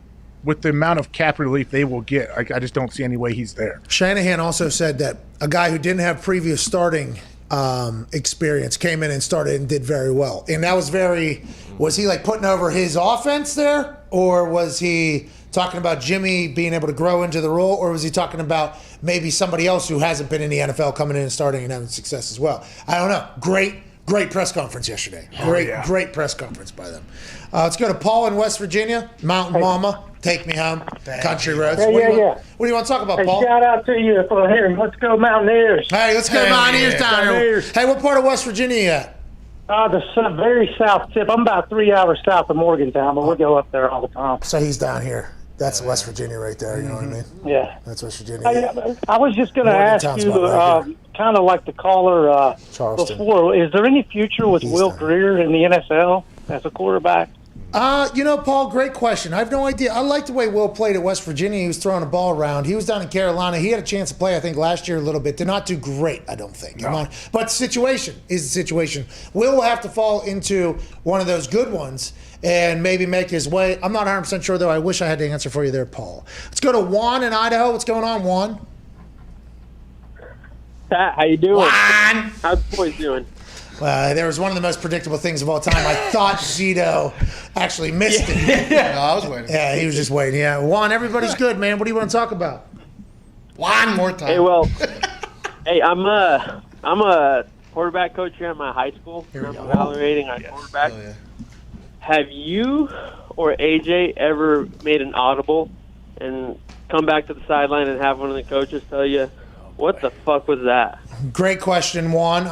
with the amount of cap relief they will get, I just don't see any way he's there. Shanahan also said that a guy who didn't have previous starting experience came in and started and did very well. And that was he like putting over his offense there? Or was he talking about Jimmy being able to grow into the role? Or was he talking about maybe somebody else who hasn't been in the NFL coming in and starting and having success as well? I don't know. Great press conference yesterday. Great press conference by them. Let's go to Paul in West Virginia. Mountain Mama, take me home. Country roads. What do you want to talk about, Paul? Shout out to you for here. Let's go Mountaineers. Hey, let's go Mountaineers down here. Hey, what part of West Virginia you at? The very south tip. I'm about 3 hours south of Morgantown, but we go up there all the time. So he's down here. That's West Virginia right there. You know what I mean? Yeah. That's West Virginia. I was just going to ask you, kind of like the caller before, is there any future with Will Greer in the NFL as a quarterback? Paul, great question. I have no idea. I like the way Will played at West Virginia. He was throwing the ball around. He was down in Carolina. He had a chance to play, I think, last year a little bit. Did not do great, I don't think. No. But the situation is the situation. Will will have to fall into one of those good ones and maybe make his way. I'm not 100% sure, though. I wish I had the answer for you there, Paul. Let's go to Juan in Idaho. What's going on, Juan? Pat, how you doing? Juan! How's the boys doing? There was one of the most predictable things of all time. I thought Zito actually missed it. No, I was waiting. Yeah, he was just waiting. Yeah, Juan, everybody's good, man. What do you want to talk about? One more time. Hey, well, I'm a quarterback coach here at my high school. I'm evaluating our quarterback. Oh, yeah. Have you or AJ ever made an audible and come back to the sideline and have one of the coaches tell you, what the fuck was that? Great question, Juan.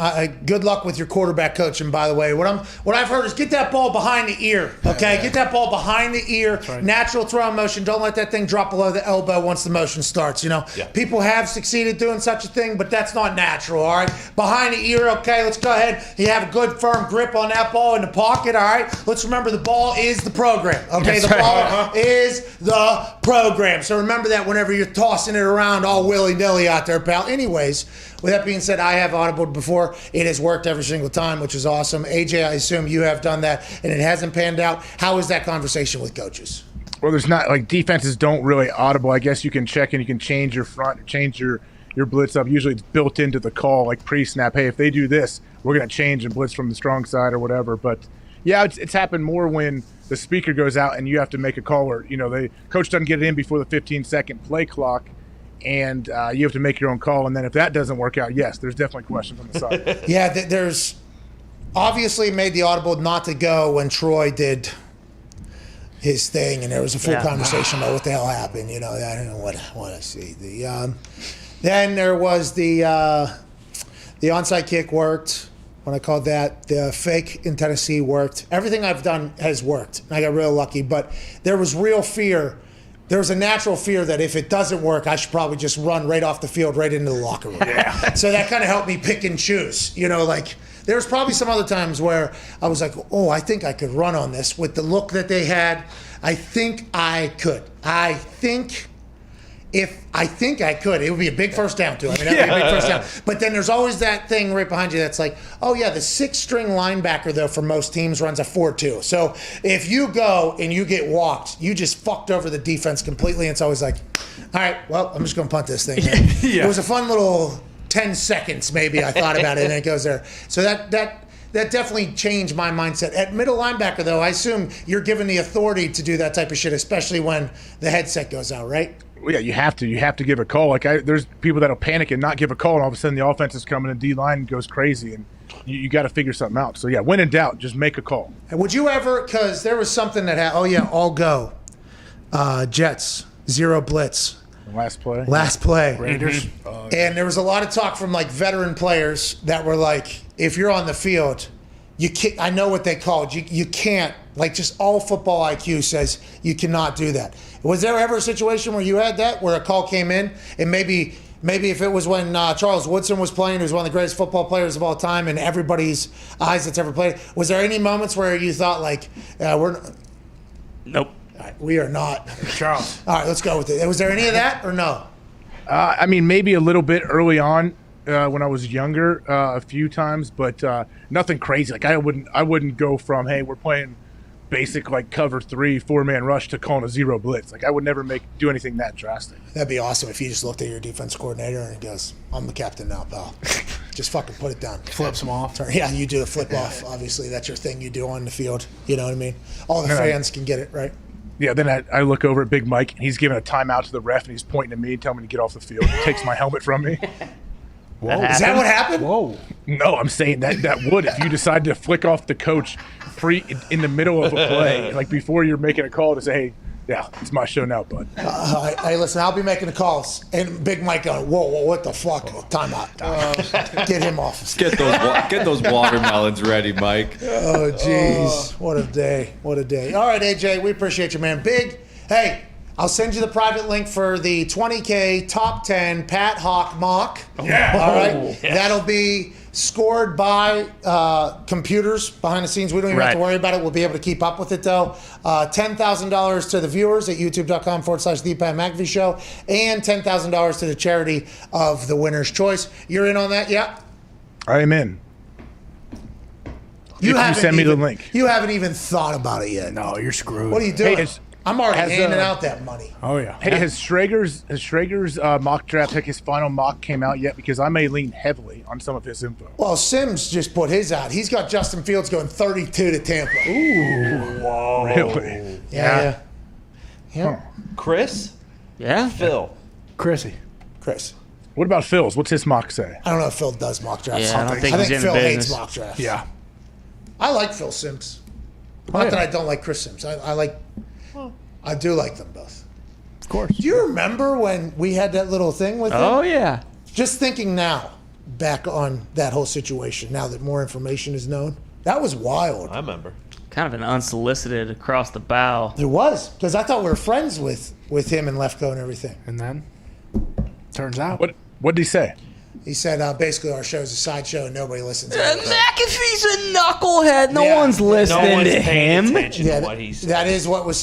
Good luck with your quarterback coaching, by the way. What I've heard is get that ball behind the ear, okay? Yeah. Get that ball behind the ear. Right. Natural throw motion. Don't let that thing drop below the elbow once the motion starts, Yeah. People have succeeded doing such a thing, but that's not natural, all right? Behind the ear, okay? Let's go ahead. You have a good, firm grip on that ball in the pocket, all right? Let's remember the ball is the program, okay? That's ball is the program. So remember that whenever you're tossing it around all willy-nilly out there, pal. Anyways, with that being said, I have audibled before. It has worked every single time, which is awesome. AJ, I assume you have done that, and it hasn't panned out. How is that conversation with coaches? Well, there's not, like, defenses don't really audible. I guess you can check and you can change your front, change your blitz up. Usually it's built into the call, like pre-snap. Hey, if they do this, we're going to change and blitz from the strong side or whatever. But, yeah, it's happened more when the speaker goes out and you have to make a call where, the coach doesn't get it in before the 15-second play clock. And you have to make your own call. And then if that doesn't work out, yes, there's definitely questions on the side. Yeah, there's obviously made the audible not to go when Troy did his thing, and there was a full conversation about what the hell happened. I don't know what I see. Then there was the onside kick worked when I called that. The fake in Tennessee worked. Everything I've done has worked. I got real lucky, but there was real fear. There was a natural fear that if it doesn't work, I should probably just run right off the field, right into the locker room. Yeah. So that kind of helped me pick and choose. There's probably some other times where I was like, oh, I think I could run on this with the look that they had. I think I could. I think I could. It would be a big first down, too. That would be a big first down. But then there's always that thing right behind you that's like, oh, yeah, the 6-string linebacker, though, for most teams runs a 4-2. So if you go and you get walked, you just fucked over the defense completely. And it's always like, all right, well, I'm just going to punt this thing. It was a fun little 10 seconds, maybe, I thought about it, and it goes there. So that definitely changed my mindset. At middle linebacker, though, I assume you're given the authority to do that type of shit, especially when the headset goes out, right? Well, yeah, you have to give a call. There's people that'll panic and not give a call, and all of a sudden the offense is coming and D-line goes crazy, and you got to figure something out. So, yeah, when in doubt, just make a call. And would you ever, because there was something that all go. Jets, 0 blitz. Last play. Raiders. And there was a lot of talk from, veteran players that were like, if you're on the field, you can't. I know what they call it. You can't. Like, just all football IQ says you cannot do that. Was there ever a situation where you had that, where a call came in, and maybe if it was when Charles Woodson was playing, who's one of the greatest football players of all time, and everybody's eyes that's ever played, was there any moments where you thought, like, we're... Nope. All right, we are not. Charles. All right, let's go with it. Was there any of that, or no? I mean, maybe a little bit early on when I was younger, a few times, but nothing crazy. Like, I wouldn't go from, hey, we're playing basic like cover 3 4-man rush to calling a 0 blitz. Like, I would never do anything that drastic. That'd be awesome if you just looked at your defense coordinator and he goes, I'm the captain now, pal. Just fucking put it down. Flips them off. Yeah, you do a flip off. Obviously, that's your thing you do on the field. You know what I mean? All the fans can get it, right? Yeah, then I look over at Big Mike, and he's giving a timeout to the ref, and he's pointing at me and telling me to get off the field. He takes my helmet from me. Whoa. Is that what happened? Whoa. No, I'm saying that would if you decide to flick off the coach free in the middle of a play, like before you're making a call to say, hey, yeah, it's my show now, bud. Hey, listen, I'll be making the calls. And Big Mike going, whoa, what the fuck? Timeout. Get him off. Get those watermelons ready, Mike. Oh, jeez. What a day. What a day. All right, AJ, we appreciate you, man. Big, hey, I'll send you the private link for the 20K Top 10 Pat Hawk mock. Yeah. All right. Yeah. That'll be scored by computers behind the scenes. We don't even have to worry about it. We'll be able to keep up with it, though. $10,000 to the viewers at youtube.com/The Pat McAfee Show, and $10,000 to the charity of the winner's choice. You're in on that? Yeah? I am in. You send me the link. You haven't even thought about it yet. No, you're screwed. What are you doing? Hey, I'm already handing out that money. Oh, yeah. Hey, has Schrager's mock draft pick, his final mock came out yet? Because I may lean heavily on some of his info. Well, Sims just put his out. He's got Justin Fields going 32 to Tampa. Ooh. Whoa. Really? Yeah. Huh. Chris? Yeah. Phil. Chris. What about Phil's? What's his mock say? I don't know if Phil does mock drafts. Yeah, I think Phil hates mock drafts. Yeah. I like Phil Sims. Not that I don't like Chris Sims. I do like them both. Of course. Do you remember when we had that little thing with him? Oh, yeah. Just thinking now, back on that whole situation, now that more information is known, that was wild. I remember. Kind of an unsolicited across the bow. It was, because I thought we were friends with him and Lefko and everything. And then, turns out. What did he say? He said, basically, our show's a sideshow and nobody listens to it. McAfee's a knucklehead. No one's listening to him. To what he said. That is what was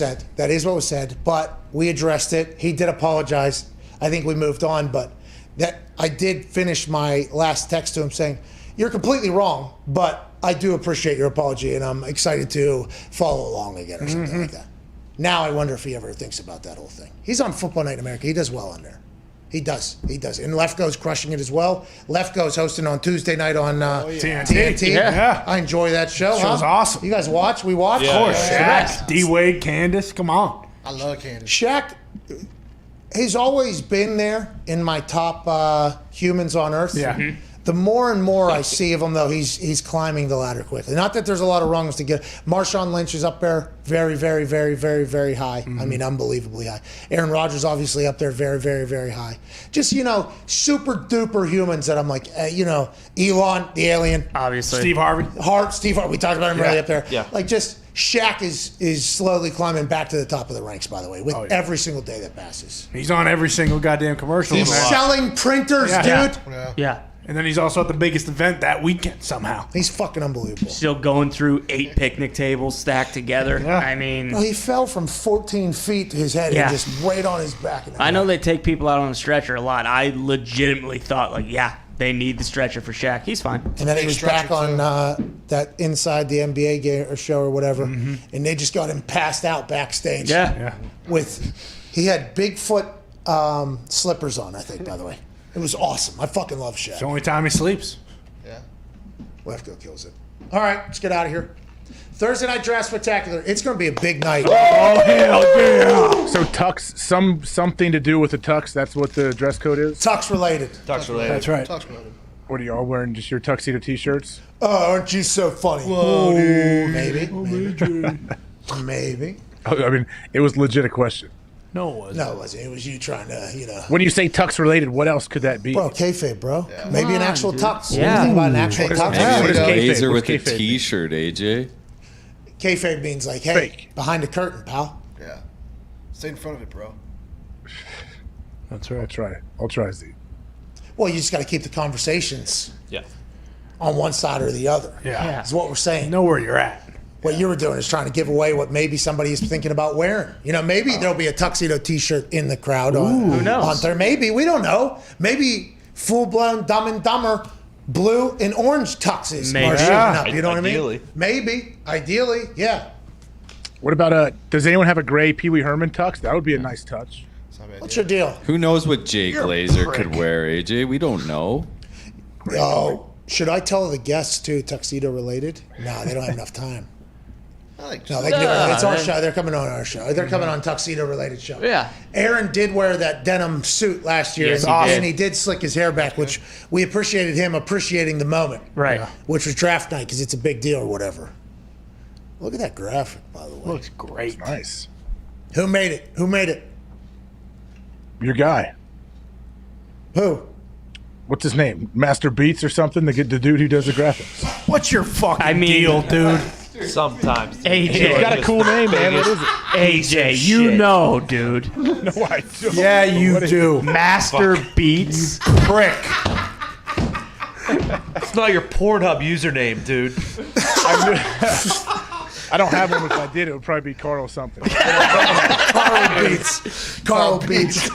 said. But we addressed it. He did apologize. I think we moved on. But that I did finish my last text to him saying, you're completely wrong, but I do appreciate your apology, and I'm excited to follow along again or something like that. Now I wonder if he ever thinks about that whole thing. He's on Football Night in America. He does well on there. He does. And Lefko's crushing it as well. Lefko's hosting on Tuesday night on TNT. Yeah. I enjoy that show. Show's awesome. You guys watch? We watch? Of course. Shaq, D-Wade, Candace, come on. I love Candace. Shaq, he's always been there in my top humans on earth. Yeah. Mm-hmm. The more and more I see of him, though, he's climbing the ladder quickly. Not that there's a lot of rungs to get. Marshawn Lynch is up there very, very, very, very, very high. I mean, unbelievably high. Aaron Rodgers obviously up there very, very, very high. Just, super duper humans that I'm like, Elon, the alien. Obviously. Steve Harvey. Steve Harvey. We talked about him really up there. Yeah. Like, just Shaq is slowly climbing back to the top of the ranks, by the way, with every single day that passes. He's on every single goddamn commercial. He's selling printers, dude. Yeah. And then he's also at the biggest event that weekend somehow. He's fucking unbelievable. Still going through 8 picnic tables stacked together. Yeah. I mean, he fell from 14 feet to his head and just right on his back. I know they take people out on a stretcher a lot. I legitimately thought, they need the stretcher for Shaq. He's fine. And then he was back on that Inside the NBA game or show or whatever, and they just got him passed out backstage. Yeah. He had Bigfoot slippers on, I think, by the way. It was awesome. I fucking love Shaq. It's the only time he sleeps. Yeah. Lefko kills it. All right, let's get out of here. Thursday Night Draft Spectacular. It's going to be a big night. Oh, hell yeah. So tux, something to do with the tux. That's what the dress code is? Tux related. Tux related. That's right. Tux related. What are y'all wearing? Just your tuxedo t-shirts? Oh, aren't you so funny? Whoa, dude. Maybe. I mean, it was legit a question. No, it wasn't. No, it wasn't. It was you trying to, When you say tux related, what else could that be? Bro, kayfabe, bro. Maybe an actual tux. Yeah. What do you think about an actual tux? Maybe a blazer with a T-shirt, AJ. Kayfabe means like, hey, behind the curtain, pal. Yeah. Stay in front of it, bro. That's right. I'll try, Z. Well, you just got to keep the conversations Yeah. on one side or the other. Yeah. Is what we're saying. Know where you're at. What you were doing is trying to give away what maybe somebody is thinking about wearing. Maybe there'll be a tuxedo T-shirt in the crowd. Who knows? On there. Maybe. We don't know. Maybe full-blown Dumb and Dumber blue and orange tuxes are showing up. You know what I mean? Maybe. Ideally, yeah. What about does anyone have a gray Pee Wee Herman tux? That would be a nice touch. What's your deal? Who knows what Jay You're a Glazer prick. could wear, AJ? We don't know. Oh, should I tell the guests too, tuxedo related? No, they don't have enough time. No, they can do it. It's our show. They're coming on our show. They're coming on tuxedo-related show. Yeah. Aaron did wear that denim suit last year, Yes, and he did slick his hair back, which we appreciated him appreciating the moment. Right. Which was draft night because it's a big deal or whatever. Look at that graphic, by the way. Looks great. Nice. Who made it? Who made it? Your guy. Who? What's his name? Master Beats or something? The dude who does the graphics. What's your fucking deal, dude? Sometimes. AJ. He's got a cool name, man. What is it? AJ, you know, dude. No, I don't. Yeah, you do. Master Beats. Prick. It's not your Pornhub username, dude. I don't have one. If I did, it would probably be Carl something. Carl Beats. Carl Beats.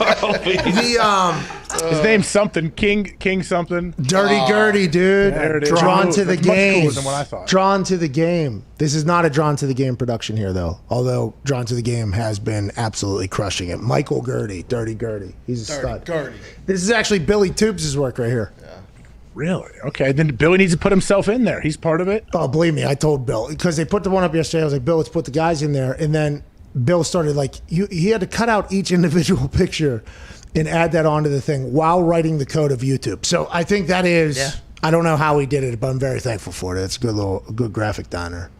His name's something. King something. Dirty Gertie, dude. There it is. Drawn to the That's much game. cooler than what I thought. Drawn to the game. This is not a Drawn to the Game production here, though. Although Drawn to the Game has been absolutely crushing it. Michael Gertie, Dirty Gertie. He's a stud. Gertie. This is actually Billy Tubes' work right here. Really? Okay. Then Billy needs to put himself in there. He's part of it. Oh, believe me, I told Bill because they put the one up yesterday. I was like, Bill, let's put the guys in there, and then Bill started like he had to cut out each individual picture and add that onto the thing while writing the code of YouTube. So I think that is. Yeah. I don't know how he did it, but I'm very thankful for it. It's a good graphic diner.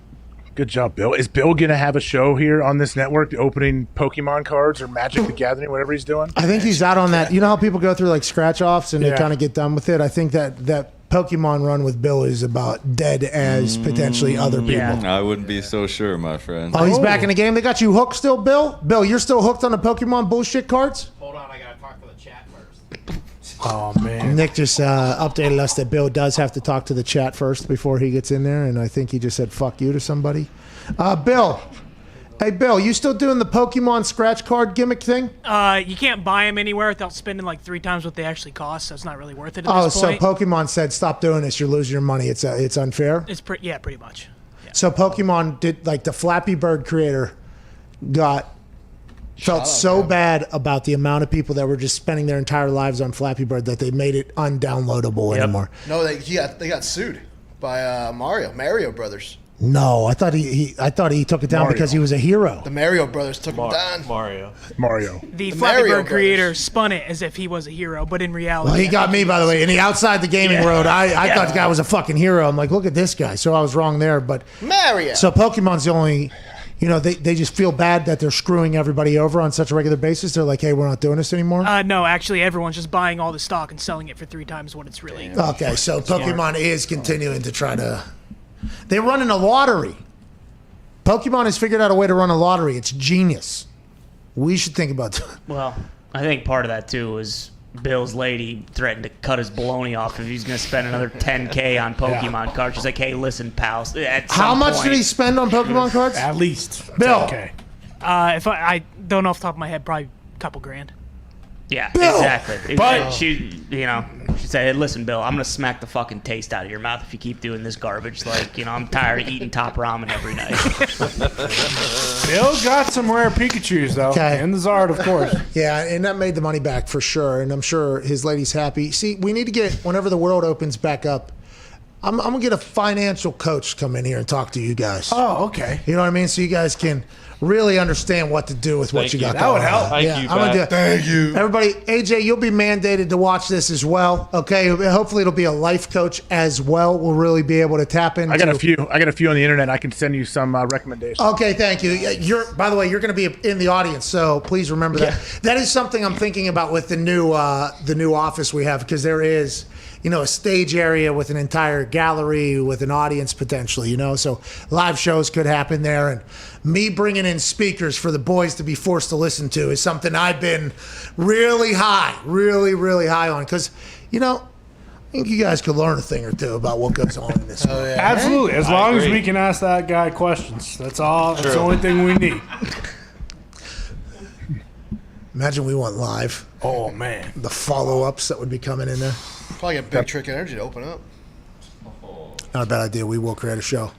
Good job, Bill. Is Bill going to have a show here on this network, opening Pokemon cards or Magic the Gathering, whatever he's doing? I think he's out on that. You know how people go through like scratch offs and they kind of get done with it? I think that Pokemon run with Bill is about dead as potentially other people. I wouldn't be so sure, my friend. Oh, he's back in the game. They got you hooked still, Bill? Bill, you're still hooked on the Pokemon bullshit cards? Hold on, I gotta talk to the chat first. Oh, man. Nick just updated us that Bill does have to talk to the chat first before he gets in there, and I think he just said fuck you to somebody. Bill. Hey, Bill, you still doing the Pokemon scratch card gimmick thing? You can't buy them anywhere without spending like 3 times what they actually cost, so it's not really worth it at this So point. Pokemon said, stop doing this. You're losing your money. It's unfair? It's pretty much. So Pokemon did, like the Flappy Bird creator felt so bad about the amount of people that were just spending their entire lives on Flappy Bird that they made it undownloadable anymore. No, they got sued by Mario Brothers. No, I thought he took it down because he was a hero. The Mario Brothers took him down. Mario. The Flappy Bird creator spun it as if he was a hero, but in reality... Well, he got me, by the way. And he outside the gaming world, I thought the guy was a fucking hero. I'm like, look at this guy. So I was wrong there. But Mario. So Pokemon's the only... they just feel bad that they're screwing everybody over on such a regular basis. They're like, hey, we're not doing this anymore? No, actually, everyone's just buying all the stock and selling it for 3 times what it's really... Okay, so Pokemon is continuing to try to... They're running a lottery. Pokemon has figured out a way to run a lottery. It's genius. We should think about that. Well, I think part of that, too, was Bill's lady threatened to cut his baloney off if he's going to spend another $10K on Pokemon cards. She's like, hey, listen, pals. How much did he spend on Pokemon cards? At least Bill. $10K. If I don't know off the top of my head, probably a couple grand. Yeah, Bill! exactly. But- she said, hey, listen, Bill, I'm going to smack the fucking taste out of your mouth if you keep doing this garbage. Like, I'm tired of eating top ramen every night. Bill got some rare Pikachus, though. Okay. And the Zard, of course. Yeah, and that made the money back for sure. And I'm sure his lady's happy. See, we need to get, whenever the world opens back up, I'm going to get a financial coach to come in here and talk to you guys. Oh, okay. You know what I mean? So you guys can really understand what to do with what you got. That would help. Thank you, I'm gonna do it. Thank you. Everybody, AJ, you'll be mandated to watch this as well. Okay, hopefully it'll be a life coach as well. We'll really be able to tap into. I got a few on the internet. I can send you some recommendations. Okay, thank you. By the way, you're going to be in the audience, so please remember that. That is something I'm thinking about with the new office we have, because there is, a stage area with an entire gallery with an audience potentially, so live shows could happen there. And me bringing in speakers for the boys to be forced to listen to is something I've been really high on, because, I think you guys could learn a thing or two about what goes on in this world. Absolutely. As long as we can ask that guy questions. That's all. That's the only thing we need. Imagine we went live. Oh, man. The follow-ups that would be coming in there. Probably get Big Trick Energy to open up. Not a bad idea. We will create a show.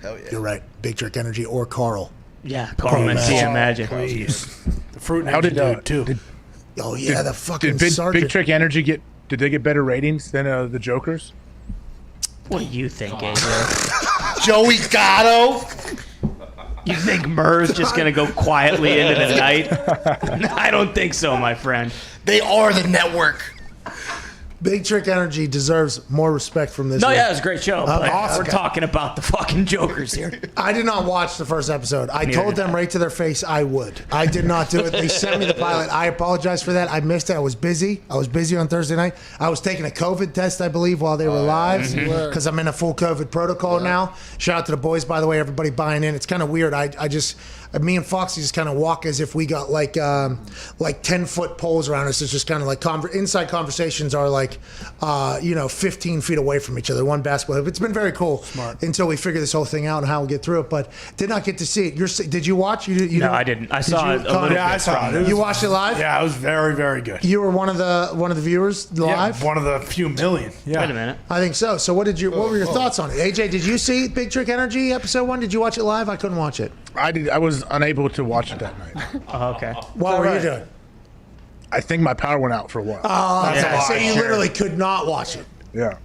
Hell yeah. You're right. Big Trick Energy or Carl. Yeah, Carl Mencia Magic. Please. The fruit How did too. The fucking did sergeant. Big Trick Energy did they get better ratings than the Jokers? What do you think, AJ? Joey Gatto. You think Murr's just going to go quietly into the night? I don't think so, my friend. They are the network. Big Trick Energy deserves more respect from this. No, room. yeah, it was a great show. But Awesome. We're talking about the fucking Jokers here. I did not watch the first episode. I told them right to their face I would. I did not do it. They sent me the pilot. I apologize for that. I missed it. I was busy. On Thursday night. I was taking a COVID test, I believe, while they were live, because I'm in a full COVID protocol now. Shout out to the boys, by the way, everybody buying in. It's kind of weird. Me and Foxy just kind of walk as if we got like 10-foot poles around us. It's just kind of like inside conversations are like 15 feet away from each other. One basketball. It's been very cool. Smart. Until we figure this whole thing out and how we get through it. But did not get to see it. Did you watch? No, I didn't. I saw it. I saw it. You watched it live? Yeah, it was very, very good. You were one of the viewers live? Yeah, one of the few million. Yeah. Wait a minute. I think so. So what were your thoughts on it? AJ, did you see Big Trick Energy episode 1? Did you watch it live? I couldn't watch it. I did. I was unable to watch it that night. Oh, okay. What were you doing? I think my power went out for a while. Oh, so you literally could not watch it. Yeah.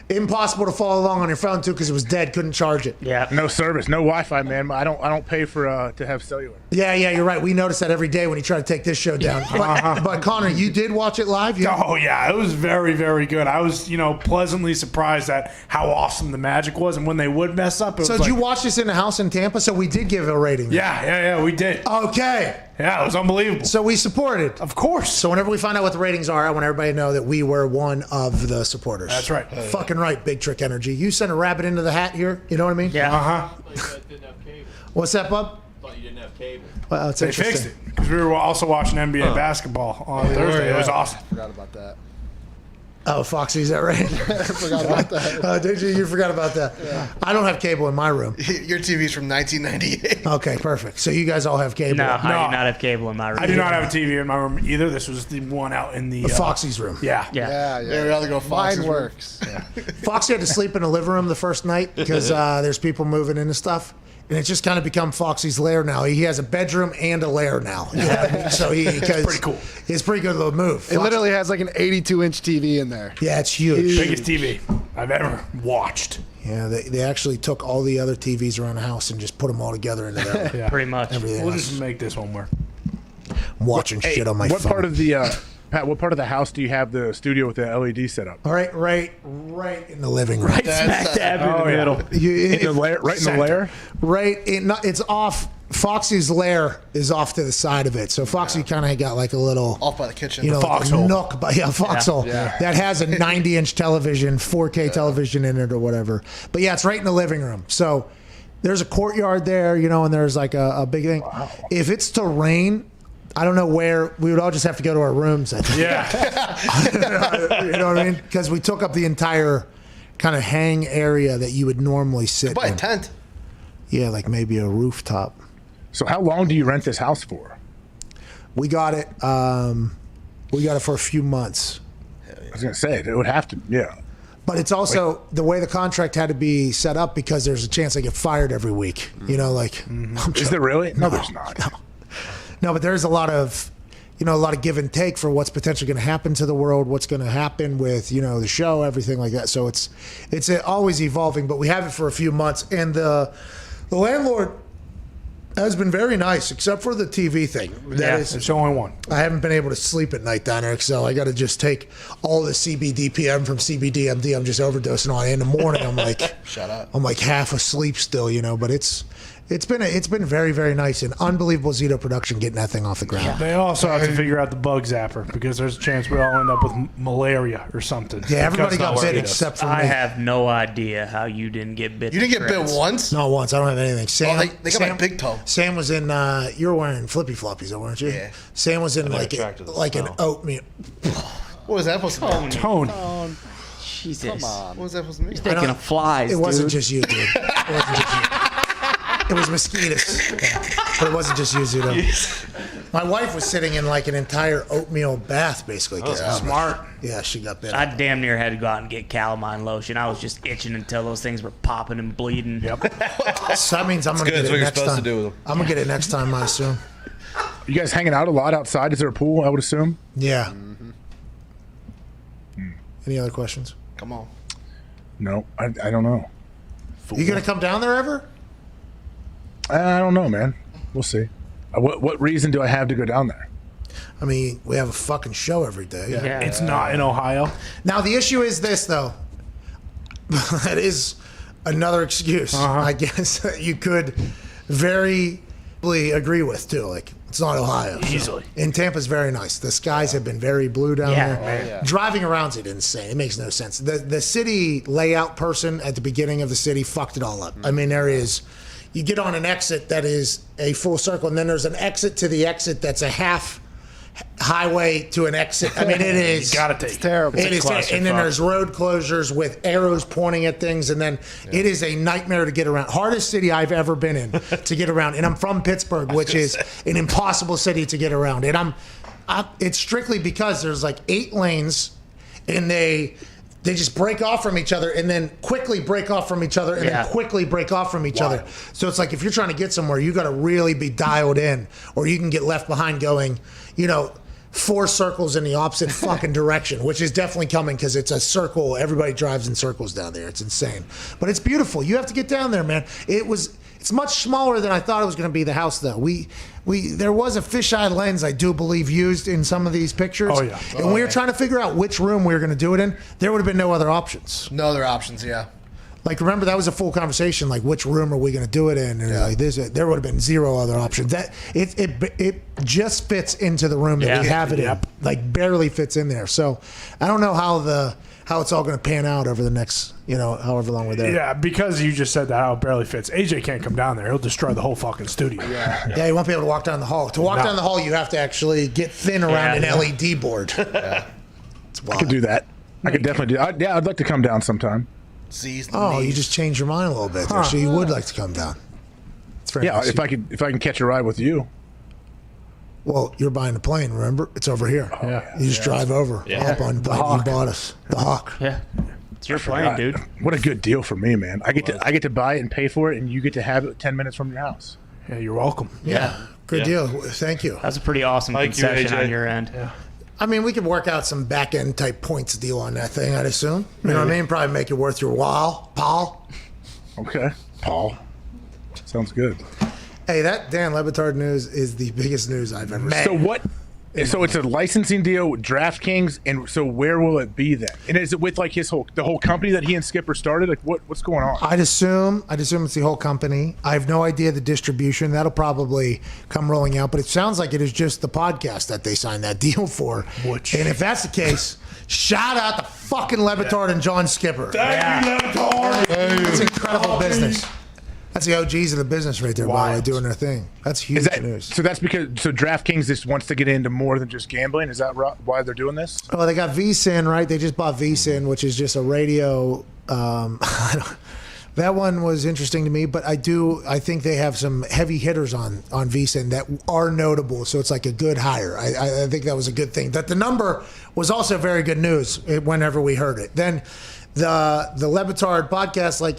Impossible to follow along on your phone too because it was dead. Couldn't charge it. Yeah. No service, no Wi-Fi, man. I don't pay for to have cellular. Yeah, you're right. We notice that every day when you try to take this show down. But Connor, you did watch it live? Oh yeah, it was very, very good. I was pleasantly surprised at how awesome the magic was, and when they would mess up. It was did you watch this in the house in Tampa? So we did give it a rating. Yeah, we did. Okay. Yeah, it was unbelievable. So we supported. Of course. So whenever we find out what the ratings are, I want everybody to know that we were one of the supporters. That's right. Fucking right, Big Trick Energy. You sent a rabbit into the hat here. You know what I mean? Yeah. What's that, bub? Thought you didn't have cable. Well, that's They interesting. fixed it because we were also watching NBA basketball on Thursday. It was awesome. Forgot about that. Oh, Foxy, is that right? I forgot about that. Did you? You forgot about that. Yeah. I don't have cable in my room. Your TV's from 1998. Okay, perfect. So you guys all have cable. No, I do not have cable in my room. I do not have a TV in my room either. This was the one out in the Foxy's room. Yeah. Yeah. We'd rather go Foxy's Mine room. works. Yeah. Foxy had to sleep in the living room the first night because there's people moving into stuff. And it's just kind of become Foxy's lair now. He has a bedroom and a lair now. Yeah. So it's pretty cool. It's pretty good little move. It literally has like an 82-inch TV in there. Yeah, it's huge. Biggest TV I've ever watched. Yeah, they actually took all the other TVs around the house and just put them all together into that. Yeah. Pretty much. We'll just make this one work. I'm watching shit on my phone. What part of the Pat? What part of the house do you have the studio with the LED set up? All right, right in the living room. Right smack dab in the middle. In the lair, right in the lair. Right, it's off. Foxy's lair is off to the side of it, so Foxy kind of got like a little Off by the kitchen. like foxhole. a nook, foxhole that has a 90-inch television, 4K television in it or whatever. But yeah, it's right in the living room. So there's a courtyard there, and there's like a big thing. Wow. If it's to rain, I don't know where. We would all just have to go to our rooms, I think. Yeah. You know what I mean? Because we took up the entire kind of hang area that you would normally sit Buy in. a tent. Yeah, like maybe a rooftop. So how long do you rent this house for? We got it. We got it for a few months. I was gonna say it would have to. Yeah. But it's also the way the contract had to be set up because there's a chance I get fired every week. Is there really? No, there's not. No, but there's a lot of, a lot of give and take for what's potentially going to happen to the world, what's going to happen with, the show, everything like that. So it's always evolving, but we have it for a few months. And the landlord Has been very nice, except for the TV thing. It's the only one. I haven't been able to sleep at night down there, so I got to just take all the CBDPM from CBDMD. I'm just overdosing on it. In the morning, I'm like, shut up. I'm like half asleep still, but it's been very, very nice and unbelievable Zito production getting that thing off the ground. They also have to figure out the bug zapper because there's a chance we all end up with malaria or something. Yeah, everybody got bit except for me. I have no idea how you didn't get bit. You didn't get bit once? Not once. I don't have anything. Sam, they got my big toe. Sam was in. You were wearing flippy floppies, though, weren't you? Yeah. Sam was in like an oatmeal. What was that supposed to mean? Tone. Jesus. Come on. What was that supposed to mean? He's taking a flies. It wasn't dude. just you, dude. It wasn't just you. It was mosquitoes. But it wasn't just you, Zudo. My wife was sitting in like an entire oatmeal bath, basically. Smart. Yeah, she got bit. I damn near had to go out and get calamine lotion. I was just itching until those things were popping and bleeding. Yep. So that means I'm going to get it next time. I'm going to get it next time, I assume. You guys hanging out a lot outside? Is there a pool, I would assume? Yeah. Mm-hmm. Any other questions? Come on. No, I don't know. You going to come down there ever? I don't know, man. We'll see. What reason do I have to go down there? I mean, we have a fucking show every day. Yeah. It's not in Ohio. Now, the issue is this, though. That is another excuse, I guess, you could very agree with, too. Like, it's not Ohio. Easily. And Tampa's very nice. The skies have been very blue down there. Man. Driving around's insane. It makes no sense. The city layout person at the beginning of the city fucked it all up. I mean, there is... You get on an exit that is a full circle, and then there's an exit to the exit that's a half highway to an exit. I mean, it is. You gotta take. It's terrible. It is, and then there's road closures with arrows pointing at things, and then it is a nightmare to get around. Hardest city I've ever been in to get around, and I'm from Pittsburgh, which is an impossible city to get around. And it's strictly because there's like 8 lanes, and they just break off from each other and then quickly break off from each other and then quickly break off from each other. So it's like if you're trying to get somewhere, you got to really be dialed in, or you can get left behind going, 4 circles in the opposite fucking direction, which is definitely coming because it's a circle. Everybody drives in circles down there. It's insane. But it's beautiful. You have to get down there, man. It's much smaller than I thought it was going to be, the house, though. There was a fisheye lens, I do believe, used in some of these pictures. Oh, yeah. And we were trying to figure out which room we were going to do it in. There would have been no other options. No other options, yeah. Like, remember, that was a full conversation, like, which room are we going to do it in? And like this, there would have been 0 other options. That it just fits into the room that we have it in. Like, barely fits in there. So I don't know how it's all going to pan out over the next, however long we're there. Yeah, because you just said that how it barely fits. AJ can't come down there. He'll destroy the whole fucking studio. Yeah, you won't be able to walk down the hall. To walk down the hall, you have to actually get thin around an LED board. It's wild. I could do that. I could definitely do that. I'd like to come down sometime. You just changed your mind a little bit there, so you would like to come down. It's very nice. If I can catch a ride with you. Well, you're buying the plane, remember? It's over here. You just drive over. Hop on the Hawk. You bought us. The Hawk. Yeah. It's your plane, dude. What a good deal for me, man. I get to buy it and pay for it, and you get to have it 10 minutes from your house. Yeah, you're welcome. Yeah. Good deal. Thank you. That's a pretty awesome concession on your end. Yeah. I mean, we could work out some back-end type points deal on that thing, I'd assume. You know what I mean? Probably make it worth your while. Paul? Okay. Paul. Sounds good. Hey, that Dan Le Batard news is the biggest news I've ever seen. So what? So it's a licensing deal with DraftKings, and so where will it be then? And is it with like the whole company that he and Skipper started? Like what's going on? I'd assume it's the whole company. I have no idea the distribution. That'll probably come rolling out, but it sounds like it is just the podcast that they signed that deal for. And if that's the case, shout out to fucking Le Batard and John Skipper. Thank you, Le Batard. It's incredible business. That's the OGs of the business right there, by the way, doing their thing. That's huge news. So that's because DraftKings just wants to get into more than just gambling. Is that why they're doing this? Well, they got VSiN, right? They just bought VSiN, which is just a radio. That one was interesting to me, but I think they have some heavy hitters on VSiN that are notable. So it's like a good hire. I think that was a good thing. That the number was also very good news whenever we heard it. Then the Le Batard podcast, like,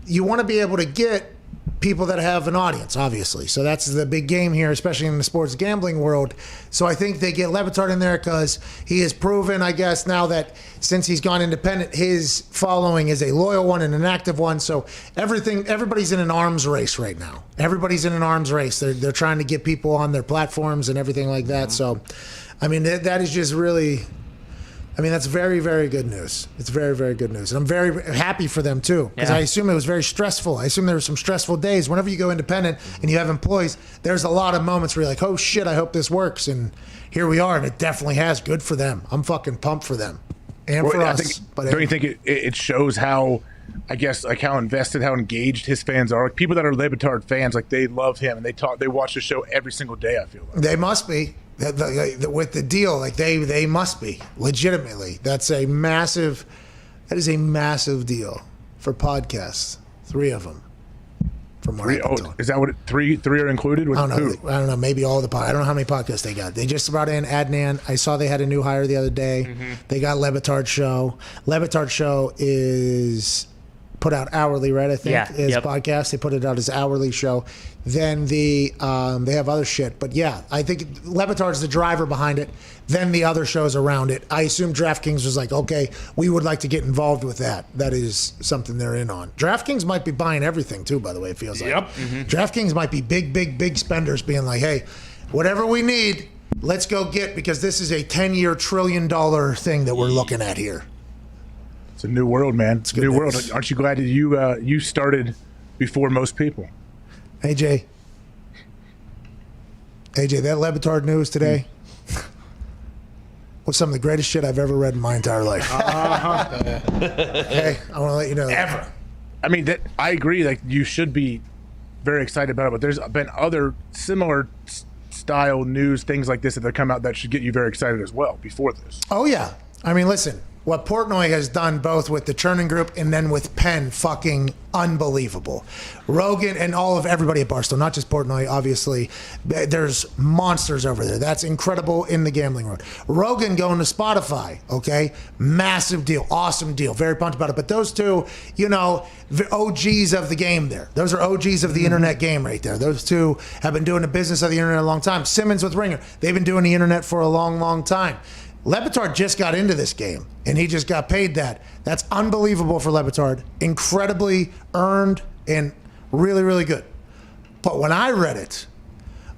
you want to be able to get people that have an audience, obviously. So that's the big game here, especially in the sports gambling world. So I think they get Le Batard in there because he has proven, I guess, now that since he's gone independent, his following is a loyal one and an active one. So everybody's in an arms race right now. Everybody's in an arms race. They're trying to get people on their platforms and everything like that. So, I mean, that is just really... I mean, that's very, very good news. It's very, very good news. And I'm very happy for them, too, because I assume it was very stressful. I assume there were some stressful days. Whenever you go independent and you have employees, there's a lot of moments where you're like, oh, shit, I hope this works. And here we are, and it definitely has. Good for them. I'm fucking pumped for them and for us. Don't you think it shows how, I guess, like how invested, how engaged his fans are? Like people that are Le Batard fans, like they love him, and they watch the show every single day, I feel like. They must be. With the deal, like they must be legitimately. That is a massive deal for podcasts. 3 of them. From what is that what three are included? With I don't know. Maybe all the I don't know how many podcasts they got. They just brought in Adnan. I saw they had a new hire the other day. They got Le Batard Show. Le Batard Show is put out hourly, right? I think his podcast. They put it out as hourly show. Then they have other shit, but yeah, I think Le Batard's the driver behind it. Then the other shows around it. I assume DraftKings was like, okay, we would like to get involved with that. That is something they're in on. DraftKings might be buying everything too, by the way. It feels like DraftKings might be big spenders, being like, hey, whatever we need, let's go get, because this is a 10-year $1 trillion thing that we're looking at here. It's a new world, man. It's a new world. Aren't you glad that you started before most people? AJ, that Le Batard news today was some of the greatest shit I've ever read in my entire life. Okay, I want to let you know. Ever. I mean, I agree. Like, you should be very excited about it, but there's been other similar style news, things like this that have come out that should get you very excited as well before this. Oh, yeah. I mean, listen. What Portnoy has done both with the Chernin Group and then with Penn, fucking unbelievable. Rogan and everybody at Barstool, not just Portnoy, obviously. There's monsters over there. That's incredible in the gambling world. Rogan going to Spotify, okay? Massive deal, awesome deal. Very pumped about it. But those two, the OGs of the game there. Those are OGs of the internet game right there. Those two have been doing the business of the internet a long time. Simmons with Ringer, they've been doing the internet for a long, long time. Le Batard just got into this game, and he just got paid that. That's unbelievable for Le Batard. Incredibly earned and really, really good. But when I read it,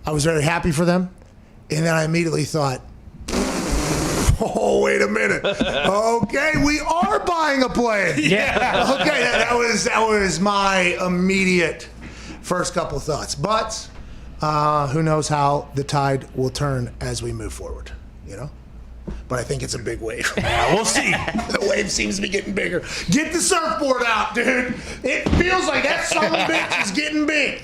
I was very happy for them, and then I immediately thought, oh, wait a minute. Okay, we are buying a plane. Yeah. Okay, that was my immediate first couple thoughts. But who knows how the tide will turn as we move forward, But I think it's a big wave. Yeah, we'll see. The wave seems to be getting bigger. Get the surfboard out, dude. It feels like that son of a bitch is getting big,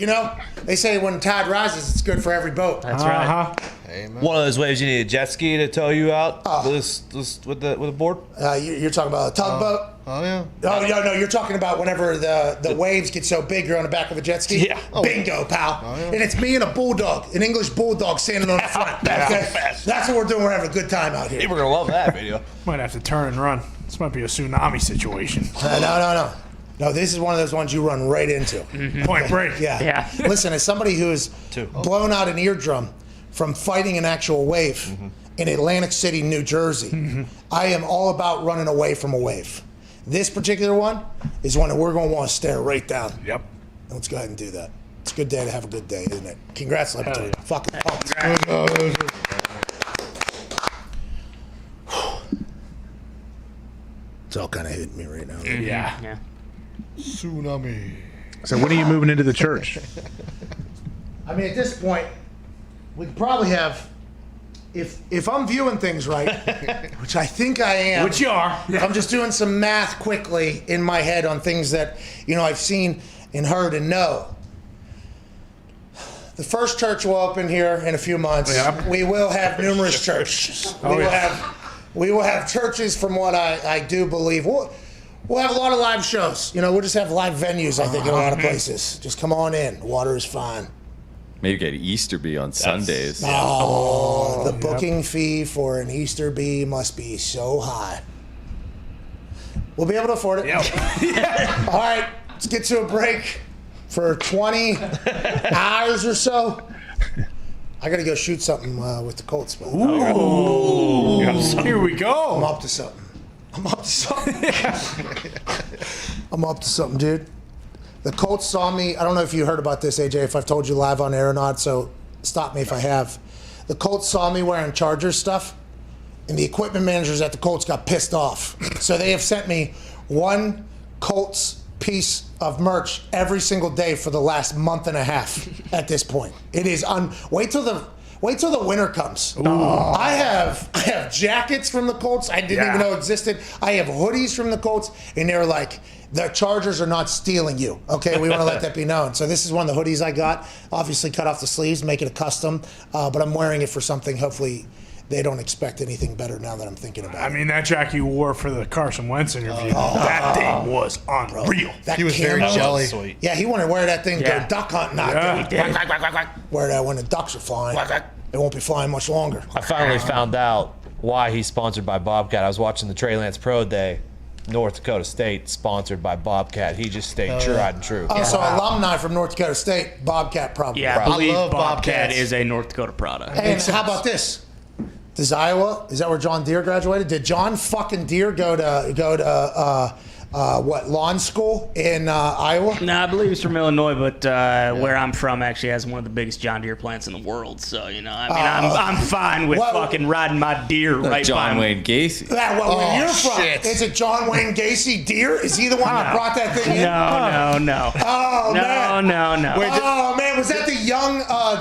They say when the tide rises, it's good for every boat. That's right. Amen. One of those waves you need a jet ski to tow you out with the board. You're talking about a tugboat? Oh, yeah. Oh, no, you're talking about whenever the waves get so big, you're on the back of a jet ski? Yeah. Bingo, pal. Oh, yeah. And it's me and a bulldog, an English bulldog standing on the front. Okay? That's what we're doing. We're having a good time out here. People are going to love that video. Might have to turn and run. This might be a tsunami situation. No, this is one of those ones you run right into. Point break. Yeah. Listen, as somebody who's blown out an eardrum from fighting an actual wave in Atlantic City, New Jersey, I am all about running away from a wave. This particular one is one that we're going to want to stare right down. Yep. Let's go ahead and do that. It's a good day to have a good day, isn't it? Congrats, Le Batard. Fucking pumped. It's all kind of hitting me right now. Yeah. Tsunami. So when are you moving into the church? I mean, at this point, we could probably have, if I'm viewing things right, which I think I am. Which you are. I'm just doing some math quickly in my head on things that, I've seen and heard and know. The first church will open here in a few months. Yeah. We will have numerous churches. We will have churches from what I do believe. We'll have a lot of live shows. We'll just have live venues, I think, in a lot of places. Just come on in. Water is fine. Maybe get Easter bee on Sundays. The booking fee for an Easter bee must be so high. We'll be able to afford it. Yep. All right, let's get to a break. for 20 hours or so. I got to go shoot something with the Colts. Man. Ooh. Here we go. I'm up to something, dude. The Colts saw me. I don't know if you heard about this, AJ, if I've told you live on air or not, so stop me if I have. The Colts saw me wearing Chargers stuff, and the equipment managers at the Colts got pissed off. So they have sent me one Colts piece of merch every single day for the last month and a half at this point. It is wait till the winter comes. I have jackets from the Colts I didn't even know existed. I have hoodies from the Colts, and they're like, the Chargers are not stealing you. Okay, we want to let that be known. So this is one of the hoodies I got. Obviously cut off the sleeves, make it a custom, but I'm wearing it for something. Hopefully they don't expect anything better now that I'm thinking about it. I mean, that jacket you wore for the Carson Wentz interview, that thing was unreal. He was very jelly. Sweet. Yeah, he wanted to wear that thing, go duck hunting out there. Wear that when the ducks are flying. They won't be flying much longer. I finally found out why he's sponsored by Bobcat. I was watching the Trey Lance Pro Day. North Dakota State sponsored by Bobcat. He just stayed tried and true. Also, alumni from North Dakota State, Bobcat probably. Yeah, I believe Bobcat is a North Dakota product. And how about this? Does Iowa? Is that where John Deere graduated? Did John fucking Deere go to lawn school in Iowa? No, I believe he's from Illinois, but where I'm from actually has one of the biggest John Deere plants in the world. So, you know, I mean, I'm fine with fucking riding my deer right John by Wayne Gacy. Where you're from? Is it John Wayne Gacy Deere? Is he the one that brought that thing in? No. Oh, man. No. Oh, man, was that the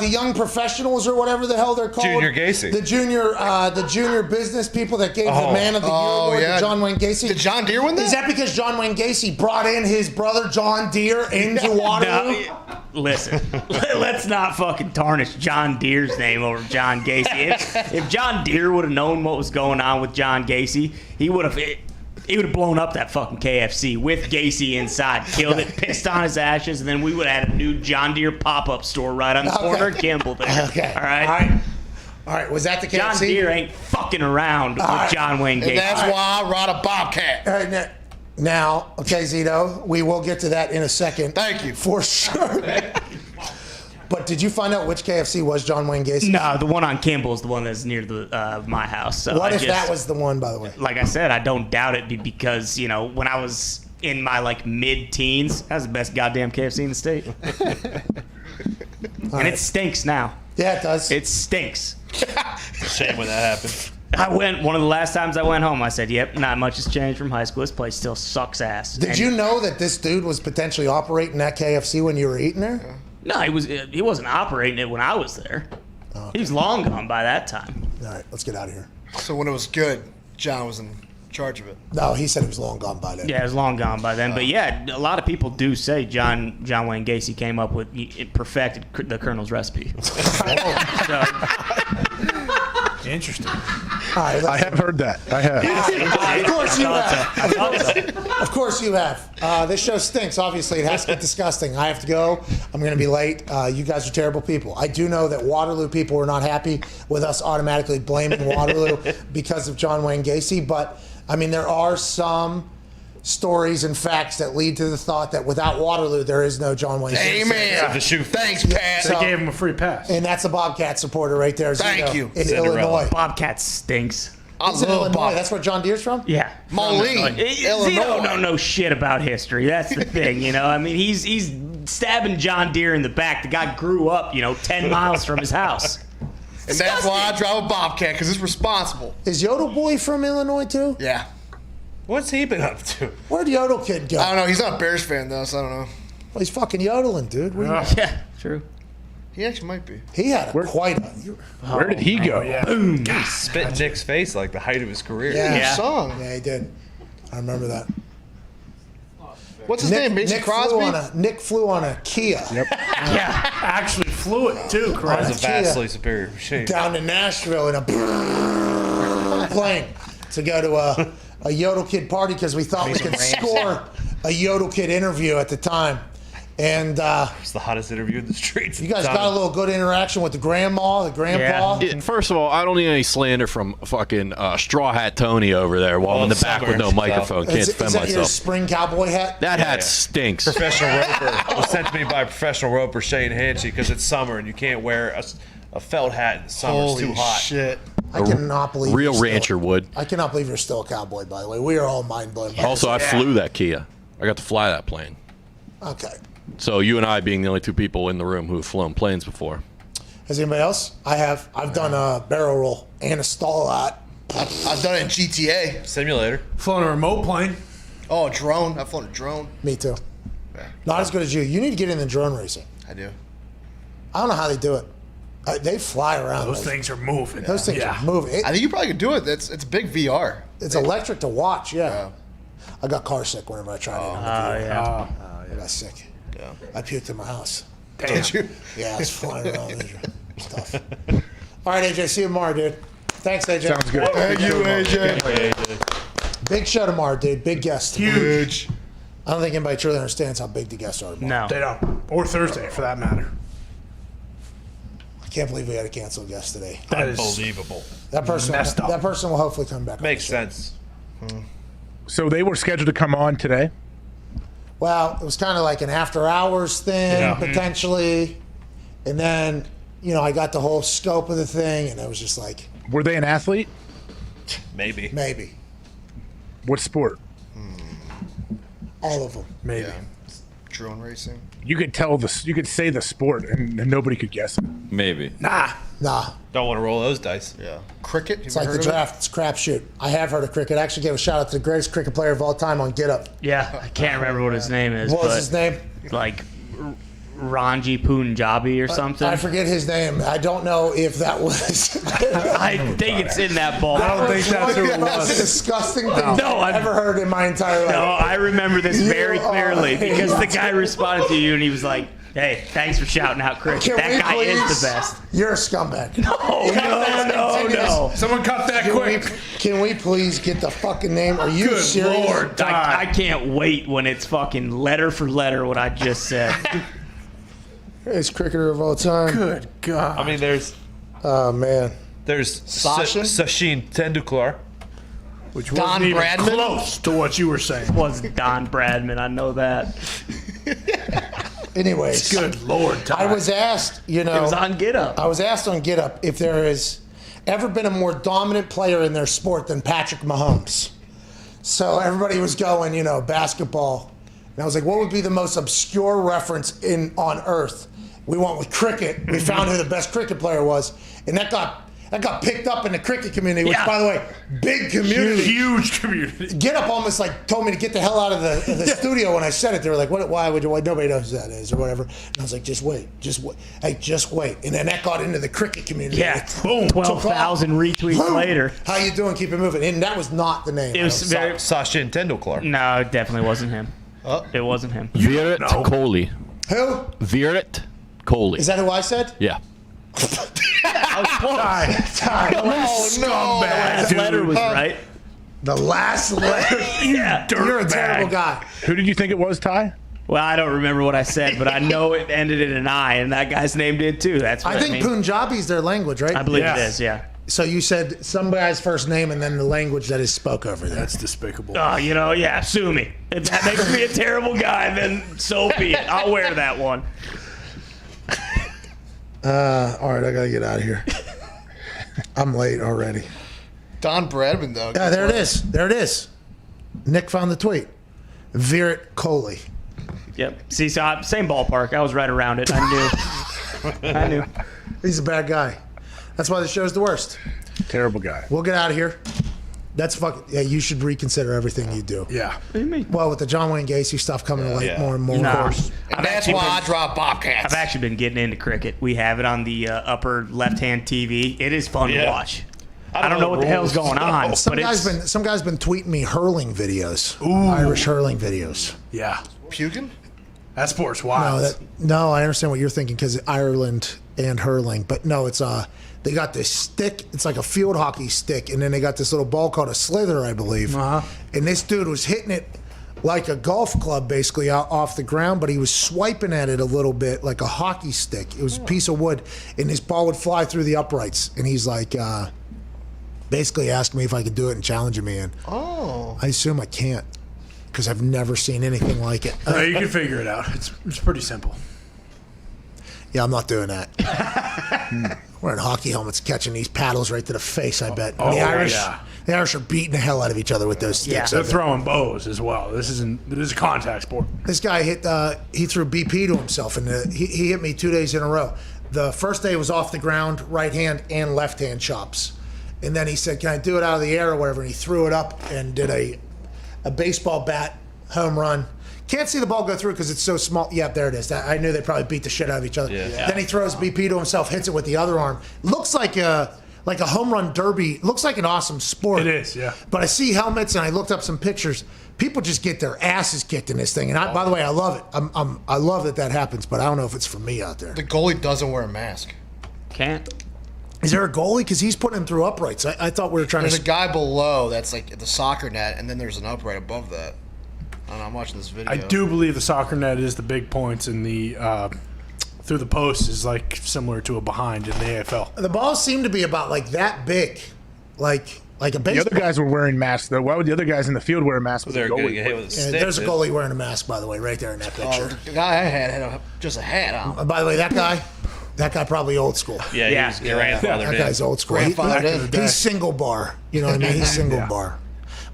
young professionals or whatever the hell they're called? Junior Gacy. The junior business people that gave the Man of the Year award to John Wayne Gacy. Did John Deere win that? Is that because John Wayne Gacy brought in his brother John Deere into Waterloo? Listen, let's not fucking tarnish John Deere's name over John Gacy. If John Deere would have known what was going on with John Gacy, he would have blown up that fucking KFC with Gacy inside, killed it, pissed on his ashes, and then we would have had a new John Deere pop-up store right on the corner of Kimball there. Okay. All right. Was that the KFC? John Deere ain't fucking around with John Wayne Gacy. And that's why I ride a Bobcat. All right, now, okay, Zito, we will get to that in a second. Thank you. For sure. But did you find out which KFC was John Wayne Gacy? No, the one on Kimball is the one that's near my house. So what if that was the one, by the way? Like I said, I don't doubt it because, you know, when I was in my, mid-teens, that was the best goddamn KFC in the state. And it stinks now. Yeah, it does. It stinks. Shame when that happened. One of the last times I went home, I said, yep, not much has changed from high school. This place still sucks ass. Did you know that this dude was potentially operating that KFC when you were eating there? No, he wasn't operating it when I was there. Okay. He was long gone by that time. All right, let's get out of here. So when it was good, John was in charge of it. No, he said it was long gone by then. Yeah, it was long gone by then. But yeah, a lot of people do say John Wayne Gacy came up with, it perfected the Colonel's recipe. Interesting. Right, I have heard that. I have. Of course you have. Of course you have. This show stinks. Obviously, it has to get disgusting. I have to go. I'm going to be late. You guys are terrible people. I do know that Waterloo people were not happy with us automatically blaming Waterloo because of John Wayne Gacy. But, I mean, there are some stories and facts that lead to the thought that without Waterloo, there is no John Wayne Gacy. Amen. Thanks, Pat. They gave him a free pass. And that's a Bobcat supporter right there. Thank you. In Illinois. Bobcat stinks. I love Illinois. That's where John Deere's from? Yeah. Moline, Illinois. Don't know shit about history. That's the thing, you know. I mean, he's stabbing John Deere in the back. The guy grew up, 10 miles from his house. And that's why I drive a Bobcat, because it's responsible. Is Yodel Boy from Illinois, too? Yeah. What's he been up to? Where'd Yodel Kid go? I don't know. He's not a Bears fan, though, so I don't know. Well, he's fucking yodeling, dude. Yeah, true. He actually might be. He had quite a... Where did he go? Yeah. Boom. He spit in Nick's face like the height of his career. Yeah. Song. Yeah, he did. I remember that. What's his name? Mason Crosby? Nick flew on a Kia. Yep. Yeah, actually flew it, too, That correct? was a vastly superior machine. Down to Nashville in a plane to go to a Yodel Kid party because we thought we could score a Yodel Kid interview at the time. And it's the hottest interview in the streets. You guys got a little good interaction with the grandma, the grandpa. First of all, I don't need any slander from fucking Straw Hat Tony over there while I'm in the back with no microphone. Can't defend is that myself. your spring cowboy hat? That hat stinks. Professional roper was sent to me by a professional roper, Shane Hanchy, because it's summer and you can't wear a felt hat in the summer. It's too hot. Shit. I cannot believe Real you're rancher would. I cannot believe you're still a cowboy, by the way. We are all mind blown. Also, I flew that Kia. I got to fly that plane. Okay. So you and I being the only two people in the room who have flown planes before. Has anybody else? I have. I've done a barrel roll and a stall lot. I've done it in GTA. Simulator. Flown a remote plane. Oh, a drone. I've flown a drone. Me too. Not as good as you. You need to get in the drone racing. I do. I don't know how they do it. They fly around. Those things are moving. Those things are moving. I think you probably could do it. It's big VR. It's electric to watch. Yeah. I got car sick whenever I tried it. I got sick. Yeah. I puked in my house. Did you? Yeah, I was flying around. It was tough. All right, AJ. See you tomorrow, dude. Thanks, AJ. Sounds good. Thank you, AJ. Big show tomorrow, dude. Big guest. Huge. I don't think anybody truly understands how big the guests are tomorrow. No. They don't. Or Thursday, for that matter. I can't believe we had to cancel a guest today. That is unbelievable. That person. Messed up. That person will hopefully come back. Makes sense. So they were scheduled to come on today? Well, it was kind of like an after-hours thing, potentially. And then, I got the whole scope of the thing, and I was just like... Were they an athlete? Maybe. Maybe. What sport? All of them. Maybe. Yeah. Drone racing. You could you could say the sport and nobody could guess it. Maybe. Nah. Don't want to roll those dice. Yeah. Cricket. It's like the draft. It's crapshoot. I have heard of cricket. I actually gave a shout out to the greatest cricket player of all time on Get Up. Yeah, I can't remember what his name is. What was his name? Like Ranji Punjabi or something. I forget his name. I don't know if that was. I think it's in that ball. I don't think that's who it was. That's a disgusting thing No, I've ever heard in my entire life. No, I remember this very clearly because the guy responded to you and he was like, "Hey, thanks for shouting out cricket. That guy is the best." You're a scumbag. No. Someone cut that quick. Can we please get the fucking name? Are you Good serious? Lord, I can't wait when it's fucking letter for letter what I just said. Greatest cricketer of all time. Good God. I mean, there's man. There's Sachin? Sachin Tendulkar. Which Don wasn't even Bradman? close to what you were saying. It was Don Bradman, I know that. Anyways, Good Lord, Todd. I was asked, It was on Get Up. I was asked on Get Up if there has ever been a more dominant player in their sport than Patrick Mahomes. So everybody was going, basketball. And I was like, what would be the most obscure reference on earth? We went with cricket. We found who the best cricket player was. And that got picked up in the cricket community, which, by the way, big community. Huge community. Get Up almost told me to get the hell out of the studio when I said it. They were like, why nobody knows who that is or whatever. And I was like, just wait. Hey, just wait. And then that got into the cricket community. Yeah, boom, 12,000 retweets later. How you doing? Keep it moving. And that was not the name. It was very... Sachin Tendulkar. No, it definitely wasn't him. It wasn't him. Virat Kohli. Who? Virat Kohli. Is that who I said? Yeah. Ty. The last letter was right. The last letter? Yeah. You're a terrible guy. Who did you think it was, Ty? Well, I don't remember what I said, but I know it ended in an I, and that guy's name did too. That's what I think Punjabi is their language, right? I believe it is, yeah. So you said some guy's first name and then the language that is spoke over there. That's despicable. Sue me. If that makes me a terrible guy, then so be it. I'll wear that one. All right, I gotta get out of here. I'm late already. Don Bradman, though. Yeah, there it is. Nick found the tweet. Virat Kohli. Yep. See, so same ballpark. I was right around it. I knew. He's a bad guy. That's why the show's the worst. Terrible guy. We'll get out of here. That's fucking. Yeah, you should reconsider everything you do. Yeah. What do you mean? Well, with the John Wayne Gacy stuff coming to light more and more. Nah. Of course. And that's why I drop Bobcats. I've actually been getting into cricket. We have it on the upper left-hand TV. It is fun to watch. I don't know what the hell's going on. Some guy's been tweeting me hurling videos. Ooh. Irish hurling videos. Yeah. Puking? That sport's wild. No, I understand what you're thinking because Ireland and hurling, but no, it's they got this stick. It's like a field hockey stick, and then they got this little ball called a slither, I believe. And this dude was hitting it like a golf club basically off the ground, but he was swiping at it a little bit like a hockey stick. It was a piece of wood, and his ball would fly through the uprights. And he's like, basically asked me if I could do it and challenging me. And I assume I can't because I've never seen anything like it. No, you can figure it out. It's pretty simple. Yeah, I'm not doing that. Wearing hockey helmets, catching these paddles right to the face, I bet. Oh, The Irish are beating the hell out of each other with those sticks. They're throwing bows as well. This is a contact sport. This guy he threw BP to himself, and he hit me 2 days in a row. The first day was off the ground, right hand and left hand chops. And then he said, can I do it out of the air or whatever? And he threw it up and did a baseball bat home run. Can't see the ball go through because it's so small. Yeah, there it is. I knew they probably beat the shit out of each other. Yeah. Then he throws BP to himself, hits it with the other arm. Looks like a home run derby. Looks like an awesome sport. It is, yeah. But I see helmets and I looked up some pictures. People just get their asses kicked in this thing. And by the way, I love it. I love that happens, but I don't know if it's for me out there. The goalie doesn't wear a mask. Can't. Is there a goalie? Because he's putting him through uprights. I thought we were trying There's to... a guy below that's like the soccer net, and then there's an upright above that. I don't know, I'm watching this video. I do believe the soccer net is the big points, and the through the post is like similar to a behind in the AFL. The balls seem to be about like that big, like a baseball. The other guys were wearing masks, though. Why would the other guys in the field wear a mask? They're going to get hit with a stick. There's a goalie wearing a mask, by the way, right there in that picture. The guy I had just a hat on. By the way, that guy probably old school. Yeah, he was grandfathered That guy's old school. He's single bar. You know what I mean? He's single bar.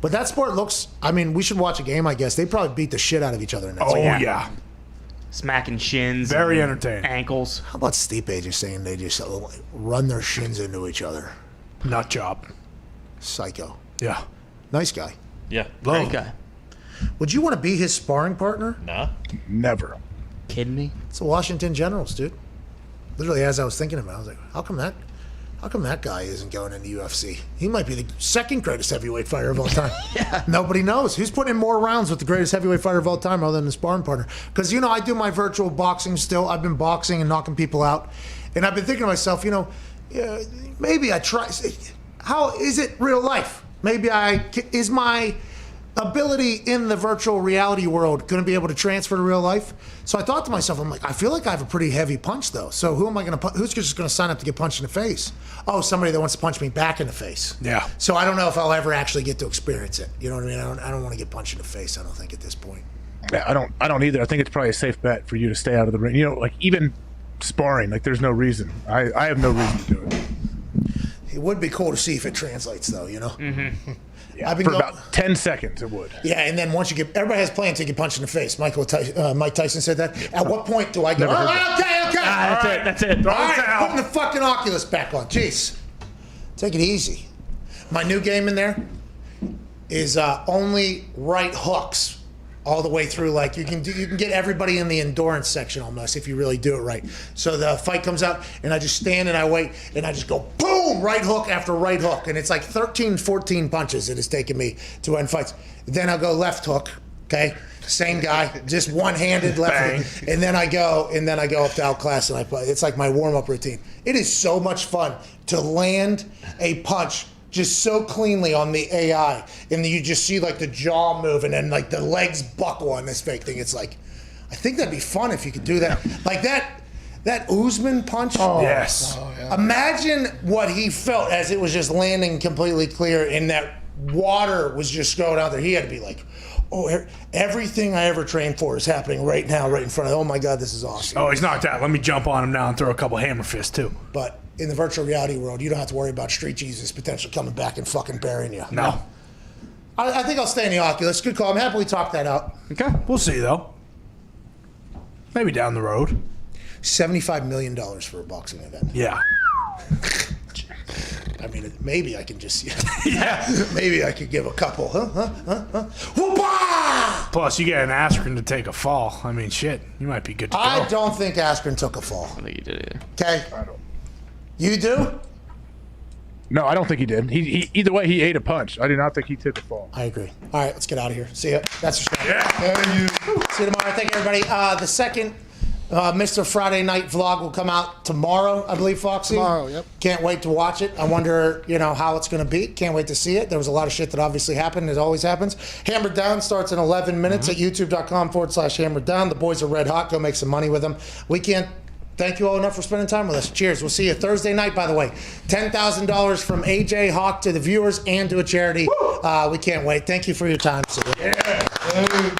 But that sport looks, I mean, we should watch a game, I guess. They probably beat the shit out of each other in that sport. Yeah. Smacking shins. Very entertaining. Ankles. How about Stipe just saying they just run their shins into each other? Nut job. Psycho. Yeah. Nice guy. Yeah. Great guy. Would you want to be his sparring partner? Nah. Never. Kidding me? It's the Washington Generals, dude. Literally, as I was thinking about it, I was like, how come that guy isn't going into UFC? He might be the second greatest heavyweight fighter of all time. Nobody knows. Who's putting in more rounds with the greatest heavyweight fighter of all time other than the sparring partner? Because, I do my virtual boxing still. I've been boxing and knocking people out. And I've been thinking to myself, maybe I try. How is it real life? Maybe is my ability in the virtual reality world going to be able to transfer to real life? So I thought to myself, I'm like, I feel like I have a pretty heavy punch though. So who's just going to sign up to get punched in the face? Oh, somebody that wants to punch me back in the face. Yeah. So I don't know if I'll ever actually get to experience it. You know what I mean? I don't want to get punched in the face. I don't think at this point. Yeah, I don't either. I think it's probably a safe bet for you to stay out of the ring. Like even sparring, like there's no reason. I have no reason to do it. It would be cool to see if it translates though, Mm-hmm. Yeah, for about 10 seconds it would. Yeah, and then once everybody has plans to get punched in the face. Mike Tyson said that. At what point do I go, okay. That's it. All right, putting the fucking Oculus back on. Jeez. Take it easy. My new game in there is only right hooks all the way through. Like you can get everybody in the endurance section almost if you really do it right. So the fight comes out and I just stand and I wait and I just go boom, right hook after right hook, and it's like 13, 14 punches it has taken me to end fights. Then I'll go left hook, okay? Same guy, just one-handed left hook. And then I go up to outclass and I play. It's like my warm-up routine. It is so much fun to land a punch just so cleanly on the AI, and then you just see like the jaw move and then like the legs buckle on this fake thing. It's like, I think that'd be fun if you could do that. Like that Usman punch. Oh, yes. Oh, yeah. Imagine what he felt as it was just landing completely clear and that water was just going out there. He had to be like, oh, everything I ever trained for is happening right now, right in front of. Oh my God, this is awesome. Oh, he's knocked out. Let me jump on him now and throw a couple hammer fists too. But in the virtual reality world, you don't have to worry about Street Jesus potentially coming back and fucking burying you. No. I think I'll stay in the Oculus. Good call. I'm happy we talked that out. Okay. We'll see, though. Maybe down the road. $75 million for a boxing event. Yeah. I mean, maybe I can just... Yeah. Maybe I could give a couple. Whoop-ah! Plus, you get an Askren to take a fall. I mean, shit. You might be good to go. I don't think Askren took a fall. I don't think he did either. Okay. I don't. You do? No, I don't think he did. He either way, he ate a punch. I do not think he took a fall. I agree. All right, let's get out of here. See ya. That's your show. Yeah. See you tomorrow. Thank you, everybody. The second Mr. Friday Night Vlog will come out tomorrow, I believe, Foxy. Tomorrow, yep. Can't wait to watch it. I wonder, how it's going to be. Can't wait to see it. There was a lot of shit that obviously happened. It always happens. Hammered Down starts in 11 minutes at youtube.com/Hammered Down. The boys are red hot. Go make some money with them. We can't thank you all enough for spending time with us. Cheers. We'll see you Thursday night, by the way. $10,000 from AJ Hawk to the viewers and to a charity. We can't wait. Thank you for your time. See you. Yeah.